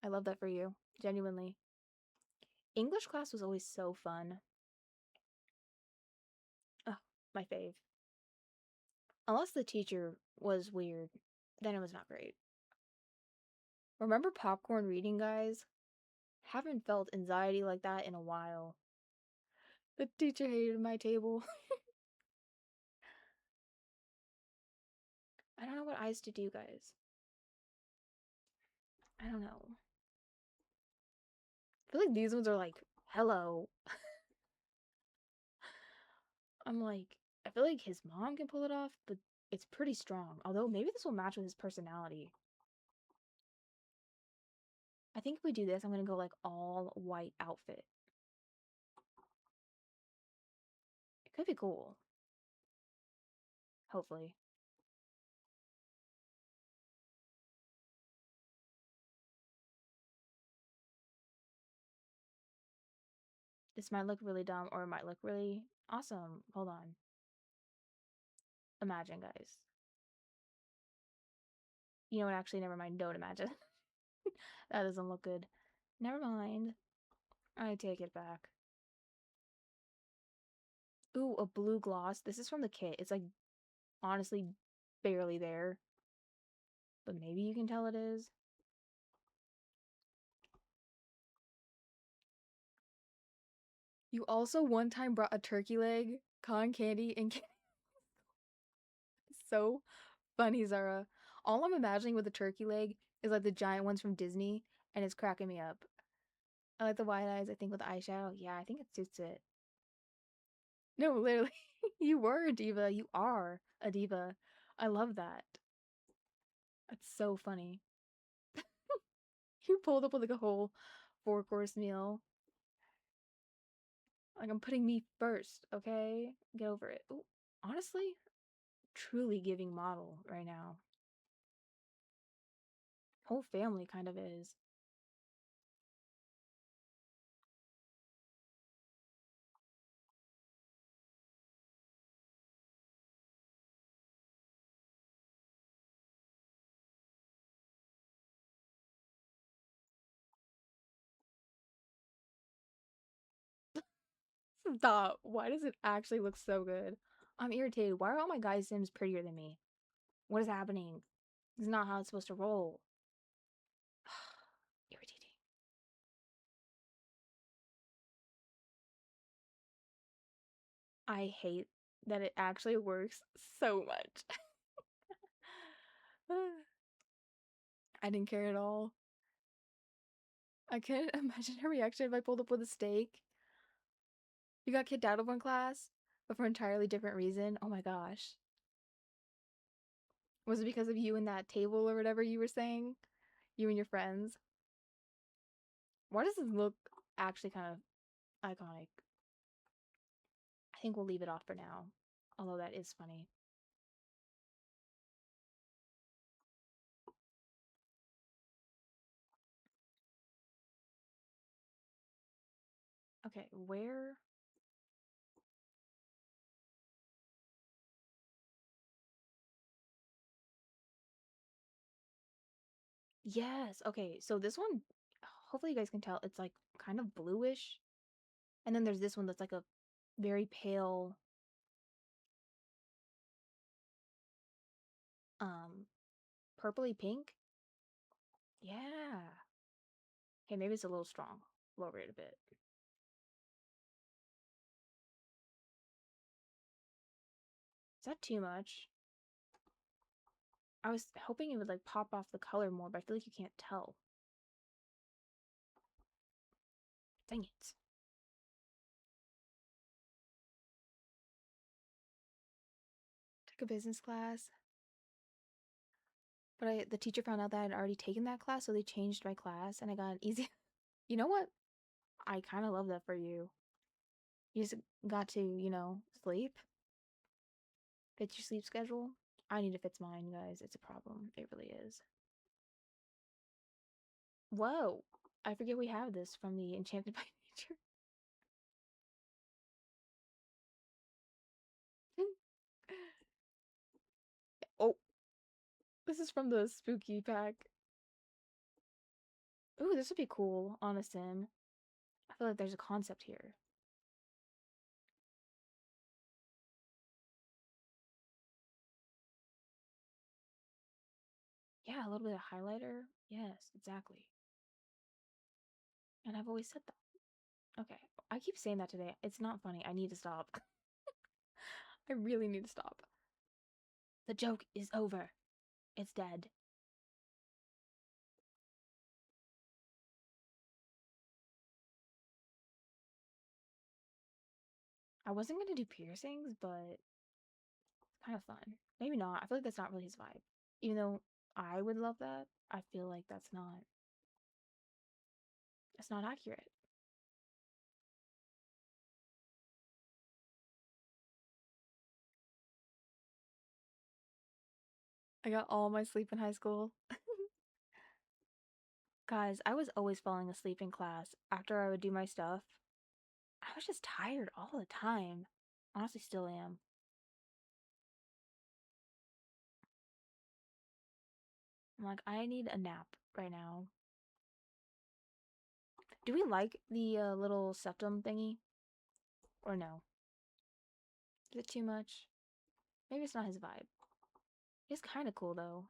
I love that for you. Genuinely. English class was always so fun. Oh, my fave. Unless the teacher was weird, then it was not great. Remember popcorn reading, guys? Haven't felt anxiety like that in a while. The teacher hated my table. I don't know what eyes to do, guys. I don't know. I feel like these ones are like, hello. I'm like, I feel like his mom can pull it off, but it's pretty strong. Although maybe this will match with his personality. I think if we do this, I'm gonna go like all white outfit. It could be cool. Hopefully. This might look really dumb or it might look really awesome. Hold on. Imagine, guys. You know what? Actually, never mind. Don't imagine. That doesn't look good. Never mind. I take it back. Ooh, a blue gloss. This is from the kit. It's like honestly barely there. But maybe you can tell it is. You also one time brought a turkey leg, cotton candy, and candy. So funny, Zara. All I'm imagining with the turkey leg is like the giant ones from Disney, and it's cracking me up. I like the wide eyes, I think, with the eyeshadow. Yeah, I think it suits it. No, literally. You were a diva. You are a diva. I love that. That's so funny. You pulled up with like a whole 4-course meal. Like, I'm putting me first, okay? Get over it. Ooh, honestly, truly giving model right now. Whole family kind of is. Stop. Why does it actually look so good? I'm irritated. Why are all my guys' Sims prettier than me? What is happening? This is not how it's supposed to roll. Irritating. I hate that it actually works so much. I didn't care at all. I can't imagine her reaction if I pulled up with a steak. You got kicked out of one class, but for an entirely different reason. Oh my gosh. Was it because of you and that table or whatever you were saying? You and your friends? Why does this look actually kind of iconic? I think we'll leave it off for now. Although that is funny. Okay, where? Yes. Okay, so this one, hopefully you guys can tell, it's like kind of bluish. And then there's this one that's like a very pale, um, purpley pink. Yeah. Okay, maybe it's a little strong. Lower it a bit. Is that too much? I was hoping it would like pop off the color more, but I feel like you can't tell. Dang it. Took a business class. But the teacher found out that I'd already taken that class, so they changed my class and I got an easy. You know what? I kind of love that for you. You just got to, sleep. Fit your sleep schedule. I need to fit mine, guys. It's a problem. It really is. Whoa. I forget we have this from the Enchanted by Nature. Oh, this is from the spooky pack. Ooh, this would be cool on a sim. I feel like there's a concept here. Yeah, a little bit of highlighter. Yes, exactly. And I've always said that. Okay, I keep saying that today. It's not funny. I need to stop. I really need to stop. The joke is over. It's dead. I wasn't gonna do piercings, but it's kind of fun. Maybe not. I feel like that's not really his vibe. Even though I would love that, I feel like that's not. It's not accurate. I got all my sleep in high school. Guys, I was always falling asleep in class after I would do my stuff. I was just tired all the time. Honestly, still am. I'm like, I need a nap right now. Do we like the little septum thingy? Or no? Is it too much? Maybe it's not his vibe. It's kind of cool though.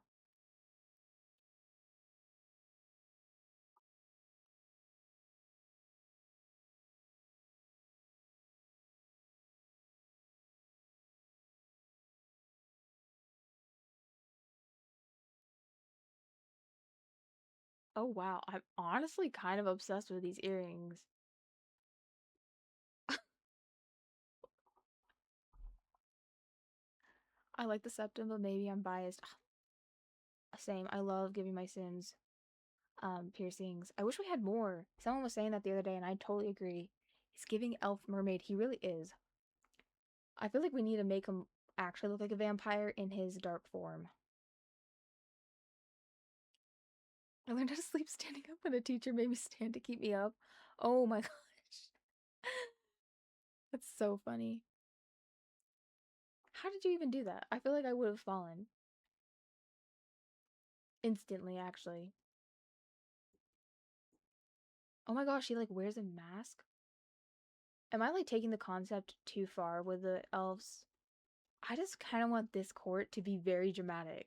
Oh wow, I'm honestly kind of obsessed with these earrings. I like the septum, but maybe I'm biased. Same, I love giving my Sims piercings. I wish we had more. Someone was saying that the other day, and I totally agree. He's giving elf mermaid. He really is. I feel like we need to make him actually look like a vampire in his dark form. I learned how to sleep standing up when a teacher made me stand to keep me up. Oh my gosh. That's so funny. How did you even do that? I feel like I would have fallen. Instantly, actually. Oh my gosh, he like wears a mask? Am I like taking the concept too far with the elves? I just kind of want this court to be very dramatic.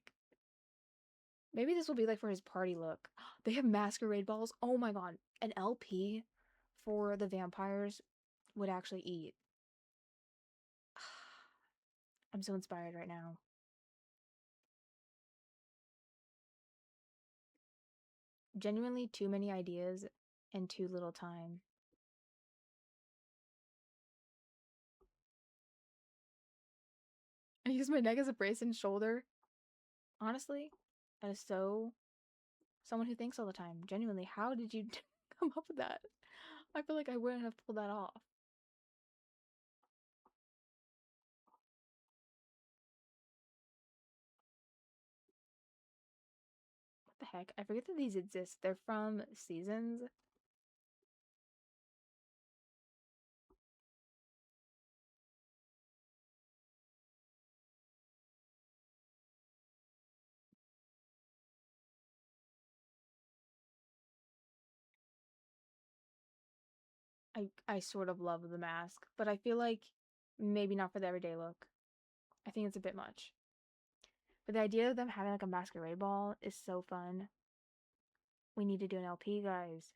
Maybe this will be like for his party look. They have masquerade balls. Oh my god. An LP for the vampires would actually eat. I'm so inspired right now. Genuinely too many ideas and too little time. I use my neck as a brace and shoulder. Honestly, that is so someone who thinks all the time. Genuinely, how did you come up with that? I feel like I wouldn't have pulled that off. What the heck? I forget that these exist. They're from Seasons. I sort of love the mask, but I feel like maybe not for the everyday look. I think it's a bit much. But the idea of them having like a masquerade ball is so fun. We need to do an LP, guys.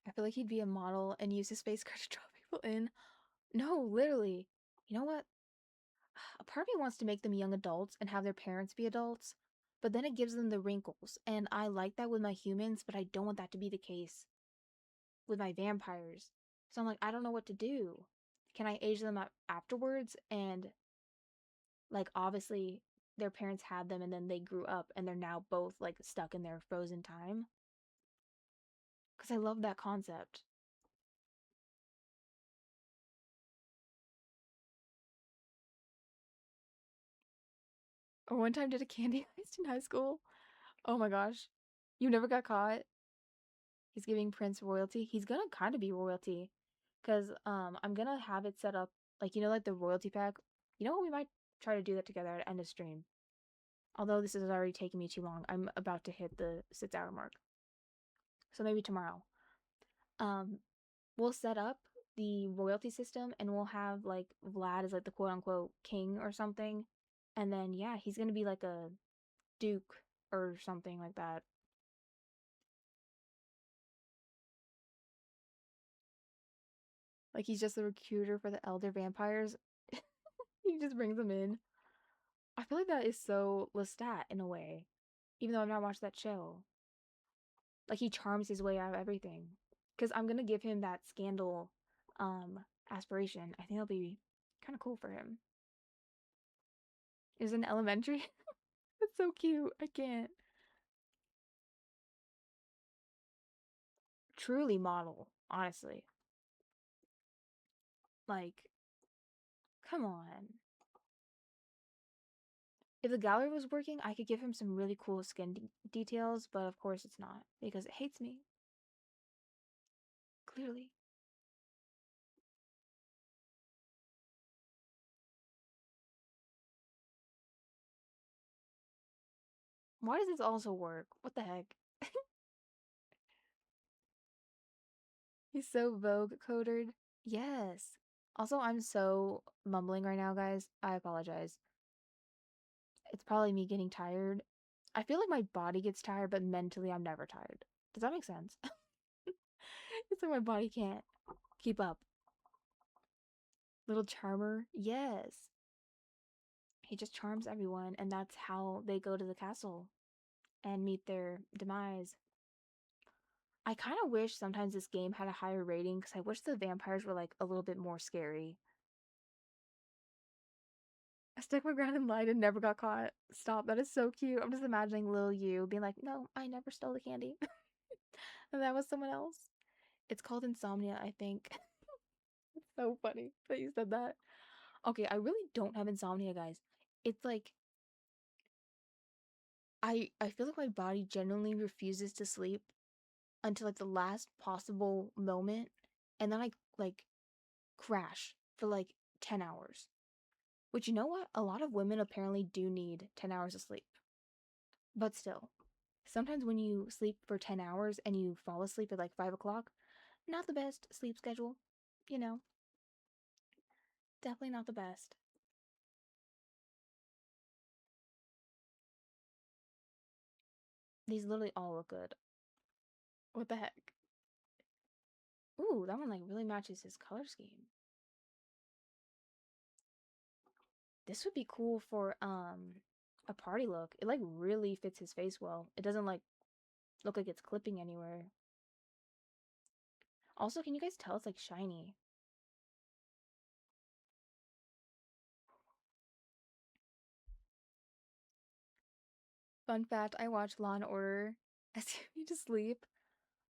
I feel like he'd be a model and use his face card to draw people in. No, literally. You know what? A part of me wants to make them young adults and have their parents be adults, but then it gives them the wrinkles, and I like that with my humans, but I don't want that to be the case with my vampires. So I'm like, I don't know what to do. Can I age them up afterwards? And like, obviously, their parents had them and then they grew up and they're now both like stuck in their frozen time. Because I love that concept. Or one time did a candy heist in high school. Oh my gosh. You never got caught? He's giving Prince royalty. He's gonna kind of be royalty. Because I'm gonna have it set up, like, you know, like the royalty pack. You know what? We might try to do that together at end of stream. Although this is already taking me too long. I'm about to hit the 6 hour mark. So maybe tomorrow. Um, we'll set up the royalty system and we'll have like Vlad as like the quote unquote king or something. And then yeah, he's gonna be like a duke or something like that. Like he's just the recruiter for the elder vampires. He just brings them in. I feel like that is so Lestat in a way, even though I've not watched that show. Like he charms his way out of everything. Because I'm gonna give him that scandal aspiration. I think it'll be kind of cool for him. Is an elementary? It's so cute. I can't. Truly model, honestly. Like, come on. If the gallery was working, I could give him some really cool skin details, but of course it's not because it hates me. Clearly. Why does this also work? What the heck? He's so Vogue coded. Yes. Also, I'm so mumbling right now, guys. I apologize. It's probably me getting tired. I feel like my body gets tired, but mentally I'm never tired. Does that make sense? It's like my body can't keep up. Little charmer? Yes. He just charms everyone, and that's how they go to the castle and meet their demise. I kind of wish sometimes this game had a higher rating because I wish the vampires were like a little bit more scary. I stuck my ground and lied and never got caught. Stop, that is so cute. I'm just imagining little you being like, no, I never stole the candy. And that was someone else. It's called insomnia, I think. It's so funny that you said that. Okay, I really don't have insomnia, guys. It's like I feel like my body genuinely refuses to sleep until like the last possible moment, and then I like crash for like 10 hours. Which, you know what? A lot of women apparently do need 10 hours of sleep. But still, Sometimes when you sleep for 10 hours and you fall asleep at like 5 o'clock, not the best sleep schedule. You know, definitely not the best. These literally all look good. What the heck? Ooh, that one like really matches his color scheme. This would be cool for a party look. It like really fits his face well. It doesn't like look like it's clipping anywhere. Also, can you guys tell it's like shiny? Fun fact, I watch Law and Order as you to sleep.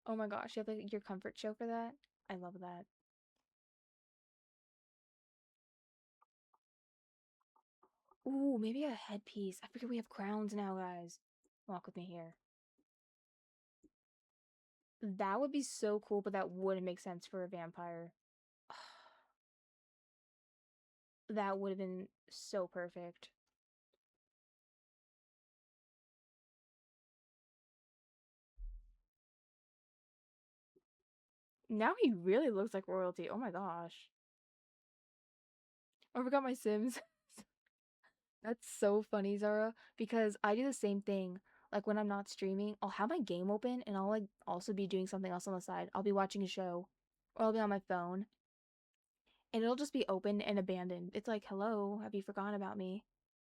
Oh my gosh, you have like your comfort show for that? I love that. Ooh, maybe a headpiece. I forget we have crowns now, guys. Walk with me here. That would be so cool, but that wouldn't make sense for a vampire. That would have been so perfect. Now he really looks like royalty. Oh my gosh. I forgot my Sims. That's so funny, Zara, because I do the same thing. Like when I'm not streaming, I'll have my game open and I'll like also be doing something else on the side. I'll be watching a show or I'll be on my phone and it'll just be open and abandoned. It's like, hello, have you forgotten about me?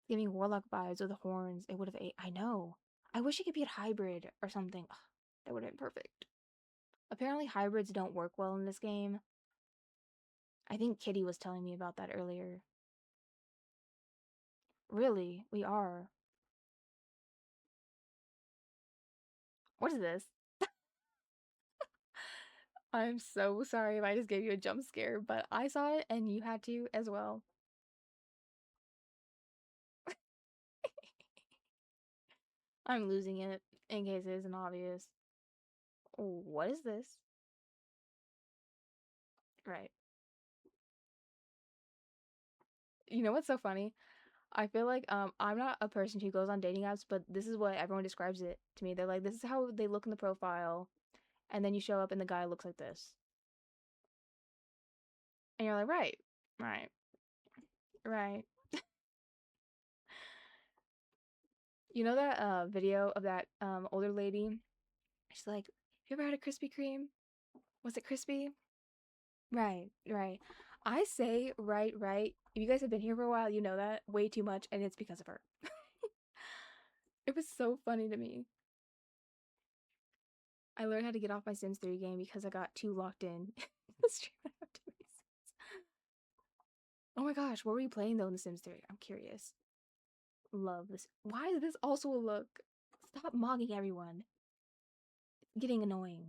Giving warlock vibes with the horns. It would have ate. I know. I wish it could be a hybrid or something. Ugh, that would have been perfect. Apparently hybrids don't work well in this game. I think Kitty was telling me about that earlier. Really, we are. What is this? I'm so sorry if I just gave you a jump scare, but I saw it and you had to as well. I'm losing it in case it isn't obvious. What is this? Right. You know what's so funny? I feel like I'm not a person who goes on dating apps, but this is what everyone describes it to me. They're like, this is how they look in the profile, and then you show up and the guy looks like this. And you're like, right, right, right. You know that video of that older lady? She's like, "You ever had a Krispy Kreme? Was it crispy?" Right, right. I say right, right. If you guys have been here for a while, you know that way too much, and it's because of her. It was so funny to me. I learned how to get off my Sims 3 game because I got too locked in. The stream I have too many Sims. Oh my gosh, what were you playing though in The Sims 3? I'm curious. Love this. Why is this also a look? Stop mogging everyone. It's getting annoying.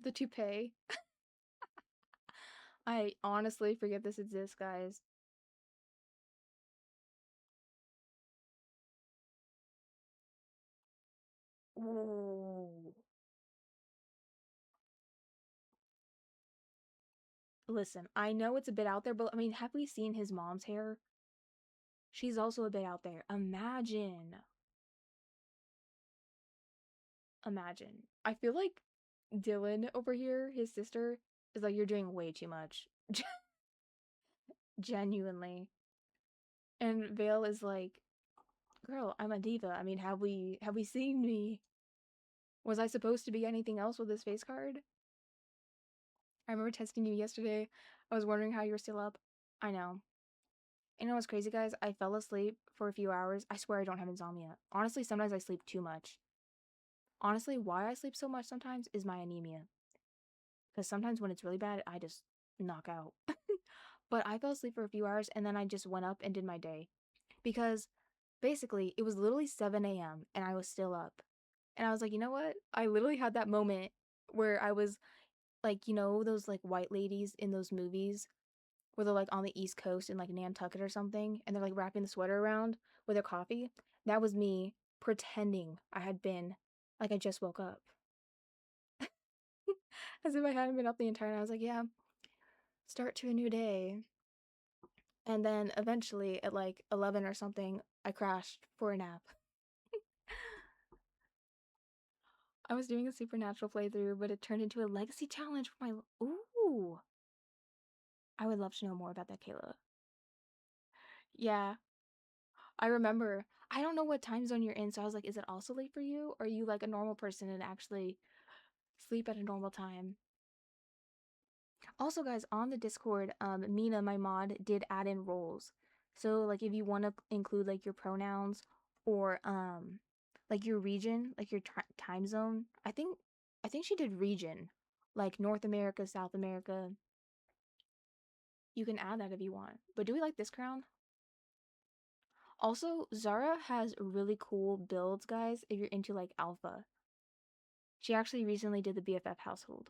The toupee. I honestly forget this exists, guys. Ooh. Listen, I know it's a bit out there, but I mean, have we seen his mom's hair? She's also a bit out there. Imagine. Imagine. I feel like Dylan over here, his sister, is like, you're doing way too much. Genuinely. And Vale is like, girl, I'm a diva. I mean, have we seen me? Was I supposed to be anything else with this face card? I remember texting you yesterday. I was wondering how you were still up. I know. You know what's crazy, guys? I fell asleep for a few hours. I swear I don't have insomnia. Honestly, sometimes I sleep too much. Honestly, why I sleep so much sometimes is my anemia. Because sometimes when it's really bad, I just knock out. But I fell asleep for a few hours and then I just went up and did my day. Because basically, it was literally 7 a.m. and I was still up. And I was like, you know what? I literally had that moment where I was like, you know, those like white ladies in those movies where they're like on the East Coast in like Nantucket or something and they're like wrapping the sweater around with their coffee. That was me pretending I had been like I just woke up. As if I hadn't been up the entire night. I was like, yeah, start to a new day. And then eventually at like 11 or something, I crashed for a nap. I was doing a supernatural playthrough, but it turned into a legacy challenge for my. Ooh. I would love to know more about that, Kayla. Yeah, I remember. I don't know what time zone you're in, so I was like, is it also late for you? Or are you like a normal person and actually sleep at a normal time? Also, guys, on the Discord, Mina, my mod, did add in roles. So, like, if you want to include like your pronouns or like your region, like your time zone, I think she did region, like North America, South America. You can add that if you want. But do we like this crown? Also, Zara has really cool builds, guys, if you're into like alpha. She actually recently did the BFF household.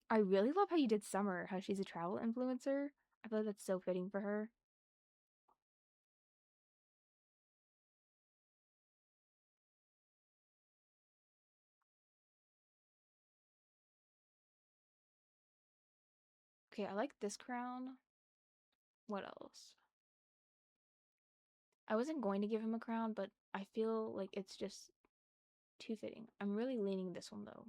I really love how you did Summer, how she's a travel influencer. I feel like that's so fitting for her. Okay, I like this crown. What else? I wasn't going to give him a crown, but I feel like it's just too fitting. I'm really leaning this one though.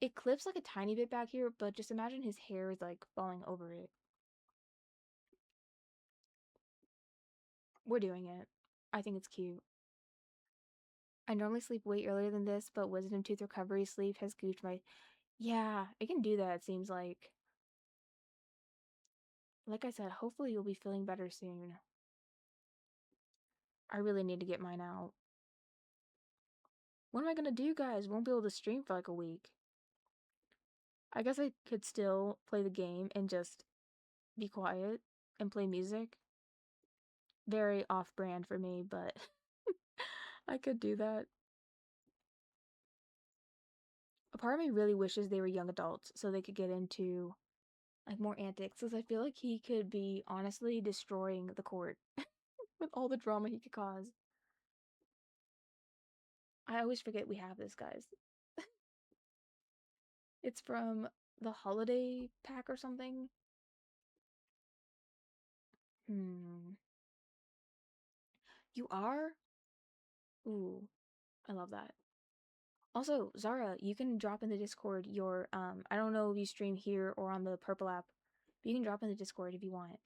It clips like a tiny bit back here, but just imagine his hair is like falling over it. We're doing it. I think it's cute. I normally sleep way earlier than this, but wisdom tooth recovery sleep has goofed my. Yeah, it can do that, it seems like. Like I said, hopefully you'll be feeling better soon. I really need to get mine out. What am I gonna do, guys? Won't be able to stream for like a week. I guess I could still play the game and just be quiet and play music. Very off brand for me, but I could do that. A part of me really wishes they were young adults so they could get into like more antics, because I feel like he could be honestly destroying the court with all the drama he could cause. I always forget we have this, guys. It's from the holiday pack or something. Hmm. You are? Ooh, I love that. Also, Zara, you can drop in the Discord your I don't know if you stream here or on the Purple app, but you can drop in the Discord if you want.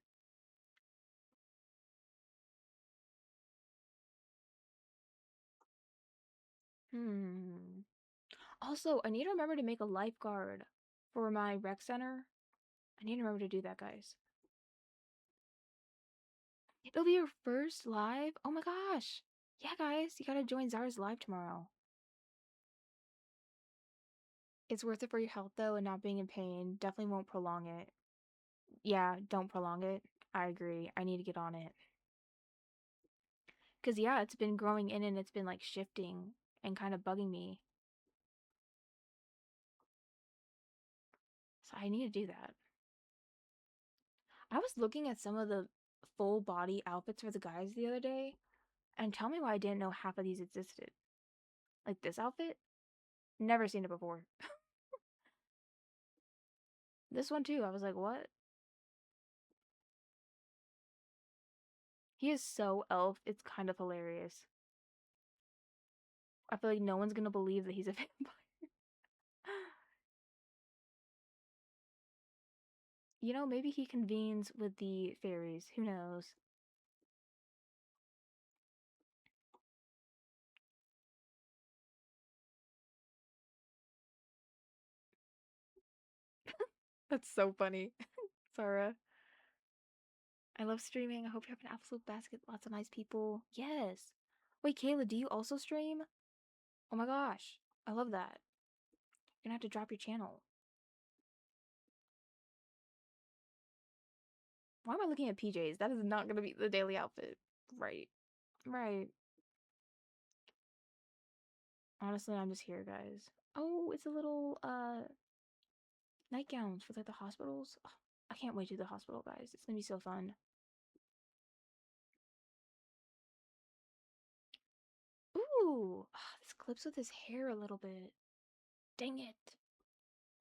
Hmm. Also, I need to remember to make a lifeguard for my rec center. I need to remember to do that, guys. It'll be your first live? Oh my gosh. Yeah, guys, you gotta join Zara's live tomorrow. It's worth it for your health, though, and not being in pain. Definitely won't prolong it. Yeah, don't prolong it. I agree. I need to get on it. Because, yeah, it's been growing in and it's been, like, shifting and kind of bugging me. So I need to do that. I was looking at some of the full body outfits for the guys the other day, and tell me why I didn't know half of these existed. Like this outfit? Never seen it before. This one too, I was like, what? He is so elf, it's kind of hilarious. I feel like no one's gonna believe that he's a vampire. You know, maybe he convenes with the fairies. Who knows? That's so funny. Sarah. I love streaming. I hope you have an absolute basket. Lots of nice people. Yes. Wait, Kayla, do you also stream? Oh my gosh. I love that. You're gonna have to drop your channel. Why am I looking at PJs? That is not gonna be the daily outfit. Right. Right. Honestly, I'm just here, guys. Oh, it's a little nightgowns for like the hospitals. Ugh, I can't wait to the hospital, guys. It's gonna be so fun. Ooh, this clips with his hair a little bit. Dang it.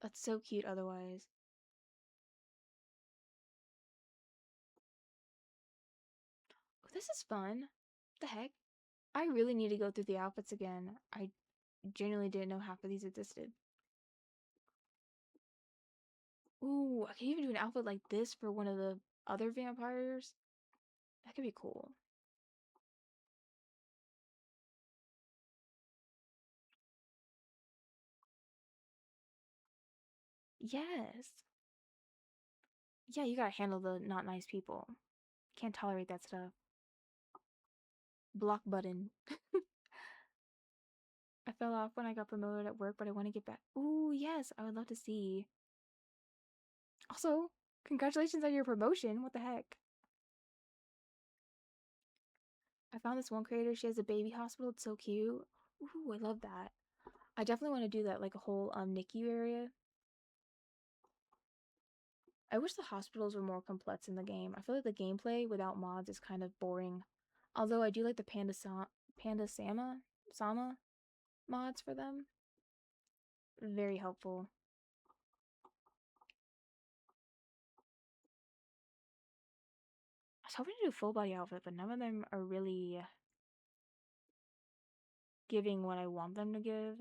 That's so cute otherwise. Oh, this is fun. The heck? I really need to go through the outfits again. I genuinely didn't know half of these existed. Ooh, I can even do an outfit like this for one of the other vampires. That could be cool. Yes. Yeah, you gotta handle the not nice people. Can't tolerate that stuff. Block button. I fell off when I got promoted at work, but I want to get back. Ooh, yes, I would love to see. Also, congratulations on your promotion. What the heck? I found this one creator. She has a baby hospital. It's so cute. Ooh, I love that. I definitely want to do that, like a whole NICU area. I wish the hospitals were more complex in the game. I feel like the gameplay without mods is kind of boring. Although I do like the Sama mods for them. Very helpful. I was hoping to do a full body outfit, but none of them are really giving what I want them to give.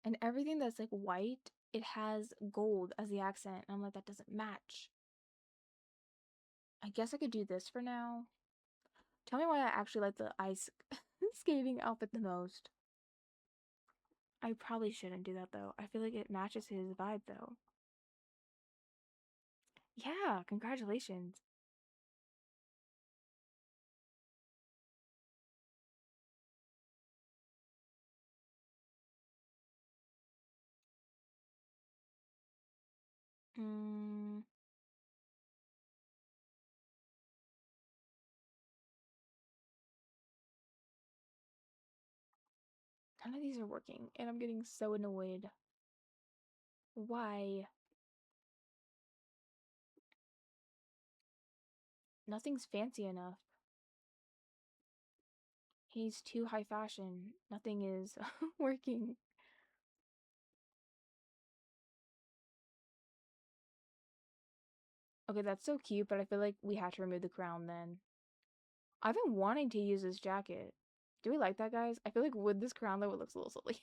And everything that's like white, it has gold as the accent. And I'm like, that doesn't match. I guess I could do this for now. Tell me why I actually like the ice skating outfit the most. I probably shouldn't do that though. I feel like it matches his vibe though. Yeah, congratulations. Hmm. None of these are working, and I'm getting so annoyed. Why? Nothing's fancy enough. He's too high fashion. Nothing is working. Okay, that's so cute, but I feel like we have to remove the crown then. I've been wanting to use this jacket. Do we like that, guys? I feel like with this crown, though, it looks a little silly.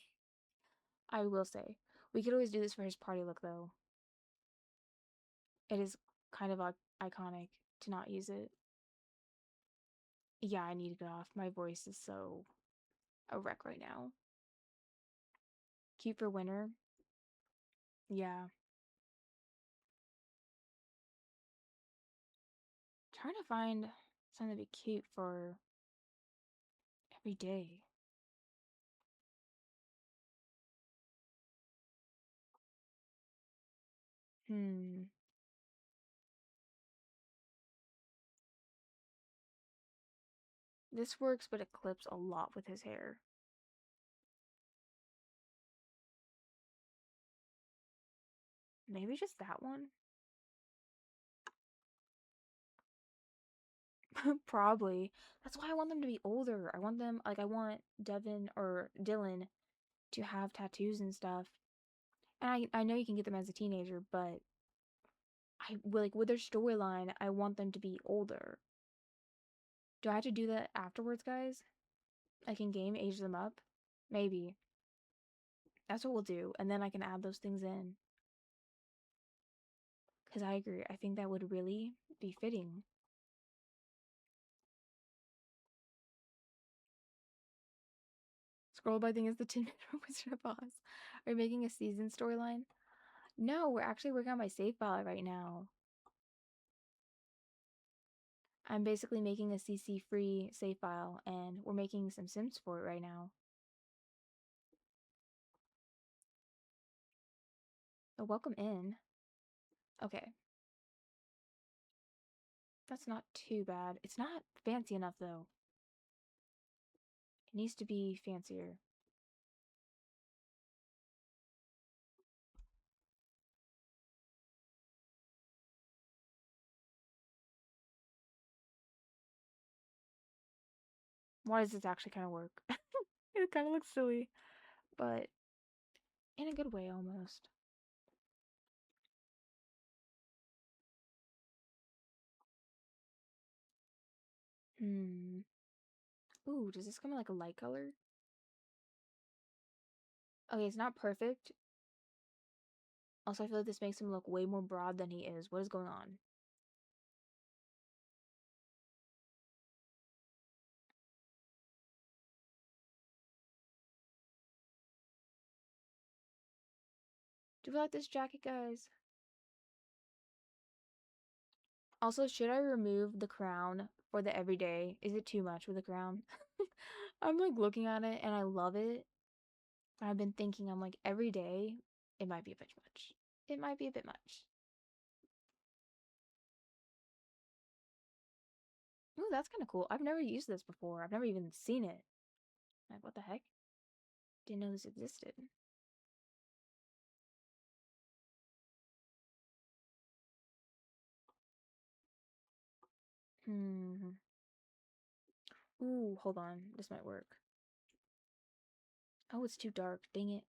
I will say. We could always do this for his party look, though. It is kind of iconic to not use it. Yeah, I need to get off. My voice is so a wreck right now. Cute for winter. Yeah. Trying to find something to be cute for every day. Hmm. This works, but it clips a lot with his hair. Maybe just that one? Probably. That's why I want them to be older. I want them, like, I want Devin or Dylan to have tattoos and stuff. And I know you can get them as a teenager, but like, with their storyline, I want them to be older. Do I have to do that afterwards, guys? Like in game, age them up? Maybe. That's what we'll do. And then I can add those things in. Because I agree. I think that would really be fitting. Scroll by thing is the Tin Man Wizard of Oz. Are you making a season storyline? No, we're actually working on my save file right now. I'm basically making a CC free save file and we're making some Sims for it right now. Oh, welcome in. Okay. That's not too bad. It's not fancy enough though. It needs to be fancier. Why does this actually kind of work? It kind of looks silly, but in a good way almost. Hmm. Ooh, does this come in like a light color? Okay, it's not perfect. Also, I feel like this makes him look way more broad than he is. What is going on? Do we like this jacket, guys? Also, should I remove the crown for the everyday? Is it too much with the crown? I'm like looking at it and I love it. But I've been thinking, I'm like, every day, it might be a bit much. It might be a bit much. Ooh, that's kind of cool. I've never used this before. I've never even seen it. Like, what the heck? Didn't know this existed. Hmm. Ooh, hold on. This might work. Oh, it's too dark. Dang it.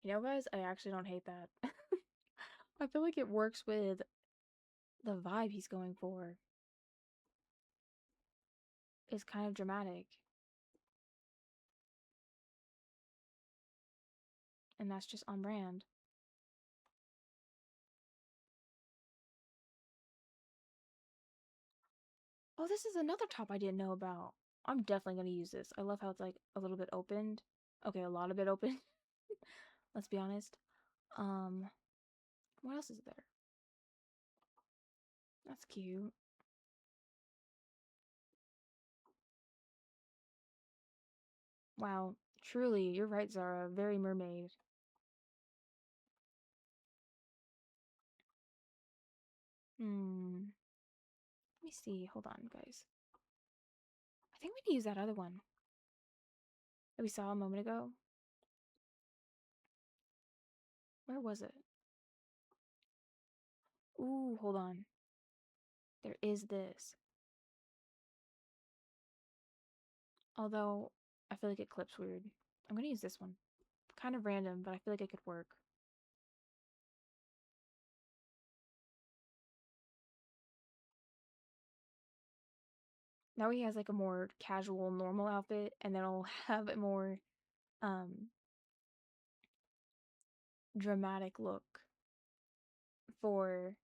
You know, guys, I actually don't hate that. I feel like it works with the vibe he's going for. It's kind of dramatic. And that's just on brand. Oh, this is another top I didn't know about. I'm definitely going to use this. I love how it's like a little bit opened. Okay, a lot of it open. Let's be honest. Um, what else is there? That's cute. Wow, truly, you're right, Zara. Very mermaid. Hmm. Let me see. Hold on, guys. I think we need to use that other one that we saw a moment ago. Where was it? Ooh, hold on. There is this. Although, I feel like it clips weird. I'm gonna use this one. Kind of random, but I feel like it could work. Now he has like a more casual, normal outfit, and then I'll have a more um dramatic look for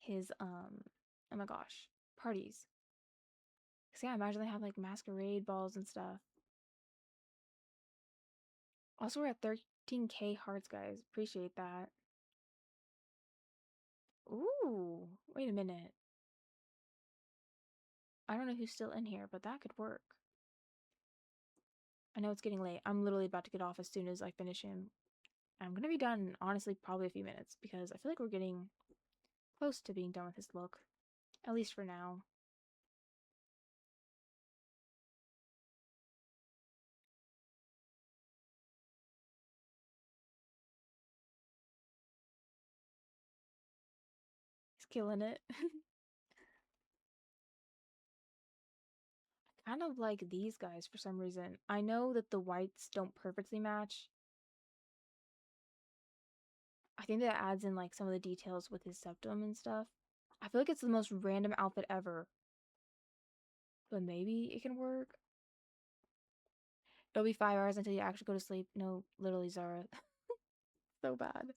his oh my gosh, parties. 'Cause yeah, imagine they have like masquerade balls and stuff. Also, we're at 13K hearts, guys. Appreciate that. Ooh, wait a minute. I don't know who's still in here, but that could work. I know it's getting late. I'm literally about to get off as soon as I finish him. I'm gonna be done, honestly, probably a few minutes, because I feel like we're getting close to being done with this look. At least for now. He's killing it. Kind of like these guys for some reason. I know that the whites don't perfectly match. I think that adds in like some of the details with his septum and stuff. I feel like it's the most random outfit ever. But maybe it can work. It'll be 5 hours until you actually go to sleep. No, literally, Zara. So bad.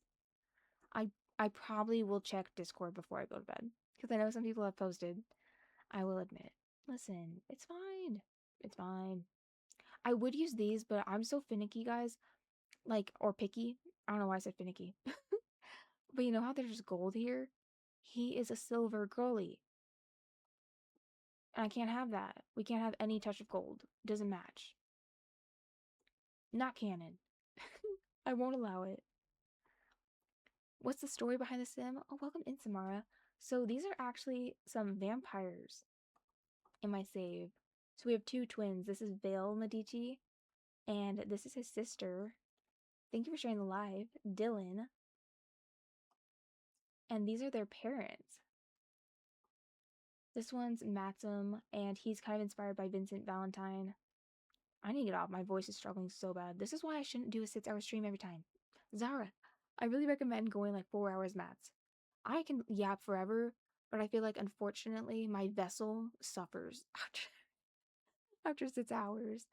I I probably will check Discord before I go to bed. Because I know some people have posted. I will admit. Listen, it's fine. It's fine. I would use these, but I'm so finicky, guys. Like, or picky. I don't know why I said finicky. But you know how there's gold here? He is a silver girly. And I can't have that. We can't have any touch of gold. Doesn't match. Not canon. I won't allow it. What's the story behind the sim? Oh, welcome in, Samara. So these are actually some vampires. in my save. So we have two twins. This is Vale Medici, and this is his sister. Thank you for sharing the live, Dylan. And these are their parents. This one's Maxim, and he's kind of inspired by Vincent Valentine. I need to get off. My voice is struggling so bad. This is why I shouldn't do a 6-hour stream every time. Zara, I really recommend going like 4 hours max. I can yap forever, but I feel like unfortunately my vessel suffers after 6 hours.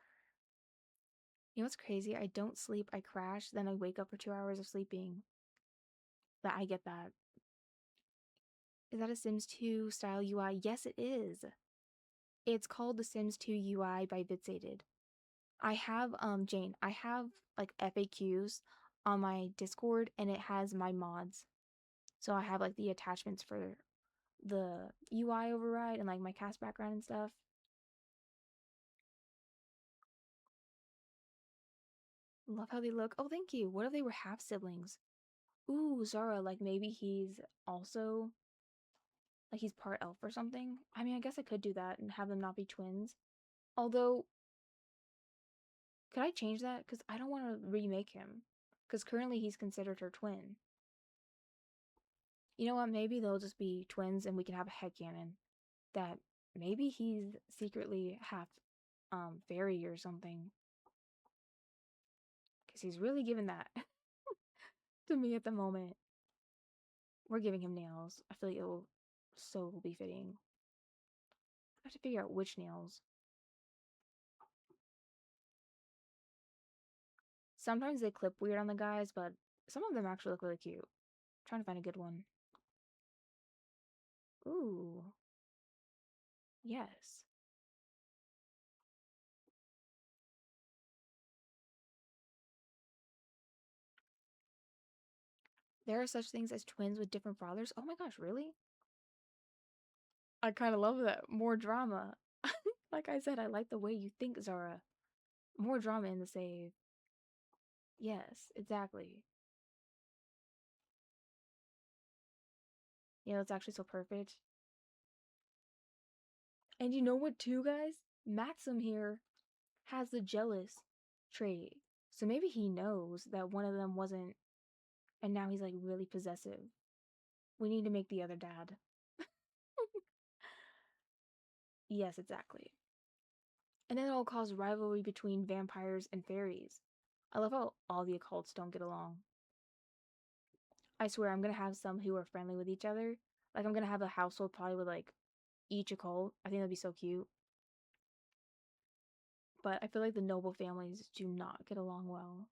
You know what's crazy? I don't sleep, I crash, then I wake up for 2 hours of sleeping. That I get that. Is that a Sims 2 style UI? Yes, it is. It's called the Sims 2 UI by vyxated. I have Jane, I have like FAQs on my Discord and it has my mods. So I have like the attachments for the UI override and like my cast background and stuff. Love how they look. Oh, thank you. What if they were half siblings? Ooh, Zara, like maybe he's also like he's part elf or something. I mean, I guess I could do that and have them not be twins. Although, could I change that? Because I don't want to remake him. Because currently he's considered her twin. You know what? Maybe they'll just be twins and we can have a headcanon that maybe he's secretly half fairy or something. Because he's really giving that to me at the moment. We're giving him nails. I feel like it will so be fitting. I have to figure out which nails. Sometimes they clip weird on the guys, but some of them actually look really cute. I'm trying to find a good one. Ooh. Yes. There are such things as twins with different fathers. Oh my gosh, really? I kind of love that. More drama. Like I said, I like the way you think, Zara. More drama in the save. Yes, exactly. Yeah, that's actually so perfect. And you know what, too, guys? Maxim here has the jealous trait. So maybe he knows that one of them wasn't, and now he's like really possessive. We need to make the other dad. Yes, exactly. And then it'll cause rivalry between vampires and fairies. I love how all the occults don't get along. I swear I'm gonna have some who are friendly with each other. Like I'm gonna have a household probably with like each occult. I think that'd be so cute. But I feel like the noble families do not get along well.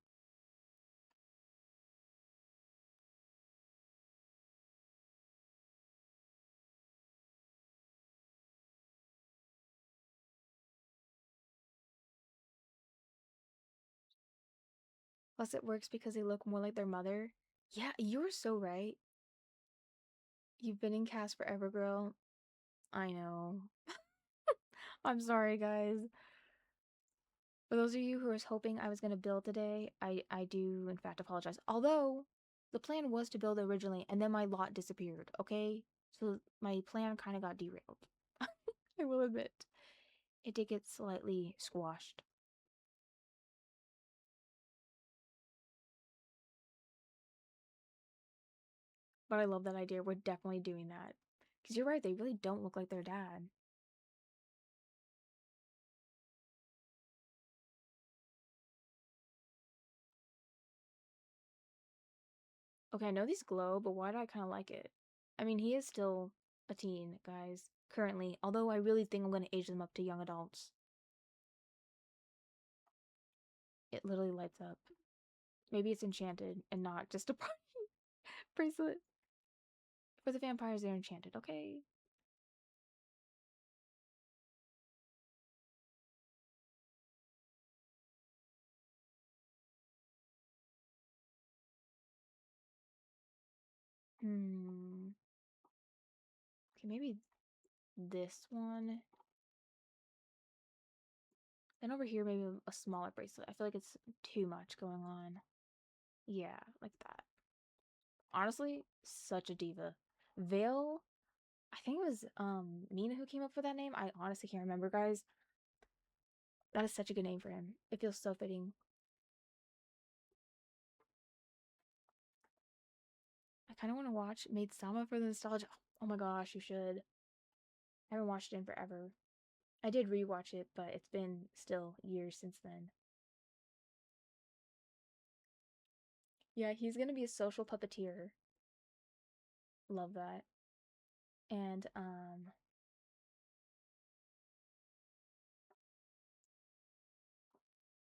Plus it works because they look more like their mother. Yeah, you're so right. You've been in cast forever, girl. I know. I'm sorry, guys. For those of you who was hoping I was going to build today, I do in fact apologize. Although, the plan was to build originally, and then my lot disappeared, okay? So my plan kind of got derailed. I will admit. It did get slightly squashed. But I love that idea. We're definitely doing that. Because you're right, they really don't look like their dad. Okay, I know these glow, but why do I kind of like it? I mean, he is still a teen, guys, currently. Although I really think I'm going to age them up to young adults. It literally lights up. Maybe it's enchanted and not just a bracelet. For the vampires, they're enchanted, okay? Hmm. Okay, maybe this one. Then over here, maybe a smaller bracelet. I feel like it's too much going on. Yeah, like that. Honestly, such a diva. Vale I think it was Mina who came up with that name. I honestly can't remember, guys. That is such a good name for him. It feels so fitting. I kind of want to watch Maid Sama for the nostalgia. Oh my gosh, you should. I haven't watched it in forever. I did rewatch it, but it's been still years since then. Yeah, he's gonna be a social puppeteer. Love that. And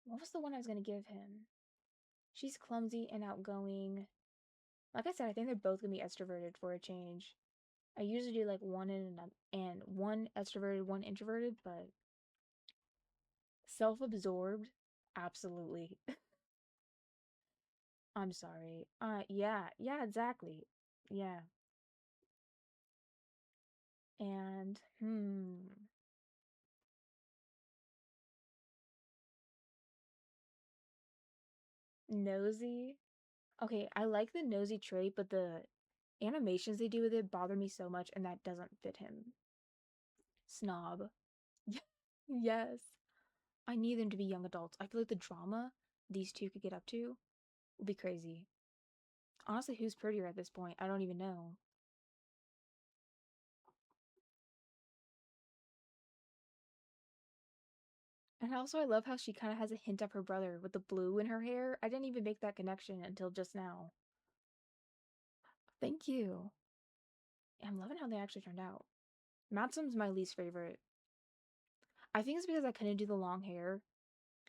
what was the one I was gonna give him? She's clumsy and outgoing. Like I said, I think they're both gonna be extroverted for a change. I usually do like one and one extroverted, one introverted, but self-absorbed, absolutely. I'm sorry. Yeah, exactly. Yeah. And nosy. Okay, I like the nosy trait, but the animations they do with it bother me so much, and that doesn't fit him. Snob. Yes. I need them to be young adults. I feel like the drama these two could get up to would be crazy. Honestly, who's prettier at this point? I don't even know. And also, I love how she kind of has a hint of her brother with the blue in her hair. I didn't even make that connection until just now. Thank you. I'm loving how they actually turned out. Matsum's my least favorite. I think it's because I couldn't do the long hair,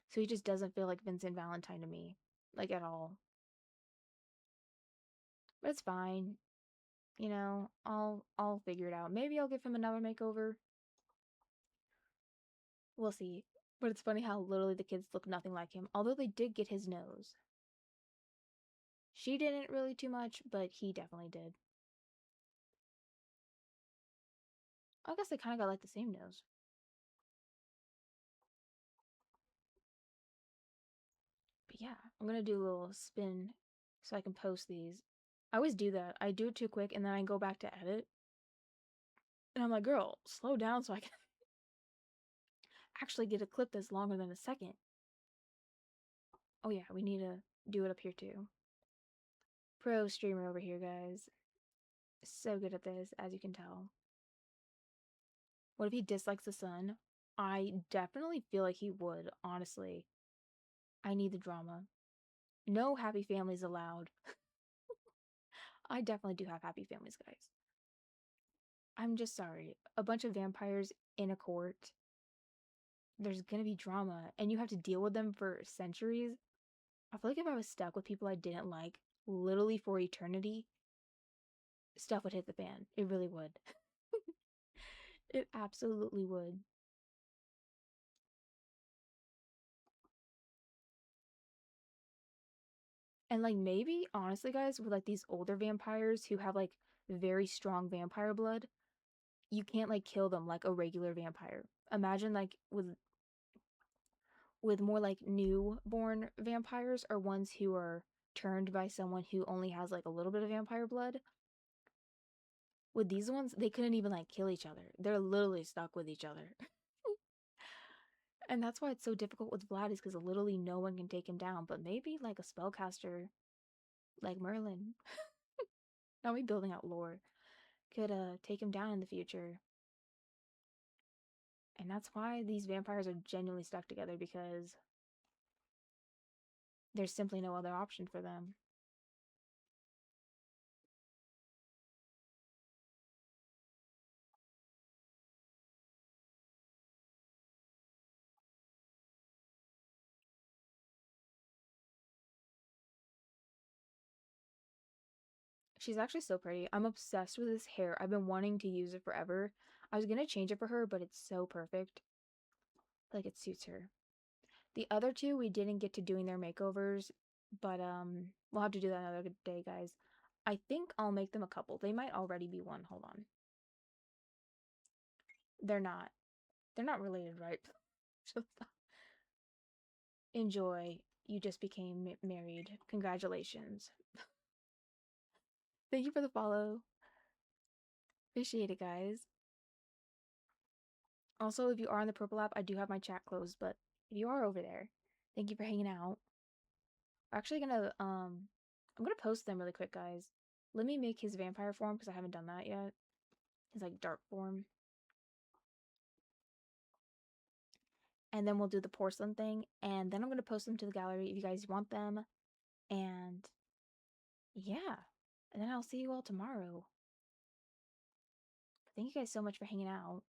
so he just doesn't feel like Vincent Valentine to me, like at all. But it's fine. You know, I'll figure it out. Maybe I'll give him another makeover. We'll see. But it's funny how literally the kids look nothing like him, although they did get his nose. She didn't really too much, but he definitely did. I guess they kind of got like the same nose. But yeah, I'm gonna do a little spin so I can post these. I always do that. I do it too quick and then I go back to edit. And I'm like, girl, slow down so I can actually get a clip that's longer than a second. Oh yeah, we need to do it up here too. Pro streamer over here, guys. So good at this, as you can tell. What if he dislikes the sun? I definitely feel like he would, honestly. I need the drama. No happy families allowed. I definitely do have happy families, guys. I'm just sorry. A bunch of vampires in a court. There's gonna be drama, and you have to deal with them for centuries. I feel like if I was stuck with people I didn't like, literally for eternity, stuff would hit the fan. It really would. It absolutely would. And like maybe, honestly, guys, with like these older vampires who have like very strong vampire blood, you can't like kill them like a regular vampire. Imagine like with more like newborn vampires or ones who are turned by someone who only has like a little bit of vampire blood. With these ones, they couldn't even like kill each other. They're literally stuck with each other. And that's why it's so difficult with Vlad is because literally no one can take him down. But maybe like a spellcaster like Merlin, now we building out lore, could take him down in the future. And that's why these vampires are genuinely stuck together because there's simply no other option for them. She's actually so pretty. I'm obsessed with this hair. I've been wanting to use it forever. I was gonna change it for her, but it's so perfect. Like it suits her. The other two we didn't get to doing their makeovers, but we'll have to do that another day, guys. I think I'll make them a couple. They might already be one. Hold on. They're not. They're not related, right? Enjoy. You just became married. Congratulations. Thank you for the follow. Appreciate it, guys. Also, if you are on the Purple app, I do have my chat closed, but if you are over there, thank you for hanging out. We're actually gonna, I'm gonna post them really quick, guys. Let me make his vampire form, because I haven't done that yet. His, like, dark form. And then we'll do the porcelain thing, and then I'm gonna post them to the gallery if you guys want them. And yeah, and then I'll see you all tomorrow. Thank you guys so much for hanging out.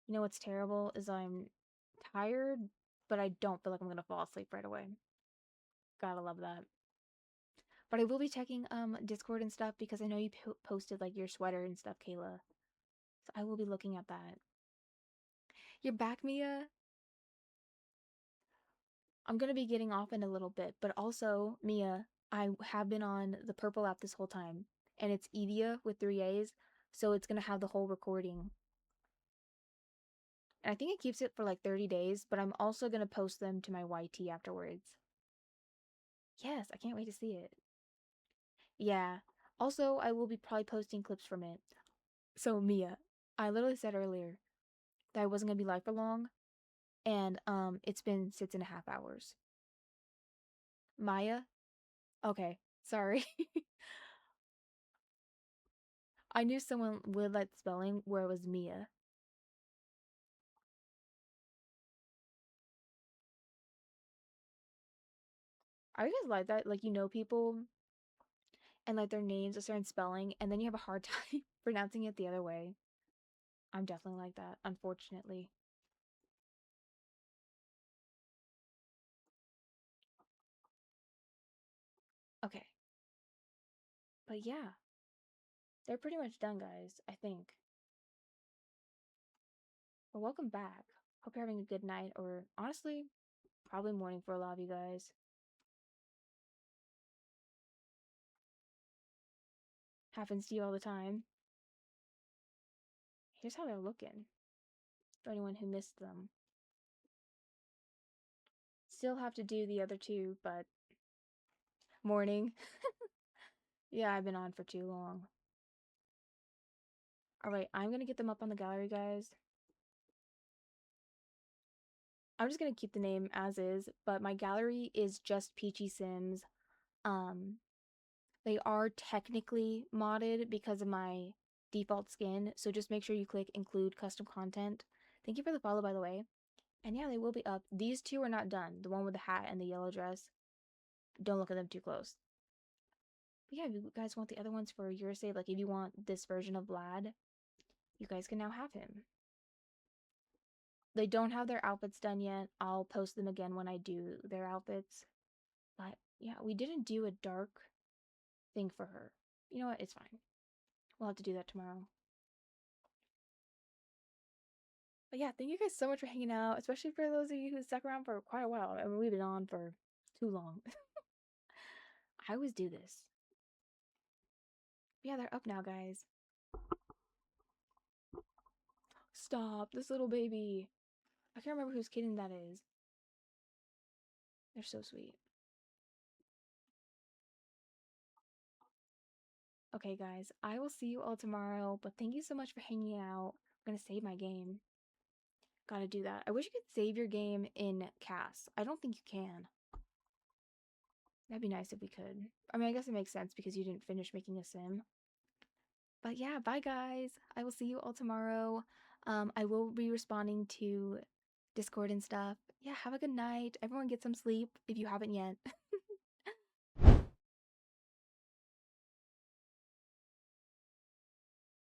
You know what's terrible is I'm tired, but I don't feel like I'm gonna fall asleep right away. Gotta love that. But I will be checking Discord and stuff because I know you posted like your sweater and stuff, Kayla. So I will be looking at that. You're back, Mia? I'm gonna be getting off in a little bit, but also, Mia, I have been on the Purple app this whole time, and it's Evia with 3 A's, so it's gonna have the whole recording. And I think it keeps it for like 30 days, but I'm also gonna post them to my YT afterwards. Yes, I can't wait to see it. Yeah. Also, I will be probably posting clips from it. So, Mia, I literally said earlier that I wasn't gonna be live for long, and it's been 6.5 hours. Maya? Okay, sorry. I knew someone would like the spelling where it was Mia. Are you guys like that? Like, you know people and like their names a certain spelling, and then you have a hard time pronouncing it the other way. I'm definitely like that, unfortunately. Okay. But yeah, they're pretty much done, guys, I think. Well, welcome back. Hope you're having a good night, or honestly, probably morning for a lot of you guys. Happens to you all the time. Here's how they're looking, for anyone who missed them. Still have to do the other two, but morning. Yeah, I've been on for too long. Alright, I'm gonna get them up on the gallery, guys. I'm just gonna keep the name as is, but my gallery is just Peachy Sims. They are technically modded because of my default skin, so just make sure you click include custom content. Thank you for the follow, by the way. And yeah, they will be up. These two are not done. The one with the hat and the yellow dress. Don't look at them too close. But yeah, if you guys want the other ones for your sake, like if you want this version of Vlad, you guys can now have him. They don't have their outfits done yet. I'll post them again when I do their outfits. But yeah, we didn't do a dark thing for her. You know what? It's fine. We'll have to do that tomorrow. But yeah, thank you guys so much for hanging out, especially for those of you who stuck around for quite a while. I mean, we've been on for too long. I always do this. But yeah, they're up now, guys. Stop, this little baby. I can't remember whose kitten that is. They're so sweet. Okay, guys, I will see you all tomorrow, but thank you so much for hanging out. I'm gonna save my game. Gotta do that. I wish you could save your game in CAS. I don't think you can. That'd be nice if we could. I mean, I guess it makes sense because you didn't finish making a sim. But yeah, bye guys. I will see you all tomorrow. I will be responding to Discord and stuff. Yeah, have a good night. Everyone get some sleep if you haven't yet.